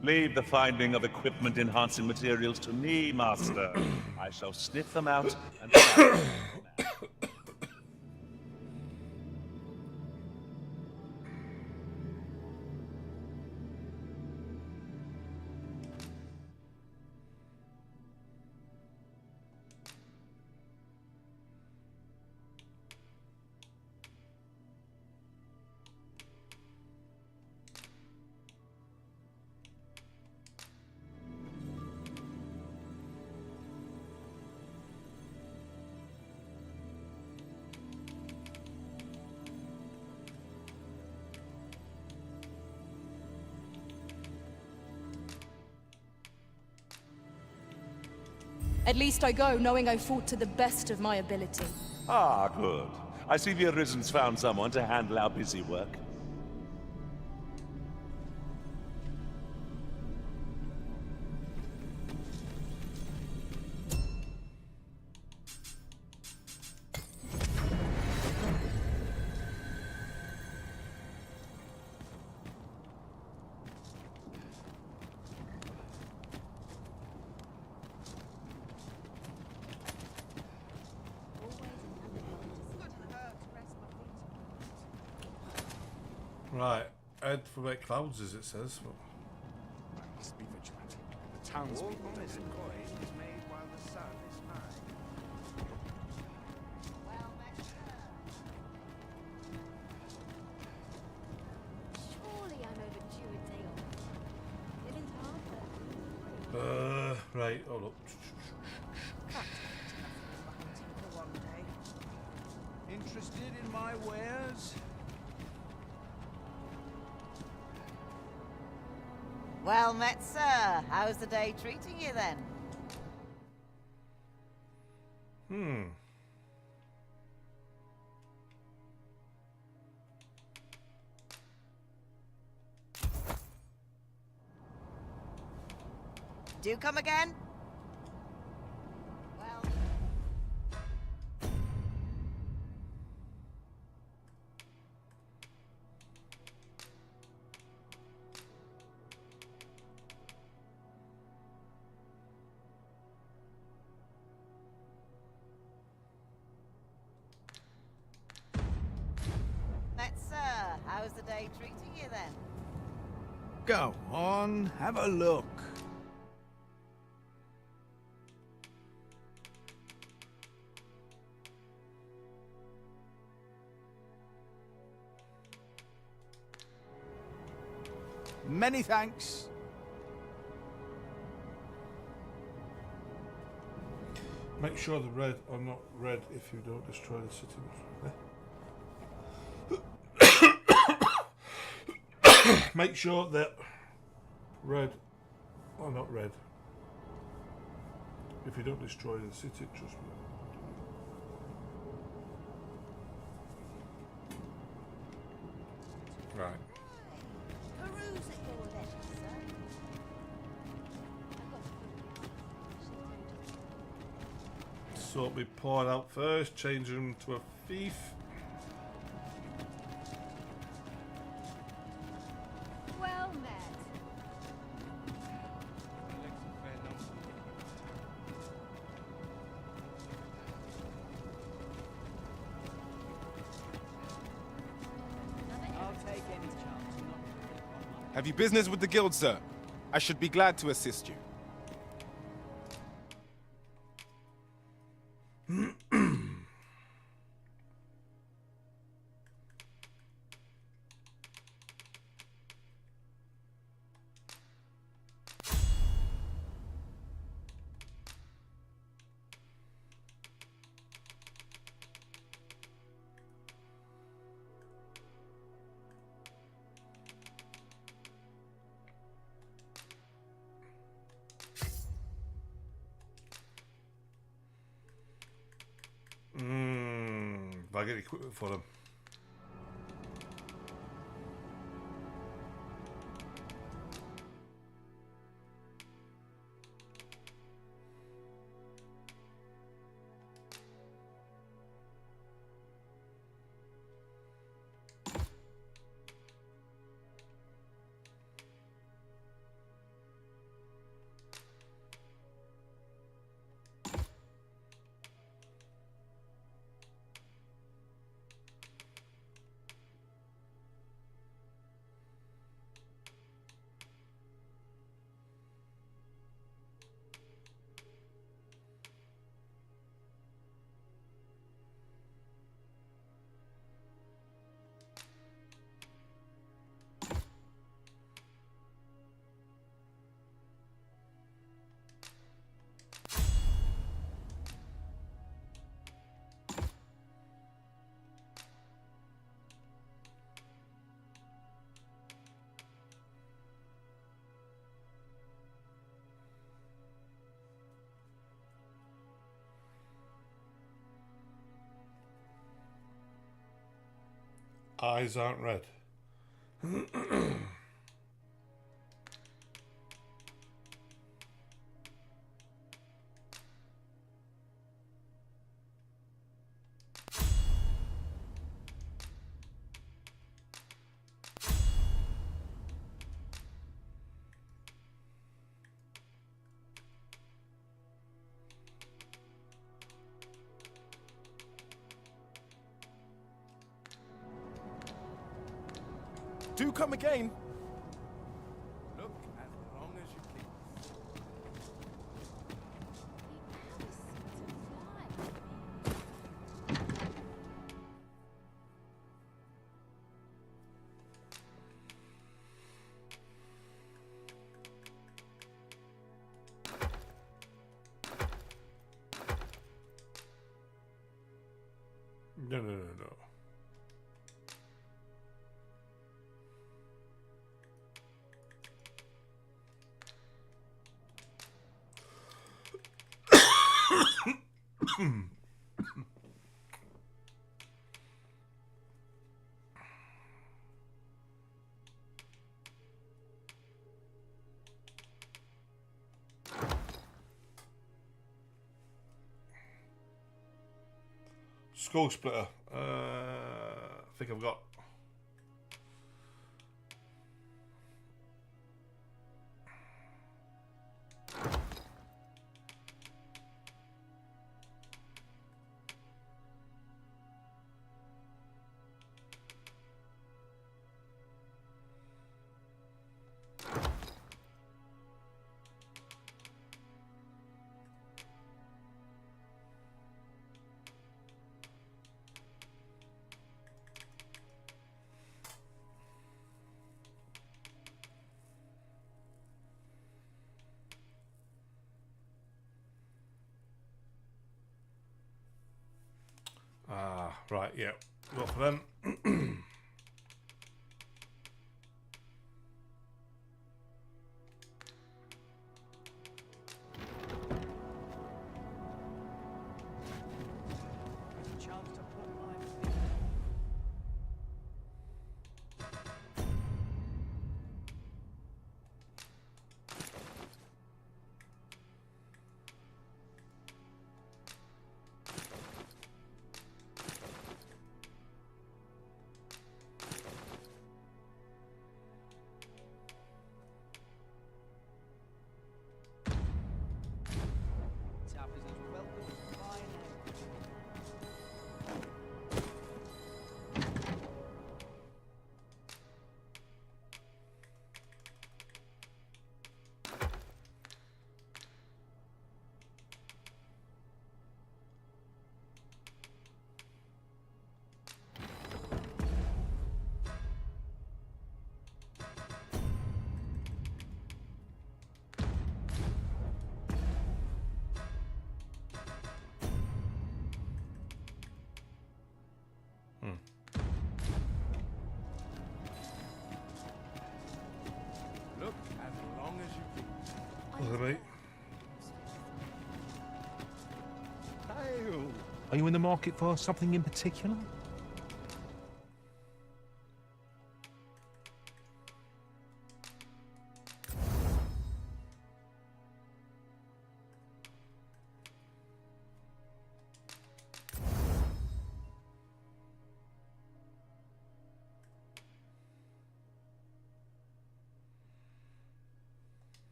Leave the finding of equipment-enhancing materials to me, Master. I shall sniff them out and...
At least I go knowing I fought to the best of my ability.
Ah, good. I see the Arisen's found someone to handle our busy work.
Right, head for where clouds is, it says. But...
I must be vigilant. The townspeople is made while the sun is high.
Surely I'm overdue a day off. It is hard, but...
right, hold up.
Interested in my wares?
Well met, sir. How's the day treating you then? Do come again? Well... Sir, how's the day treating you then?
Go on, have a look. Many thanks.
Make sure the red are not red if you don't destroy the city. Make sure that red are not red if you don't destroy the city, trust me. Right. So we poured out first, change them to a thief.
Well met.
I'll take any chance.
Have you business with the guild, sir? I should be glad to assist you.
If I get equipment for them. Eyes aren't red.
Do come again. Look as long as you please.
No. Skull splitter. I think I've got. Right, yeah. Go for them.
Look as long as you please.
Look at me.
Are you in the market for something in particular?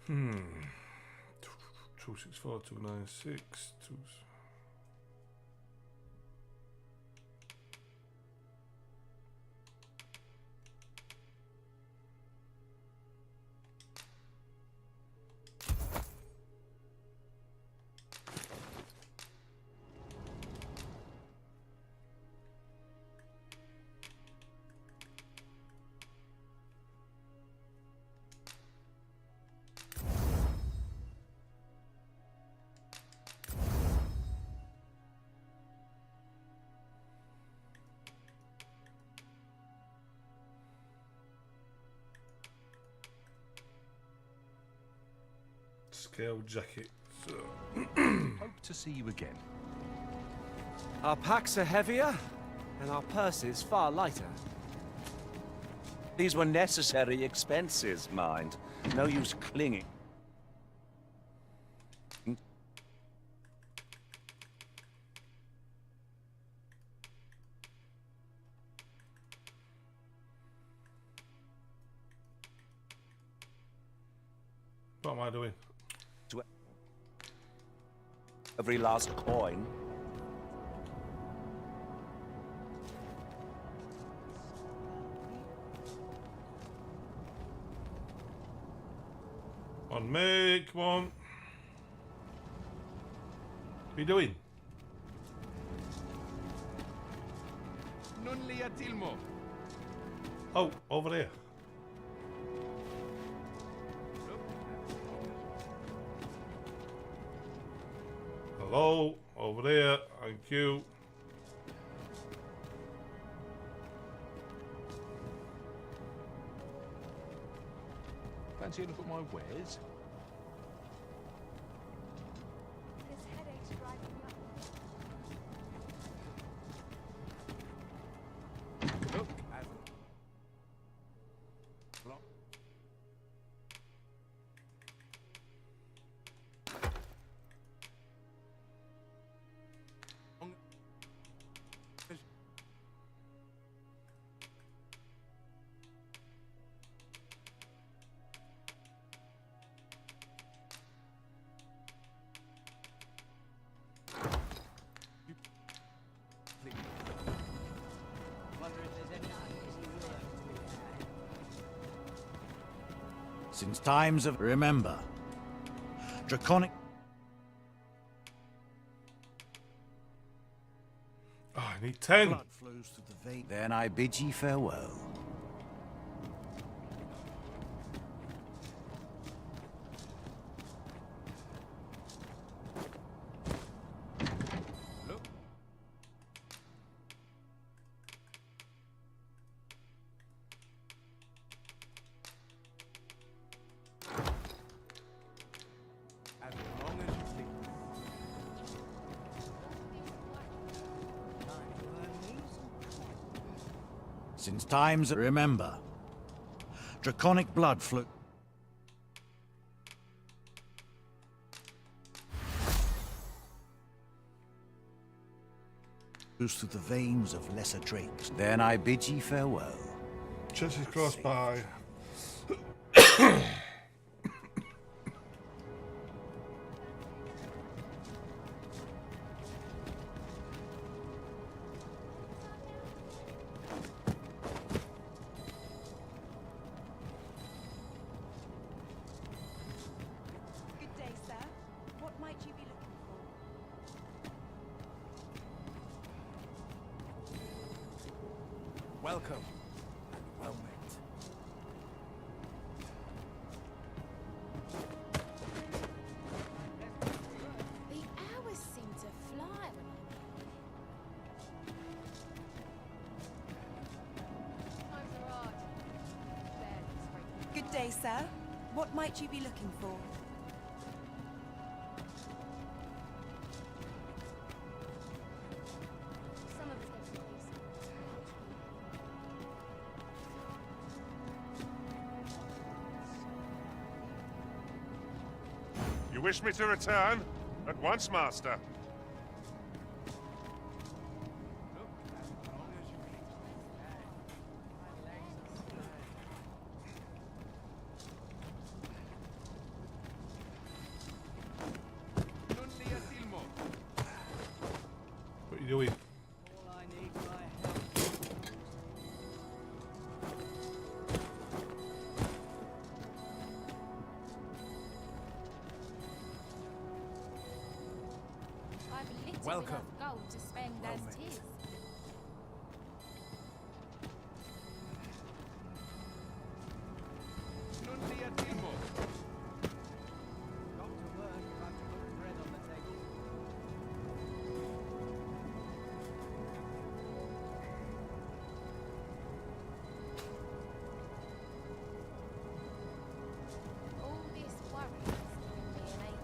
Hmm. 264, 296, 2. scale jacket. So.
Hope to see you again.
Our packs are heavier, and our purses far lighter.
These were necessary expenses, mind. No use clinging.
What am I doing?
To every last coin.
On me, come on. What are you doing?
Non li atilmo.
Oh, over there. Hello, over there. Thank you.
Fancy a look at my wares?
Look,
Since times of... Remember, Draconic...
Oh, I need 10.
Blood flows through the vein. Then I bid ye farewell. Since times of... Remember, Draconic blood flow... flows through the veins of lesser drakes. Then I bid ye farewell.
Chest is crossed by.
Good day, sir. What might you be looking for?
Welcome, and well met.
The hours seem to fly when
Good day, sir. What might you be looking for?
some of us get
You wish me to return? At once, Master.
What are you doing?
I've little
Welcome.
enough gold to spend
Well
as
met.
tis.
Non li atilmo.
All this worry has given me an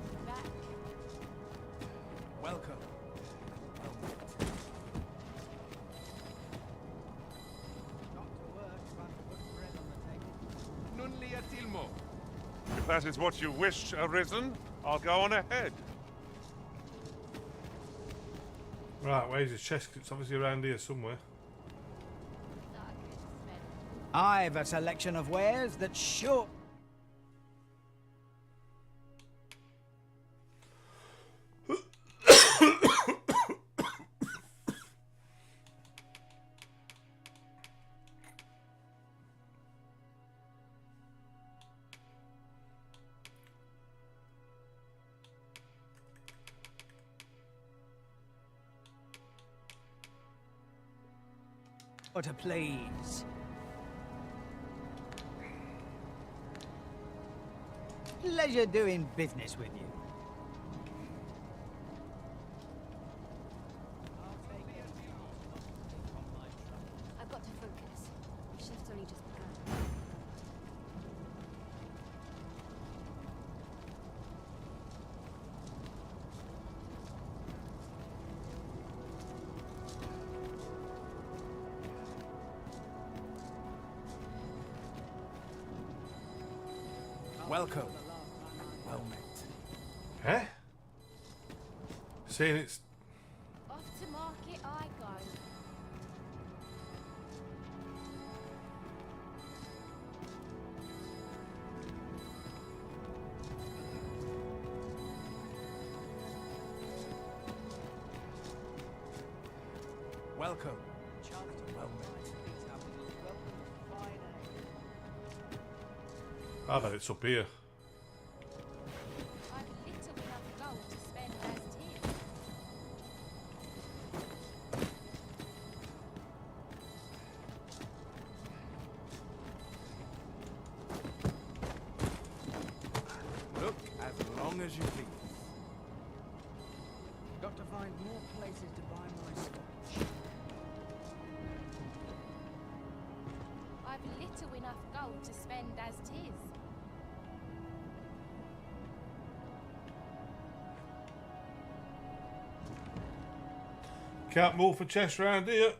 more. If that is what you wish, Arisen, I'll go on ahead.
Right, where's his chest? It's obviously around here somewhere.
I've a selection of wares that sure... to please. Pleasure doing business with you.
I've got to focus. Shift's only just begun.
Welcome. Well met.
Eh? Saying it's...
Off to market I go.
Welcome. Well met.
I bet it's up here.
I've little enough gold to spend as it is.
Look as long as you please.
Got to find more places to buy my scotch.
I've little enough gold to spend as 'tis.
Can't move for chest round here.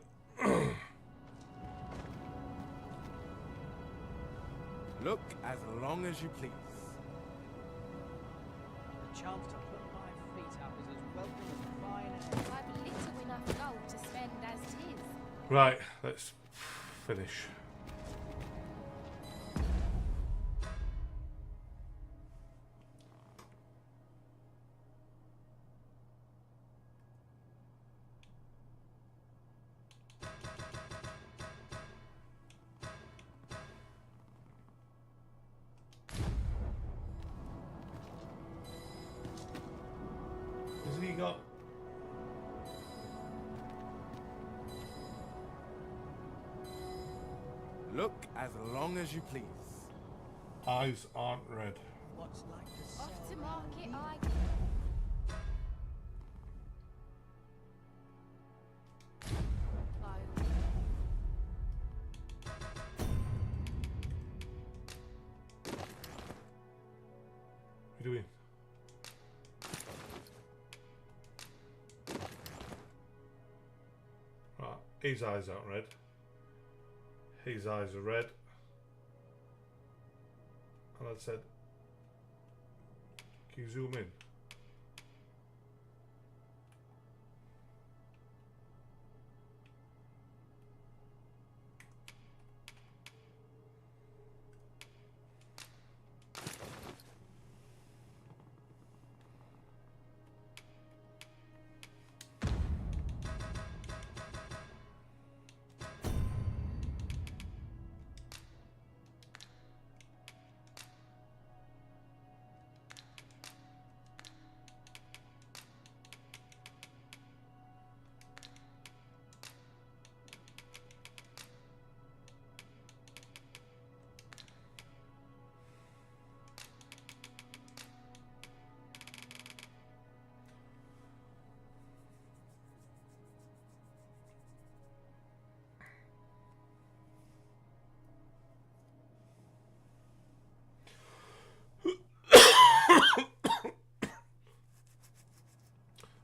Look as long as you please.
The chance to put my feet up is as welcome as fine air.
I've little enough gold to spend as 'tis.
Right, let's finish. Hasn't he got...
Look as long as you please.
Eyes aren't red.
What's like to sell
Off to market I go.
What are you doing? Right, his eyes aren't red. His eyes are red. And I said, can you zoom in?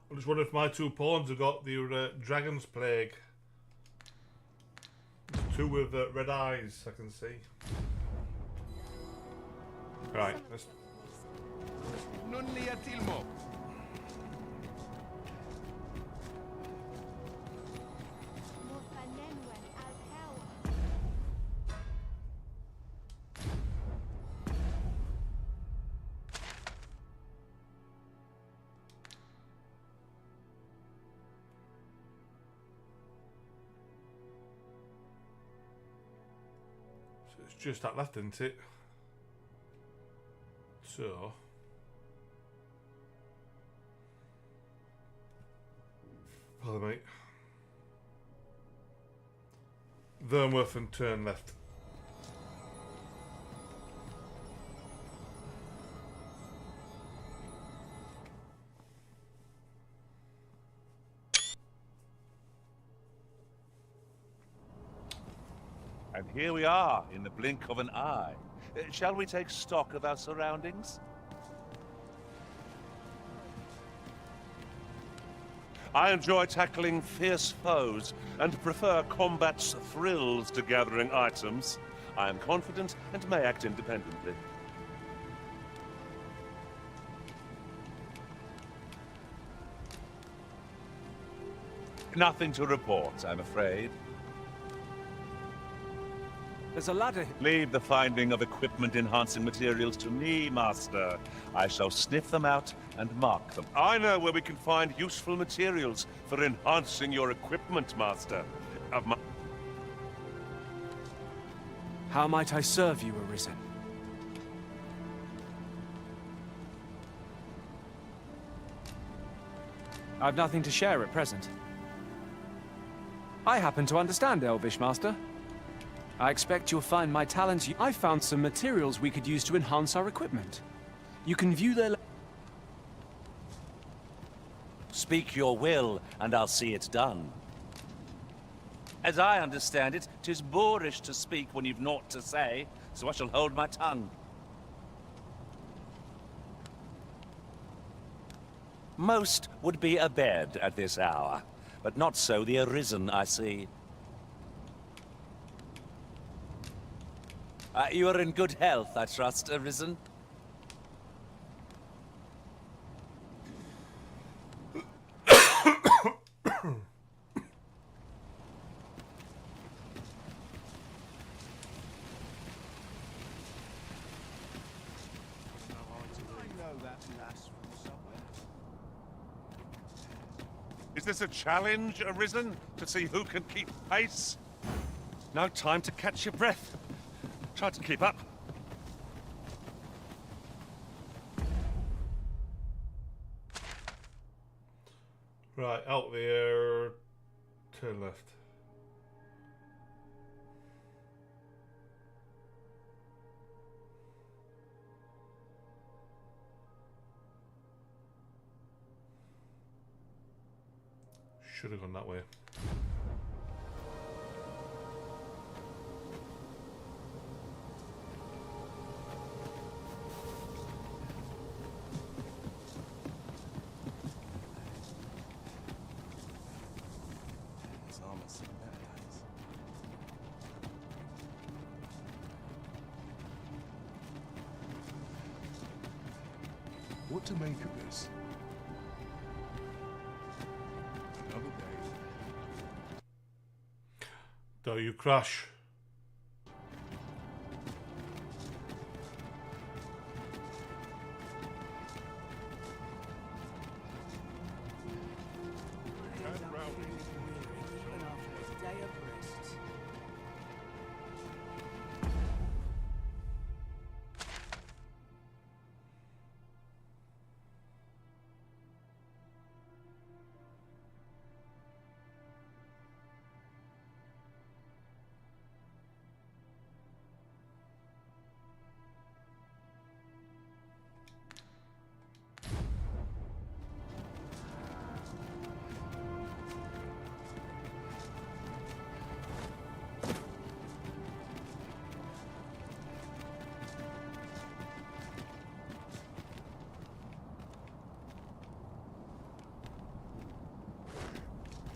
I just wonder if my two pawns have got the Dragon's Plague. There's two with red eyes, I can see. Right, let's... So it's just that left, isn't it? So... Follow me. Vernworth and turn left.
And here we are, in the blink of an eye. Shall we take stock of our surroundings? I enjoy tackling fierce foes and prefer combat's thrills to gathering items. I am confident and may act independently. Nothing to report, I'm afraid.
There's a ladder.
Leave the finding of equipment-enhancing materials to me, Master. I shall sniff them out and mark them. I know where we can find useful materials for enhancing your equipment, Master.
How might I serve you, Arisen? I've nothing to share at present. I happen to understand Elvish, Master. I expect you'll find my talents. I found some materials we could use to enhance our equipment. You can view their...
Speak your will, and I'll see it done. As I understand it, 'tis boorish to speak when you've naught to say, so I shall hold my tongue. Most would be abed at this hour, but not so the Arisen, I see. You are in good health, I trust, Arisen?
Is this a challenge, Arisen? To see who can keep pace?
No time to catch your breath. Try to keep up.
Right, out there. Turn left. Should have gone that way.
It's almost paradise. What to make of this?
Do you crash?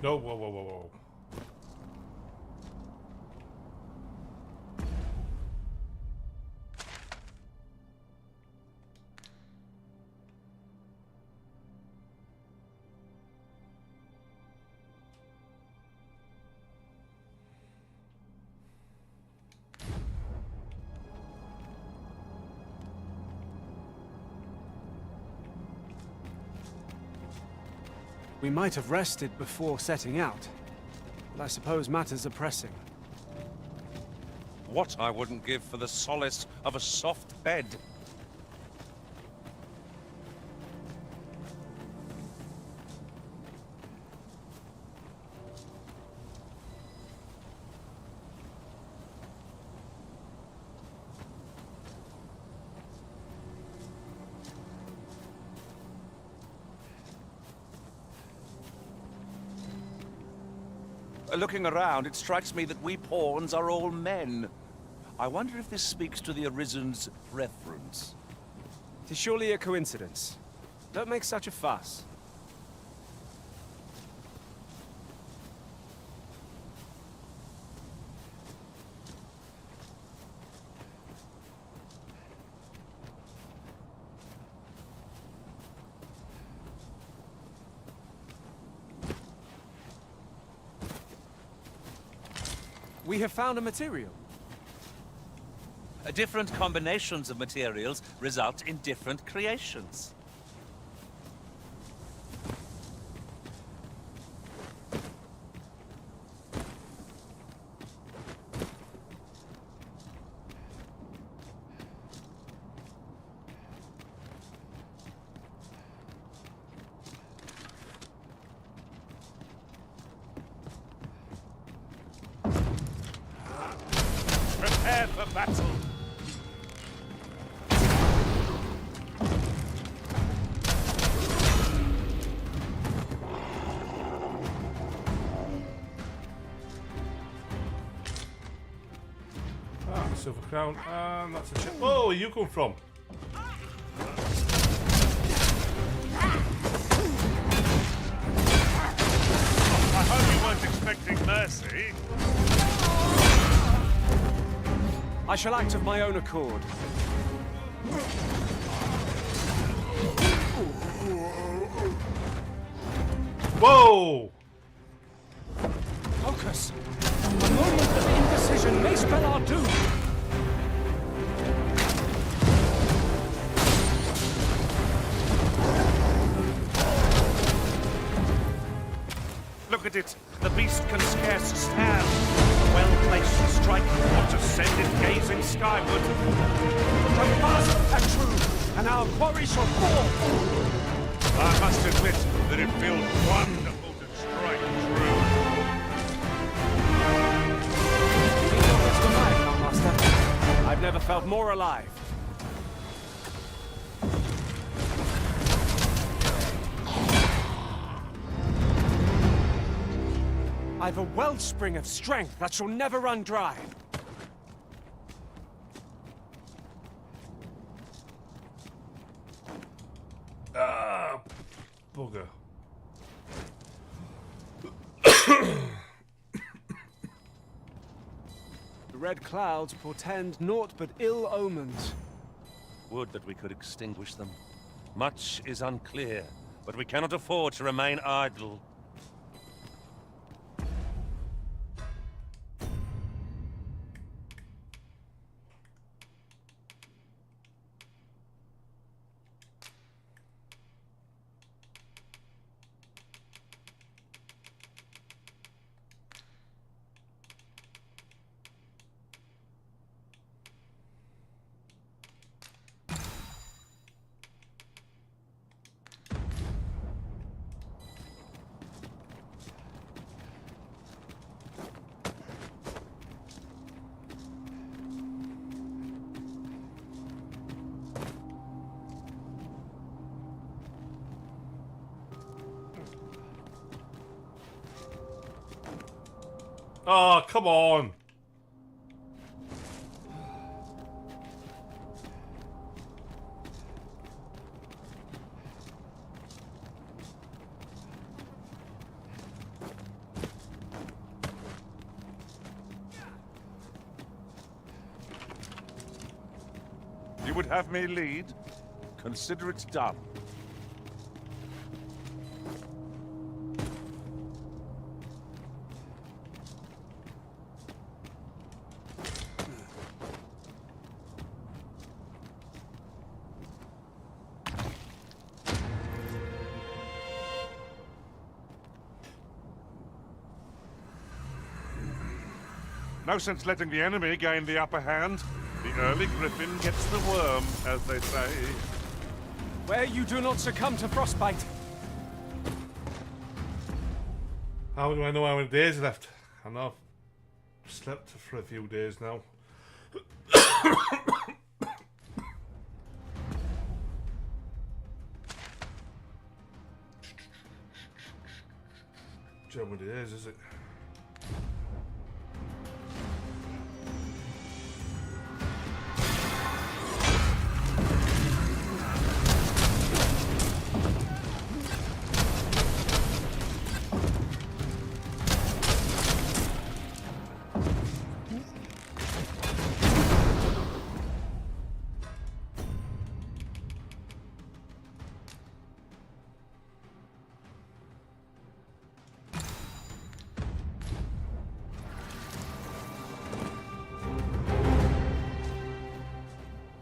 No, whoa, whoa, whoa, whoa.
We might have rested before setting out, but I suppose matters are pressing.
What I wouldn't give for the solace of a soft bed. Looking around, it strikes me that we pawns are all men. I wonder if this speaks to the Arisen's preference.
It is surely a coincidence. Don't make such a fuss. We have found a material.
Different combinations of materials result in different creations. Prepare for battle!
Silver crown, and that's a chip. Oh, where you come from?
I hope you weren't expecting mercy.
I shall act of my own accord.
Whoa!
Focus! A moment of indecision may spell our doom!
Look at it! The beast can scarce stand. A well-placed strike ought to send it gazing skyward.
The mask are true, and our quarry shall fall!
I must admit that it feels wonderful to strike true.
I've never felt more alive. I've a wellspring of strength that shall never run dry.
Ah, bugger.
The red clouds portend naught but ill omens.
Would that we could extinguish them. Much is unclear, but we cannot afford to remain idle.
Oh, come on.
You would have me lead? Consider it done. No sense letting the enemy gain the upper hand. The early griffin gets the worm, as they say.
Where you do not succumb to frostbite.
How do I know how many days left? I know I've slept for a few days now. How many days is it?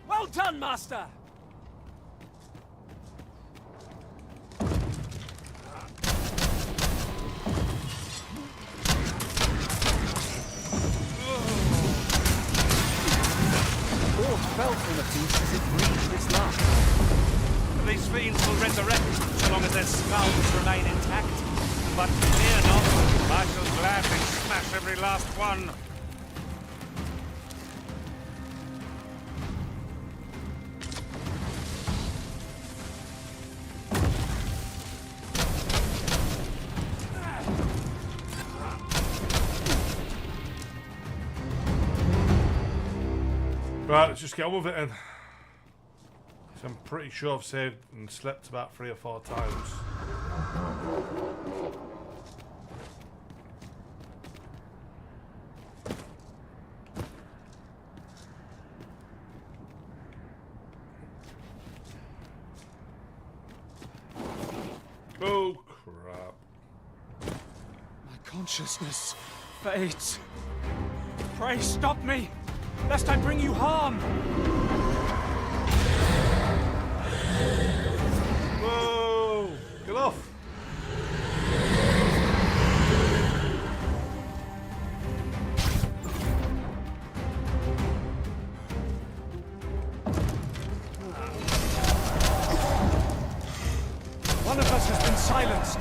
Well done, Master!
Lord fell from the beast as it breathed its last.
These fiends will resurrect so long as their skulls remain intact. But fear not, I shall gladly smash every last one.
Right, let's just get on with it then. So I'm pretty sure I've saved and slept about 3 or 4 times. Oh crap.
My consciousness fades. Pray stop me, lest I bring you harm.
Whoa! Get off!
One of us has been silenced.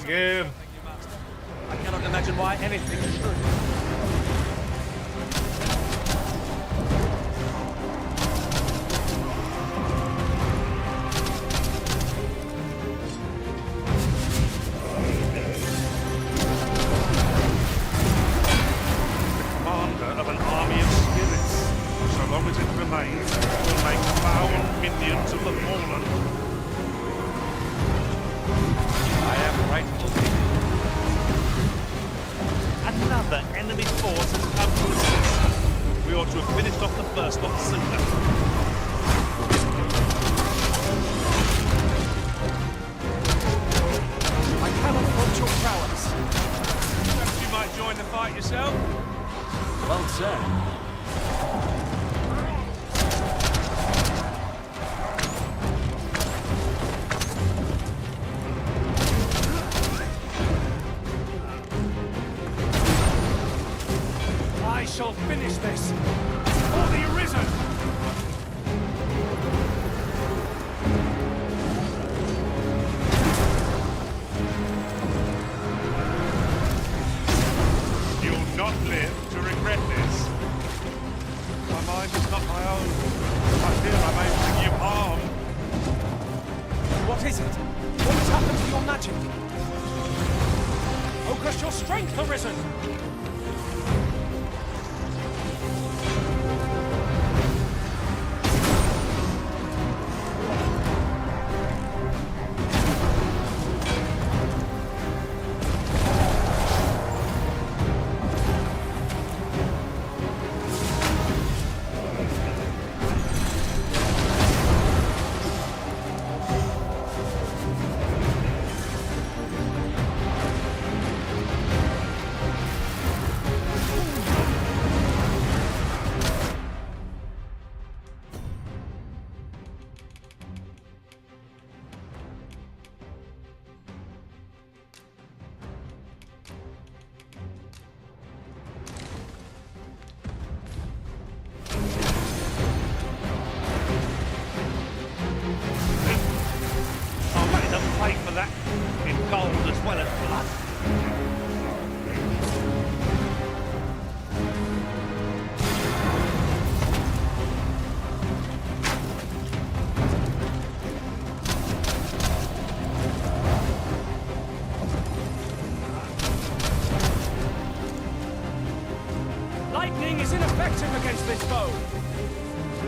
Game.
I cannot imagine why anything should. The commander of an army of spirits, so long as it remains, will make foul minions of the fallen. I am grateful to you. Another enemy force has come to assist. We ought to have finished off the first lot sooner.
I cannot fault your prowess.
Perhaps you might join the fight yourself?
Well said. I shall finish this for the Arisen!
You'll not live to regret this. My mind is not my own. I fear I may bring you harm.
What is it? What has happened to your magic? Focus your strength, Arisen!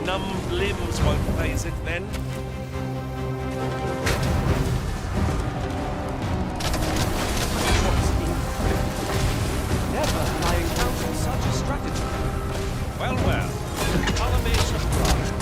Numbed limbs won't phase it then.
Never have I encountered such a strategy.
Well, well. Follow me surprised.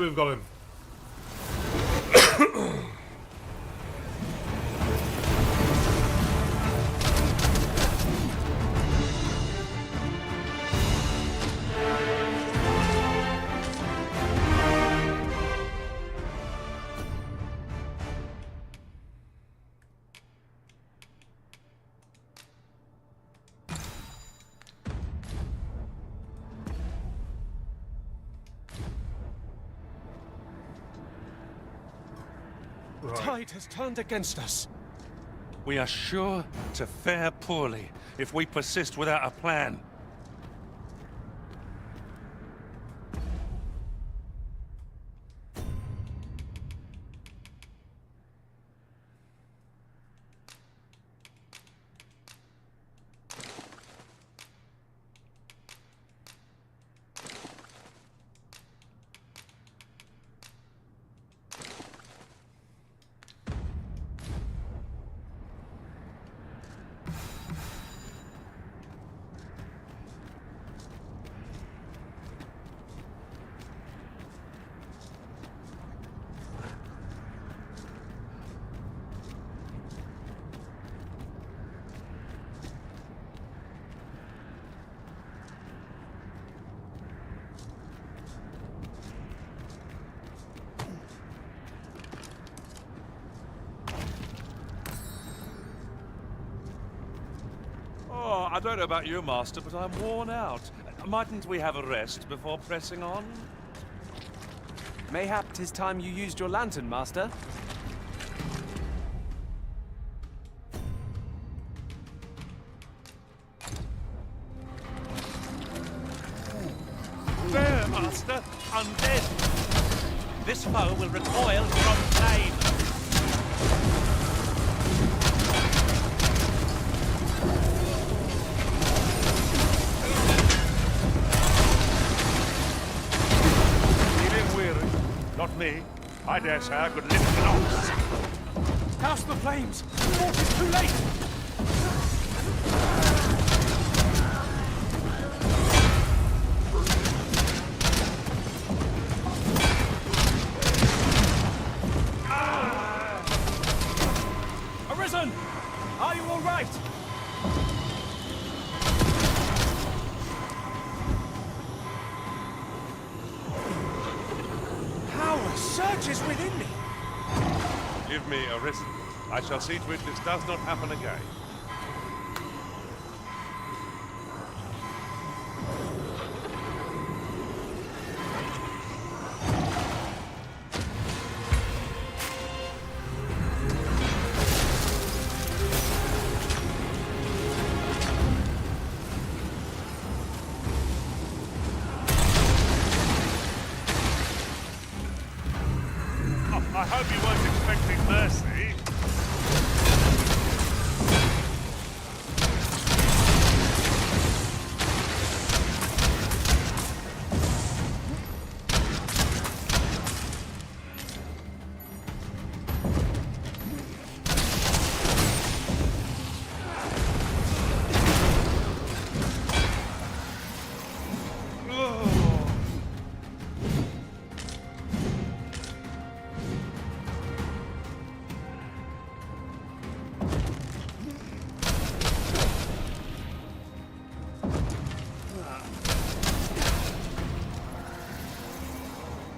We've got him.
The tide has turned against us.
We are sure to fare poorly if we persist without a plan. Oh, I don't know about you, Master, but I'm worn out. Mightn't we have a rest before pressing on?
Mayhap 'tis time you used your lantern, Master.
There, Master! Undead! This foe will recoil from flame!
Not me. I dare say I could lift an ox.
Douse the flames! The fort is too late! Arisen! Are you all right? Surges within me!
Give me a rest. I shall see to it this does not happen again.
I hope you weren't expecting mercy.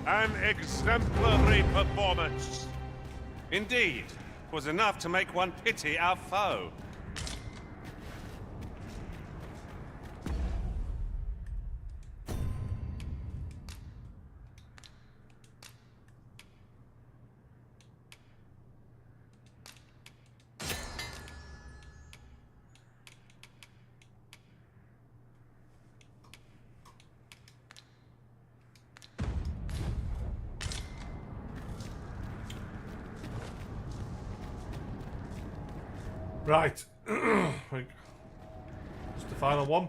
An exemplary performance. Indeed, was enough to make one pity our foe.
Right. It's the final one.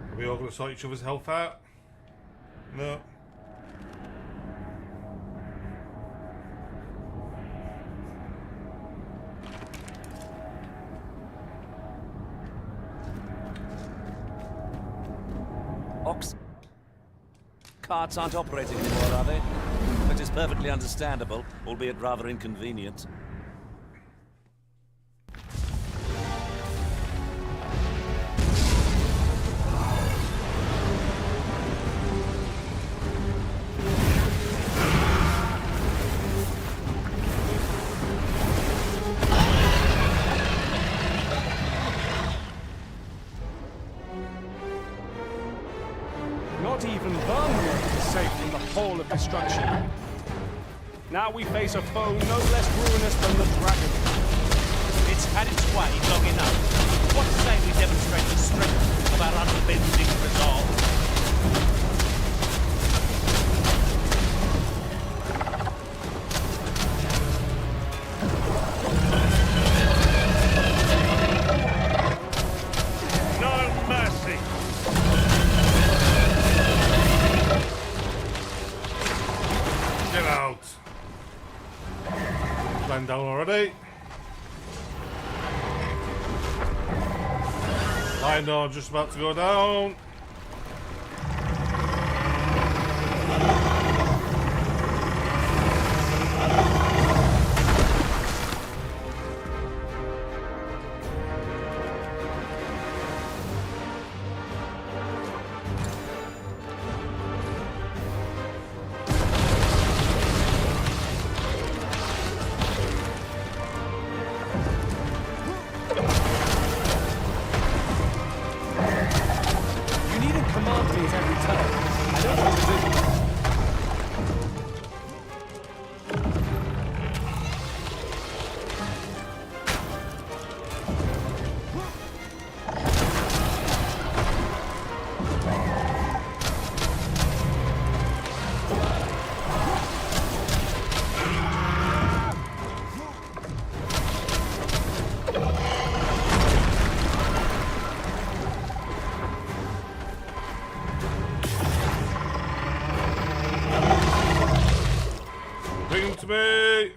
Are we all going to sort each other's health out? No.
Ox carts aren't operating anymore, are they? Which is perfectly understandable, albeit rather inconvenient.
Not even Vermwood is safe from the hall of destruction. Now we face a foe no less ruinous than the dragon.
It's had its way long enough. What to say we demonstrate the strength of our unbending resolve?
No mercy.
Get out. Land down already. I know I'm just about to go down. Bring him to me.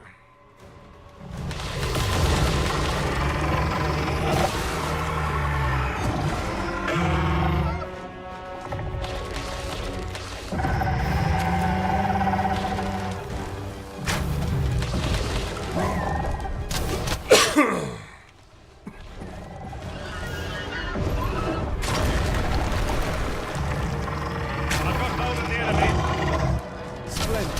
well as the enemy.
Splendid.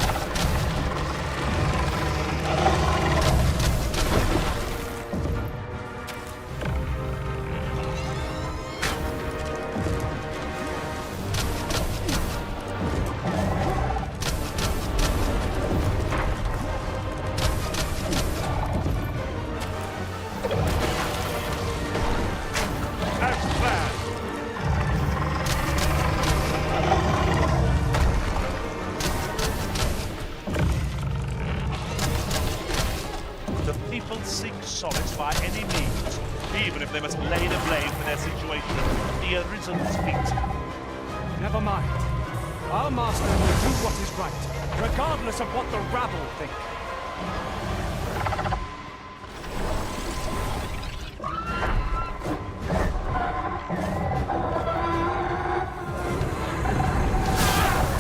Solace by any means, even if they must lay the blame for their situation at the Arisen's feet.
Never mind. Our master will do what is right, regardless of what the rabble think.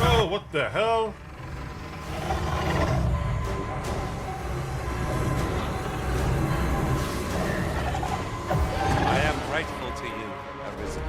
Oh, what the hell?
Grateful to you, Arisen.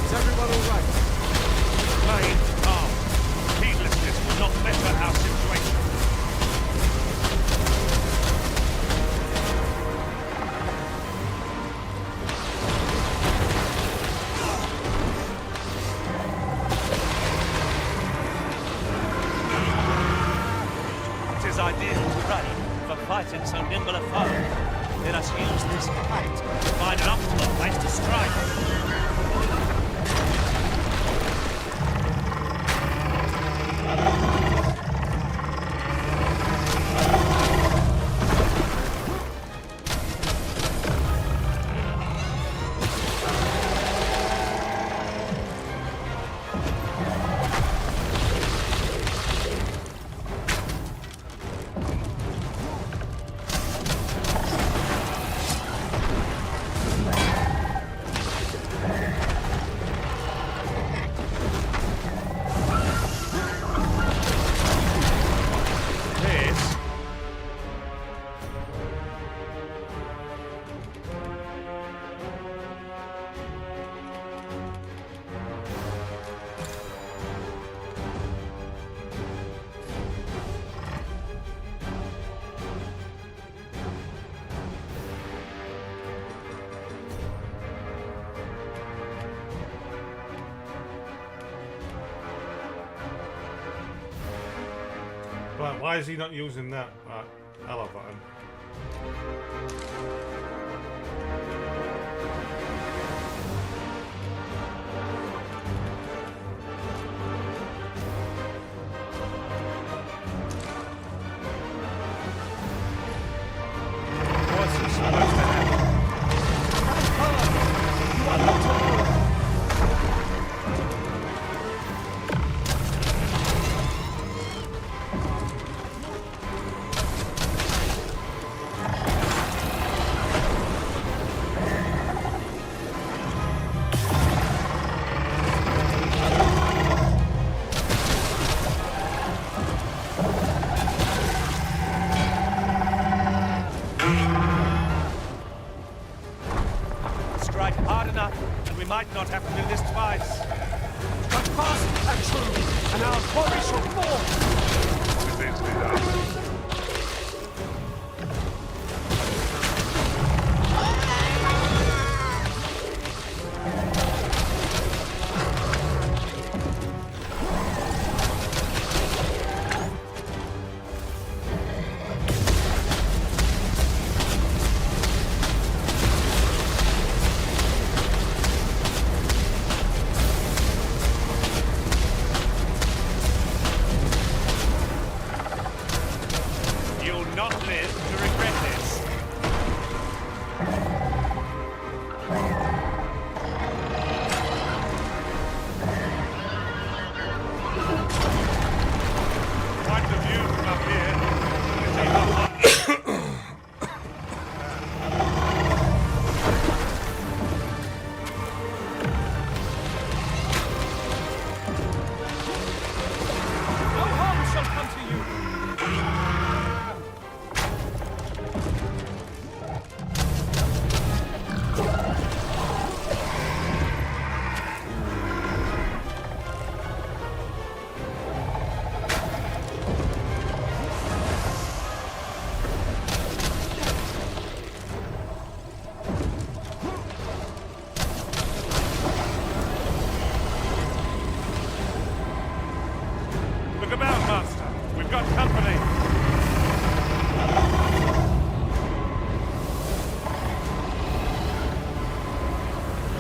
Is everyone all right?
Plain, calm. Heedlessness will not better our situation. Tis ideal terrain for fighting so nimble a foe. Let us use this fight to find an optimal place to strike.
Right, why is he not using that? Right, I'll have that in.
What's this supposed to happen?
You are not alone!
Strike hard enough, and we might not have to do this twice.
But fast and true, and our quarry shall fall!
It needs to be done.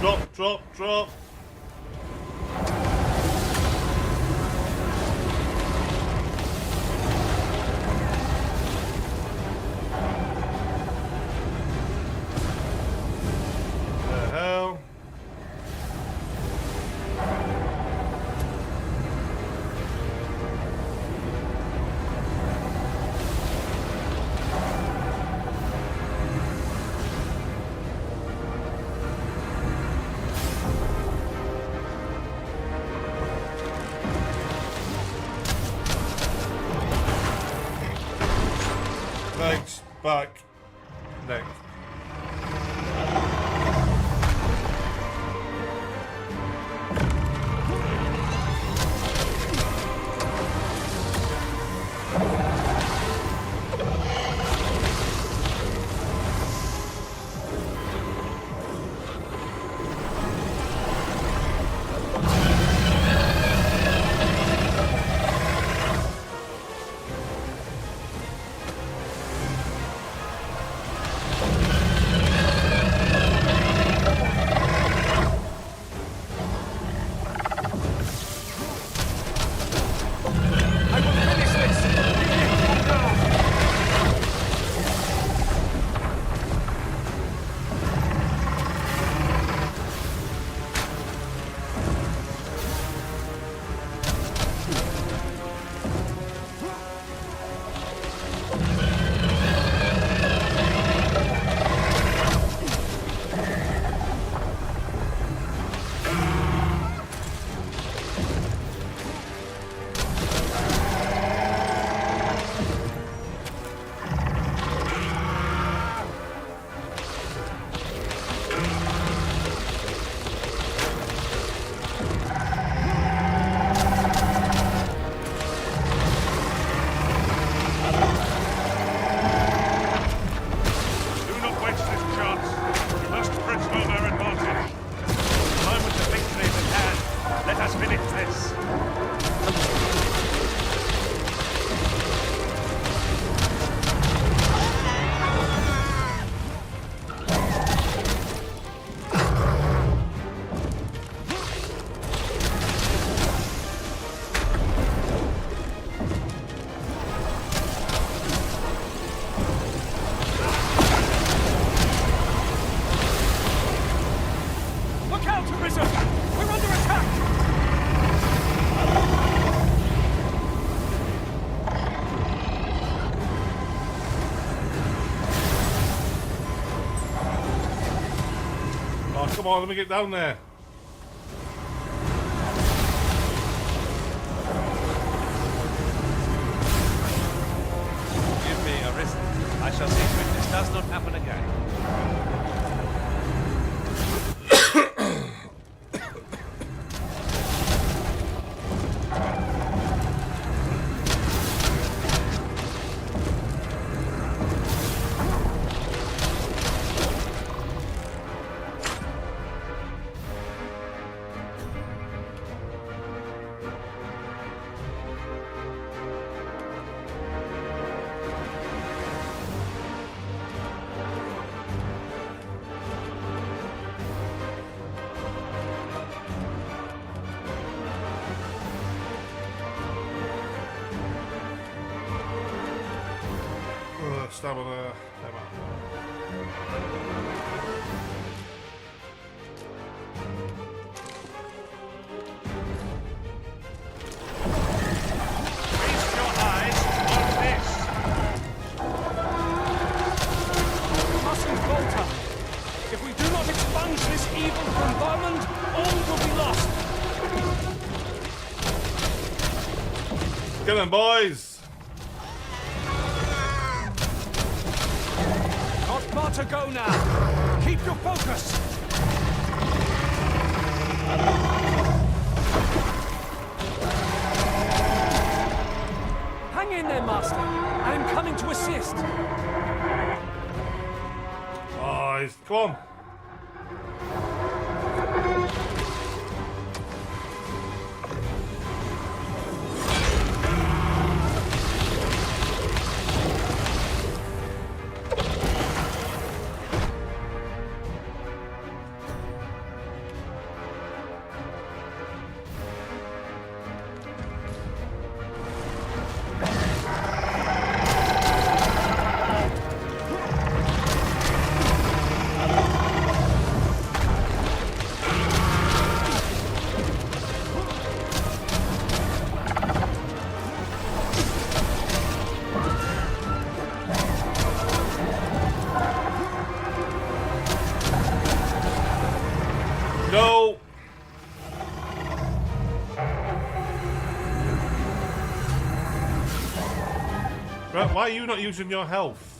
Drop. The hell? Legs, back, neck. Come on, let me get down there.
Give me a rest. I shall see to it this does not happen again.
Stamina.
Feast your eyes on this.
We mustn't falter. If we do not expunge this evil from Vermund, all will be lost.
Get them, boys!
Not far to go now. Keep your focus. Hang in there, Master. I am coming to assist.
Boys, come on. Why are you not using your health?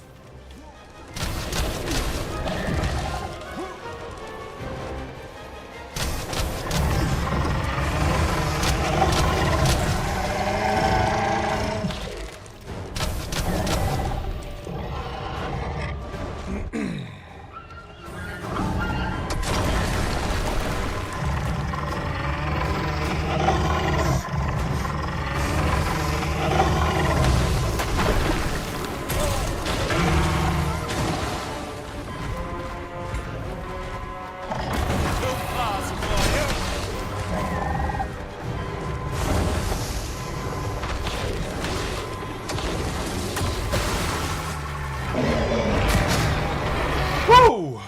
Woo!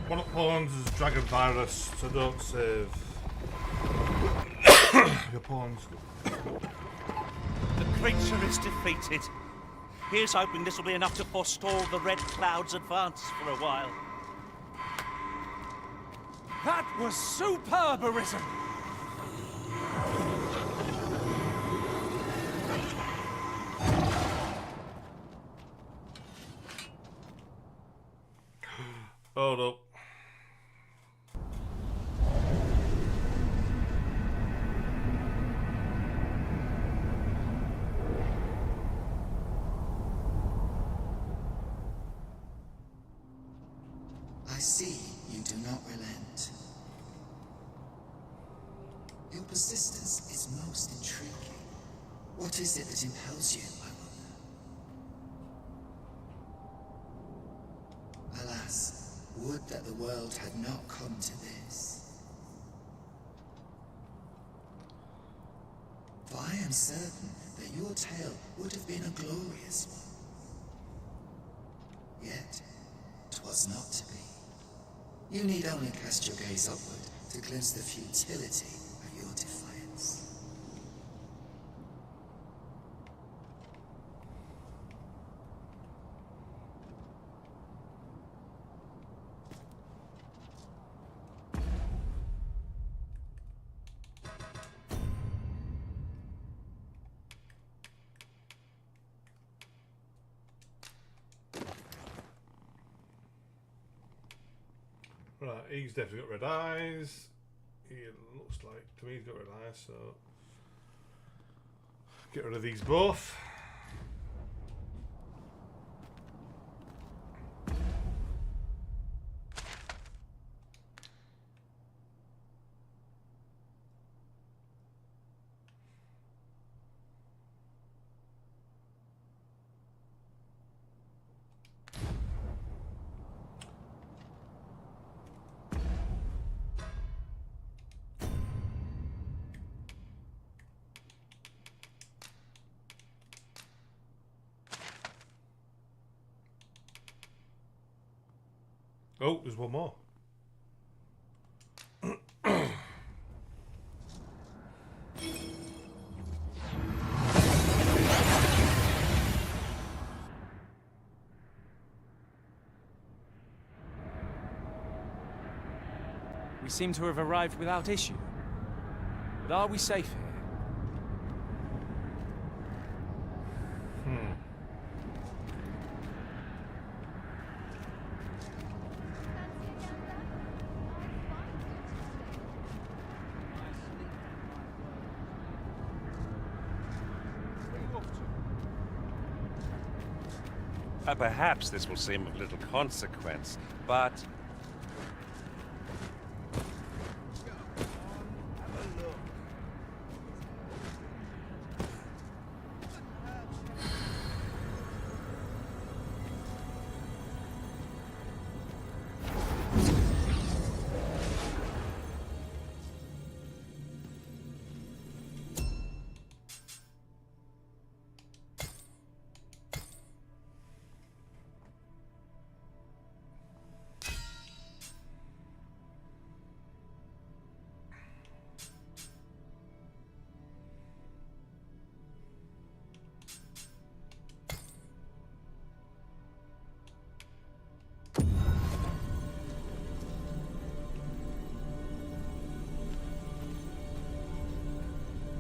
One of pawns is dragon virus, so don't save your pawns.
The creature is defeated. Here's hoping this will be enough to forestall the Red Cloud's advance for a while.
That was superb, Arisen!
Oh no.
I see you do not relent. Your persistence is most intriguing. What is it that impels you, I wonder? Alas, would that the world had not come to this. For I am certain that your tale would have been a glorious one. Yet, 'twas not to be. You need only cast your gaze upward to glimpse the futility of your defiance.
Right, he's definitely got red eyes. He looks like, to me, he's got red eyes, so get rid of these both. Oh, there's one more.
We seem to have arrived without issue. But are we safe here?
Perhaps this will seem of little consequence, but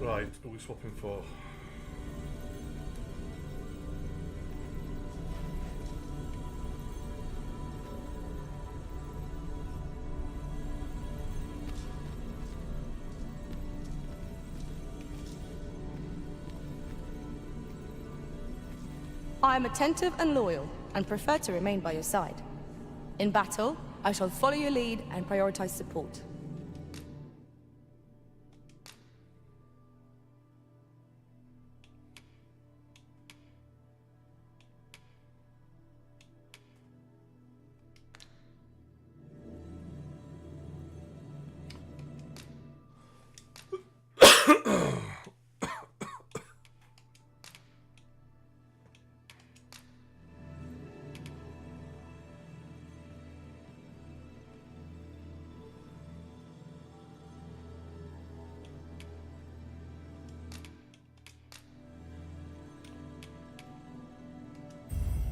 Right, who are we swapping for?
I am attentive and loyal, and prefer to remain by your side. In battle, I shall follow your lead and prioritize support.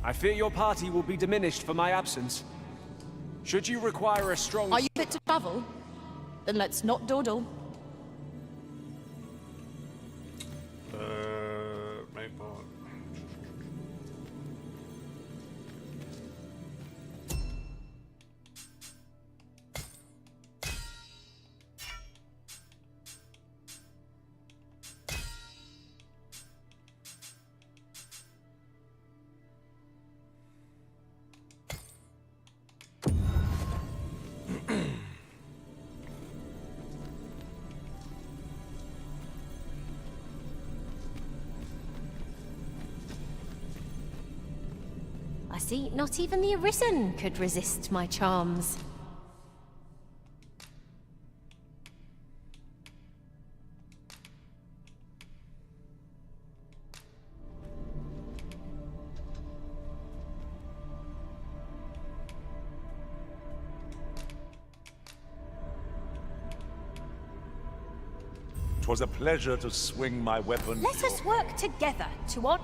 I fear your party will be diminished for my absence. Should you require a strong...
Are you fit to travel? Then let's not dawdle.
Main part.
I see, not even the Arisen could resist my charms.
Twas a pleasure to swing my weapon.
Let us work together to honor.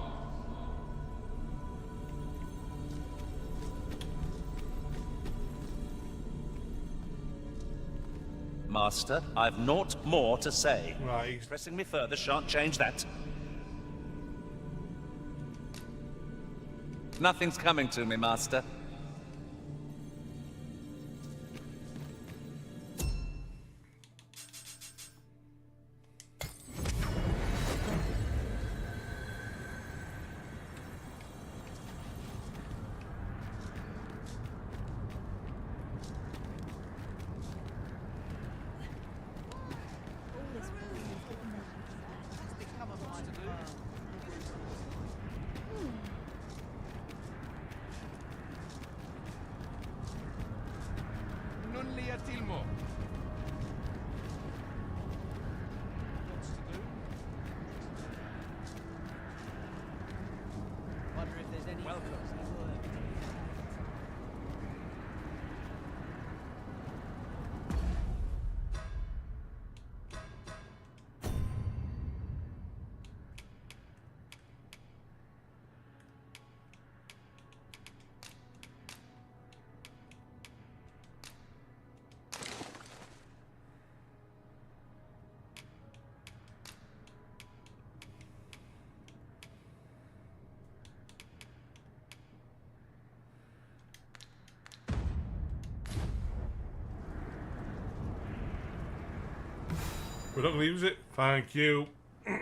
Master, I've naught more to say.
Right.
Pressing me further shan't change that.
Nothing's coming to me, Master.
Wonder if there's any
We're not going to use it. Thank you. Oh,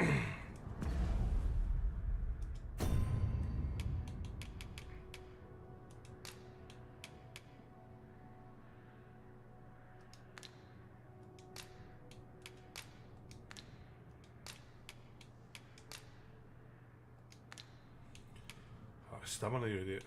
stamina, you idiot.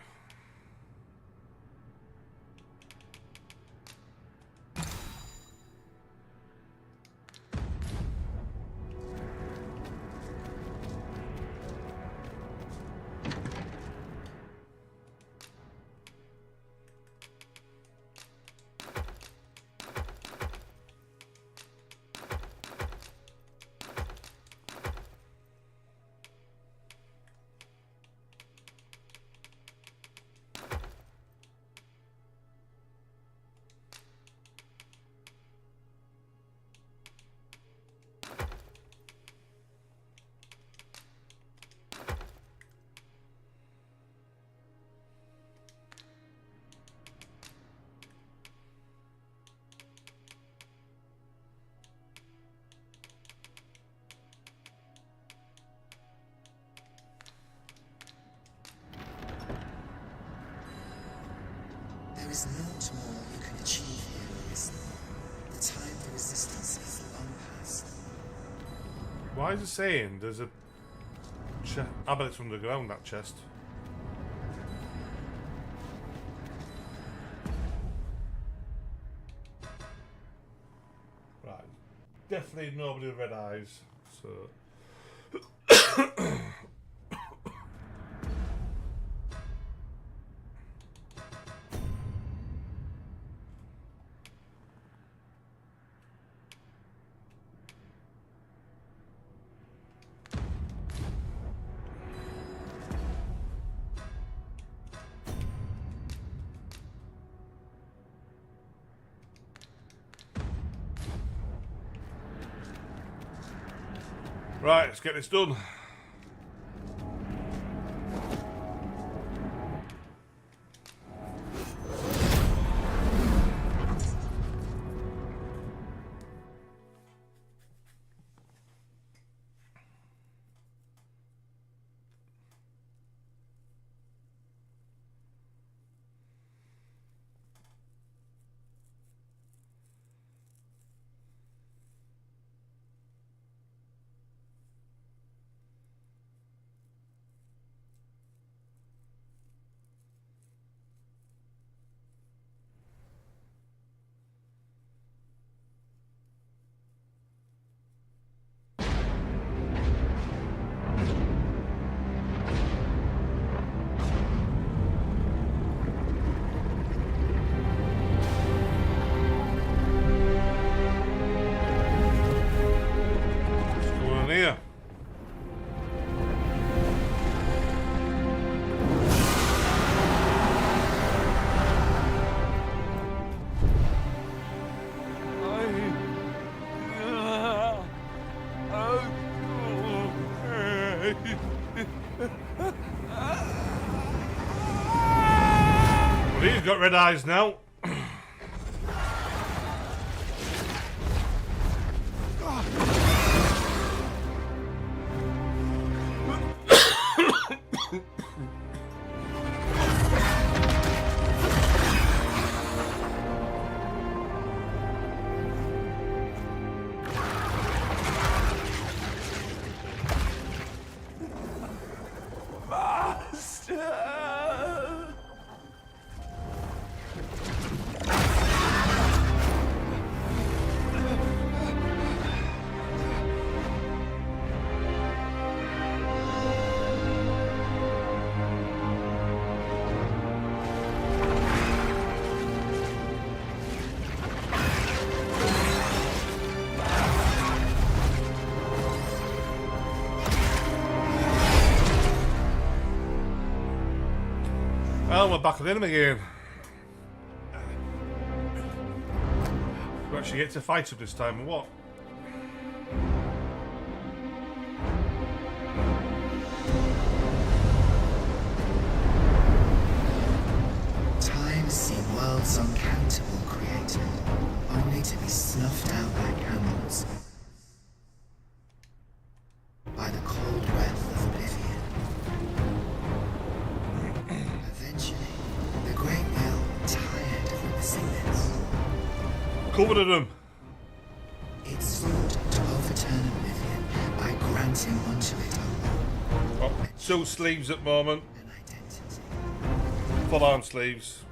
is naught more you can achieve here, Arisen. The time for resistance is long past.
Why is it saying there's a chest? I bet it's underground, that chest. Right. Definitely nobody with red eyes, so... Right, let's get this done. Well, he's got red eyes now. Well, we're back with him again. We actually get to fight him this time, or what?
Times see worlds uncountable created, only to be snuffed out like candles by the cold breath of oblivion. Eventually, the Great Wheel, tired of witnessing this,
Covered him.
it sought to overturn oblivion by granting unto it
Oh, 2 sleeves at the moment. Full arm sleeves.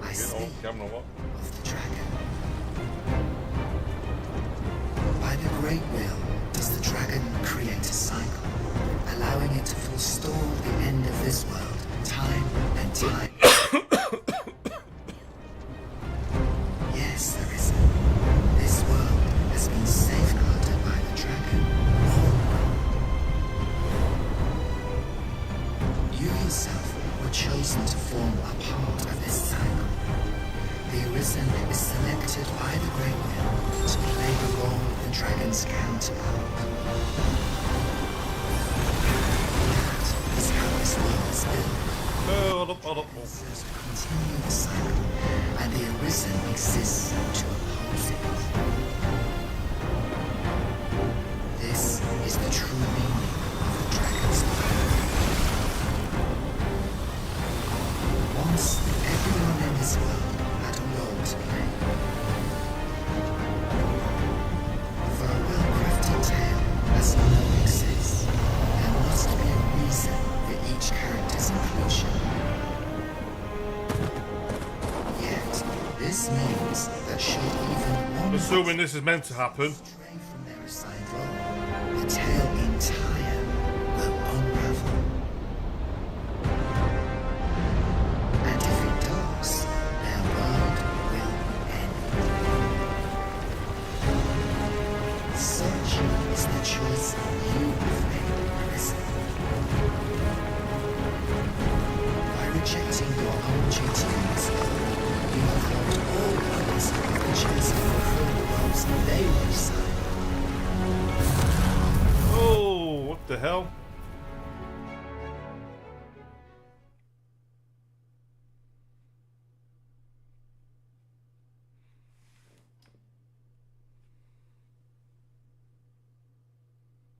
I
Get on camera, what?
of the dragon. By the Great Wheel does the dragon create a cycle, allowing it to forestall the end of this world, time and time. Yes, there is. This world has been safeguarded by the dragon. You yourself were chosen to form a part of this cycle. The Arisen is selected by the Great Wheel to play the role of the dragon's counterpart. That is how this world is built.
Hold up.
Continue the cycle, and the Arisen exists to oppose it. This is the true meaning of the dragon's life. Once everyone in this world
assuming this is meant to happen.
The tale entire will unravel. And if it does, their world will end. Such is the choice you have made, Risen. By rejecting your own duties, you have robbed all others of the chance to fulfill the roles they were assigned.
Oh, what the hell?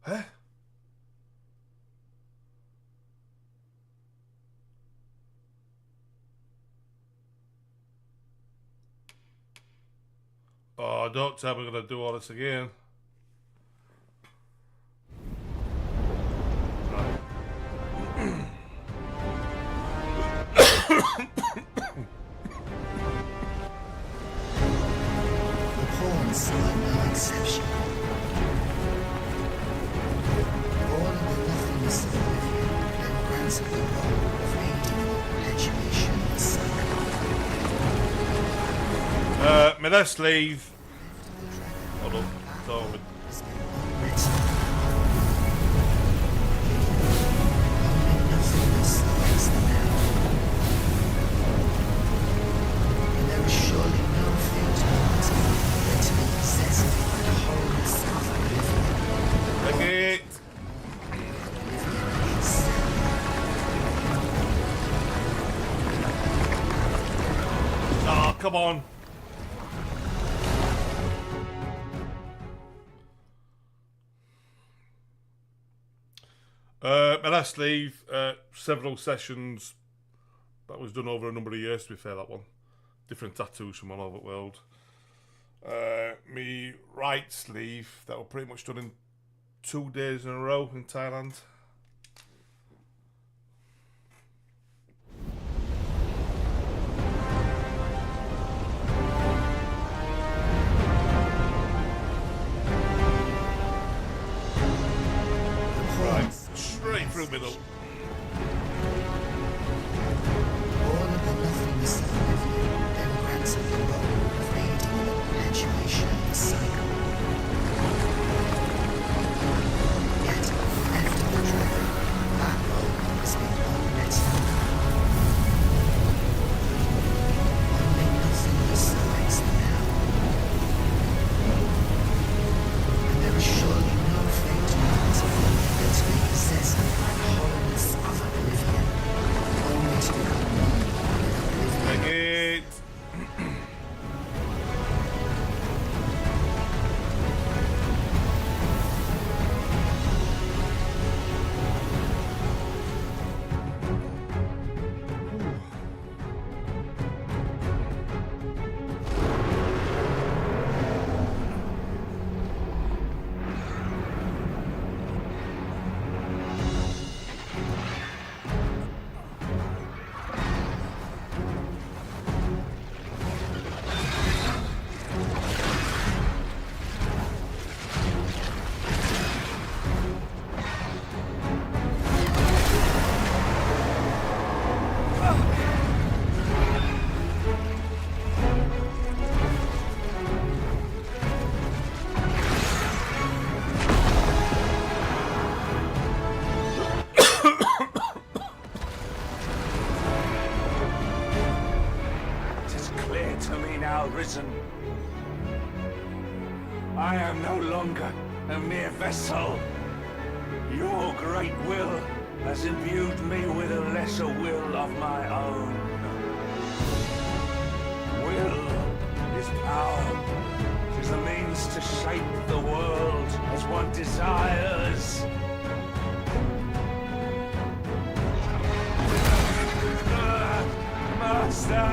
Huh? Oh, don't tell me we're going to do all this again.
The pawns are no exception. Born in the nothingness of oblivion, they were granted the role of aiding in the perpetuation of the cycle.
My last sleeve. Hold on, Darwin.
And there is surely no fate than to be possessed by the wholeness of oblivion.
Okay. Oh, come on. My last sleeve, several sessions. That was done over a number of years, to be fair, that one. Different tattoos from all over the world. Me right sleeve, that were pretty much done in 2 days in a row in Thailand. Right, straight through middle.
Born of the nothingness of oblivion, they were granted the role of aiding in the perpetuation of the cycle. Yet, after the dragon, that role has been unmet. Only nothingness awaits the now. And there is surely no fate than to be possessed by the hollowness of oblivion, only to become one with oblivion.
Take it.
It is clear to me now, Risen. I am no longer a mere vessel. Your great will has imbued me with a lesser will of my own. Will is power. It is a means to shape the world as one desires. Master!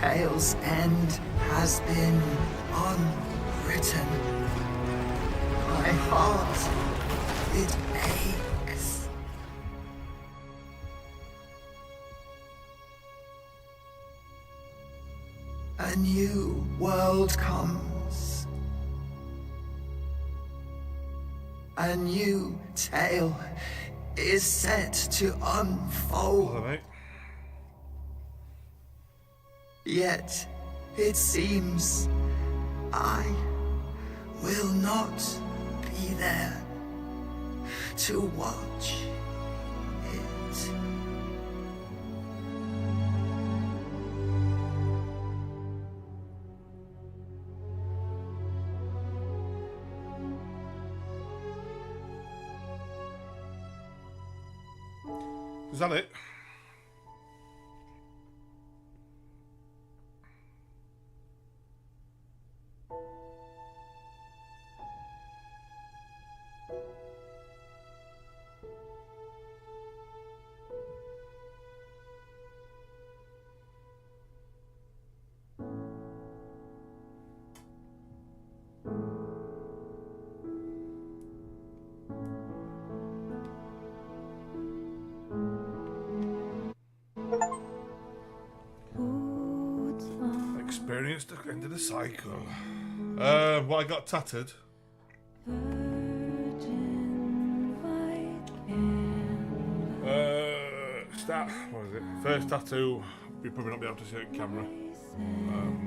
tale's end has been unwritten. My heart, it aches. A new world comes. A new tale is set to unfold. Yet, it seems I will not be there to watch it.
Is that it? Experienced the end of the cycle. What I got tattered. What is it? First tattoo. You'll probably not be able to see it on camera.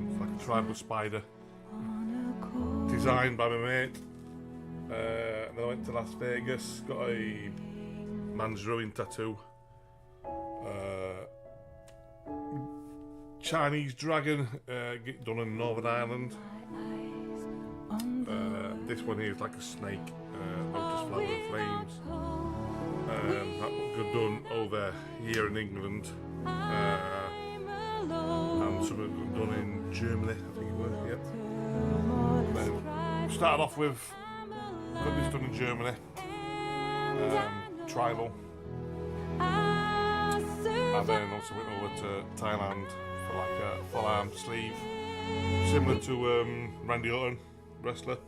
It's like a tribal spider. Designed by my mate. Then I went to Las Vegas. Got a man's ruin tattoo. Chinese dragon done in Northern Ireland. This one here is like a snake, lotus flower and flames. That one done over here in England, and some done in Germany, I think it was. Yep. Then started off with got this done in Germany, tribal, and then also went over to Thailand for like a full-arm sleeve, similar to Randy Orton, wrestler.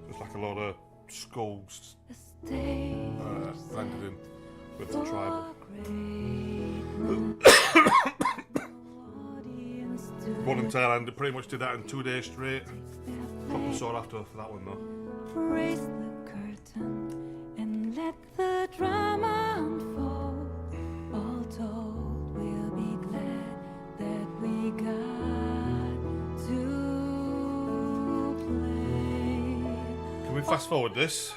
Just like a lot of skulls blended in with the tribal. One in Thailand, they pretty much did that in 2 days straight. Proper sore after for that one though.
Raise the curtain and let the drama unfold. All told, we'll be glad that we got to play.
Can we fast forward this?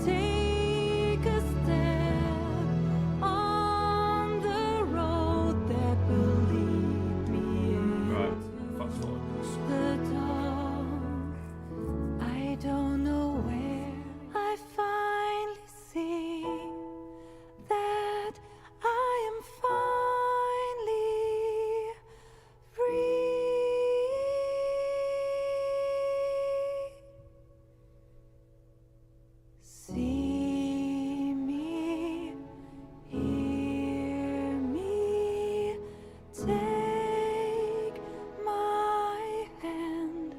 Take a step on the road that will lead me
right, fast forward this.
the dawn. I don't know where I finally see that I am finally free. See me, hear me, take my hand.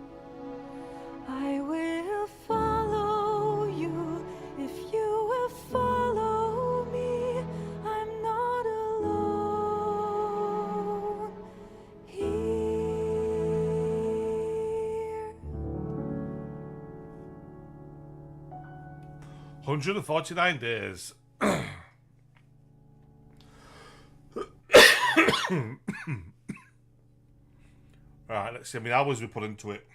I will follow you if you will follow me. I'm not alone here.
149 days. Right, let's see how many hours we put into it.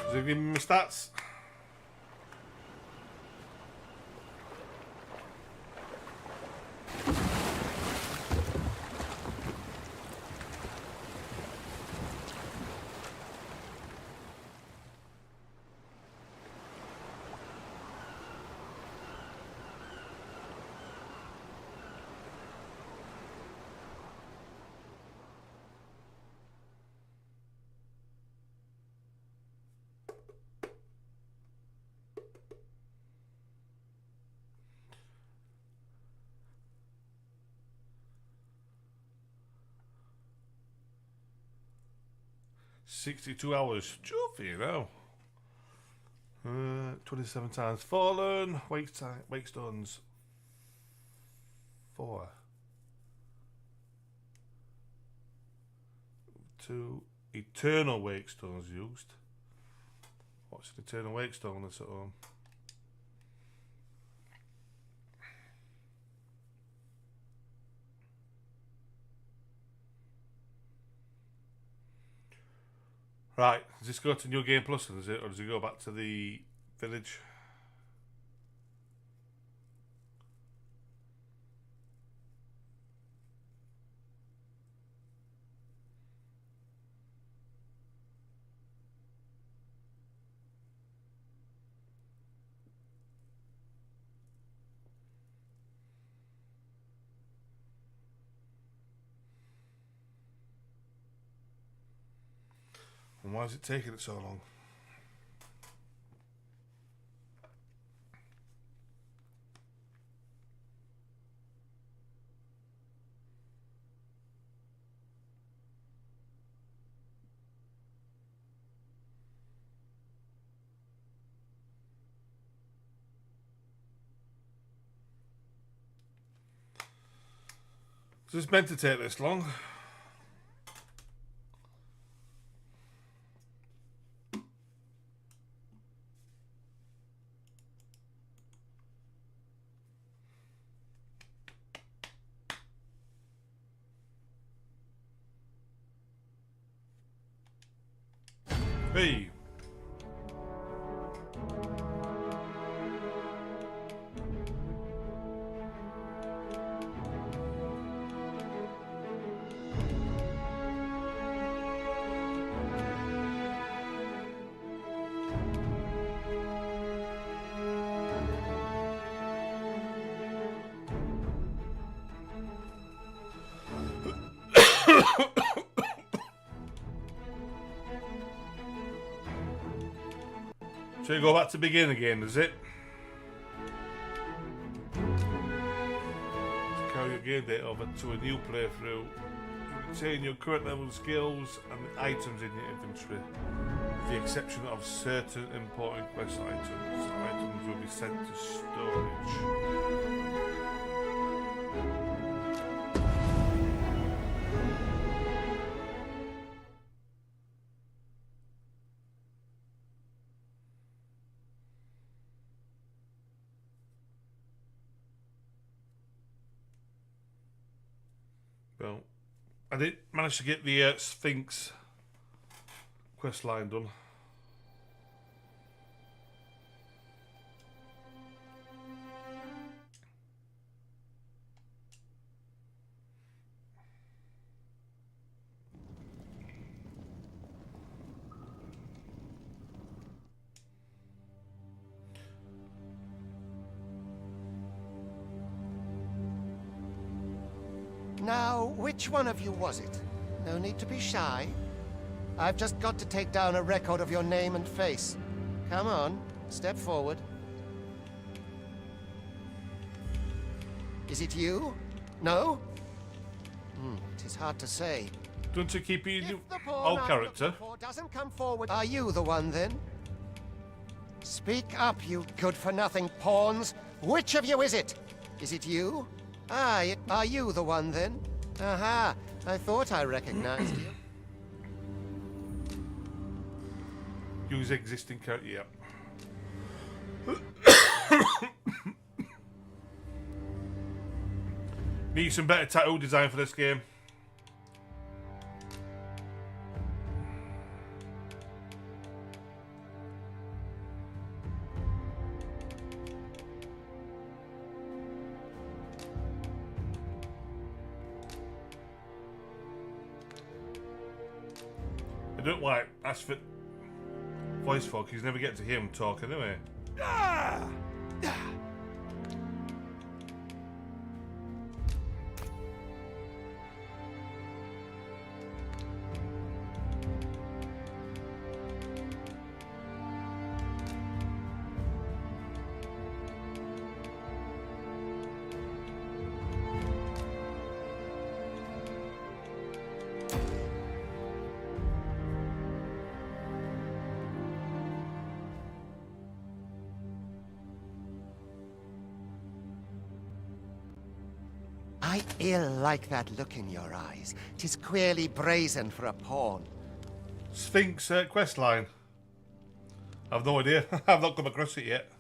Does it give me my stats? 62 hours. Trophy, you know. 27 times fallen. Wake stones. 4. 2 eternal wake stones used. What's an eternal wake stone that's at home? Right, does this go to New Game Plus, or does it go back to the village? And why is it taking it so long? Is this meant to take this long? Hey. So you go back to begin again, is it? To carry your game data over to a new playthrough, you retain your current level of skills and the items in your inventory, with the exception of certain important quest items. Items will be sent to storage. Well, I did manage to get the Sphinx quest line done.
Now, which one of you was it? No need to be shy. I've just got to take down a record of your name and face. Come on, step forward. Is it you? No? It is hard to say.
Don't you keep your old character?
Doesn't come forward. Are you the one then? Speak up, you good-for-nothing pawns. Which of you is it? Is it you? Are you the one then? Aha, I thought I recognized you.
Use existing character, yep. Need some better tattoo design for this game. I don't like ask for voice folk, you never get to hear him talk anyway.
I ill like that look in your eyes. 'Tis queerly brazen for a pawn.
Sphinx quest line. I've no idea. I've not come across it yet.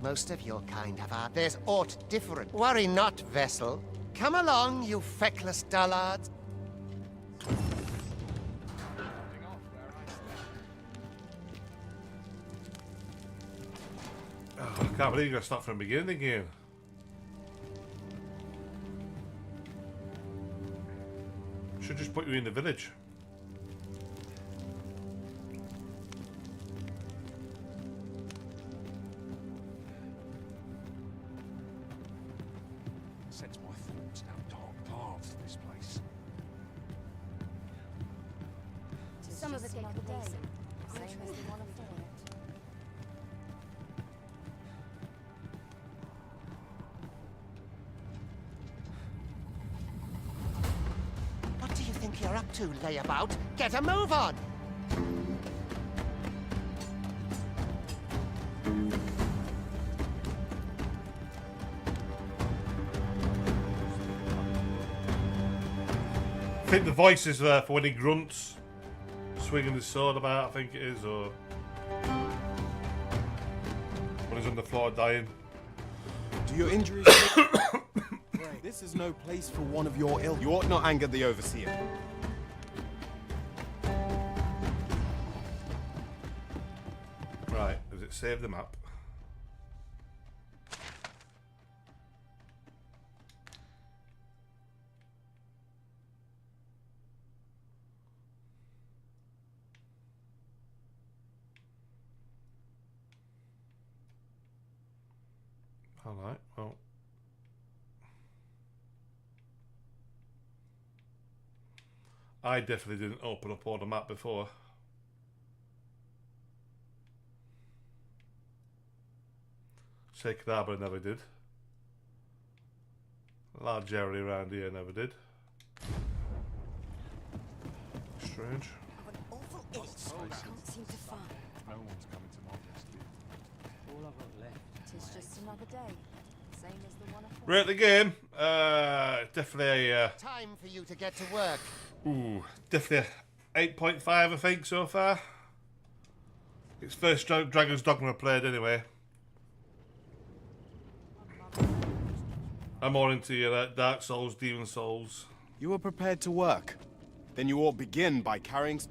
Most of your kind have art. There's aught different. Worry not, vessel. Come along, you feckless dullards.
Oh, I can't believe you're going to start from the beginning again. Should just put you in the village.
Sets my thoughts down dark paths, this place.
Some of it take the day, same as the one after it.
What do you think you're up to, layabout? Get a move on!
I think the voice is there for when he grunts, swinging his sword about, I think it is, or when he's on the floor dying.
Do your injuries... This is no place for one of your ill. You ought not anger the overseer.
Right, does it save the map? Alright, well. I definitely didn't open up on the map before. Sacred Harbour never did. Large area around here never did. Strange.
Can't seem to find.
No one's coming to my rescue.
All I've got left.
Tis just another day, same as the one after.
Rate the game. Definitely a.
Time for you to get to work.
Ooh, definitely a 8.5, I think, so far. It's first Dragon's Dogma I played anyway. I'm more into your Dark Souls, Demon Souls.
You were prepared to work. Then you ought begin by carrying...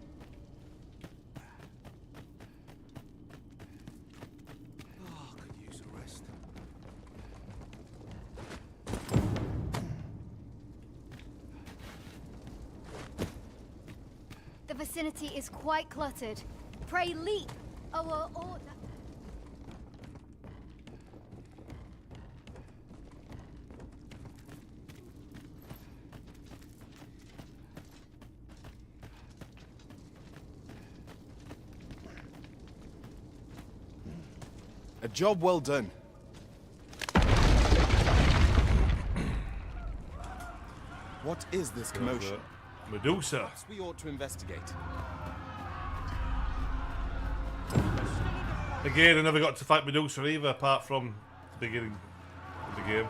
Oh, could use a rest.
The vicinity is quite cluttered. Pray leap! Our order.
A job well done. What is this commotion?
Medusa.
Perhaps we ought to investigate.
Again, I never got to fight Medusa either, apart from the beginning of the game.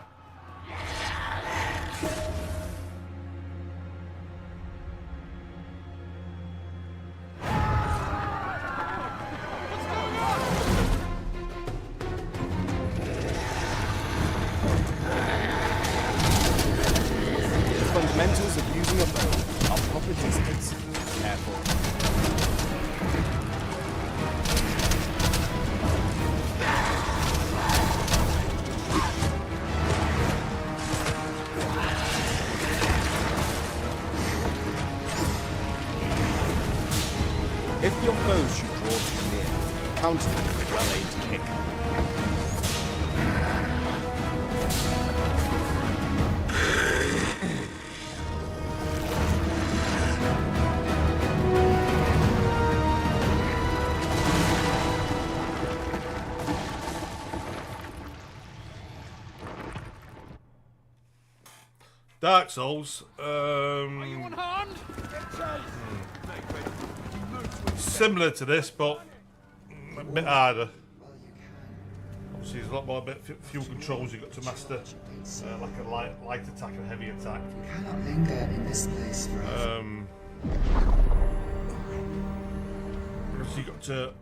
Fundamentals of using a bow are proper distance. Careful. If your foes should draw too near, counter them with a well-aimed kick.
Dark Souls. Similar to this, but a bit harder. So there's a lot more few controls you've got to master, like a light attack and heavy attack.
Cannot linger in this place forever.
So you've got to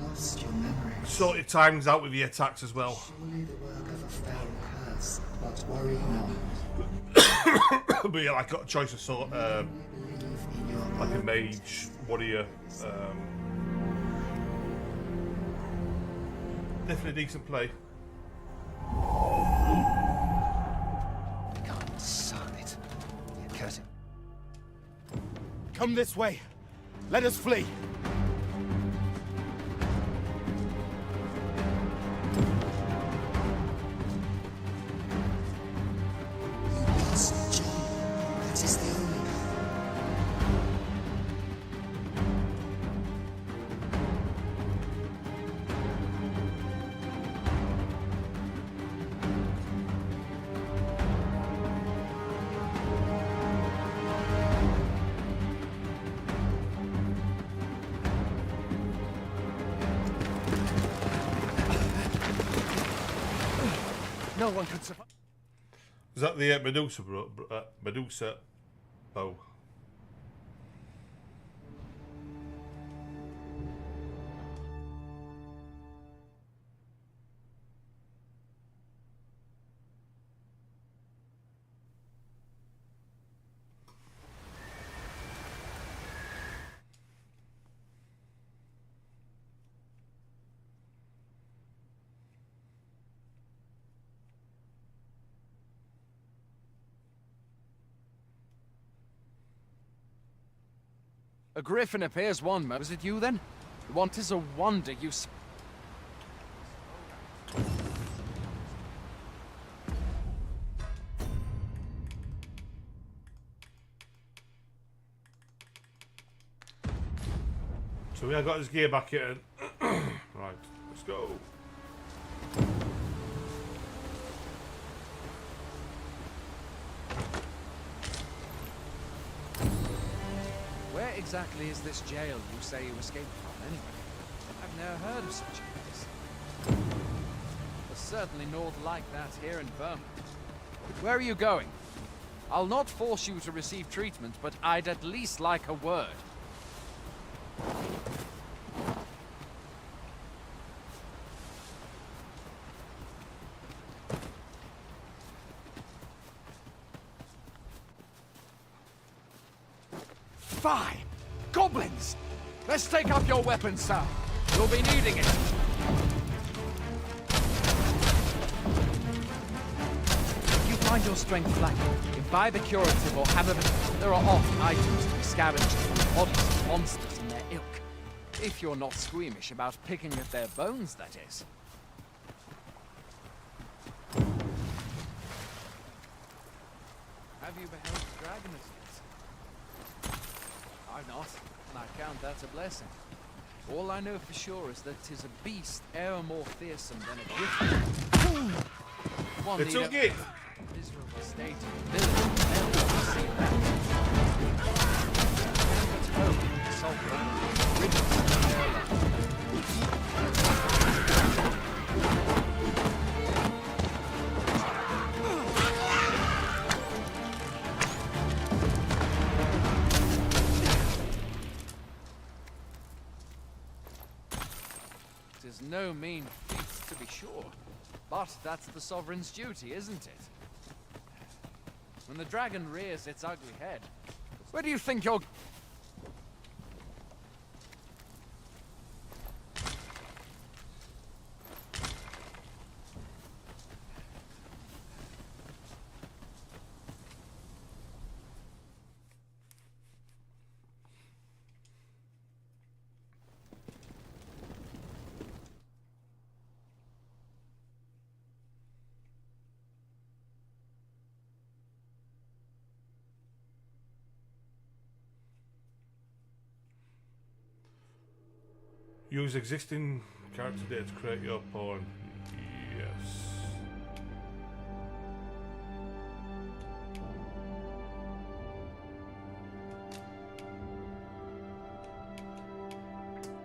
Lost your memories.
sort your timings out with the attacks as well.
Surely the work of a fell curse, but worry not.
But yeah, like got a choice of sort, like a mage, warrior. Definitely decent play.
God, son it. You curse it. Come this way. Let us flee.
That is the only path.
No one could survive.
Is that the Medusa bow?
A griffin appears one. Was it you then? Want is a wonder you.
So we have got his gear back in. Right, let's go.
Where exactly is this jail you say you escaped from, anyway? I've never heard of such a place. There's certainly naught like that here in Burma. Where are you going? I'll not force you to receive treatment, but I'd at least like a word. Fie! Goblins! Let's take up your weapons, sir. You'll be needing it. If you find your strength lacking, imbibe a curative or have a... There are often items to be scavenged from bodies of monsters in their ilk. If you're not squeamish about picking at their bones, that is. Have you beheld the dragon as yet? I've not, and I count that a blessing. All I know for sure is that 'tis a beast e'er more fearsome than a griffin. One
It's
need
okay.
a miserable state of ability never to see that. Can but hope the sovereign riddance of their life. No mean feat, to be sure. But that's the sovereign's duty, isn't it? When the dragon rears its ugly head, where do you think you're...
Use existing character data to create your pawn. Yes.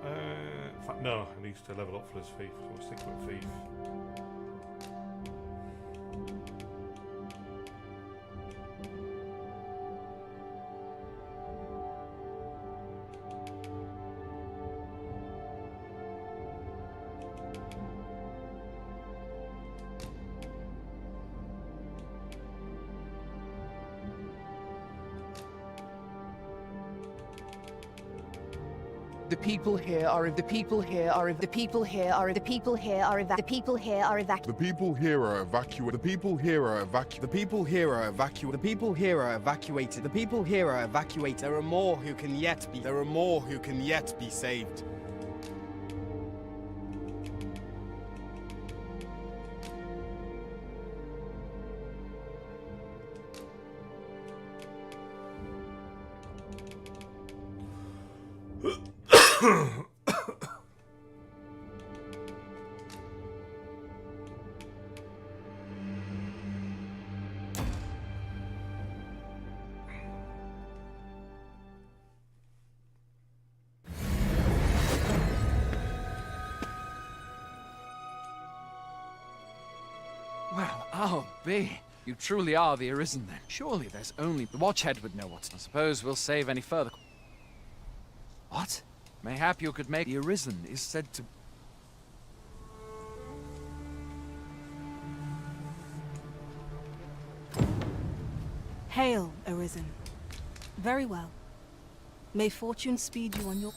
In fact, no, he needs to level up for his thief, so we'll stick with thief.
The people here are the people here are the people here are the people here are the people here are
The people here are evacuated. The people here are evacuated. The people here are evacuated. The people here are evacuated. The people here are evacuated. There are more who can yet be. There are more who can yet be saved.
Well, I'll be. You truly are the Arisen then. Surely there's only the Watchhead would know what. I suppose we'll save any further. What? Mayhap you could make the Arisen is said to.
Hail, Arisen. Very well. May fortune speed you on your...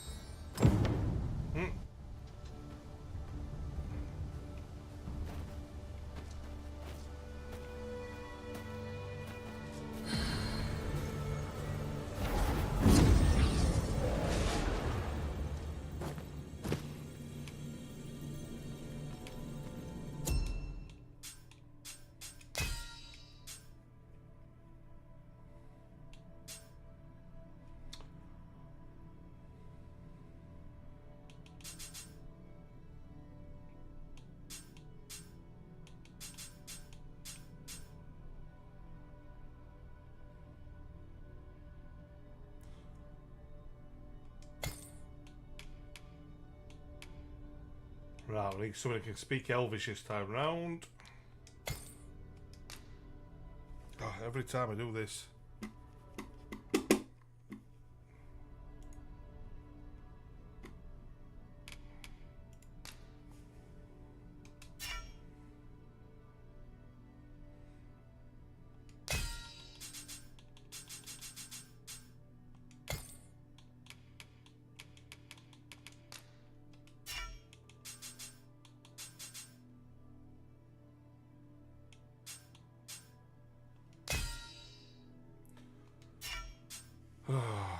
Right, we need somebody who can speak Elvish this time round. Oh, every time I do this. Oh.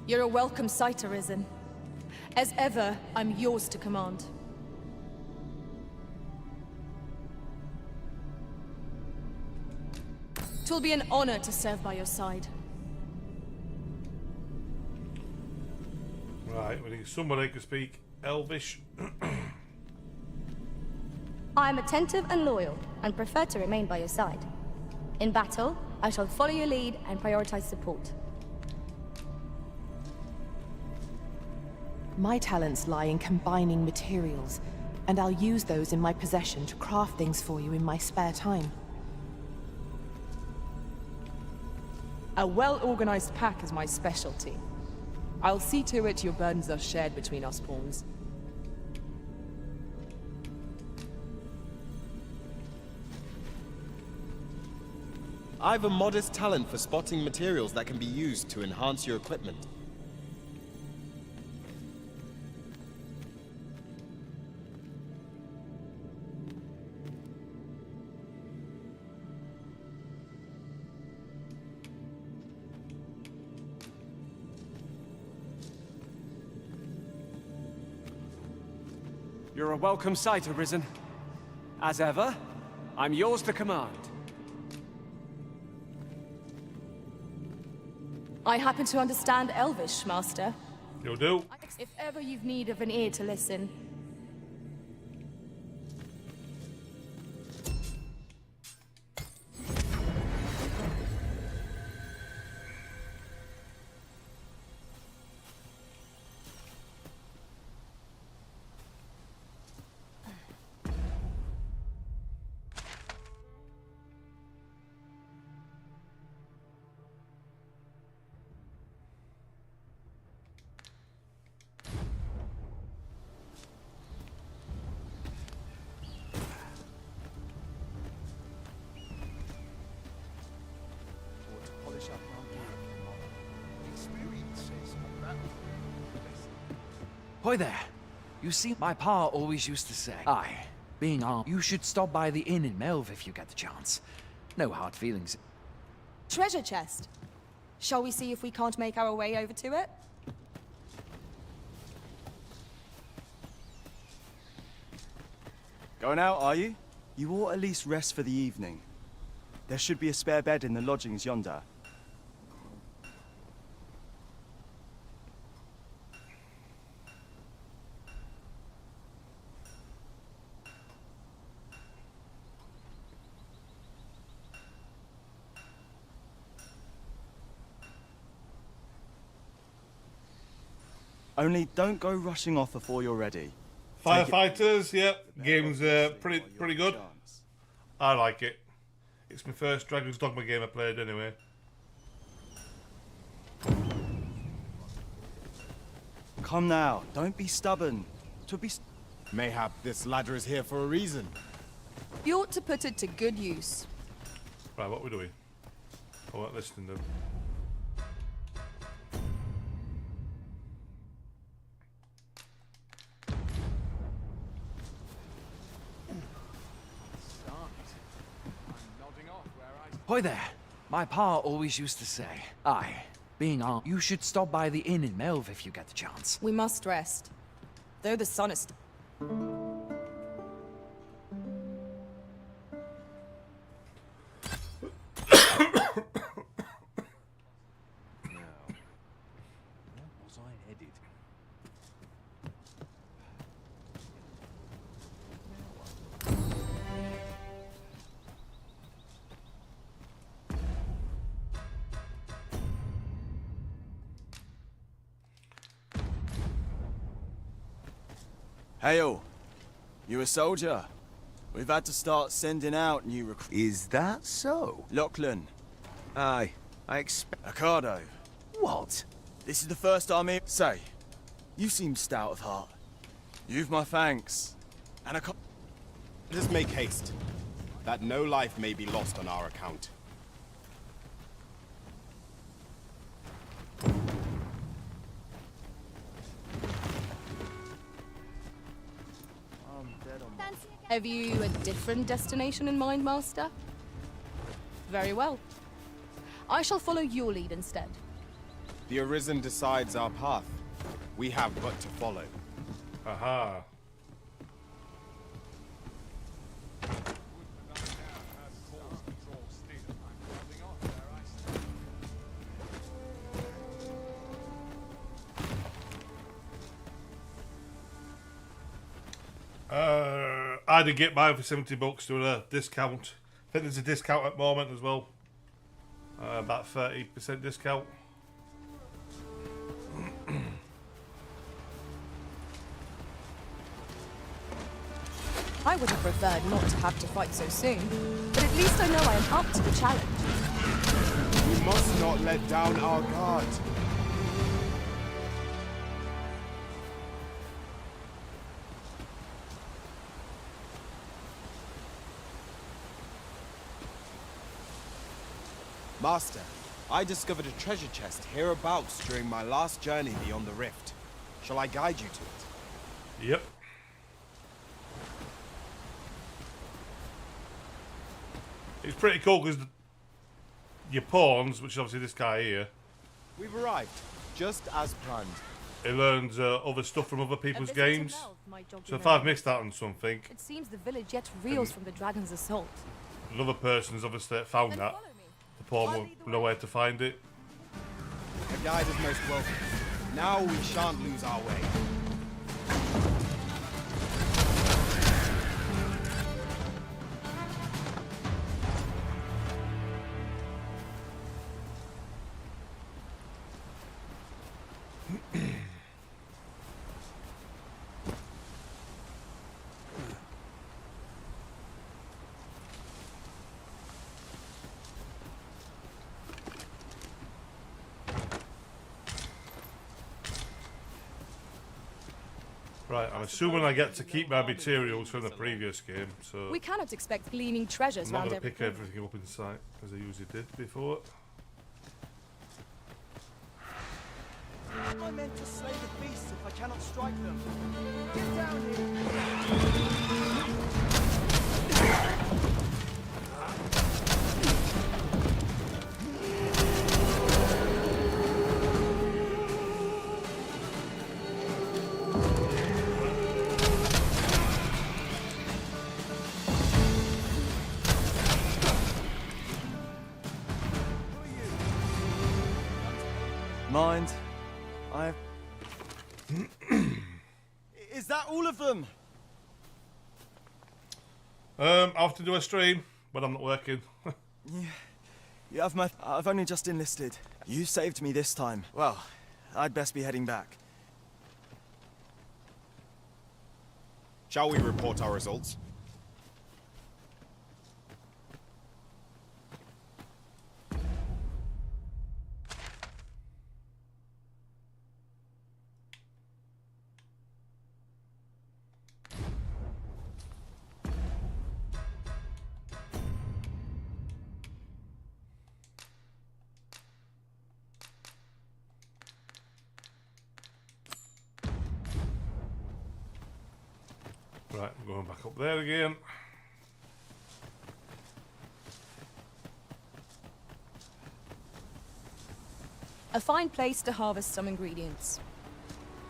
You're a welcome sight, Arisen. As ever, I'm yours to command. Twill be an honor to serve by your side.
Right, we need somebody who can speak Elvish.
I am attentive and loyal, and prefer to remain by your side. In battle, I shall follow your lead and prioritize support.
My talents lie in combining materials, and I'll use those in my possession to craft things for you in my spare time.
A well-organized pack is my specialty. I'll see to it your burdens are shared between us pawns.
I've a modest talent for spotting materials that can be used to enhance your equipment.
You're a welcome sight, Arisen. As ever, I'm yours to command.
I happen to understand Elvish, Master.
You'll do.
If ever you've need of an ear to listen.
Hoy there. You see, my pa always used to say, aye, being armed, you should stop by the inn in Melve if you get the chance. No hard feelings.
Treasure chest. Shall we see if we can't make our way over to it?
Going out, are you? You ought at least rest for the evening. There should be a spare bed in the lodgings yonder. Only don't go rushing off before you're ready.
Firefighters, yep. Game's pretty good. I like it. It's my first Dragon's Dogma game I played anyway.
Come now, don't be stubborn.
Mayhap this ladder is here for a reason.
You ought to put it to good use.
Right, what are we doing? I wasn't listening to them.
Hoy there. My pa always used to say, aye, being armed, you should stop by the inn in Melve if you get the chance.
We must rest. Though the sun is...
Hail, you a soldier? We've had to start sending out new recruits.
Is that so?
Lachlan.
Aye, I expect...
Ricardo.
What?
This is the first army... Say, you seem stout of heart. You've my thanks. And a...
Let us make haste, that no life may be lost on our account.
Have you a different destination in mind, Master? Very well. I shall follow your lead instead.
The Arisen decides our path. We have but to follow.
Aha. I did get mine for $70 to a discount. I think there's a discount at the moment as well. About 30% discount.
I would have preferred not to have to fight so soon, but at least I know I am up to the challenge.
We must not let down our guard. Master, I discovered a treasure chest hereabouts during my last journey beyond the rift. Shall I guide you to it?
Yep. It's pretty cool because your pawns, which is obviously this guy here.
We've arrived, just as planned.
it learns other stuff from other people's
visit to
games.
Melv, my
So if
documentary.
I've missed out on something,
It seems the village yet reels from the dragon's assault.
another person's obviously found that. The pawn won't know where to find it.
A guide is most welcome. Now we shan't lose our way.
Right, I'm assuming I get to keep my materials from the previous game, so
We cannot expect gleaming treasures
I'm not
round
going to
every
pick
corner.
everything up in sight, as I usually did before.
Am I meant to slay the beasts if I cannot strike them? Get down here! Mind? Is that all of them?
I'll have to do a stream, but I'm not working.
Yeah, I've only just enlisted. You saved me this time. Well, I'd best be heading back.
Shall we report our results?
Right, I'm going back up there again.
A fine place to harvest some ingredients.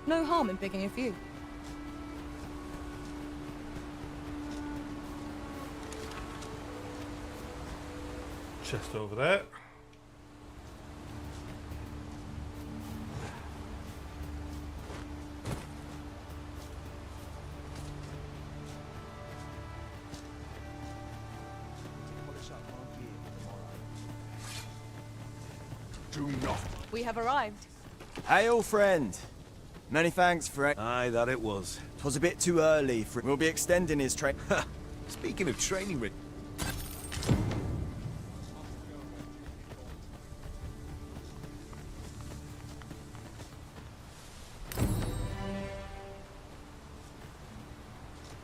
No harm in picking a few.
Chest over there.
Do not.
We have arrived.
Hail, friend. Many thanks for it.
Aye, that it was.
'Twas a bit too early for. We'll be extending his train.
Speaking of training,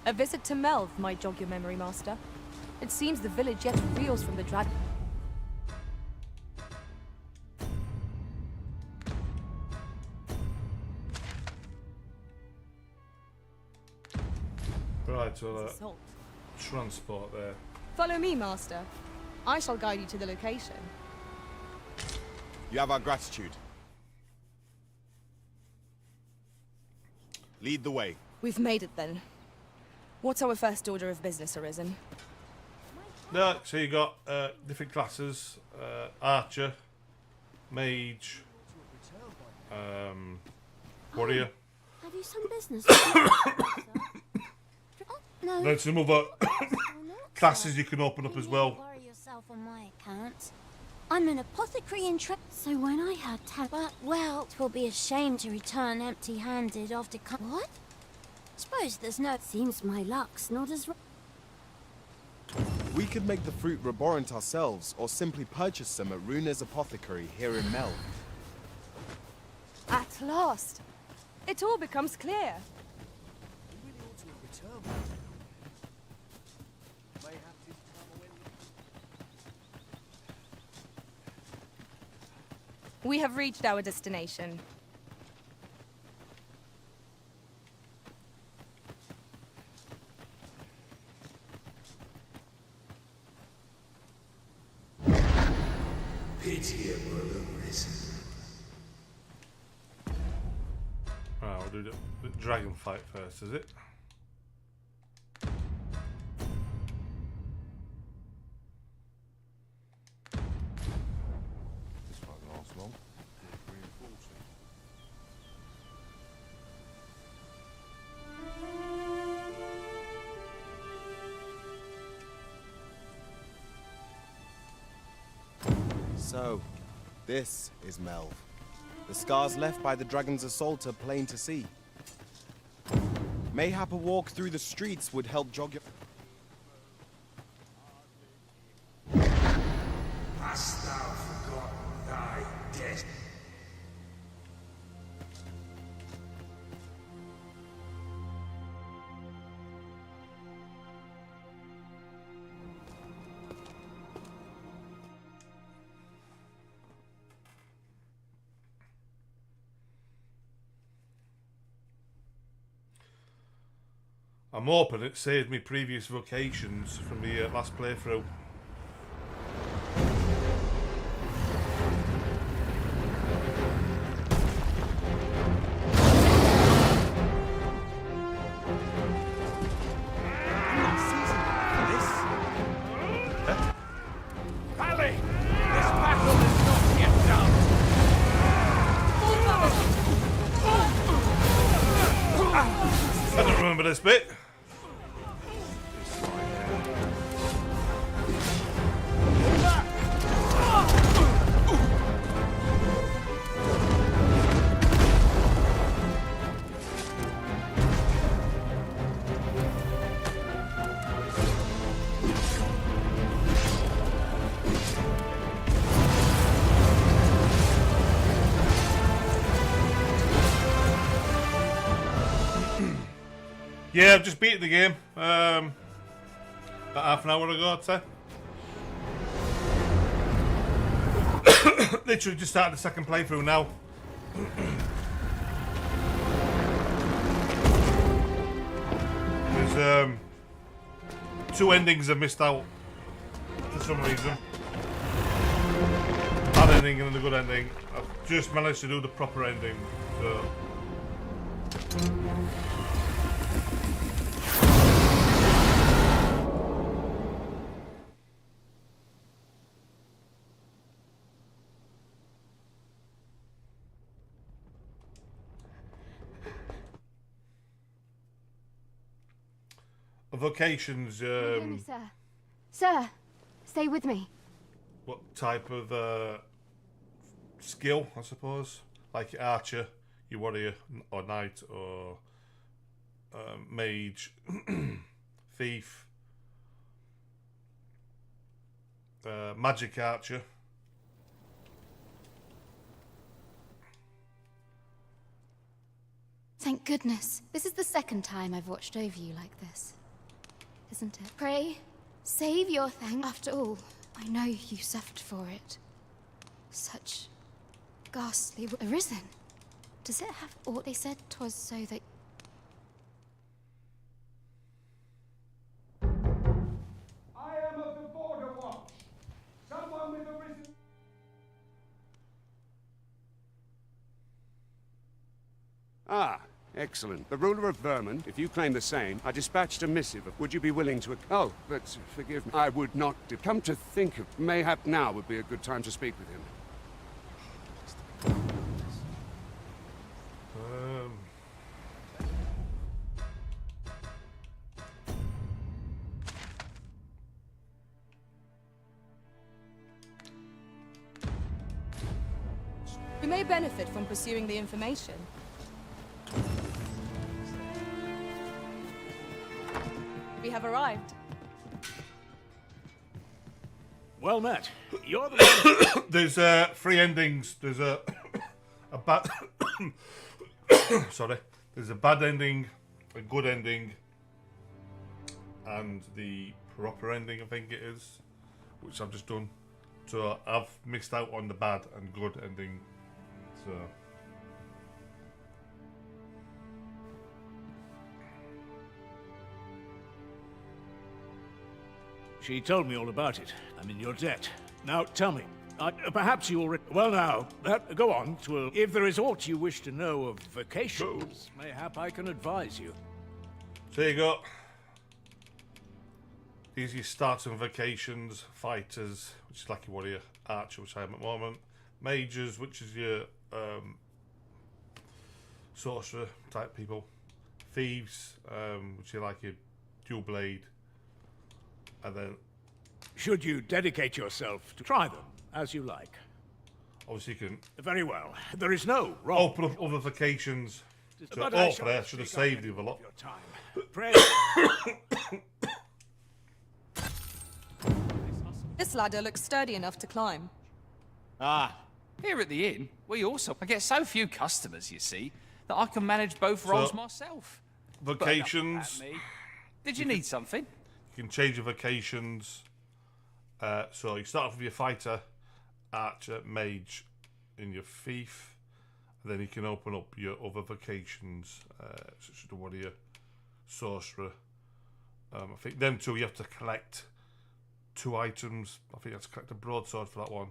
A visit to Melv might jog your memory, Master. It seems the village yet reels from the dragon.
Right, so
Assault.
transport there.
Follow me, Master. I shall guide you to the location.
You have our gratitude. Lead the way.
We've made it then. What's our first order of business, Arisen?
No, so you got different classes: archer, mage, warrior.
Have you some business?
No. There's some other classes you can open up as well.
Worry yourself on my account. I'm an apothecary in so when I had but well, it will be a shame to return empty-handed after what? Suppose there's no. Seems my luck's not as.
We could make the fruit reborant ourselves, or simply purchase some at Runa's apothecary here in Mel.
At last! It all becomes clear. We have reached our destination.
Pitiable Arisen.
do the dragon fight first, is it?
This won't last long. Reinforcing.
So, this is Melv. The scars left by the dragon's assault are plain to see. Mayhap a walk through the streets would help jog your...
Hast thou forgotten thy death?
I'm hoping it saved me previous vocations from the last playthrough.
Pally! This battle is not yet done!
I don't remember this bit. Yeah, I've just beaten the game. About half an hour ago, I'd say. Literally just started the second playthrough now. There's two endings I've missed out for some reason. Bad ending and the good ending. I've just managed to do the proper ending, so. Vocations,
Sir. Sir, stay with me.
what type of skill, I suppose? Like your archer, your warrior, or knight, or mage, thief, magic archer.
Thank goodness. This is the second time I've watched over you like this. Isn't it? Pray, save your thanks. After all, I know you suffered for it. Such ghastly arisen. Does it have aught they said 'twas so that...
I am of the Border Watch. Someone with arisen...
Ah, excellent. The ruler of Vermin, if you claim the same, I dispatched a missive. Would you be willing to... Oh, but forgive me. I would not... Come to think of... Mayhap now would be a good time to speak with him.
We may benefit from pursuing the information. We have arrived.
Well met. You're the one...
There's three endings. There's a bad... Sorry. There's a bad ending, a good ending, and the proper ending, I think it is, which I've just done. So I've missed out on the bad and good ending. So...
She told me all about it. I'm in your debt. Now, tell me,
Perhaps you already... Well now, go on. If there is aught you wish to know of vacations, mayhap I can advise you.
So there you go. These are your starting vacations, fighters, which is like your warrior, archer, which I am at the moment, mages, which is your sorcerer type people, thieves, which are like your dual blade, and then
should you dedicate yourself to try them as you like.
Obviously, you can.
Very well. There is no wrong.
Open up other vacations. So, hopefully, I should have saved you a lot.
Pray.
This ladder looks sturdy enough to climb.
Ah, here at the inn, we also... I get so few customers, you see, that I can manage both roles myself.
Vacations.
Did you need something?
You can change your vacations. So you start off with your fighter, archer, mage, and your thief. And then you can open up your other vacations, such as the warrior, sorcerer. I think them two you have to collect 2 items. I think you have to collect a broadsword for that one.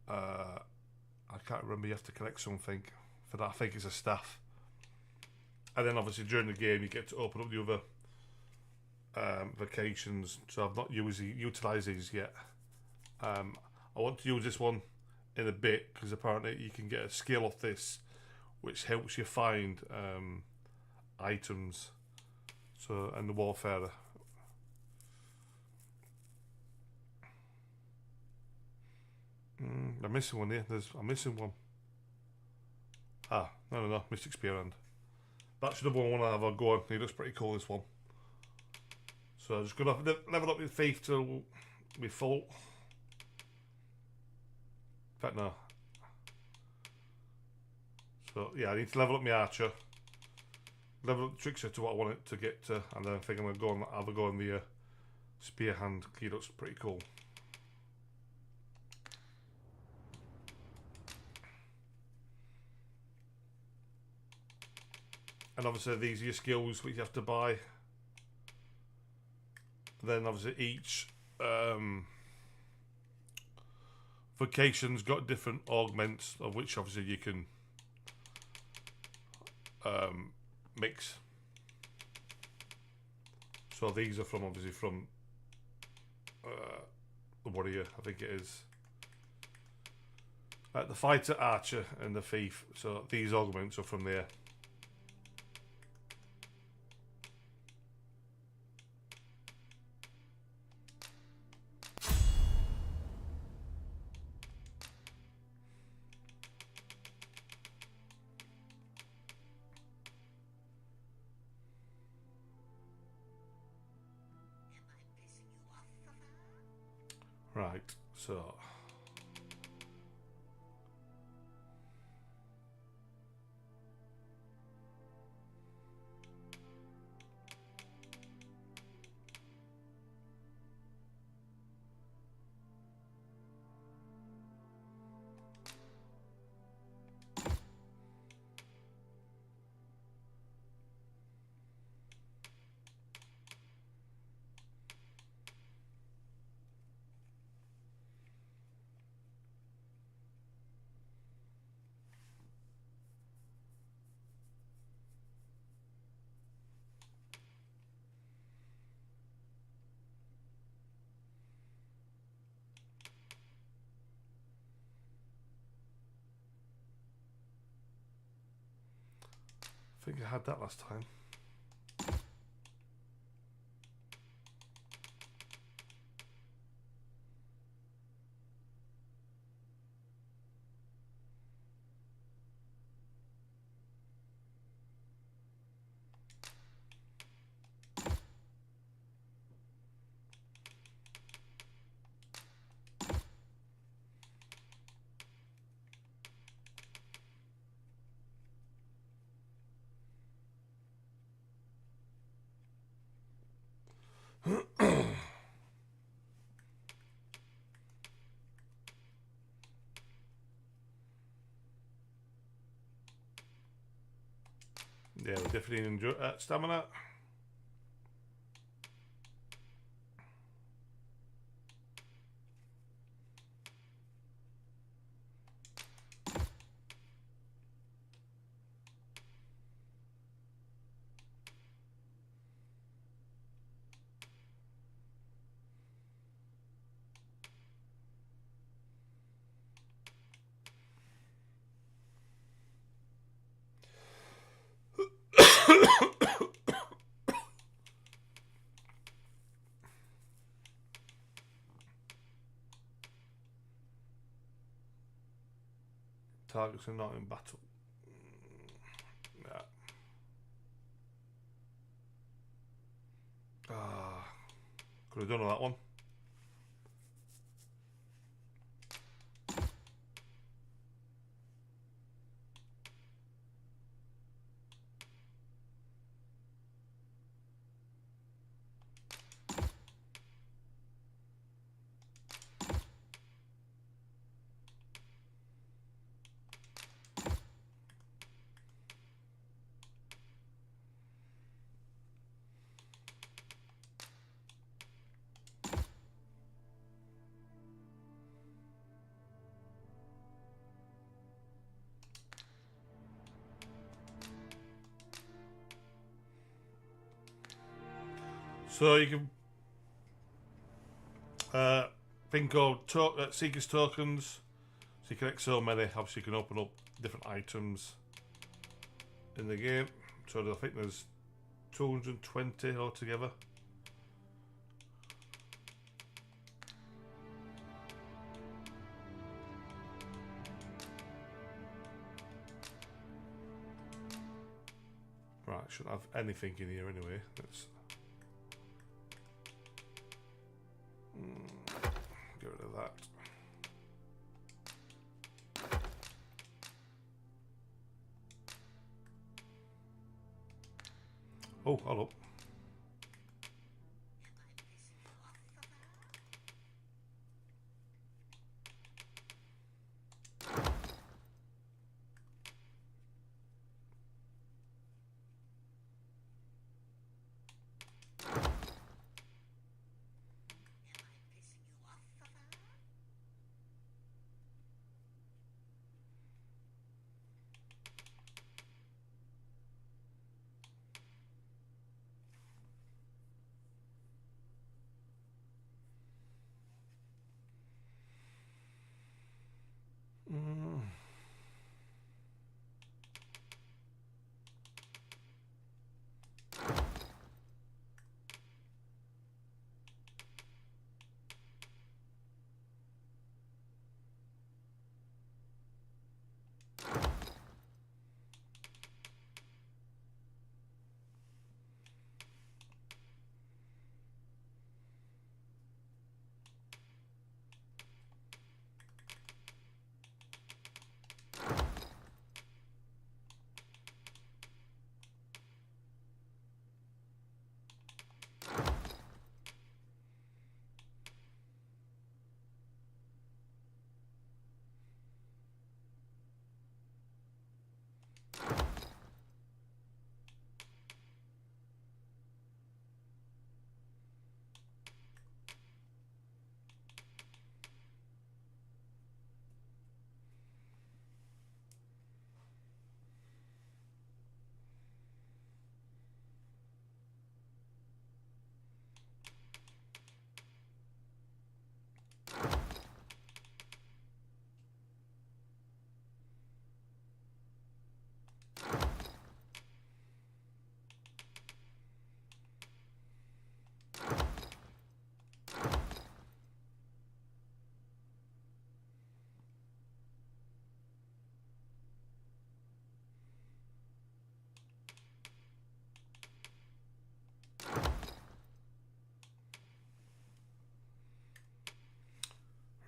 I can't remember. You have to collect something for that. I think it's a staff. And then obviously during the game you get to open up the other vacations. So I've not utilised these yet. I want to use this one in a bit because apparently you can get a skill off this which helps you find items. So, and the warfarer. I'm missing one here. I'm missing one. Ah, no. Mystic Spear Hand. That's the one I want to have a go on. He looks pretty cool, this one. So I'm just going to level up your thief till we full. In fact, no. So, yeah, I need to level up my archer. Level up the trickster to what I want it to get to. And then I think I'm going to go on, have a go on the spear hand. He looks pretty cool. And obviously these are your skills which you have to buy. Then obviously each vocation's got different augments, of which obviously you can mix. So these are obviously from the warrior, I think it is. The fighter, archer, and the thief. So these augments are from there. Right, so I think I had that last time. Yeah, we definitely enjoy stamina. targets are not in battle. Yeah. Could have done on that one. So you can think of Seeker's tokens. So you collect so many, obviously you can open up different items in the game. So I think there's 220 altogether. Right, shouldn't have anything in here anyway. Let's get rid of that. Oh, hello.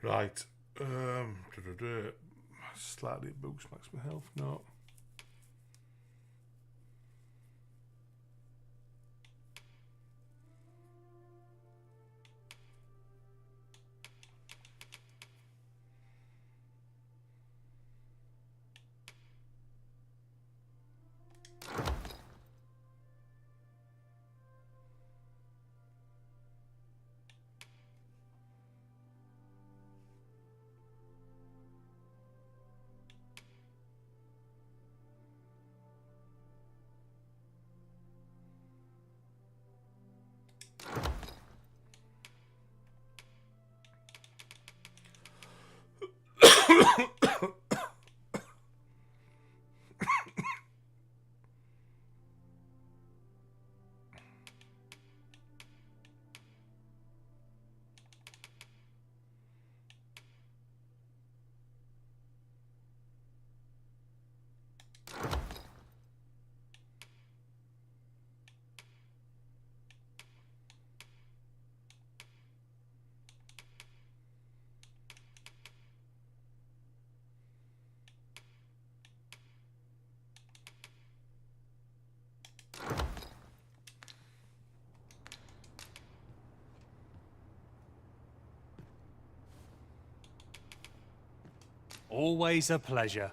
Right. Slightly boost maximum health. No.
Always a pleasure.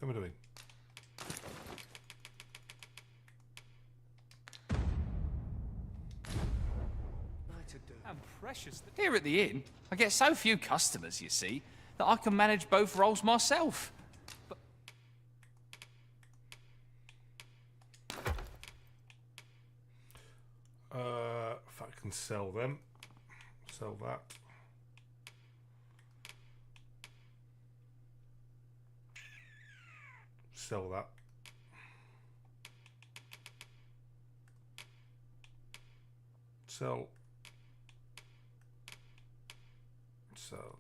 What am I doing?
And precious. Here at the inn, I get so few customers, you see, that I can manage both roles myself. But
if I can sell them, sell that. Sell that. Sell. Sell.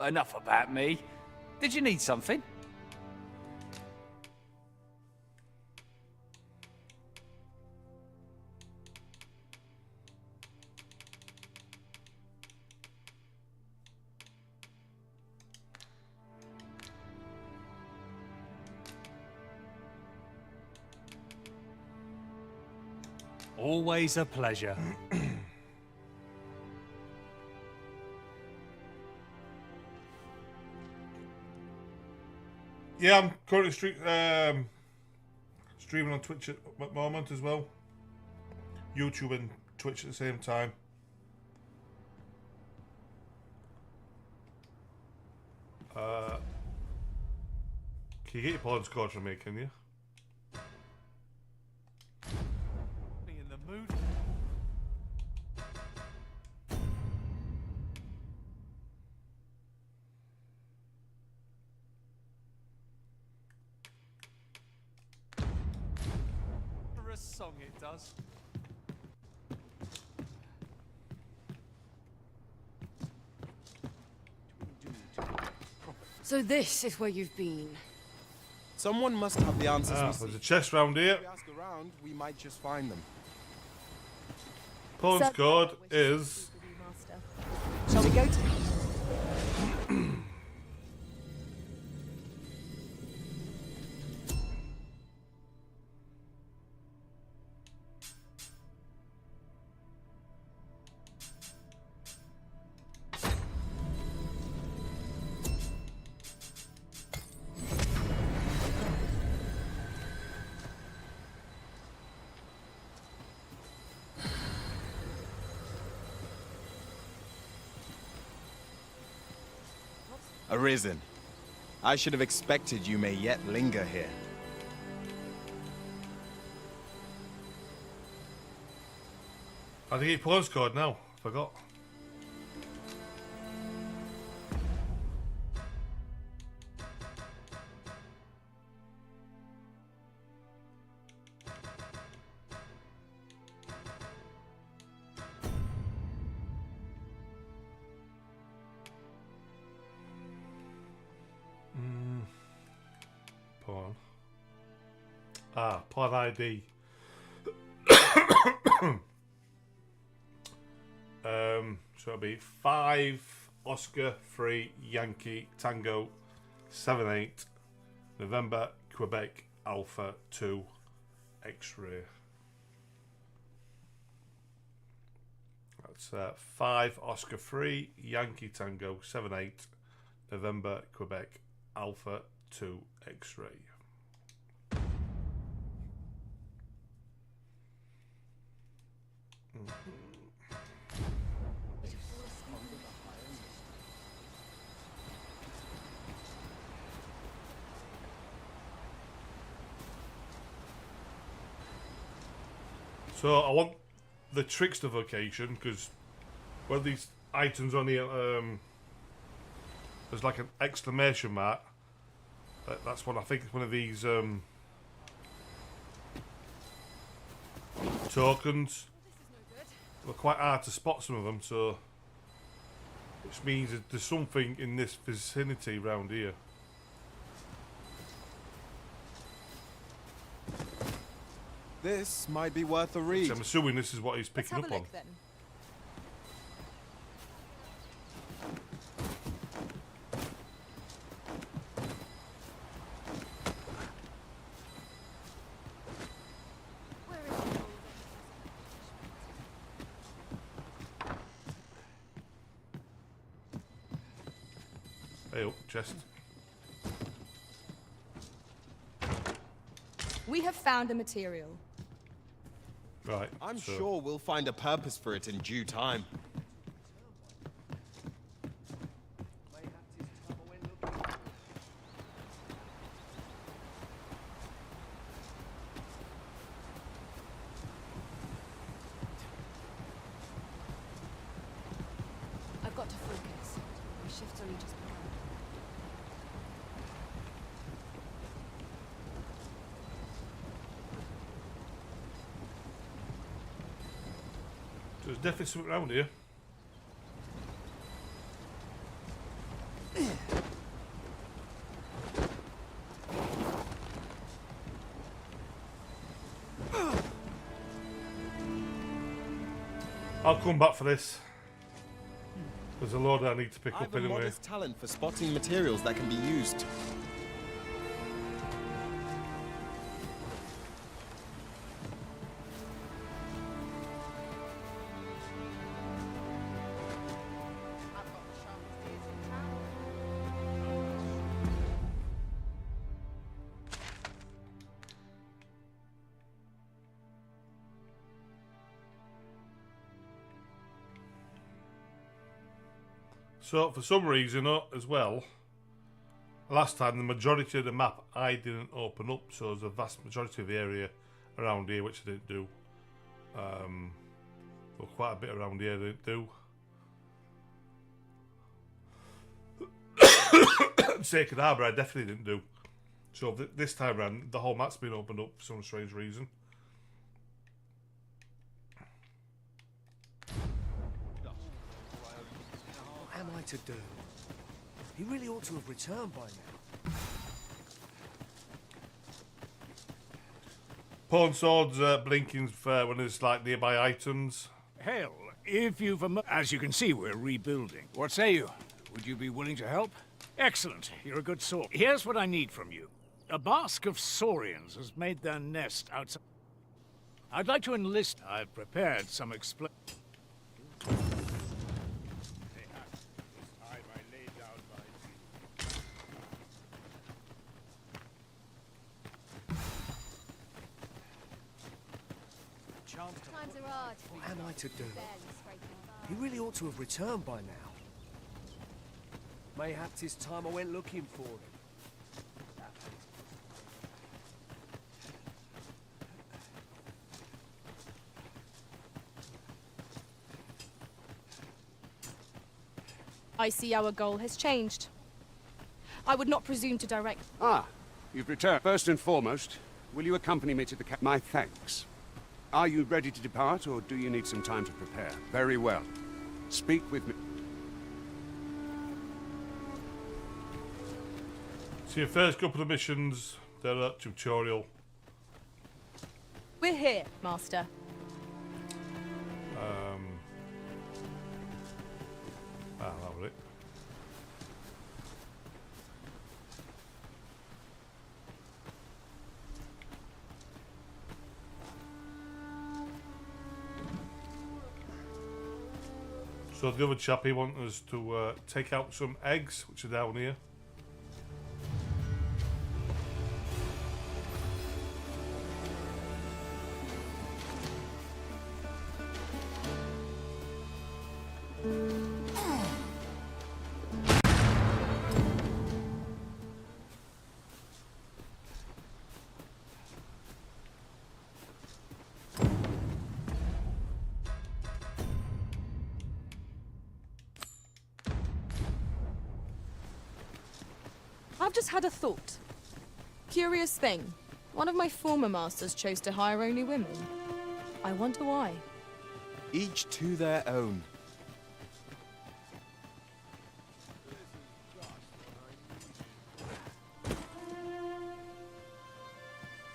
enough about me. Did you need something?
Always a pleasure.
Yeah, I'm currently streaming on Twitch at the moment as well. YouTube and Twitch at the same time. Can you get your pawn score from me, can you?
In the mood. For a song it does.
So this is where you've been.
Someone must have the answers.
There's a chest round here.
If we ask around, we might just find them.
Pawn scored is.
Shall we go to?
Arisen. I should have expected you may yet linger here.
I think he pawn scored now. Forgot. Pawn. Pawn ID. So it'll be 5 Oscar 3 Yankee Tango 7-8 November Quebec Alpha 2 X-ray. That's 5 Oscar 3 Yankee Tango 7-8 November, Quebec, Alpha 2 X-ray. So I want the trickster vocation, because when these items on here, there's like an exclamation mark. That's one. I think it's one of these tokens. They're quite hard to spot, some of them, so which means that there's something in this vicinity around here.
This might be worth a read.
I'm assuming this is what he's picking up on.
Then.
Hey, up, chest.
We have found a material.
Right.
I'm sure we'll find a purpose for it in due time.
I've got to focus. My shift's only just begun.
There's definitely something around here. I'll come back for this. There's a load I need to pick
I
up
have a
anyway.
modest talent for spotting materials that can be used.
So, for some reason, as well, last time the majority of the map I didn't open up, so there's a vast majority of the area around here which I didn't do. Well, quite a bit around here I didn't do. Sacred Harbour I definitely didn't do. So this time around, the whole map's been opened up for some strange reason.
What am I to do? He really ought to have returned by now.
Pawn swords blinking for when there's like nearby items.
Hell, if you've as you can see, we're rebuilding. What say you? Would you be willing to help? Excellent. You're a good sort. Here's what I need from you. A basque of saurians has made their nest outside. I'd like to enlist. I've prepared some
Times are hard.
What am I to do? He really ought to have returned by now. Mayhap 'tis time I went looking for him.
I see our goal has changed. I would not presume to direct...
Ah, you've returned. First and foremost, will you accompany me to the My thanks. Are you ready to depart, or do you need some time to prepare? Very well. Speak with me.
So your first couple of missions, they're a tutorial.
We're here, Master.
That was it. So the other chap, he wants us to take out some eggs, which are down here.
I've just had a thought. Curious thing. One of my former masters chose to hire only women. I wonder why.
Each to their own.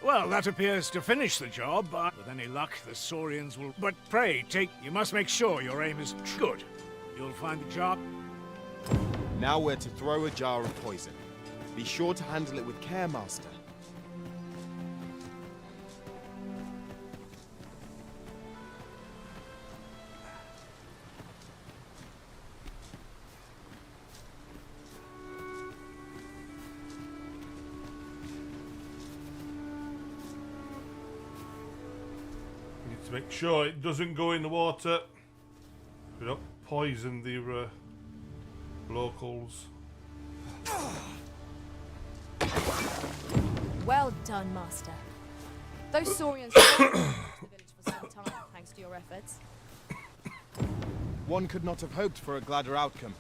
Well, that appears to finish the job, but with any luck, the Saurians will... But pray, you must make sure your aim is good. You'll find the jar...
Now we're to throw a jar of poison. Be sure to handle it with care, Master.
Need to make sure it doesn't go in the water. We don't poison the locals.
Well done, Master. Those Saurians have been the village for some time, thanks to your efforts.
One could not have hoped for a gladder outcome.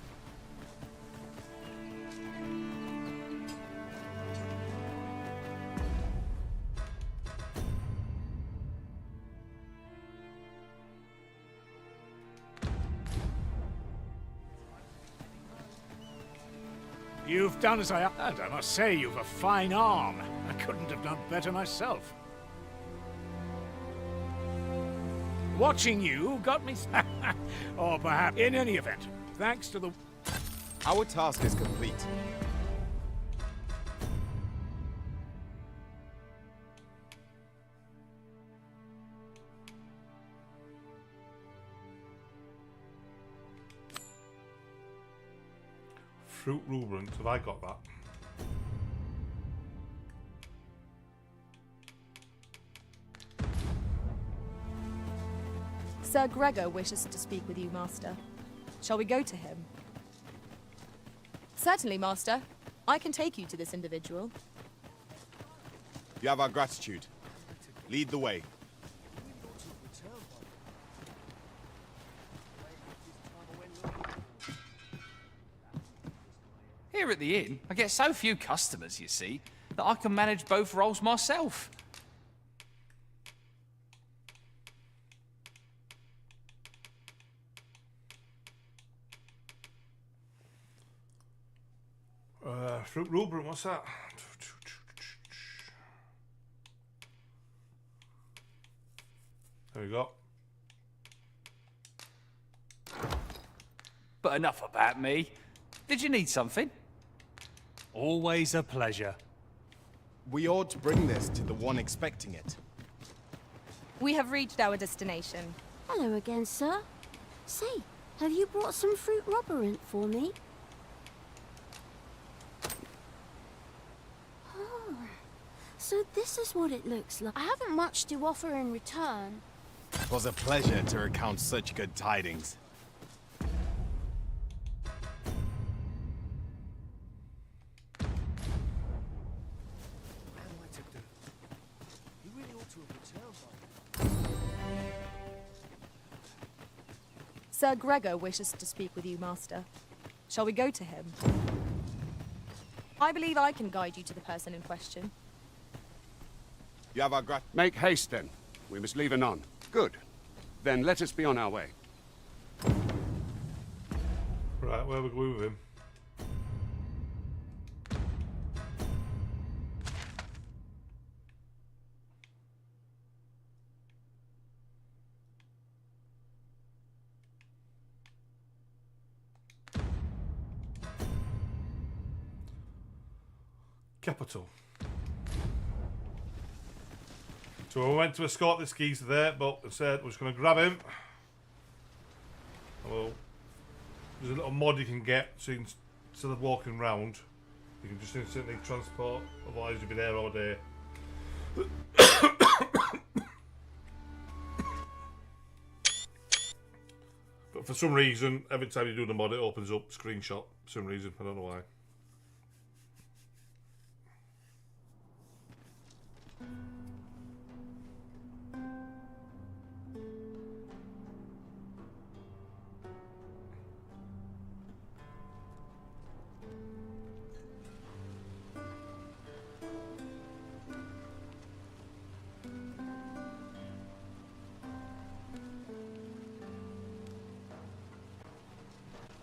You've done as I... And I must say, you've a fine arm. I couldn't have done better myself. Watching you got me... Or perhaps... In any event, thanks to the...
Our task is complete.
Fruit rubrant, have I got that?
Sir Gregor wishes to speak with you, Master. Shall we go to him? Certainly, Master. I can take you to this individual.
You have our gratitude. Lead the way.
Here at the inn, I get so few customers, you see, that I can manage both roles myself.
Fruit rubrant, what's that? There we go.
But enough about me. Did you need something?
Always a pleasure.
We ought to bring this to the one expecting it.
We have reached our destination.
Hello again, sir. Say, have you brought some fruit rubrant for me? Oh, so this is what it looks like. I haven't much to offer in return.
It was a pleasure to recount such good tidings.
Sir Gregor wishes to speak with you, Master. Shall we go to him? I believe I can guide you to the person in question.
You have our
Make haste, then. We must leave anon. Good. Then let us be on our way.
Right, where are we going with him? Capital. So we went to escort this geezer there, but instead we're just going to grab him. We'll There's a little mod you can get, so you can, instead of walking around, you can just instantly transport, otherwise you'll be there all day. But for some reason, every time you do the mod, it opens up screenshot. For some reason, I don't know why.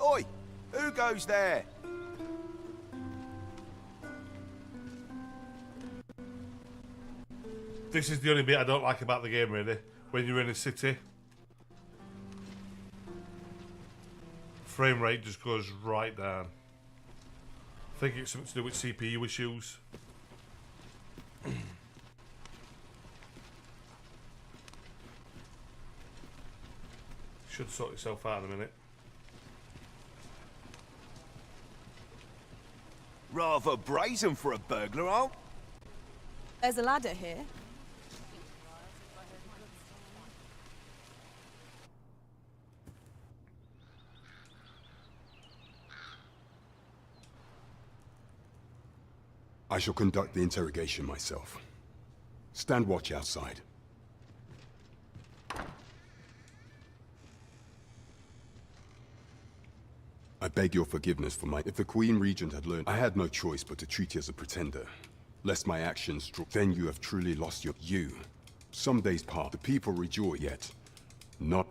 Oi! Who goes there?
This is the only bit I don't like about the game, really. When you're in a city, frame rate just goes right down. I think it's something to do with CPU issues. Should sort itself out in a minute.
Rather brazen for a burglar, aren't?
There's a ladder here.
I shall conduct the interrogation myself. Stand watch outside. I beg your forgiveness for my... If the Queen Regent had learned, I had no choice but to treat you as a pretender. Lest my actions draw... Then you have truly lost your... You. Some days pass, the people rejoice, yet not...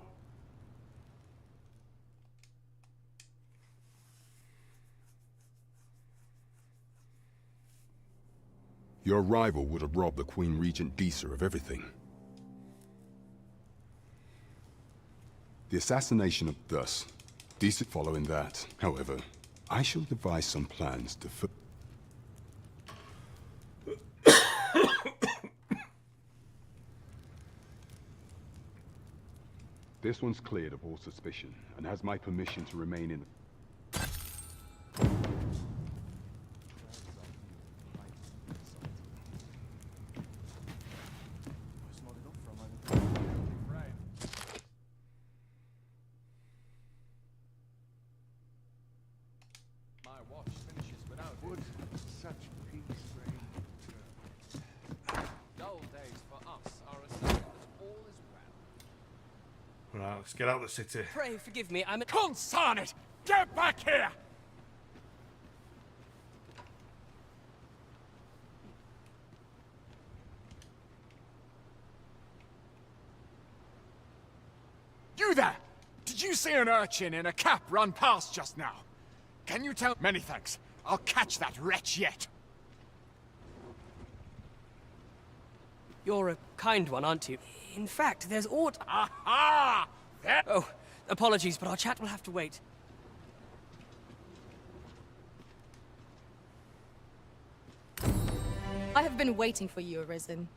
Your rival would have robbed the Queen Regent Disa of everything. The assassination of thus... Decent following that. However, I shall devise some plans to... This one's cleared of all suspicion, and has my permission to remain in...
Right, let's get out of the city.
Pray forgive me, I'm a...
Consign it! Get back here! You there! Did you see an urchin in a cap run past just now? Can you tell... Many thanks. I'll catch that wretch yet.
You're a kind one, aren't you? In fact, there's aught...
Aha! There...
Oh, apologies, but our chat will have to wait.
I have been waiting for you, Arisen.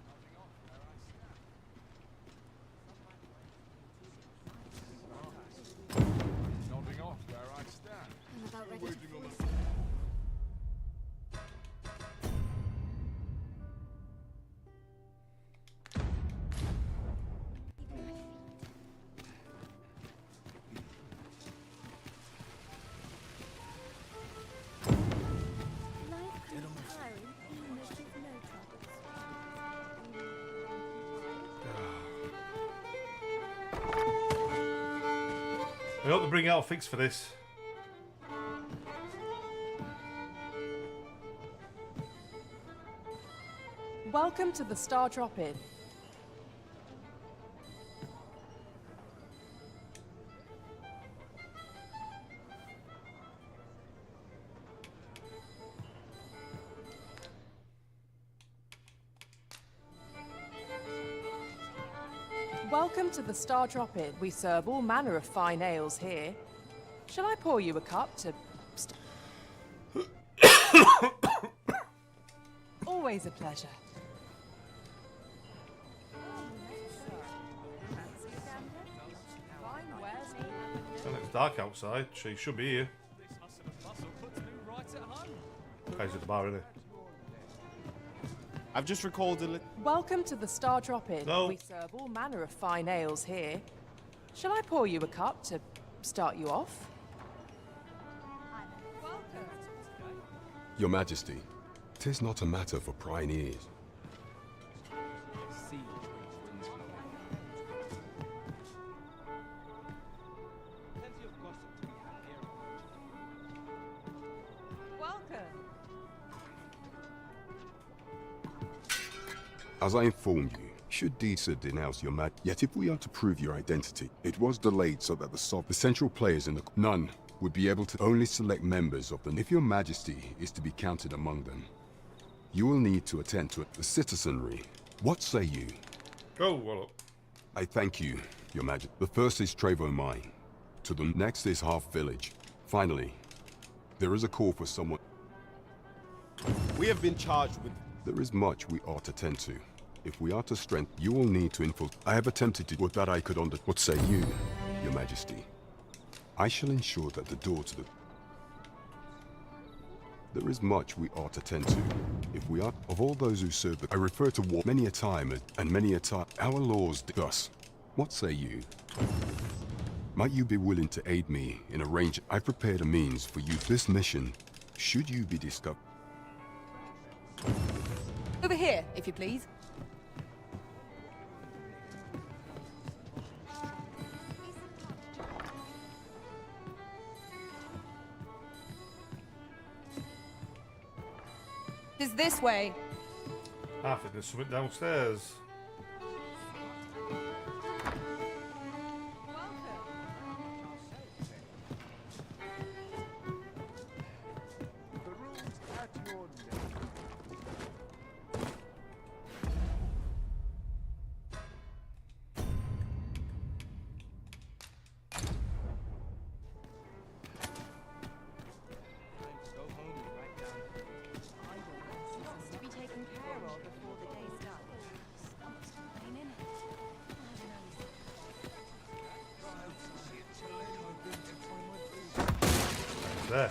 Nodding off where I stand.
I'm about ready
Waiting
to...
on the...
I hope they bring out a fix for this.
Welcome to the Star Drop-In. Welcome to the Star Drop-In. We serve all manner of fine ales here. Shall I pour you a cup to... Always a pleasure.
And it's dark outside. She should be here. Guy's at the bar, isn't he?
I've just recalled a
Welcome to the Star Drop-In.
No.
We serve all manner of fine ales here. Shall I pour you a cup to start you off?
Your Majesty, 'tis not a matter for prying ears. As I informed you, should Disa denounce your yet if we are to prove your identity, it was delayed so that the central players in the none would be able to only select members of them. If your Majesty is to be counted among them, you will need to attend to the citizenry. What say you?
Go, Wallop.
I thank you, your Majesty. The first is Trevo Mine. To the next is Half Village. Finally, there is a call for someone.
We have been charged with...
There is much we ought to tend to. If we are to strengthen, you will need to infiltrate. I have attempted to do what that I could under. What say you, your Majesty? I shall ensure that the door to the... There is much we ought to tend to. If we are... Of all those who serve the... I refer to war many a time, and many a time. Our laws thus. What say you? Might you be willing to aid me in arranging... I prepared a means for you. This mission, should you be discovered...
Over here, if you please. Is this way?
I think there's something downstairs. There.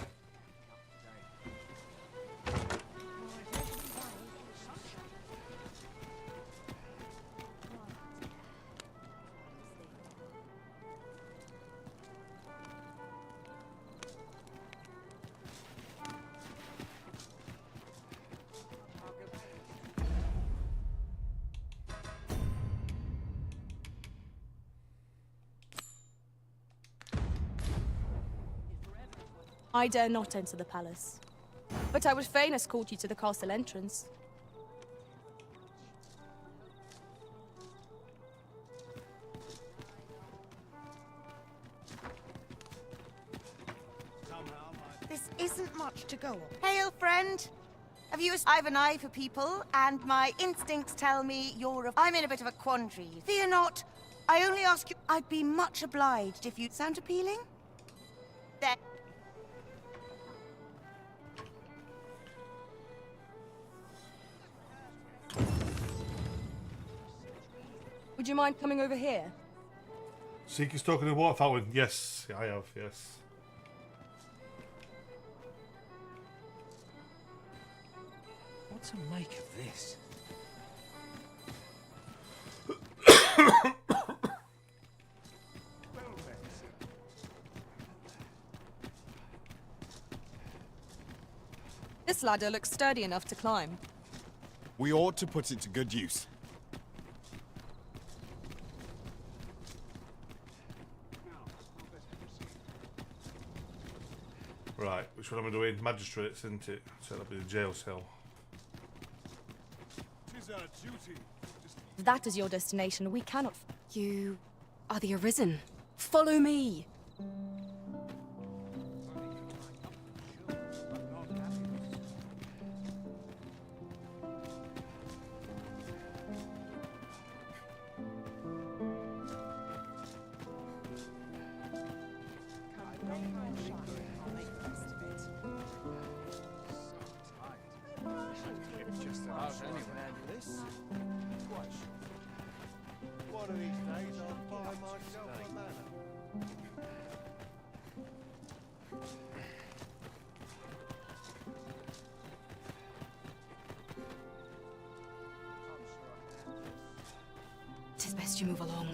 I dare not enter the palace. But I would fain escort you to the castle entrance.
This isn't much to go on. Hail, friend! I've an eye for people, and my instincts tell me I'm in a bit of a quandary. Fear not. I only ask you... I'd be much obliged if you'd sound appealing. There.
Would you mind coming over here?
Seeker's talking to the water fountain. Yes, I have, yes.
What to make of this?
This ladder looks sturdy enough to climb.
We ought to put it to good use.
Right, which one am I doing? Magistrates, isn't it? So that'll be the jail cell.
Tis our duty.
If that is your destination, we cannot...
You are the Arisen. Follow me!
One of these days I'll buy myself a manor.
suggest you move along.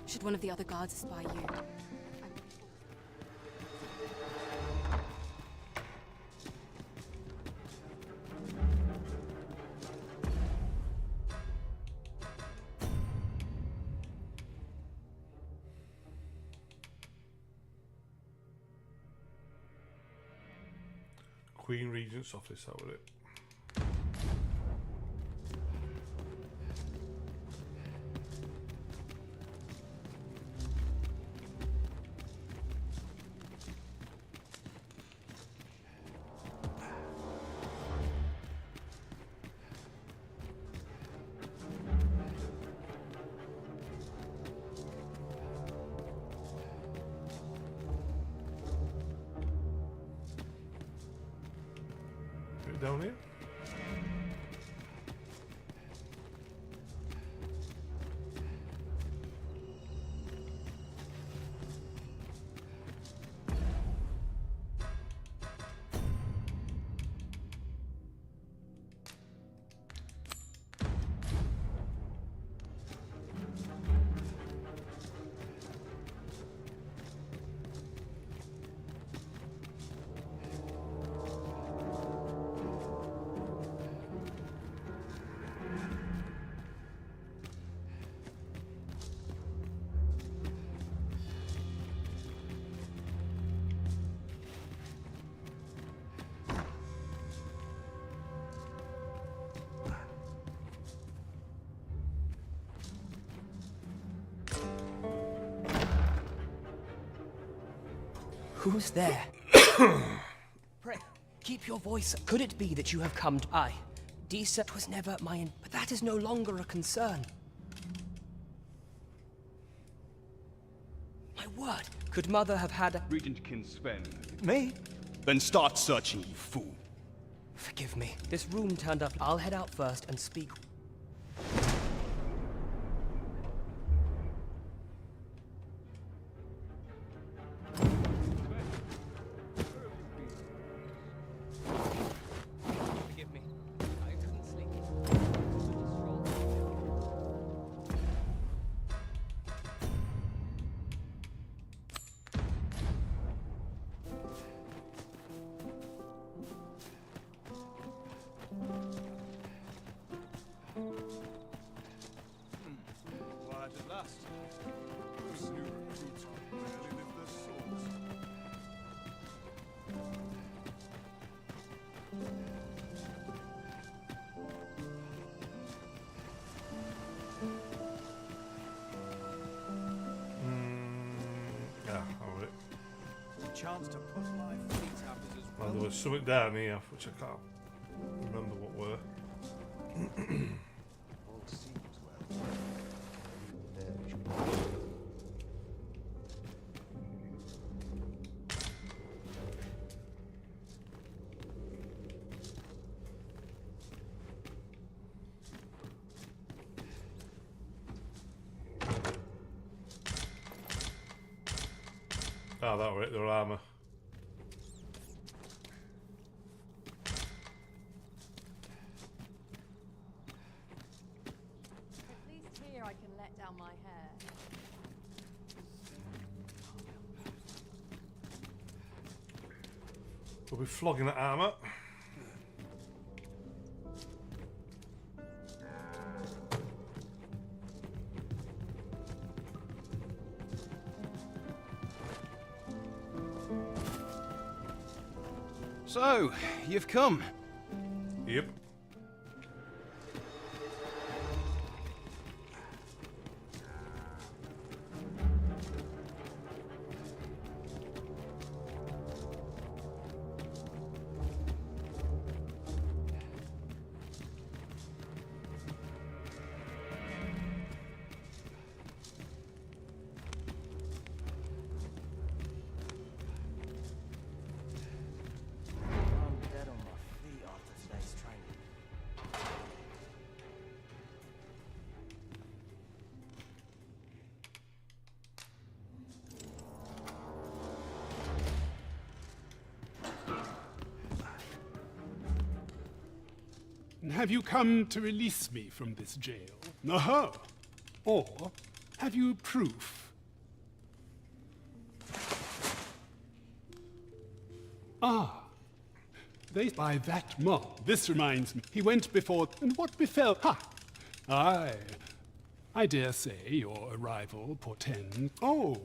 Should one of the other guards spy you?
Queen Regent's office, that was it. Down here.
Who's there? Pray, keep your voice. Could it be that you have come to... I, decent was never mine, but that is no longer a concern. My word, could Mother have had a...
Regentkin Sven. Me? Then start searching, you fool.
Forgive me. This room turned up. I'll head out first and speak. Forgive me. I couldn't sleep.
Quiet at last. Those new recruits can barely lift their swords.
Yeah, all right.
Chance to put my feet up is as
Well, there was something down here, which I can't remember what were.
All seems well.
Oh, that were it, their armour.
At least here I can let down my hair.
We'll be flogging that armour.
So, you've come.
Yep.
I'm dead on my feet after today's training.
Have you come to release me from this jail? Aha!
Or have you proof? Ah, they by that mob. This reminds me. He went before, and what befell? Ha! Aye. I dare say your arrival portends. Oh,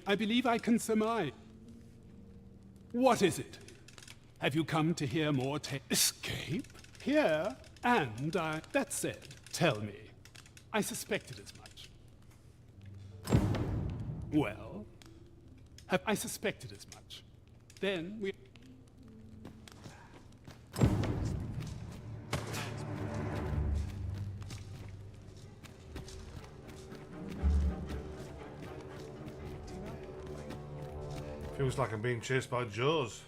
I believe I can surmise. What is it? Have you come to hear more escape? Here, and that said, tell me. I suspected as much. Well, I suspected as much. Then we...
Feels like I'm being chased by Jaws.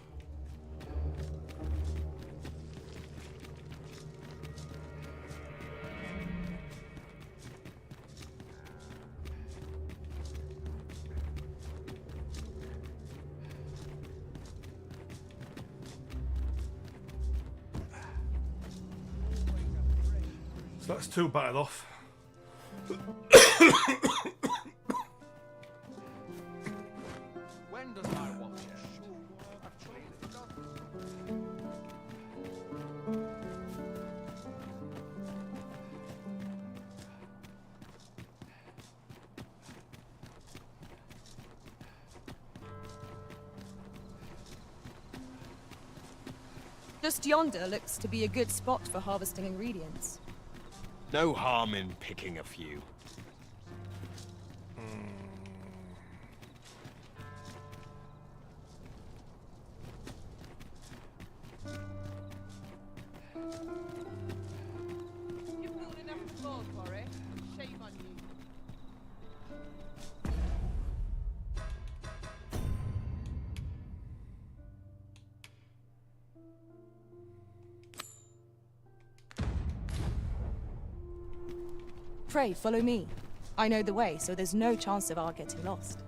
So that's two battered off.
When does my watch end?
Just yonder looks to be a good spot for harvesting ingredients.
No harm in picking a few.
Pray, follow me. I know the way, so there's no chance of our getting lost.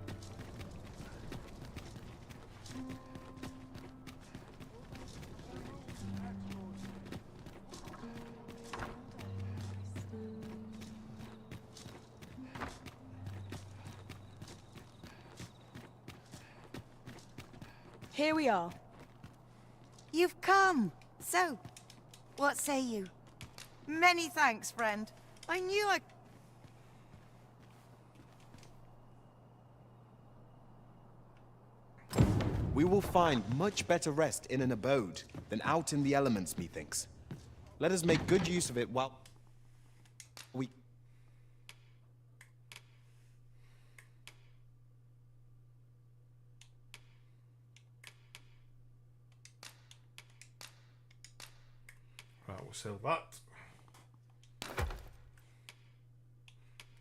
Here we are.
You've come. So, what say you? Many thanks, friend. I knew I...
We will find much better rest in an abode than out in the elements, methinks. Let us make good use of it while we...
Right, we'll sell that.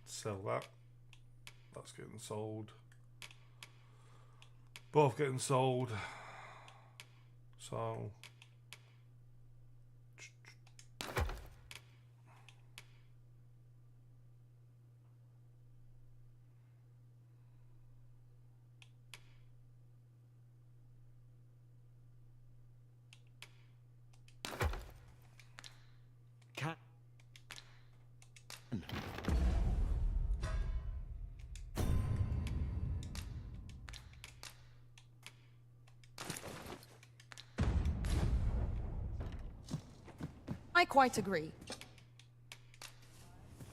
Sell that. That's getting sold. Both getting sold. So
I quite agree.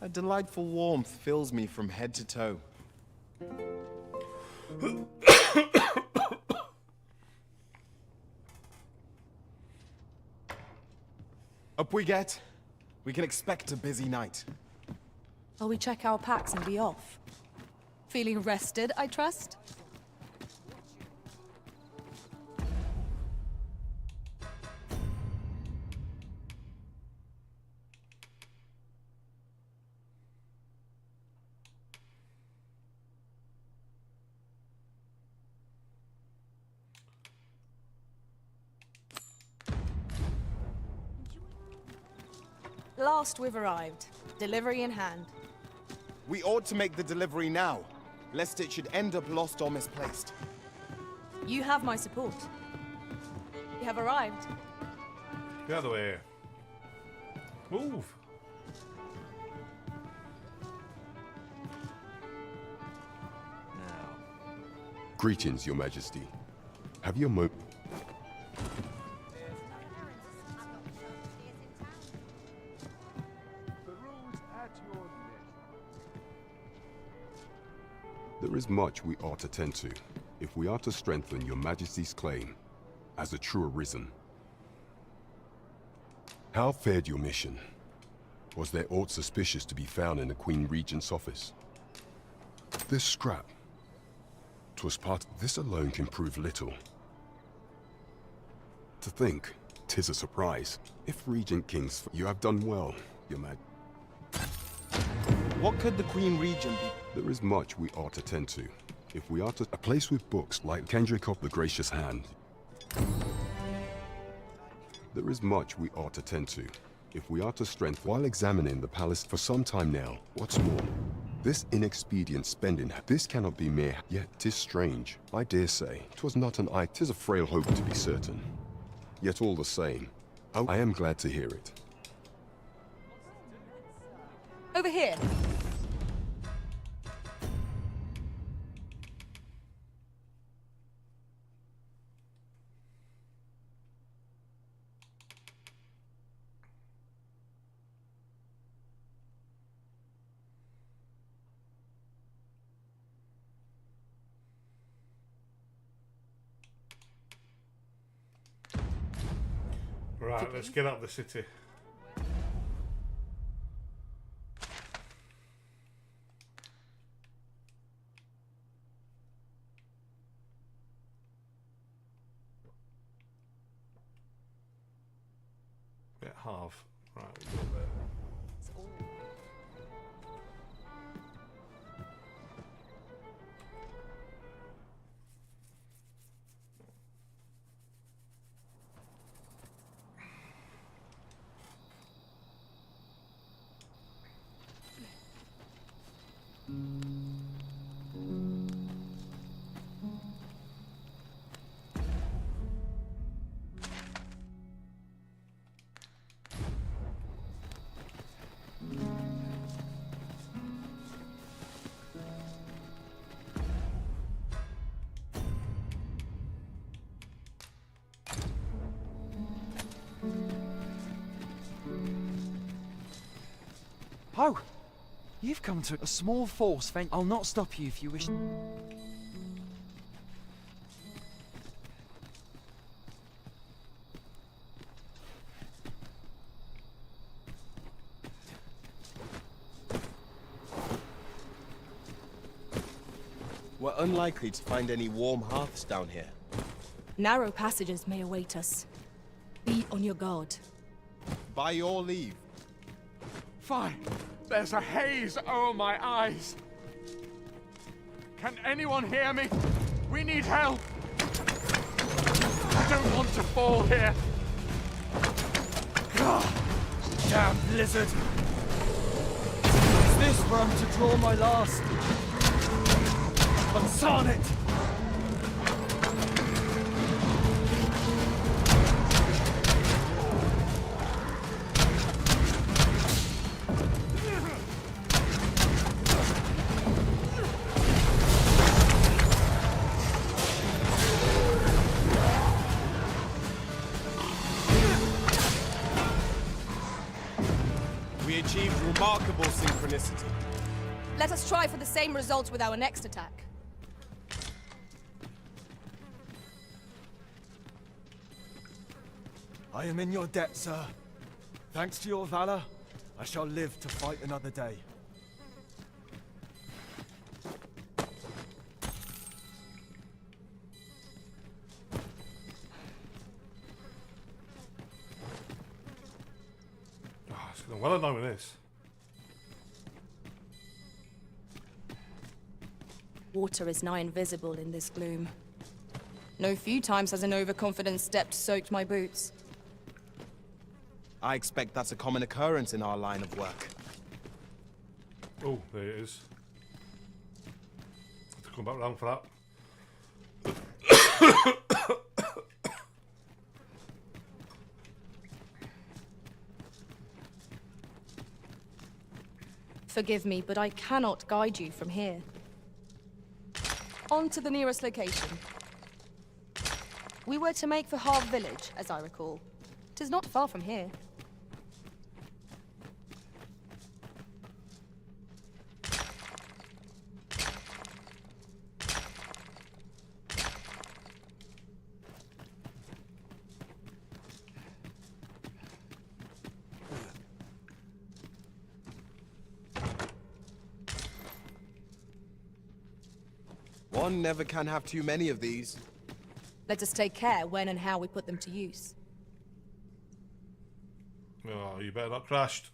A delightful warmth fills me from head to toe. Up we get. We can expect a busy night.
Shall we check our packs and be off? Feeling rested, I trust? Last we've arrived. Delivery in hand.
We ought to make the delivery now, lest it should end up lost or misplaced.
You have my support. We have arrived.
the other way. Move.
Greetings, Your Majesty. Have you a mo- There is much we ought to tend to, if we are to strengthen Your Majesty's claim as a true Arisen. How fared your mission? Was there aught suspicious to be found in the Queen Regent's office? This scrap. 'Twas part. This alone can prove little. To think, 'tis a surprise. If Regent Kings, you have done well, Your Majesty.
What could the Queen Regent be?
There is much we ought to tend to, if we are to. A place with books like Kendrick the Gracious Hand. There is much we ought to tend to, if we are to strengthen. While examining the palace for some time now, what's more, this inexpedient spending, this cannot be mere, yet 'tis strange. I dare say, 'twas not an eye, 'tis a frail hope to be certain. Yet all the same, I am glad to hear it.
Over here.
Right, let's get out of the city. Bit half. Right, we'll go there.
Oh! You've come to a small force, I'll not stop you if you wish.
We're unlikely to find any warm hearths down here.
Narrow passages may await us. Be on your guard.
By your leave.
Fine. There's a haze over my eyes. Can anyone hear me? We need help. I don't want to fall here. God, damn blizzard. Is this where I'm to draw my last? Unsarn it!
We achieved remarkable synchronicity.
Let us try for the same result with our next attack.
I am in your debt, sir. Thanks to your valor, I shall live to fight another day.
Oh, it's going well enough with this.
Water is nigh invisible in this gloom. No few times has an overconfident step soaked my boots.
I expect that's a common occurrence in our line of work.
Oh, there it is. Have to come back round for that.
Forgive me, but I cannot guide you from here. On to the nearest location. We were to make for Harv Village, as I recall. 'Tis not far from here.
One never can have too many of these.
Let us take care when and how we put them to use.
Oh, you better not crashed.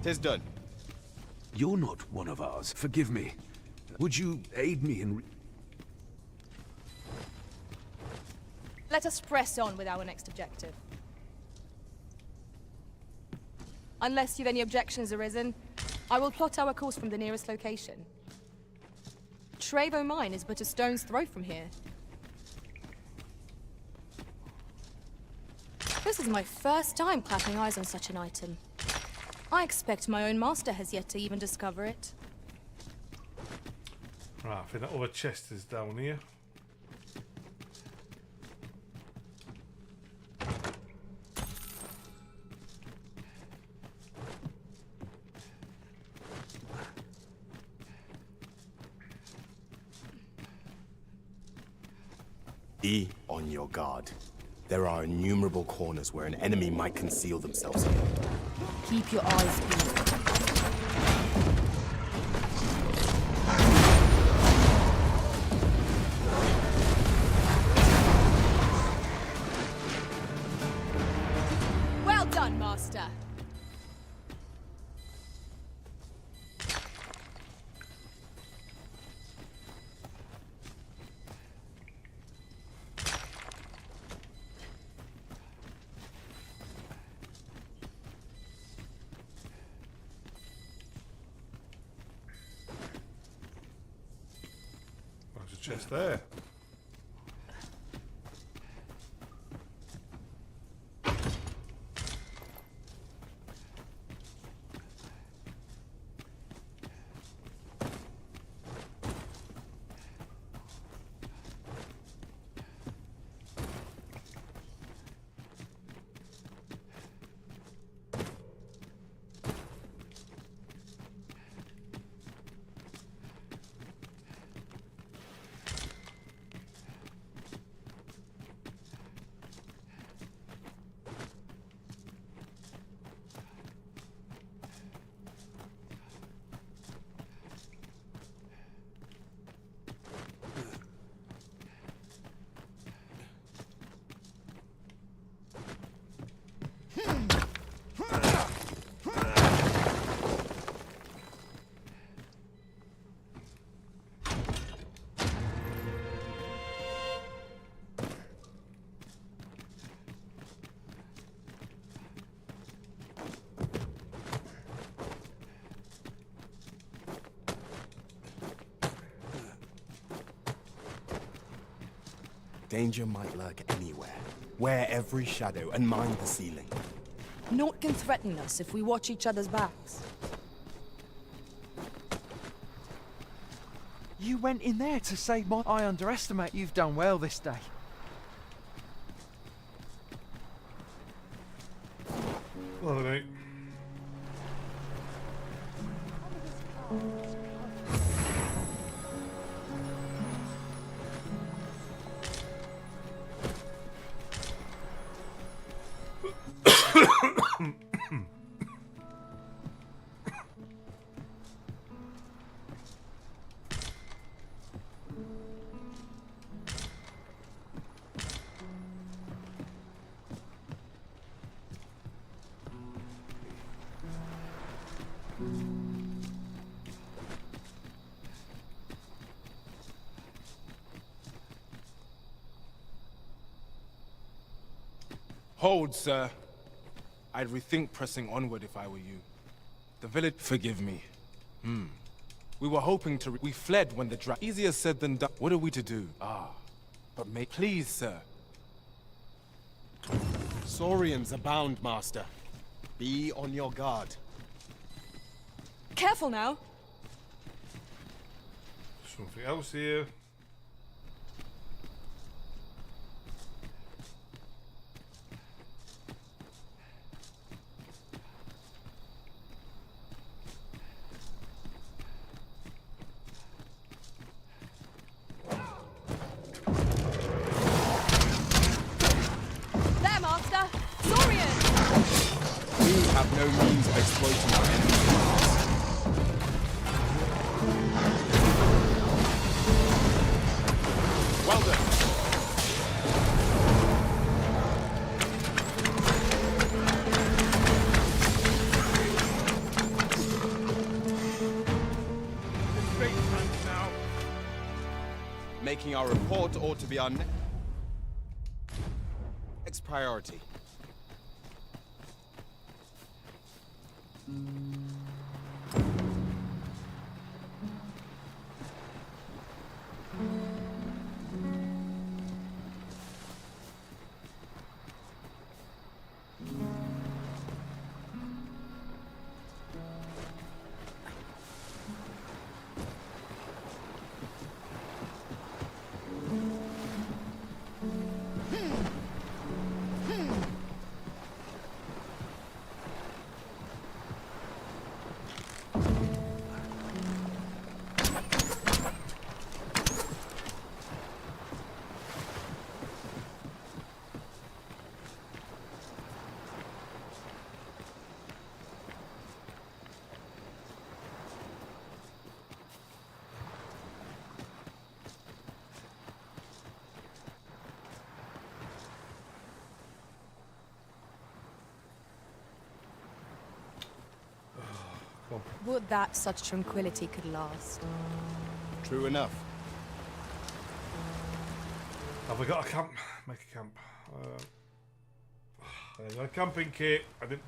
Tis done.
You're not one of ours. Forgive me. Would you aid me in...
Let us press on with our next objective. Unless you've any objections arisen, I will plot our course from the nearest location. Trevo Mine is but a stone's throw from here. This is my first time clapping eyes on such an item. I expect my own master has yet to even discover it.
Right, I think that other chest is down here.
Be on your guard. There are innumerable corners where an enemy might conceal themselves here.
Keep your eyes peeled. Well done, Master.
Chest there.
Danger might lurk anywhere. Wear every shadow and mind the ceiling.
Naught can threaten us if we watch each other's backs.
You went in there to save my... I underestimate you've done well this day.
Well, mate.
Hold, sir. I'd rethink pressing onward if I were you. The village... Forgive me. We were hoping to... We fled when the Easier said than done. What are we to do? But please, sir.
Saurians abound, Master. Be on your guard.
Careful now.
Something else here.
There, Master! Saurian!
We have no means of exploiting our enemies' weakness.
Well done.
Making our report ought to be our next priority.
Would that such tranquility could last.
True enough.
Have we got a camp? Make a camp. There's a camping kit. I didn't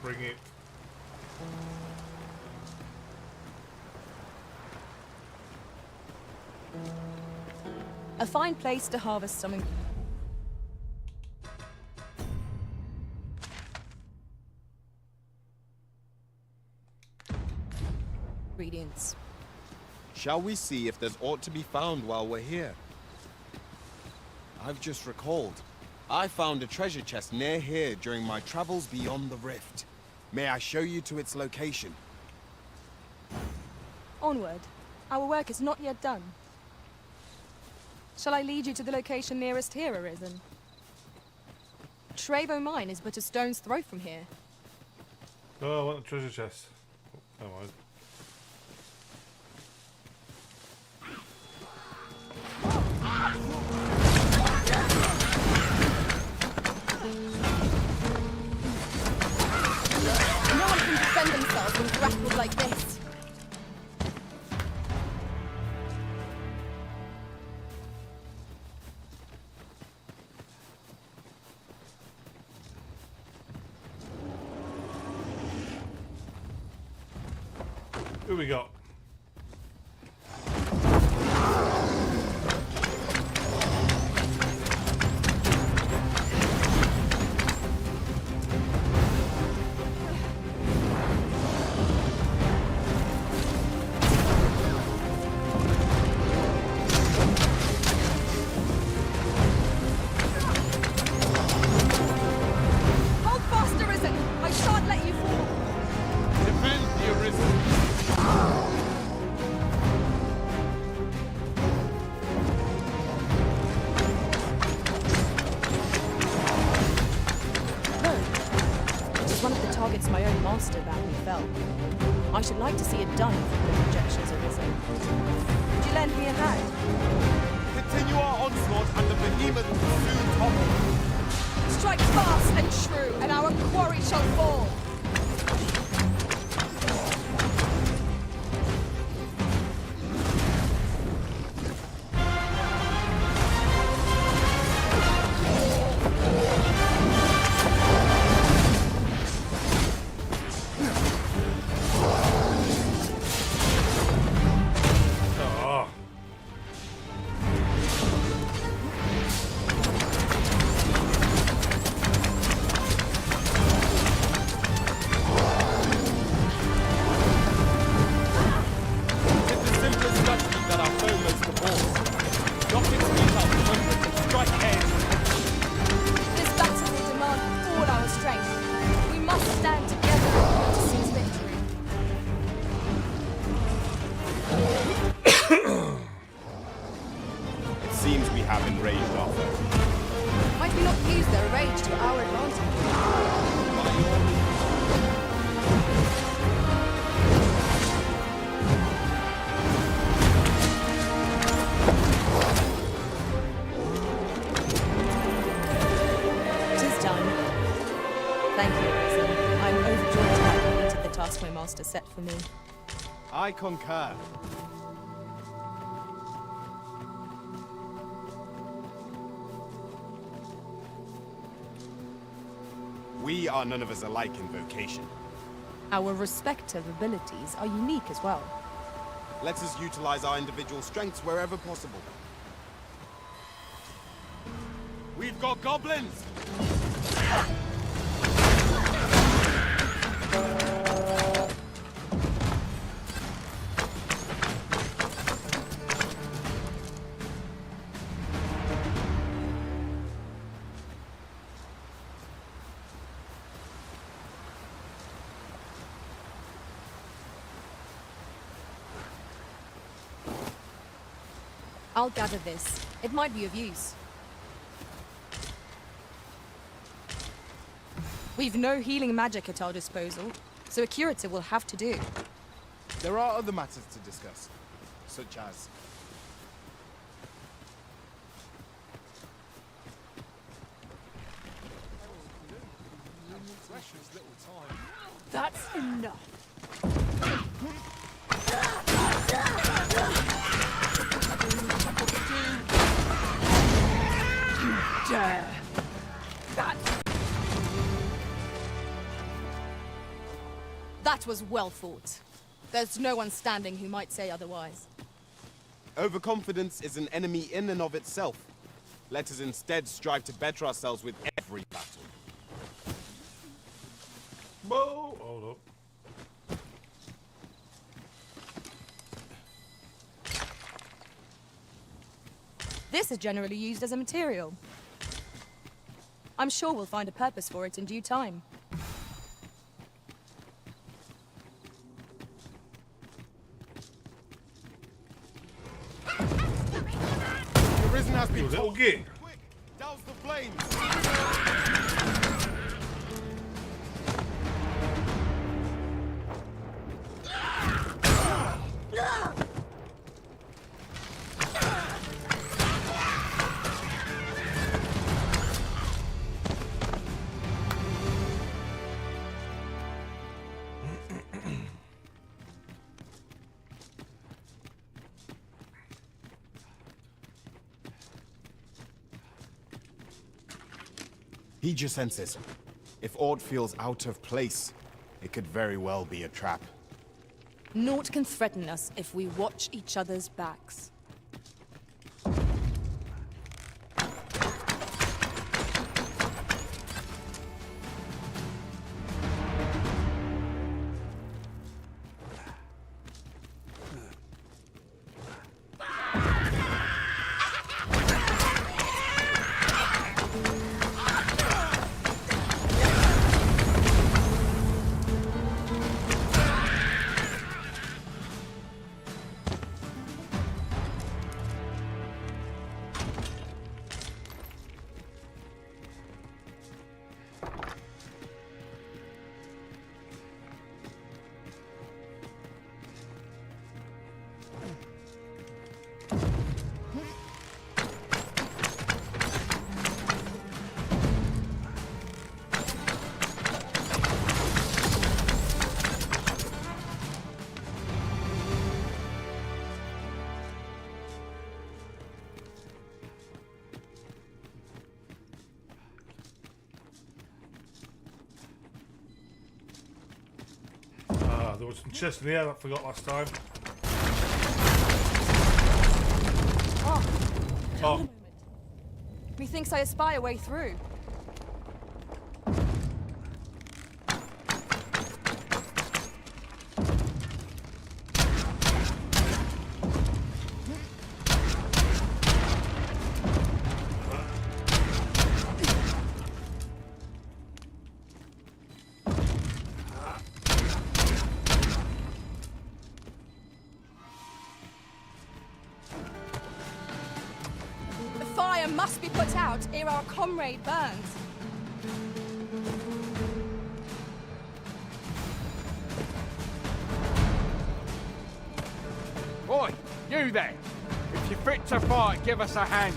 bring it.
A fine place to harvest some ingredients.
Shall we see if there's aught to be found while we're here? I've just recalled. I found a treasure chest near here during my travels beyond the rift. May I show you to its location?
Onward. Our work is not yet done. Shall I lead you to the location nearest here, Arisen? Trevo Mine is but a stone's throw from here.
Oh, I want the treasure chest. Oh, never mind.
No one can defend themselves when grappled like this.
Who we got?
Hold fast, Arisen! I targets my own master badly fell. I should like to see it done if the projections are risen. Would you lend me a hand?
Continue our onslaught and the behemoth will soon topple.
Strike fast and true, and our quarry shall fall. Set for me.
I concur. We are none of us alike in vocation.
Our respective abilities are unique as well.
Let us utilize our individual strengths wherever possible. We've got goblins!
I'll gather this. It might be of use. We've no healing magic at our disposal, so a curative will have to do.
There are other matters to discuss, such as...
That's enough. Dare.
That was well fought. There's no one standing who might say otherwise.
Overconfidence is an enemy in and of itself. Let us instead strive to better ourselves with every battle.
Whoa! Hold up.
This is generally used as a material. I'm sure we'll find a purpose for it in due time.
The Risen has been
little gig.
Quick, douse the flames! Heed your senses. If aught feels out of place, it could very well be a trap.
Naught can threaten us if we watch each other's backs.
there was some chests in here I forgot last time.
Oh. Methinks I espy a way through. Must be put out ere our comrade burns.
Oi, you there! If you're fit to fight, give us a hand.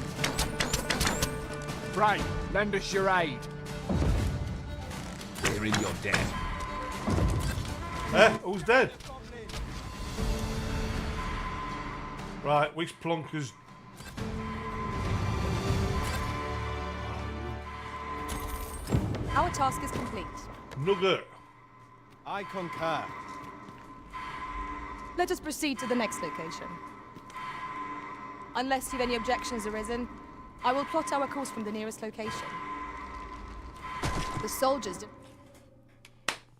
Pray, lend us your aid.
We're in your debt.
Who's dead? Right, which plunkers?
Our task is complete.
Nugget.
I concur.
Let us proceed to the next location. Unless you've any objections arisen, I will plot our course from the nearest location. The soldiers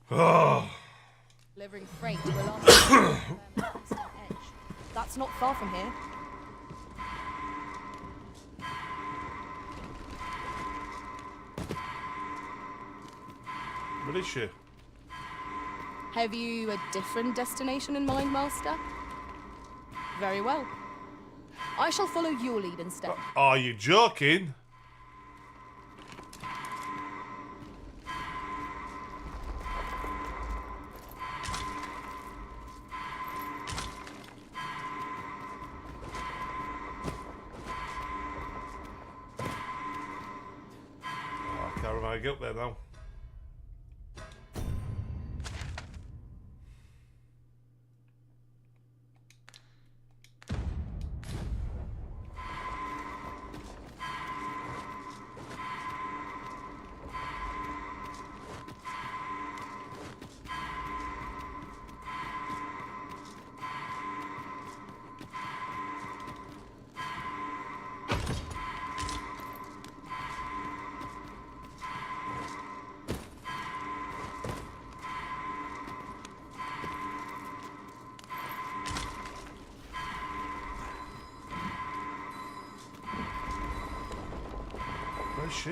delivering freight to a last edge. That's not far from here.
What is she?
Have you a different destination in mind, Master? Very well. I shall follow your lead instead.
Are you joking? I can't remember how to get up there now. Where's she?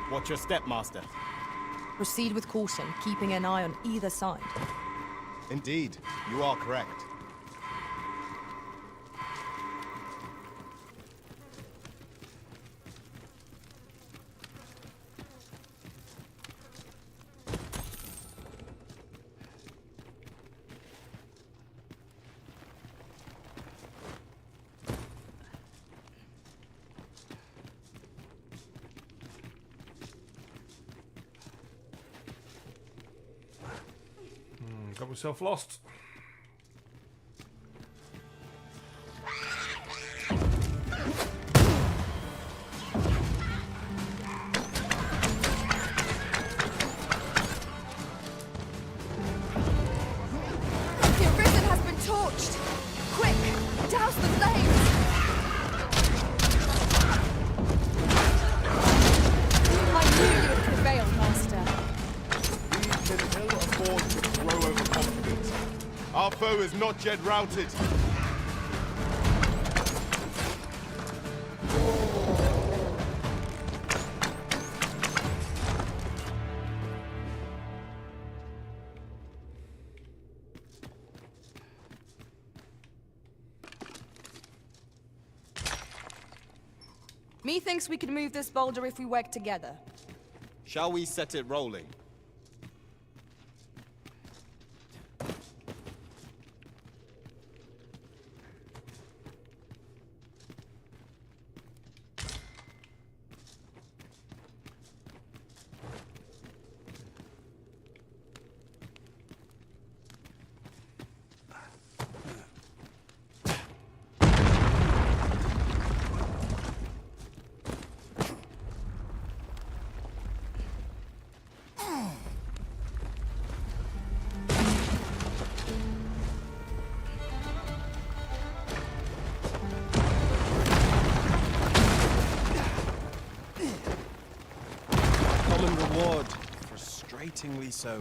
Watch your step, Master.
Proceed with caution, keeping an eye on either side.
Indeed, you are correct.
Got myself lost.
The arisen has been torched! Quick, douse the flames! I knew you would prevail, Master.
We can ill afford to grow overconfident. Our foe is not yet routed.
Methinks we could move this boulder if we work together.
Shall we set it rolling? Common reward. Frustratingly so.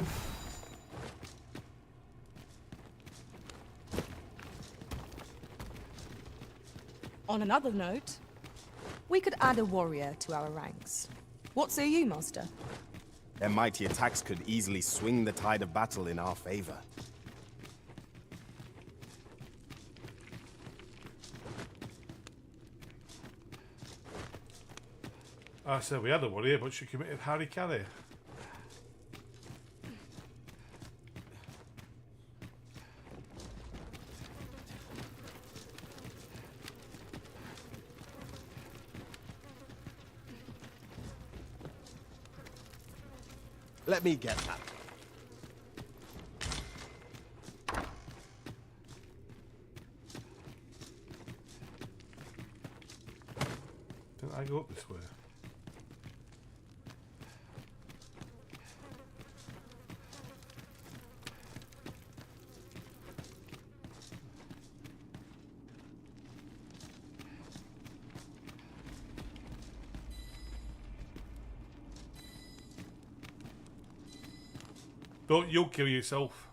On another note, we could add a warrior to our ranks. What say you, Master?
Their mighty attacks could easily swing the tide of battle in our favor.
I said we had a warrior, but she committed harikari.
Let me get that.
Didn't I go up this way? Don't you kill yourself.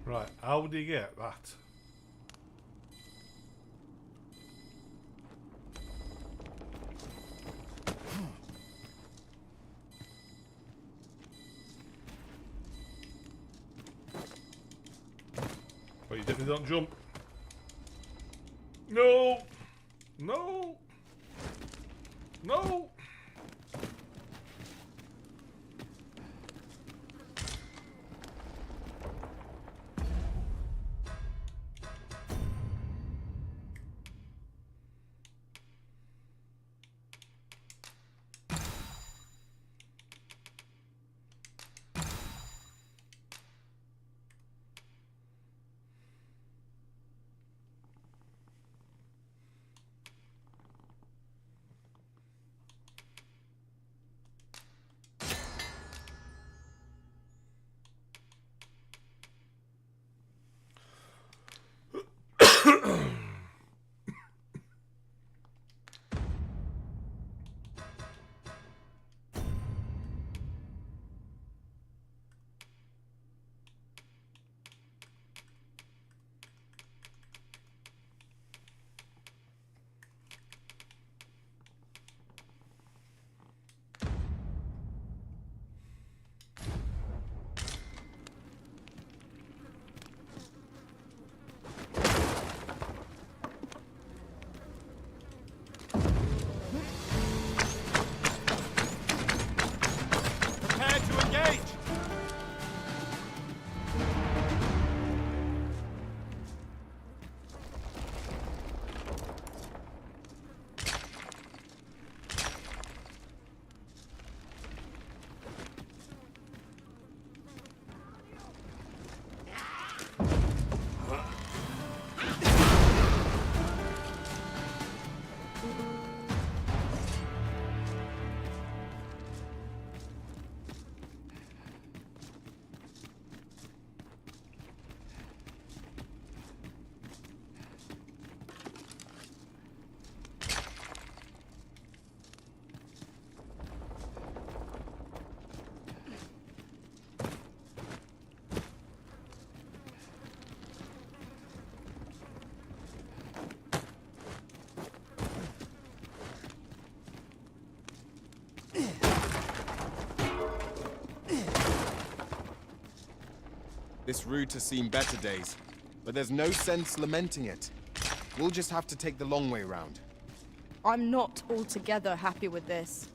Right, how do you get that? Oh, you definitely don't jump. No! No! No!
This route has seen better days, but there's no sense lamenting it. We'll just have to take the long way round.
I'm not altogether happy with this.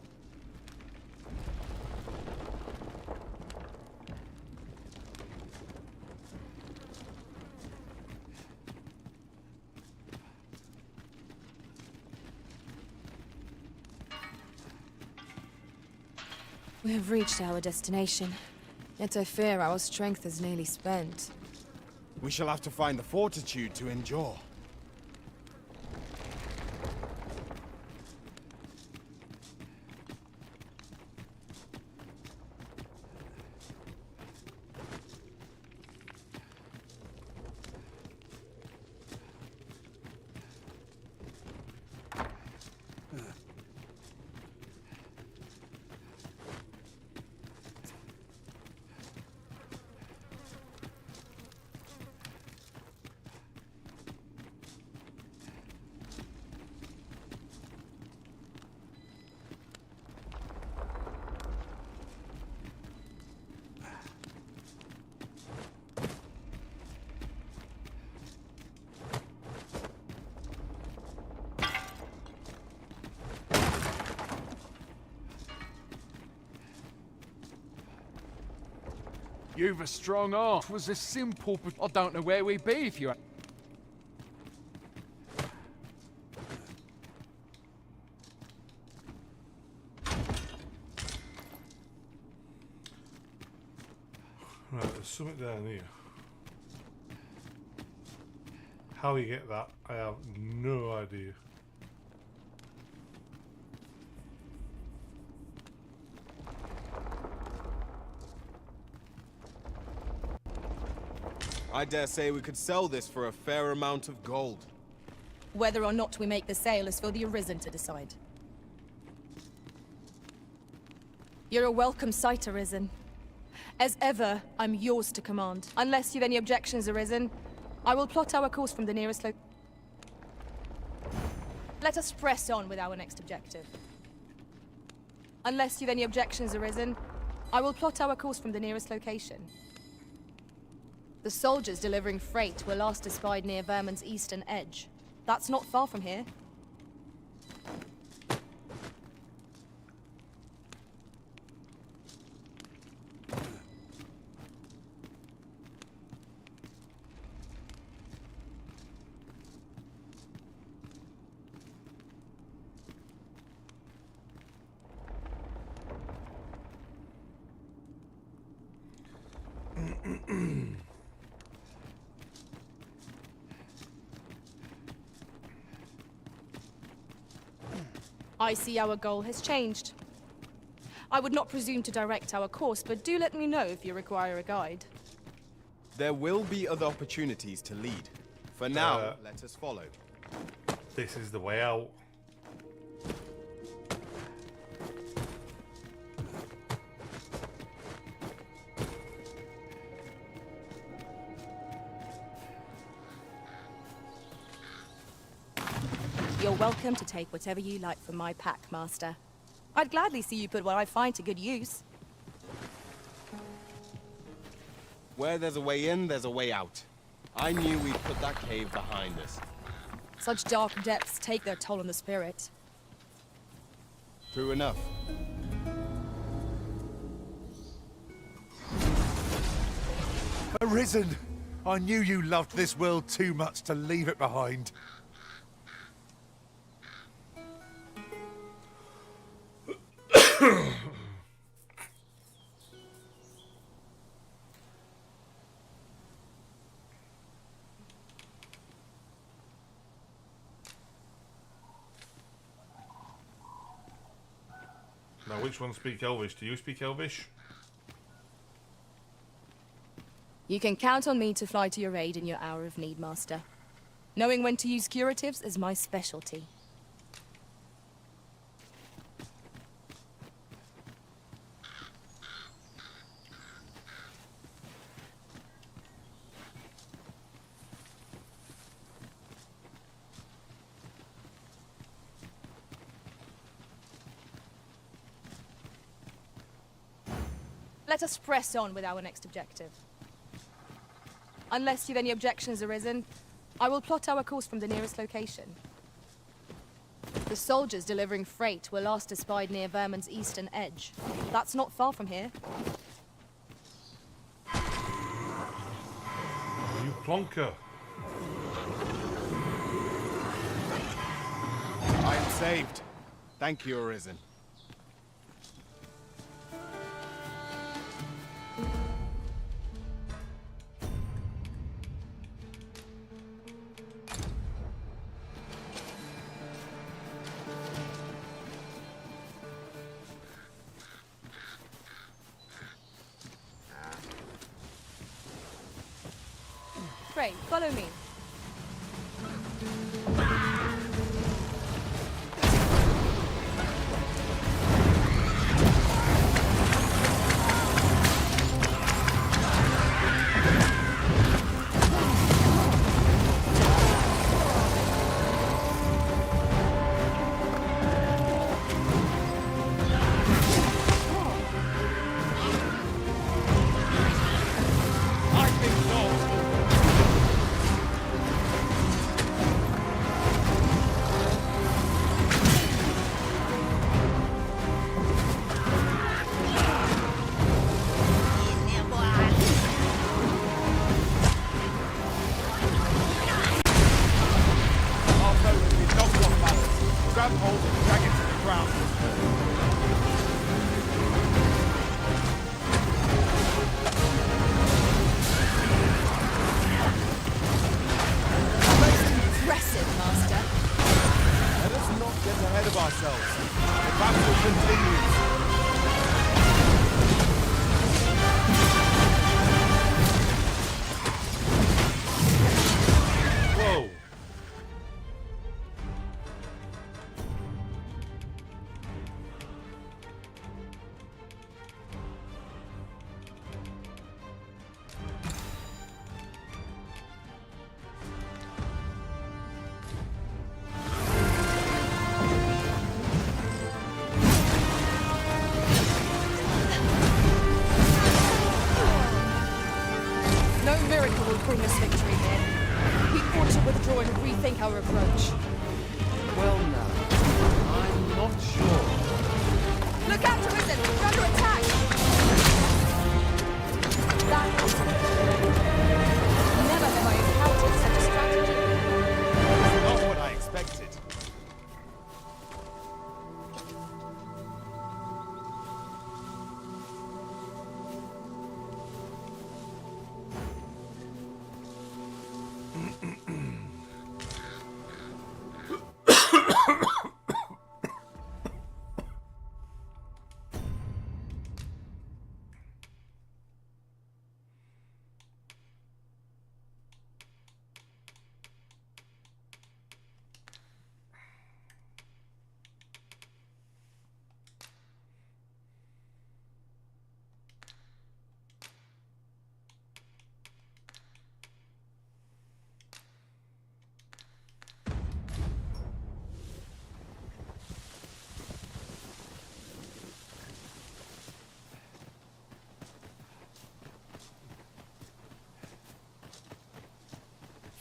We have reached our destination, yet I fear our strength is nearly spent.
We shall have to find the fortitude to endure.
You've a strong arm. It was a simple, but I don't know where we'd be if you had...
Right, there's something down here. How you get that, I have no idea.
I dare say we could sell this for a fair amount of gold.
Whether or not we make the sale is for the Arisen to decide. You're a welcome sight, Arisen. As ever, I'm yours to command. Unless you've any objections, Arisen, I will plot our course from the nearest Let us press on with our next objective. Unless you've any objections, Arisen, I will plot our course from the nearest location. The soldiers delivering freight were last espied near Vermin's eastern edge. That's not far from here. I see our goal has changed. I would not presume to direct our course, but do let me know if you require a guide.
There will be other opportunities to lead. For now, let us follow.
This is the way out.
You're welcome to take whatever you like from my pack, Master. I'd gladly see you put what I find to good use.
Where there's a way in, there's a way out. I knew we'd put that cave behind us.
Such dark depths take their toll on the spirit.
True enough.
Arisen! I knew you loved this world too much to leave it behind.
Now, which one speak Elvish? Do you speak Elvish?
You can count on me to fly to your aid in your hour of need, Master. Knowing when to use curatives is my specialty. Let us press on with our next objective. Unless you've any objections arisen, I will plot our course from the nearest location. The soldiers delivering freight were last espied near Vermin's eastern edge. That's not far from here.
You plonker.
I am saved. Thank you, Arisen.
Pray, follow me. Bring us victory here. We ought to withdraw and rethink our approach.
Well, now, I'm not sure.
Look out, Arisen! We're under attack! That was never have I encountered such a strategy.
Not what I expected.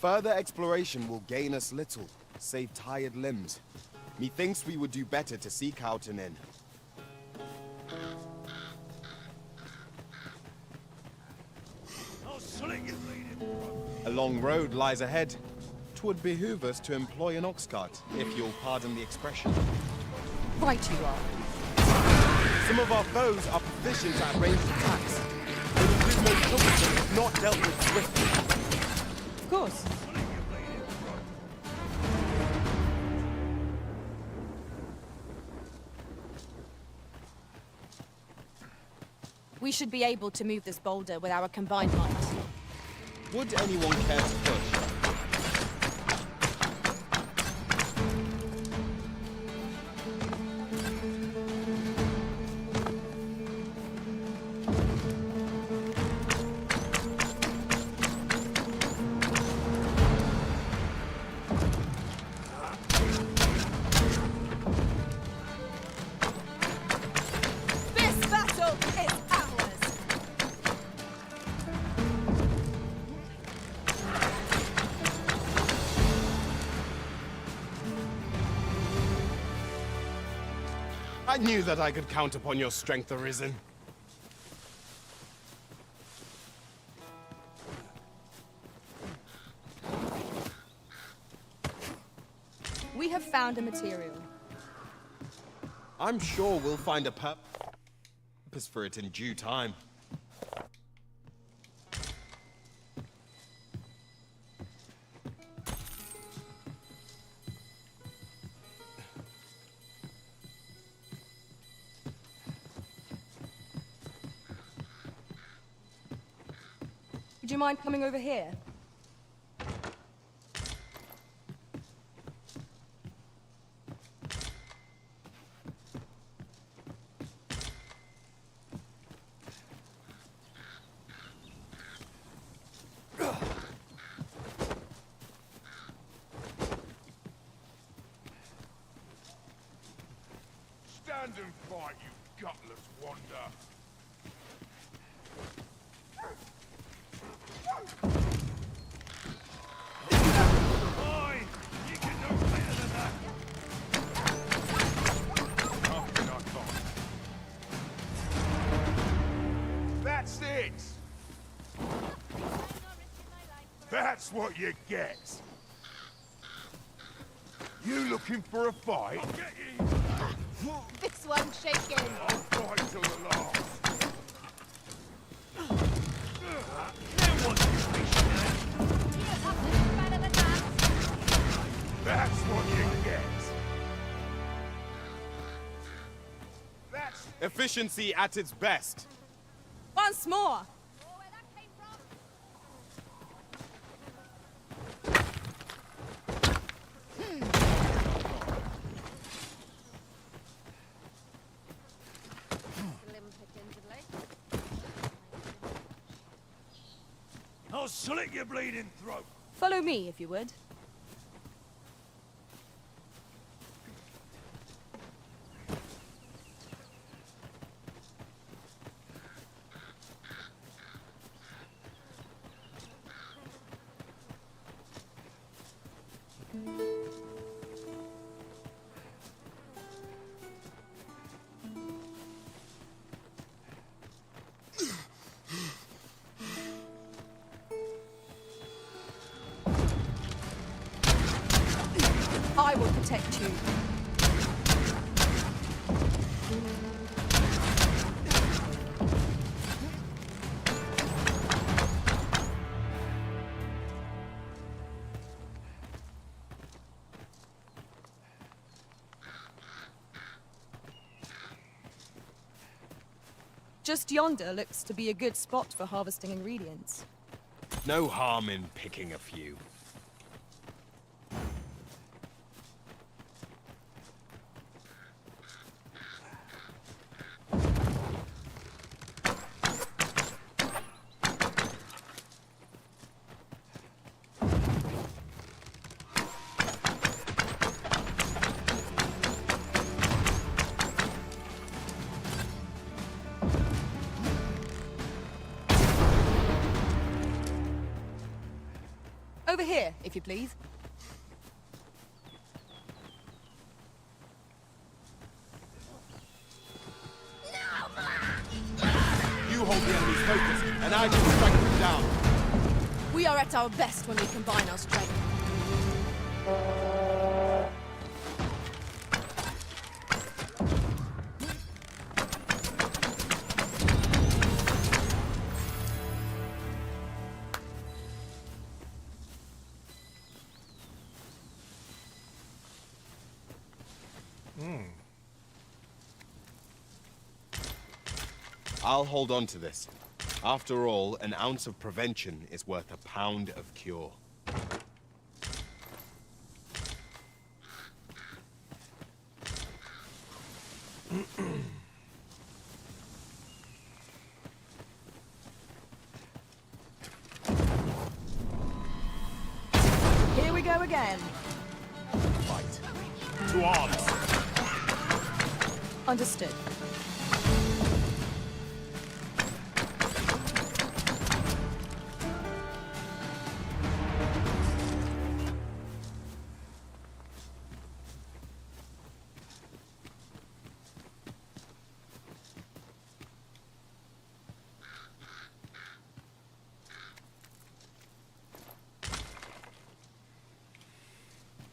Further exploration will gain us little, save tired limbs. Methinks we would do better to seek out an inn. A long road lies ahead. 'Twould behoove us to employ an ox cart, if you'll pardon the expression.
Right you are.
Some of our foes are proficient at ranged attacks. They will prove most troublesome if not dealt with swiftly.
Of course. We should be able to move this boulder with our combined might.
Would anyone care to push?
I knew that I could count upon your strength, Arisen.
We have found a material.
I'm sure we'll find a purpose for it in due time.
Would you mind coming over here?
Stand and fight, you gutless wander. Boy, you can do better than that. Nothing I can't. That's it. That's what you get. You looking for a fight? I'll get you.
This one's shaking.
I'll fight till the last. That's what you get. That's
Efficiency at its best.
Once more!
I'll slit your bleeding throat.
Follow me, if you would. I will protect you. Just yonder looks to be a good spot for harvesting ingredients.
No harm in picking a few.
Over here, if you please.
You hold the enemy's focus, and I can strike them down.
We are at our best when we combine our strength.
I'll hold on to this. After all, an ounce of prevention is worth a pound of cure.
Here we go again.
fight. To arms.
Understood.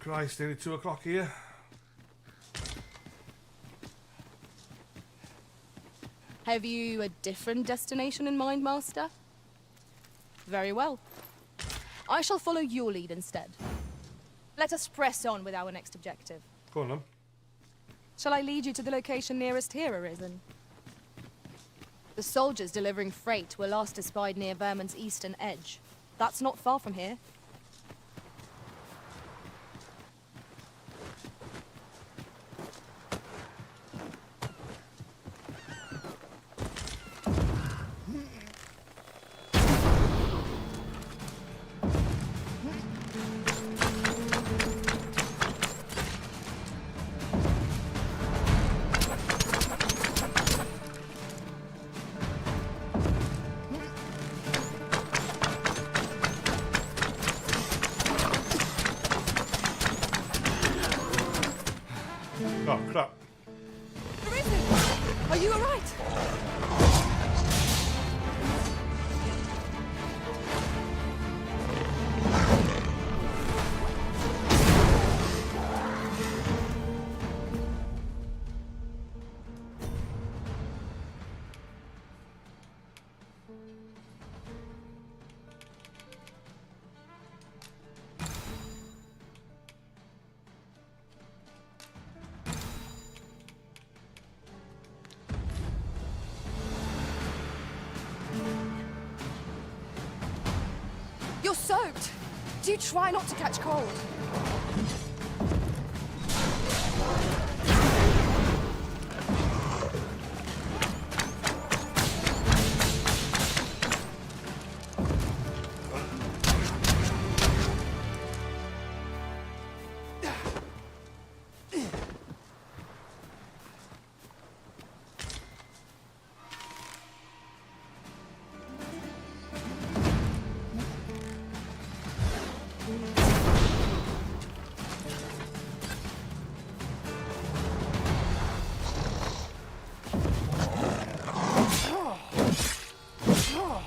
Christ, nearly 2 o'clock here.
Have you a different destination in mind, Master? Very well. I shall follow your lead instead. Let us press on with our next objective.
Go on, then.
Shall I lead you to the location nearest here, Arisen? The soldiers delivering freight were last espied near Vermin's eastern edge. That's not far from here.
Oh, crap.
Are you alright? You're soaked. Do try not to catch cold.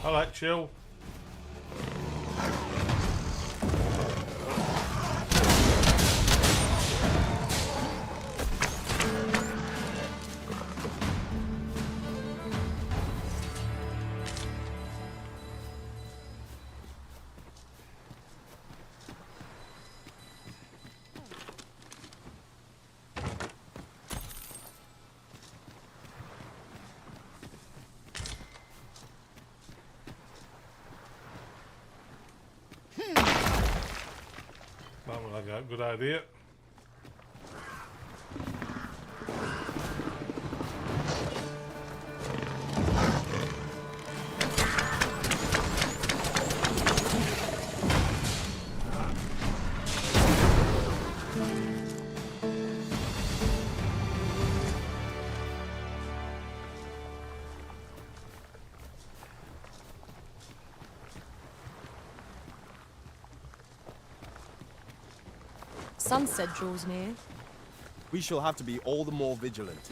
Alright, chill. That was like a good idea.
Sunset draws near.
We shall have to be all the more vigilant.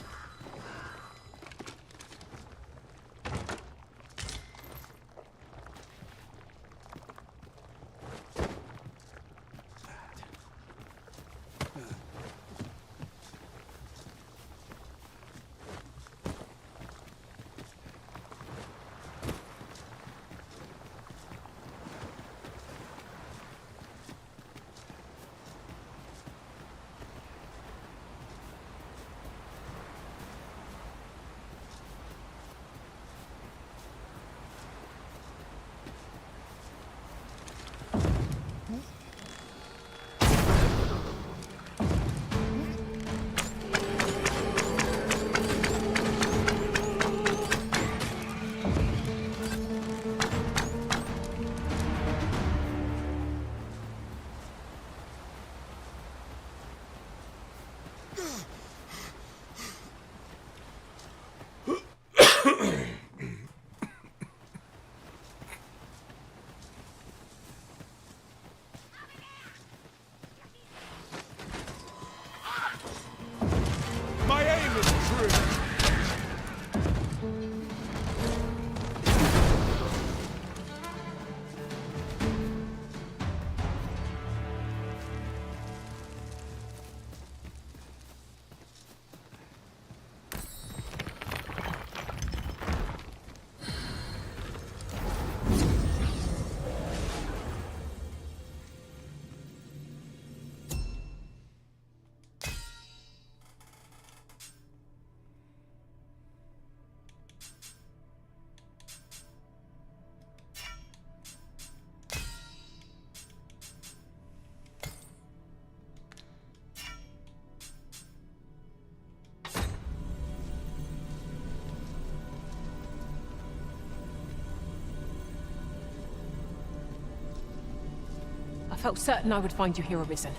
felt certain I would find you here, Arisen.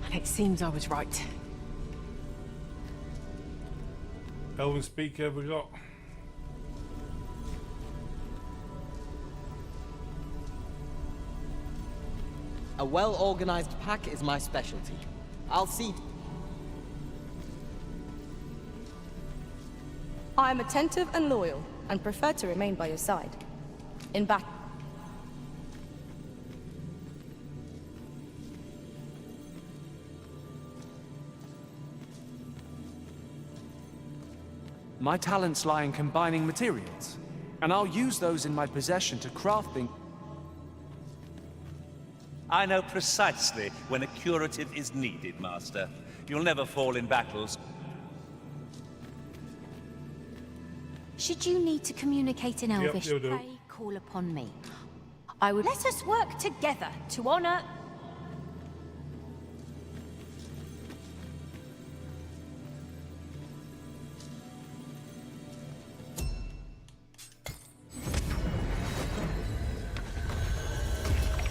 And it seems I was right.
Elven speaker have we got?
A well-organized pack is my specialty. I'll see.
I am attentive and loyal, and prefer to remain by your side. In battle.
My talents lie in combining materials, and I'll use those in my possession to craft things.
I know precisely when a curative is needed, Master. You'll never fall in battles.
Should you need to communicate in Elvish,
you do.
pray call upon me. I would let us work together to honor.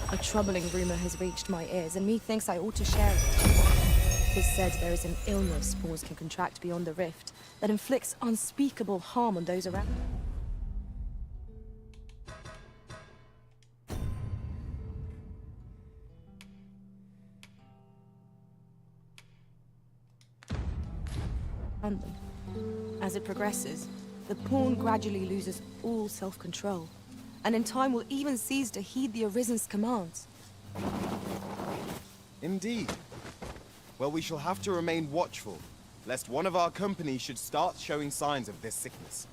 A troubling rumor has reached my ears, and methinks I ought to share it. It is said there is an illness spores can contract beyond the rift that inflicts unspeakable harm on those around. As it progresses, the pawn gradually loses all self-control, and in time will even cease to heed the Arisen's commands.
Indeed. Well, we shall have to remain watchful, lest one of our company should start showing signs of this sickness.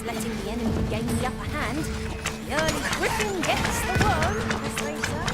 Letting the enemy gain the upper hand. The early griffin gets the worm, as they say.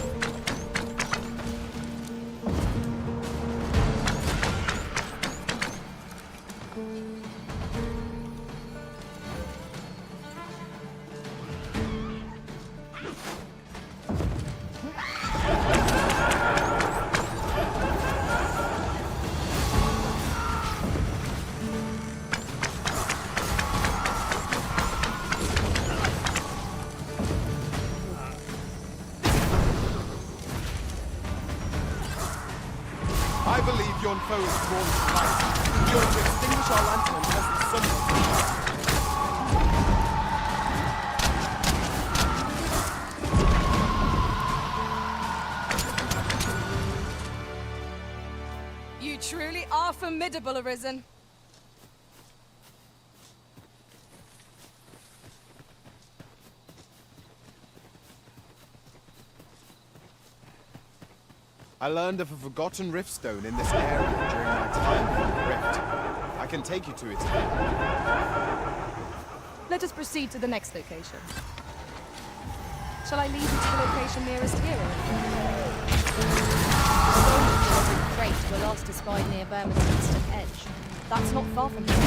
I believe yon foe is drawn to light. We ought to extinguish our lantern as the sun will.
You truly are formidable, Arisen.
I learned of a forgotten riftstone in this area during my time in the rift. I can take you to it again.
Let us proceed to the next location. Shall I lead you to the location nearest here? The freight were last espied near Burman's eastern edge. That's not far from here.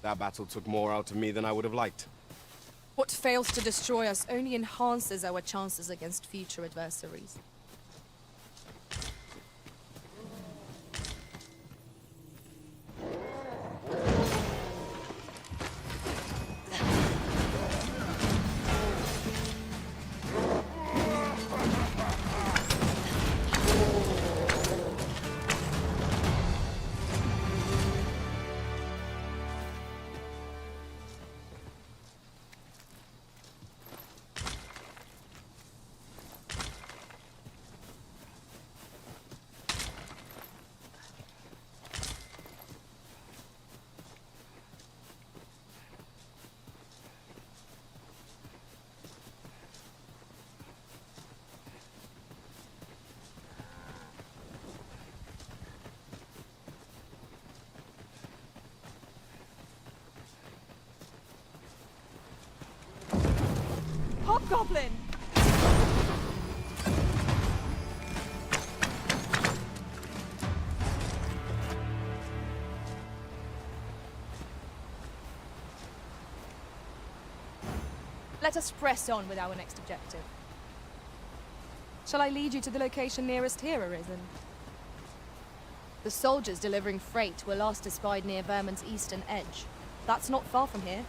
That battle took more out of me than I would have liked.
What fails to destroy us only enhances our chances against future adversaries. Hobgoblin! Let us press on with our next objective. Shall I lead you to the location nearest here, Arisen? The soldiers delivering freight were last espied near Vermin's eastern edge. That's not far from here.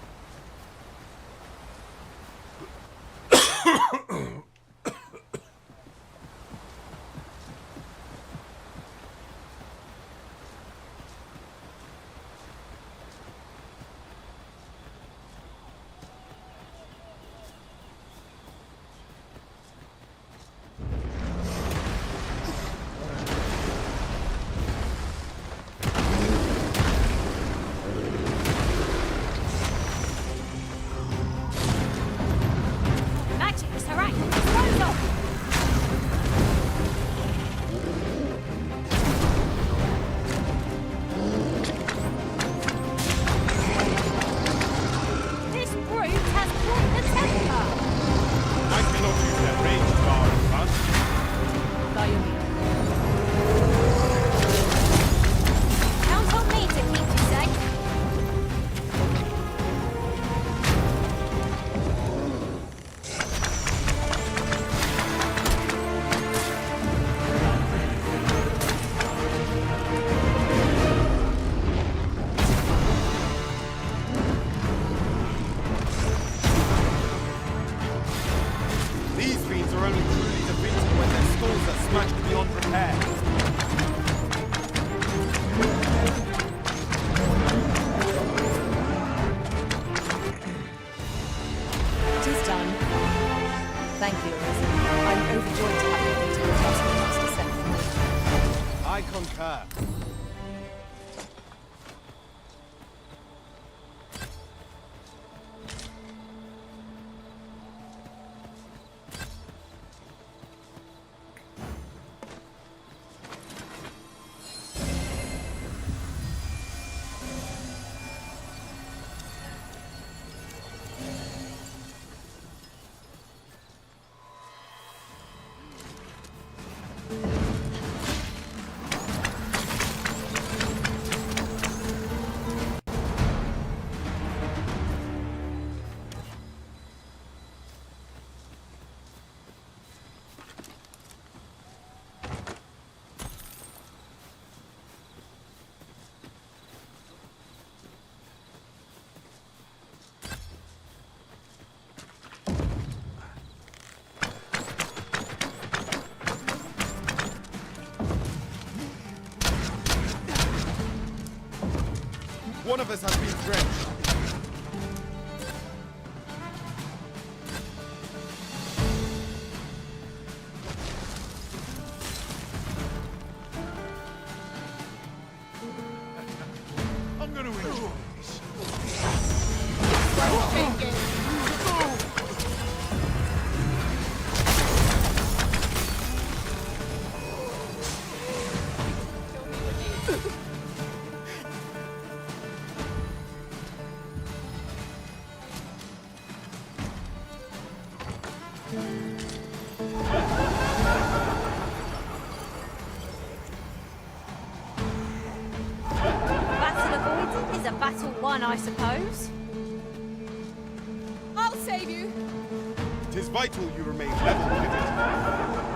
Thank you, Arisen. I'm overjoyed to have your detailed task to send for me.
I concur. One of us has been drenched.
I'm gonna enjoy this.
Battle won, I suppose.
I'll save you.
It is vital you remain level-headed.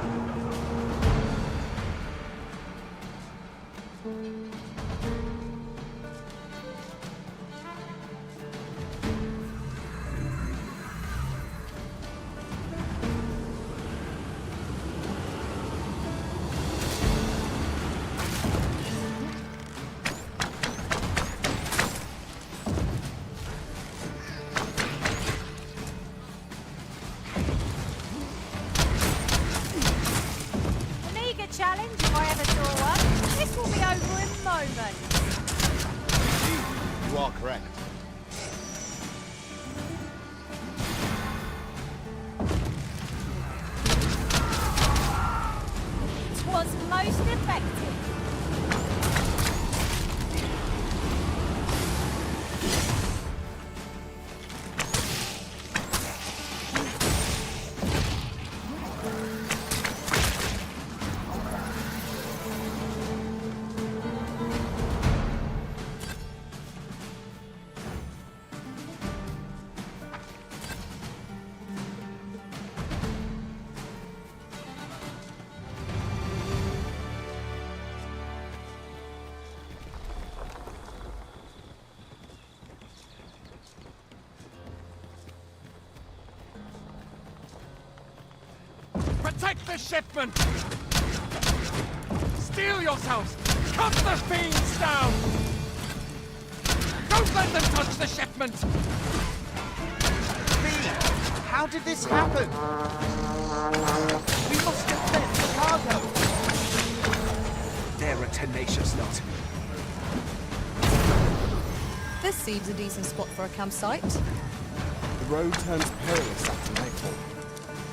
Challenge, if I ever saw one. This will be over in moments.
Indeed, you are correct.
It was most effective.
Protect the shipment! Steel yourselves! Cut the fiends down! Don't let them touch the shipment!
How did this happen? We must defend the cargo!
They're a tenacious lot.
This seems a decent spot for a campsite.
The road turns perilous after nightfall.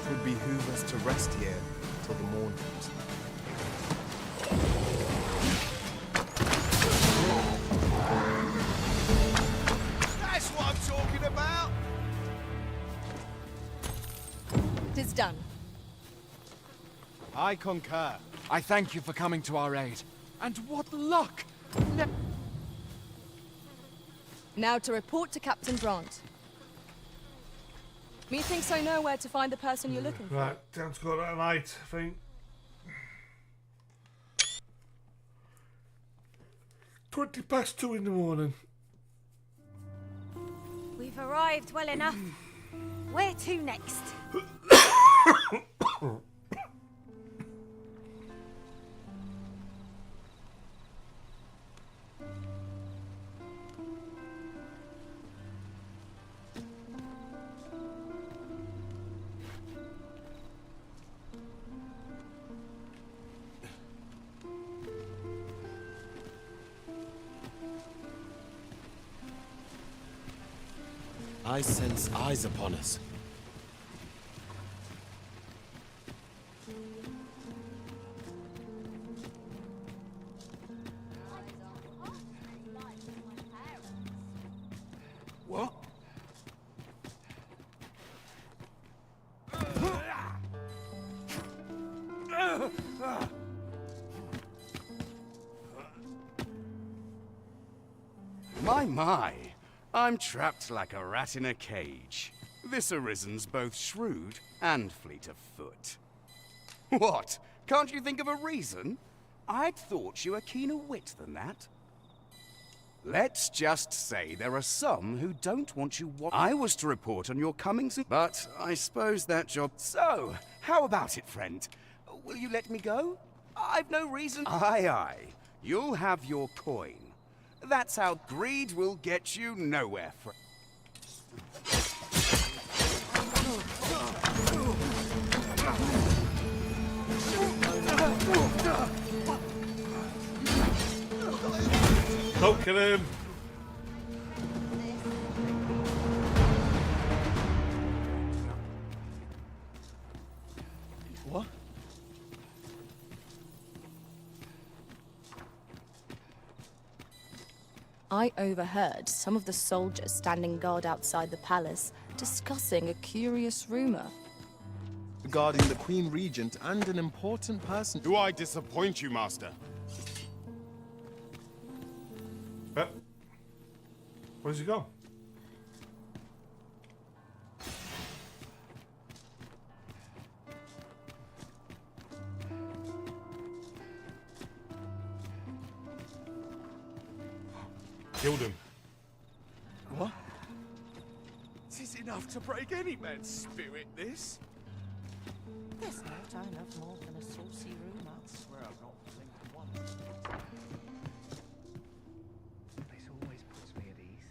It would behoove us to rest here till the morn comes.
That's what I'm talking about!
It is done.
I concur.
I thank you for coming to our aid. And what luck!
Now to report to Captain Grant. Methinks I know where to find the person you're looking for.
Right, time to go that night, I think. 2:20 in the morning.
We've arrived well enough. Where to next?
I sense eyes upon us.
What?
My. I'm trapped like a rat in a cage. This Arisen's both shrewd and fleet of foot. What? Can't you think of a reason? I'd thought you were keener wit than that. Let's just say there are some who don't want you I was to report on your comings, but I suppose that job... So, how about it, friend? Will you let me go? I've no reason... Aye. You'll have your coin. That's how greed will get you nowhere, friend.
Don't kill him!
What?
I overheard some of the soldiers standing guard outside the palace discussing a curious rumor.
Regarding the Queen Regent and an important person.
Do I disappoint you, Master?
Where's he gone? Killed him.
What? This is enough to break any man's spirit, this.
There's not enough more than a saucy rumour.
I swear I've not blinked once. This always puts me at ease.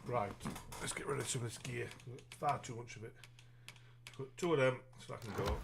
Right, let's get rid of some of this gear. Far too much of it. Put 2 of them so I can go.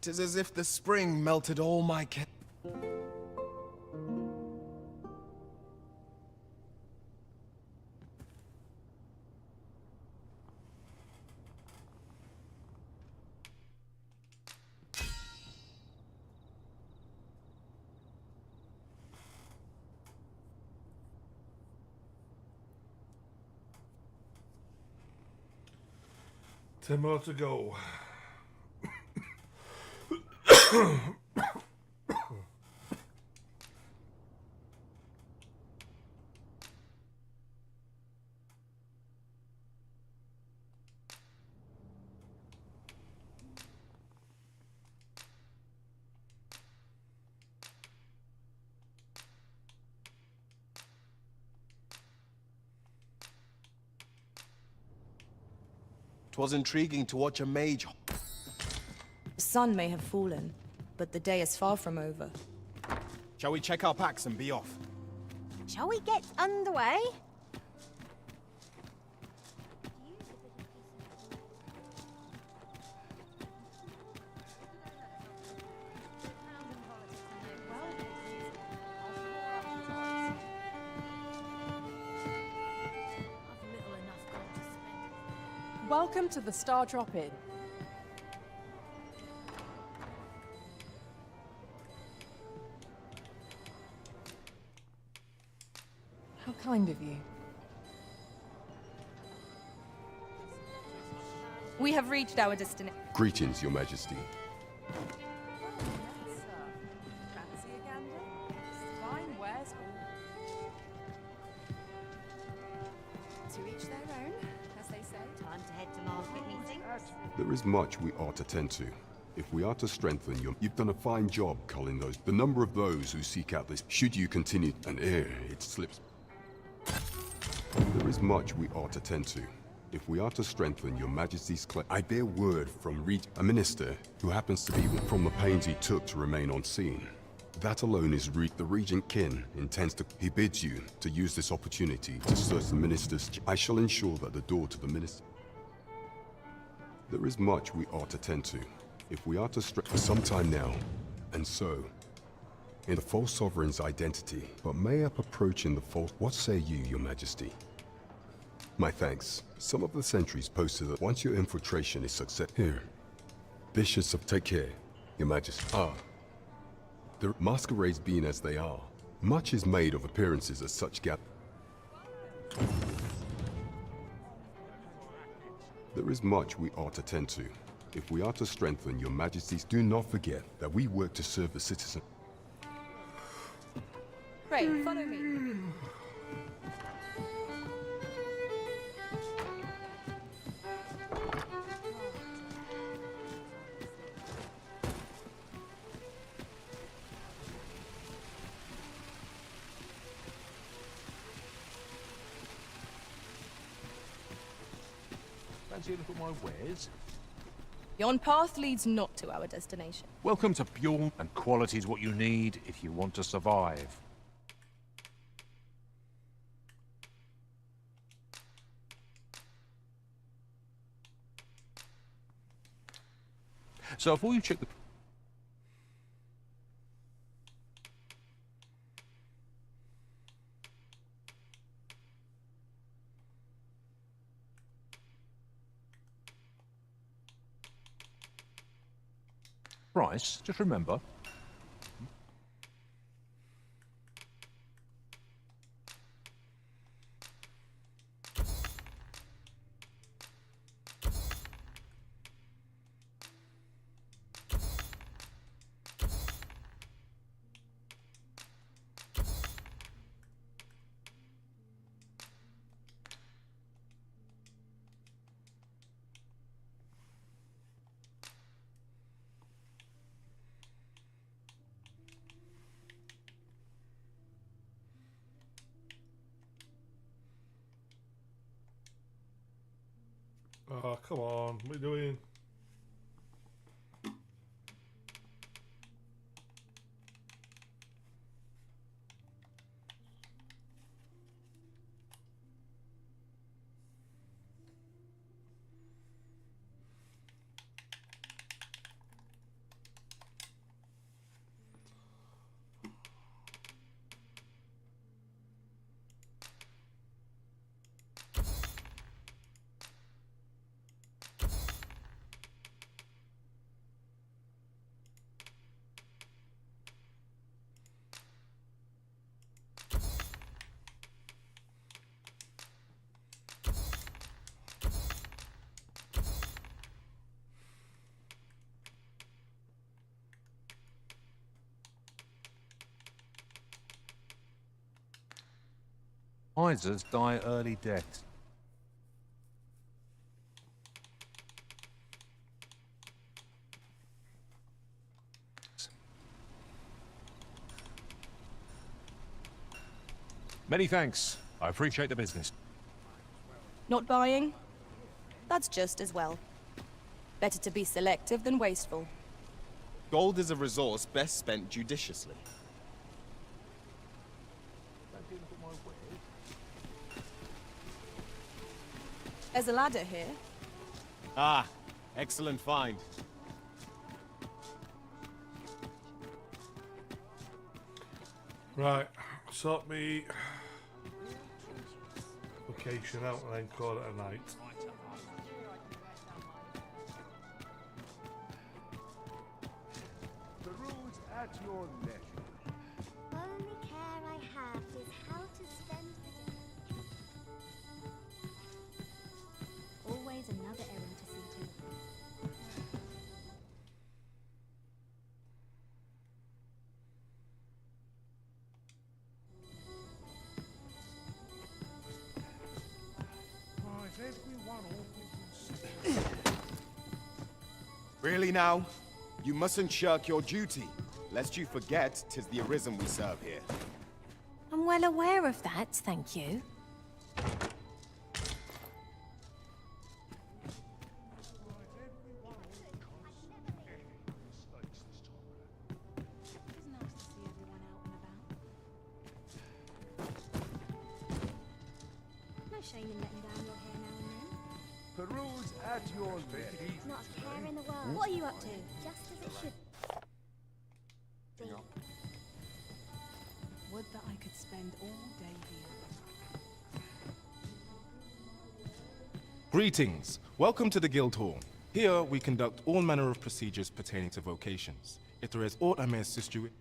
It is as if the spring melted all my
Ten more to go.
Twas intriguing to watch a mage.
The sun may have fallen, but the day is far from over.
Shall we check our packs and be off?
Shall we get underway?
Welcome to the Star Drop-In. How kind of you.
We have reached our destination.
Greetings, Your Majesty.
Fancy a gander? Fine wares
To each their own, as they say.
Time to head to market, methinks.
There is much we ought to tend to. If we are to strengthen your... You've done a fine job culling those. The number of those who seek out this... Should you continue... And it slips... There is much we ought to tend to. If we are to strengthen your Majesty's I bear word from a minister who happens to be from the pains he took to remain on scene. That alone is the regent kin intends to... He bids you to use this opportunity to search the minister's... I shall ensure that the door to the minister... There is much we ought to tend to. If we are to for some time now, and so... In the false sovereign's identity, but may up approaching the false... What say you, Your Majesty? My thanks. Some of the sentries posted that once your infiltration is success... Here. Bishops of... Take care, Your Majesty. The masquerades being as they are, much is made of appearances as such gap... There is much we ought to tend to. If we are to strengthen your Majesties, do not forget that we work to serve the citizen.
Right, follow me.
Fancy a look at my wares?
Yon path leads not to our destination.
Welcome to Bjorn, and quality's what you need if you want to survive. So before you check the... price, just remember.
Oh, come on. What are you doing?
Misers die early deaths. Many thanks. I appreciate the business.
Not buying? That's just as well. Better to be selective than wasteful.
Gold is a resource best spent judiciously.
There's a ladder here.
Ah, excellent find.
Right, sort me location out and then call it a night.
The roads at your leisure.
Only care I have is how to spend the day. Always another errand to see to.
Really now? You mustn't shirk your duty, lest you forget 'tis the Arisen we serve here.
I'm well aware of that, thank you. No shame in letting down your hair now and then.
Peruse at your leisure.
Not a care in the world. What are you up to? Just as it should be.
Would that I could spend all day here.
Greetings. Welcome to the Guild Hall. Here we conduct all manner of procedures pertaining to vocations. If there is aught I may assist you with.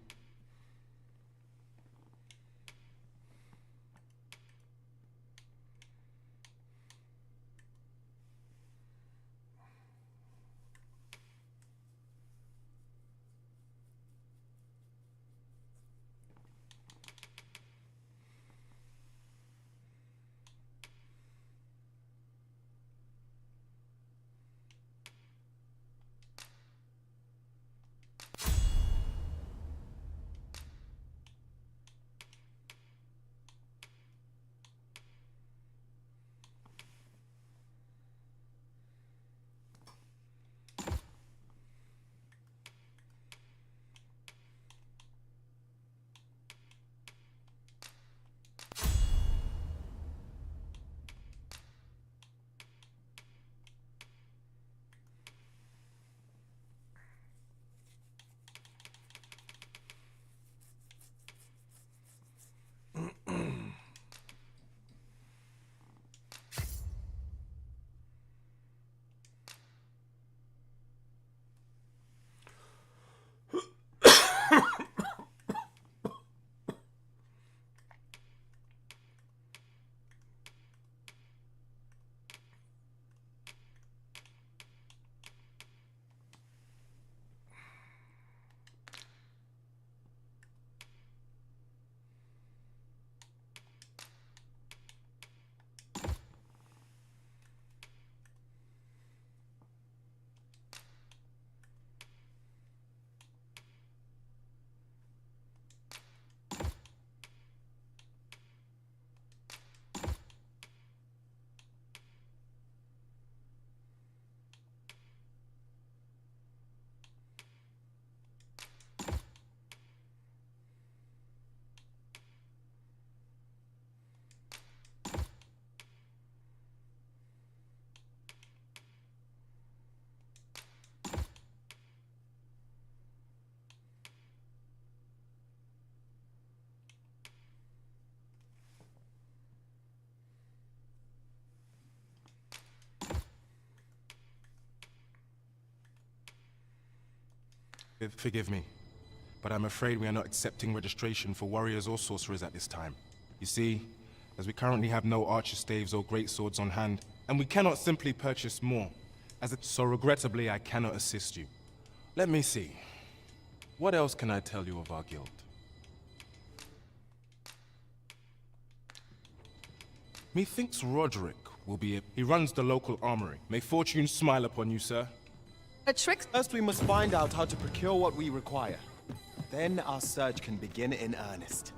Forgive me, but I'm afraid we are not accepting registration for warriors or sorcerers at this time. You see, as we currently have no archer staves or great swords on hand, and we cannot simply purchase more, so regrettably I cannot assist you. Let me see. What else can I tell you of our guild? Methinks Roderick will be He runs the local armory. May fortune smile upon you, sir.
A trick. First, we must find out how to procure what we require. Then our search can begin in earnest.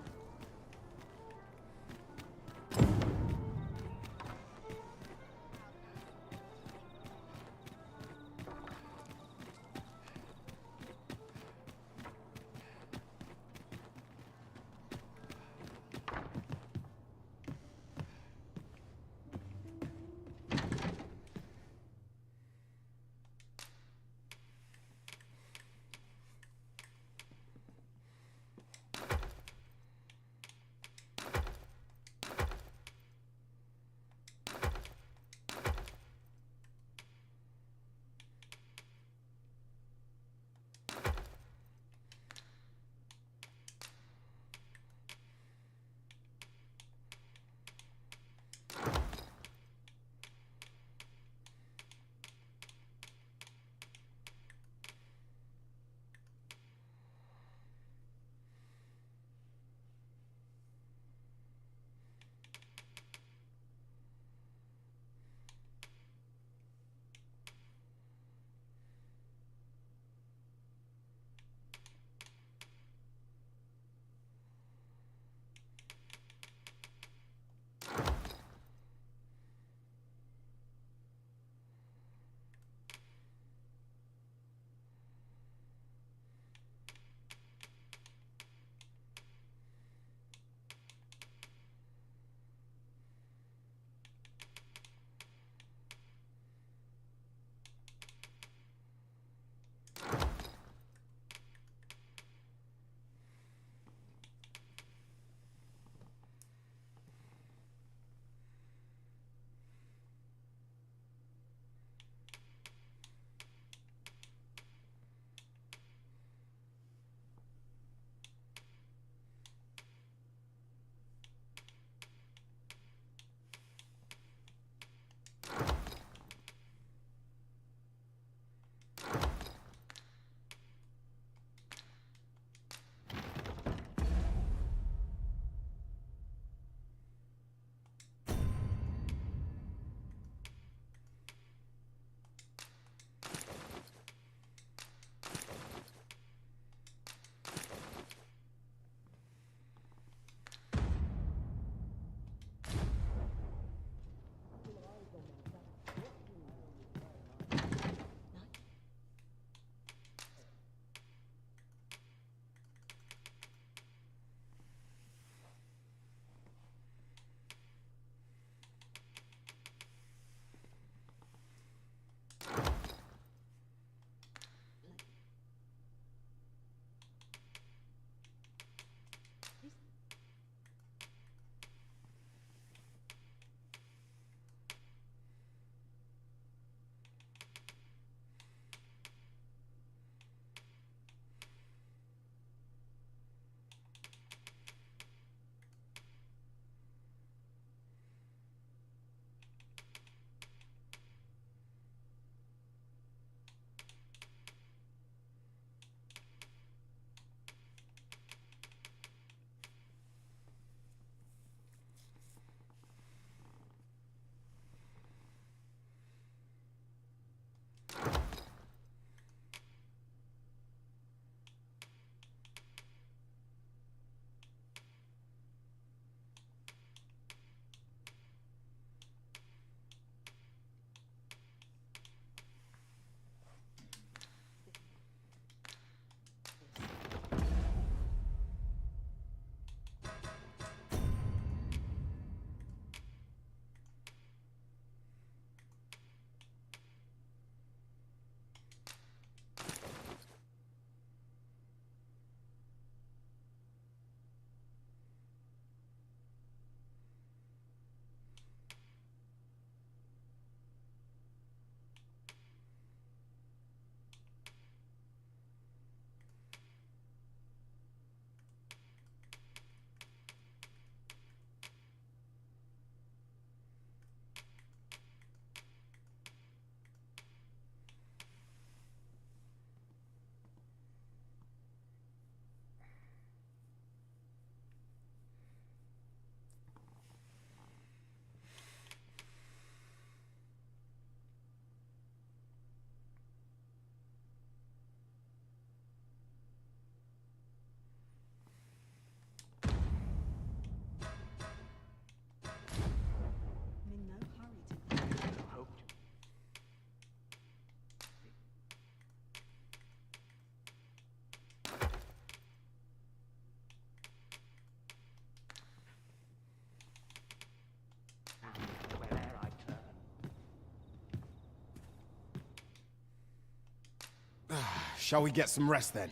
Shall we get some rest then?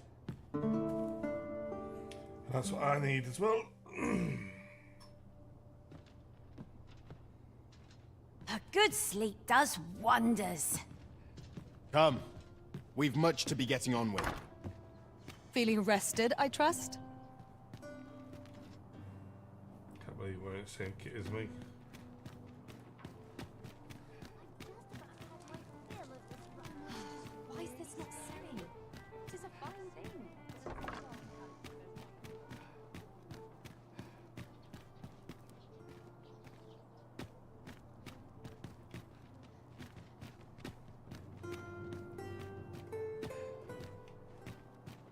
That's what I need as well.
A good sleep does wonders.
Come. We've much to be getting on with.
Feeling rested, I trust?
Can't believe we're in the same kit as me.
Why is this not silly? It is a fine thing.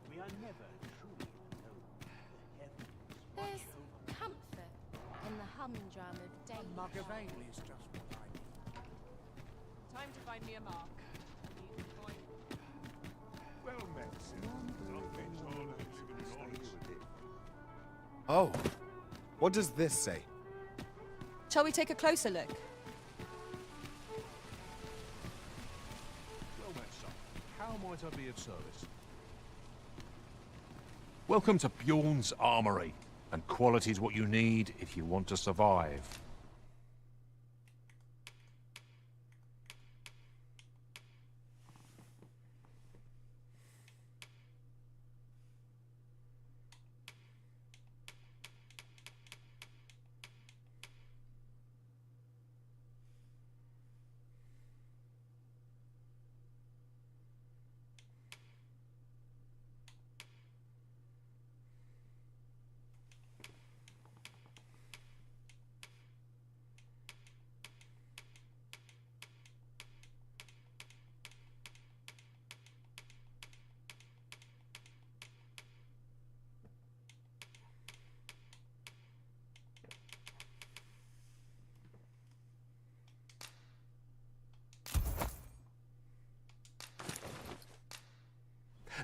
We are never truly alone. The heavens
There's comfort in the humdrum of day.
A mug of ale is just what I need.
Time to find me a mark.
Well met, sir.
Oh. What does this say?
Shall we take a closer look?
Well met, son. How might I be of service? Welcome to Bjorn's Armory, and quality's what you need if you want to survive.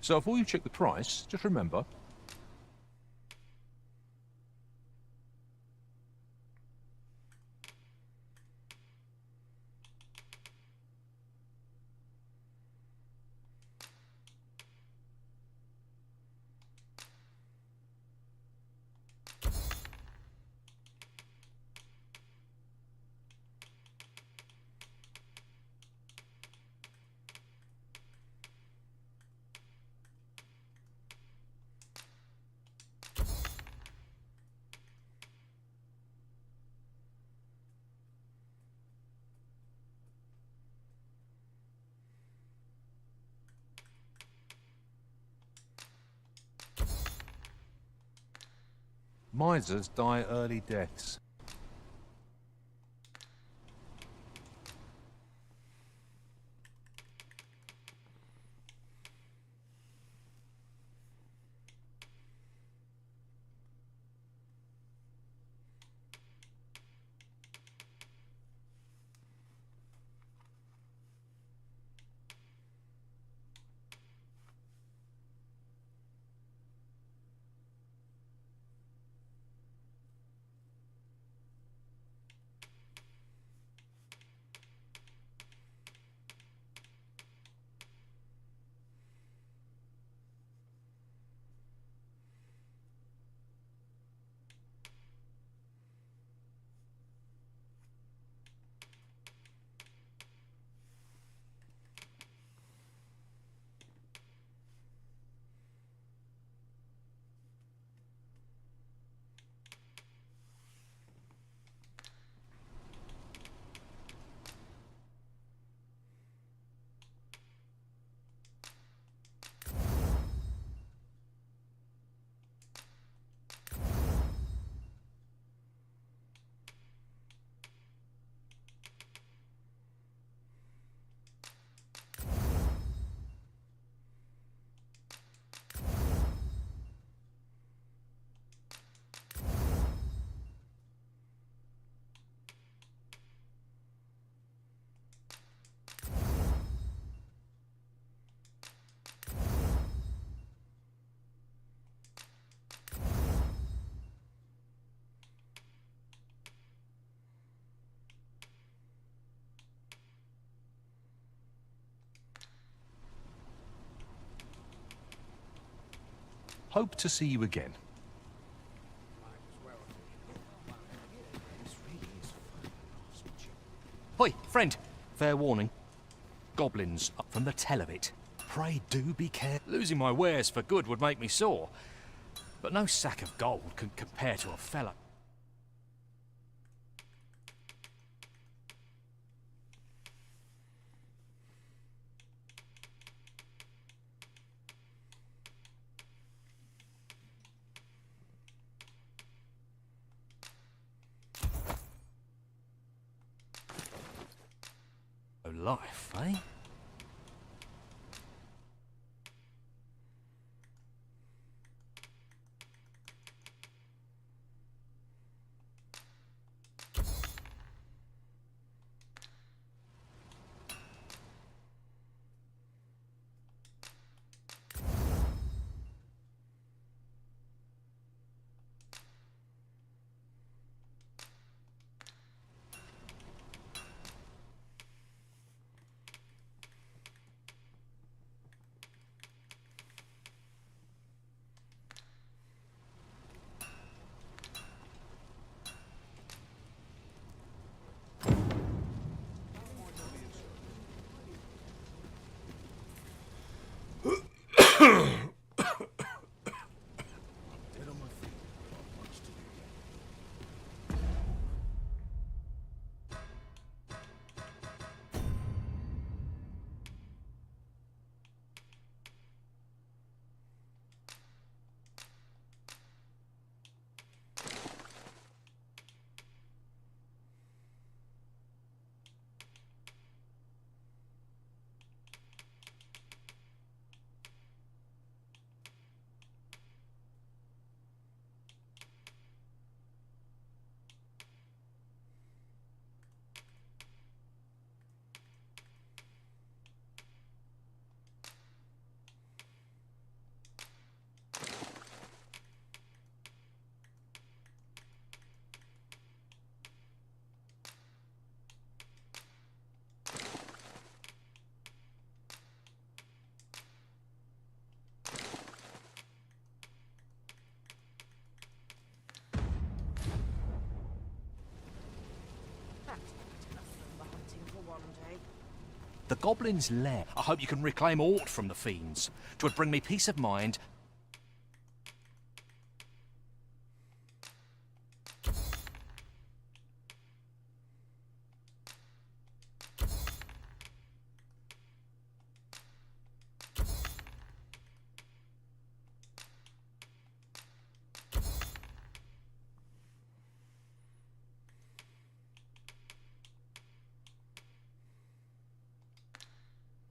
So before you check the price, just remember, misers die early deaths. Hope to see you again.
Hoi, friend. Fair warning. Goblins up from the tell of it. Pray do be careful. Losing my wares for good would make me sore. But no sack of gold can compare to a fellow. Life, eh? The Goblin's lair. I hope you can reclaim aught from the fiends. 'Twould bring me peace of mind.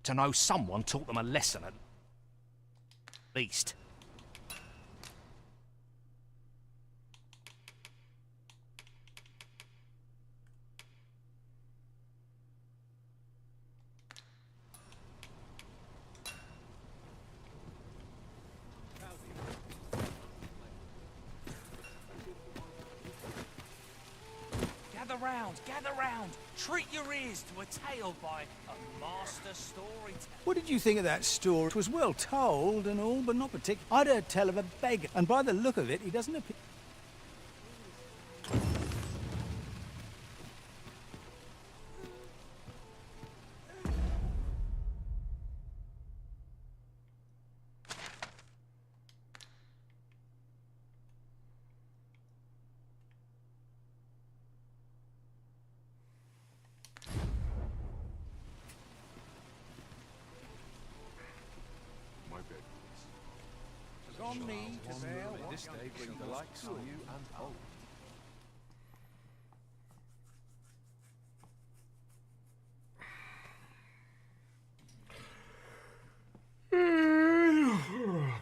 To know someone taught them a lesson at least. Gather round. Treat your ears to a tale by a master storyteller.
What did you think of that story? It was well told and all, but not particular. I'd heard tell of a beggar, and by the look of it, he doesn't appear...
On me to bear this day bring the likes of you and old.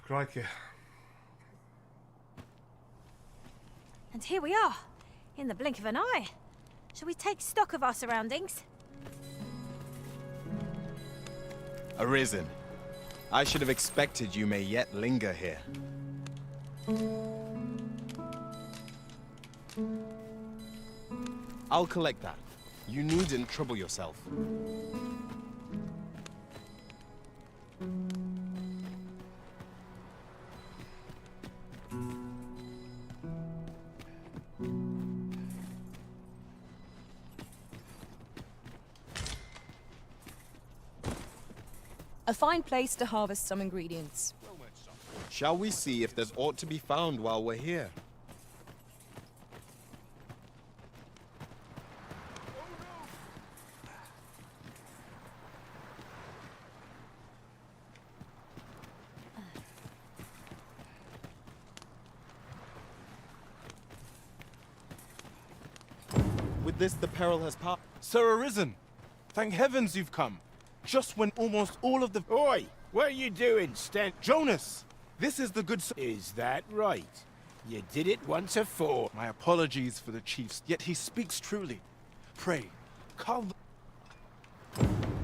Crikey.
And here we are, in the blink of an eye. Shall we take stock of our surroundings?
Arisen. I should have expected you may yet linger here. I'll collect that. You needn't trouble yourself.
A fine place to harvest some ingredients.
Shall we see if there's aught to be found while we're here? With this, the peril has passed.
Sir Arisen, thank heavens you've come. Just when almost all of the...
Oi! What are you doing, Sten?
Jonas! This is the good...
Is that right? You did it once afore.
My apologies for the chiefs, yet he speaks truly. Pray, calm...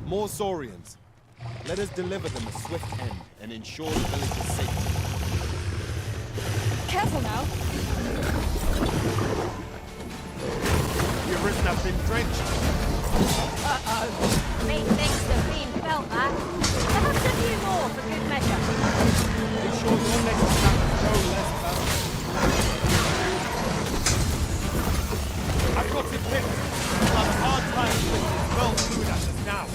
More Saurians. Let us deliver them a swift end and ensure the village's safety.
Careful now.
You've risen up in drenched.
Uh-oh. Methinks the fiend felt that. Perhaps a few more for good measure.
Be sure your next attack is no less
I've got it picked. We'll have a hard time with this well food at us now.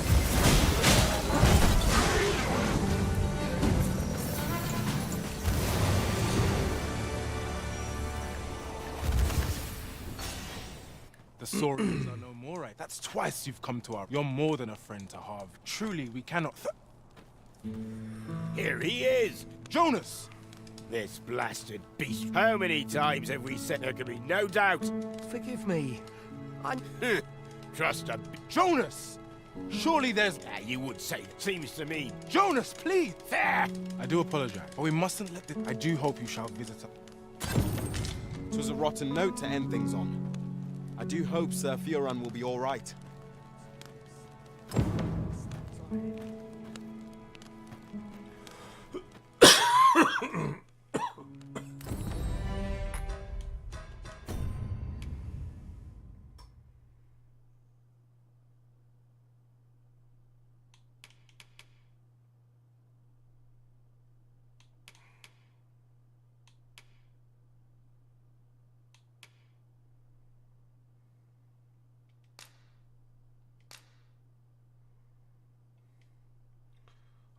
The Saurians are no more, right? That's twice you've come to our... You're more than a friend to Harv. Truly, we cannot...
Here he is!
Jonas!
This blasted beast. How many times have we said there could be no doubt?
Forgive me. I'm...
Trust a...
Jonas! Surely there's...
you would say. Seems to me.
Jonas, please!
There!
I do apologize, but we mustn't let this... I do hope you shall visit us.
It was a rotten note to end things on. I do hope Sir Fioran will be all right.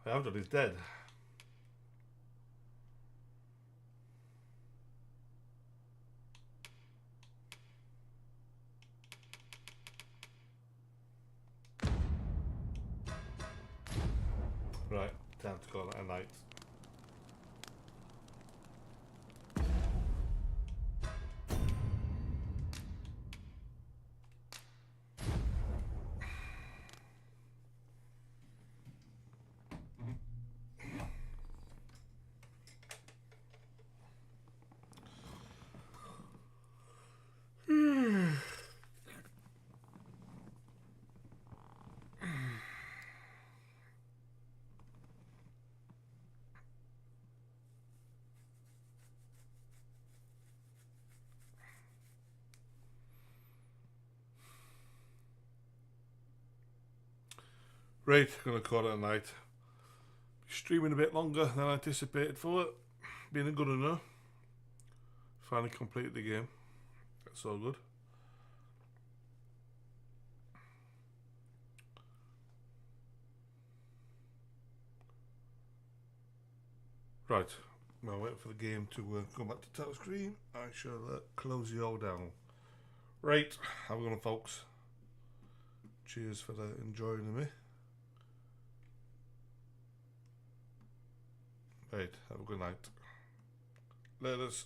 I have done, he's dead. Right, time to call it a night. Right, gonna call it a night. Streaming a bit longer than I anticipated for it. Being a good enough. Finally completed the game. That's all good. Right, while waiting for the game to come back to title screen, I shall close you all down. Right, have a good one, folks. Cheers for enjoying me. Right, have a good night. Laters.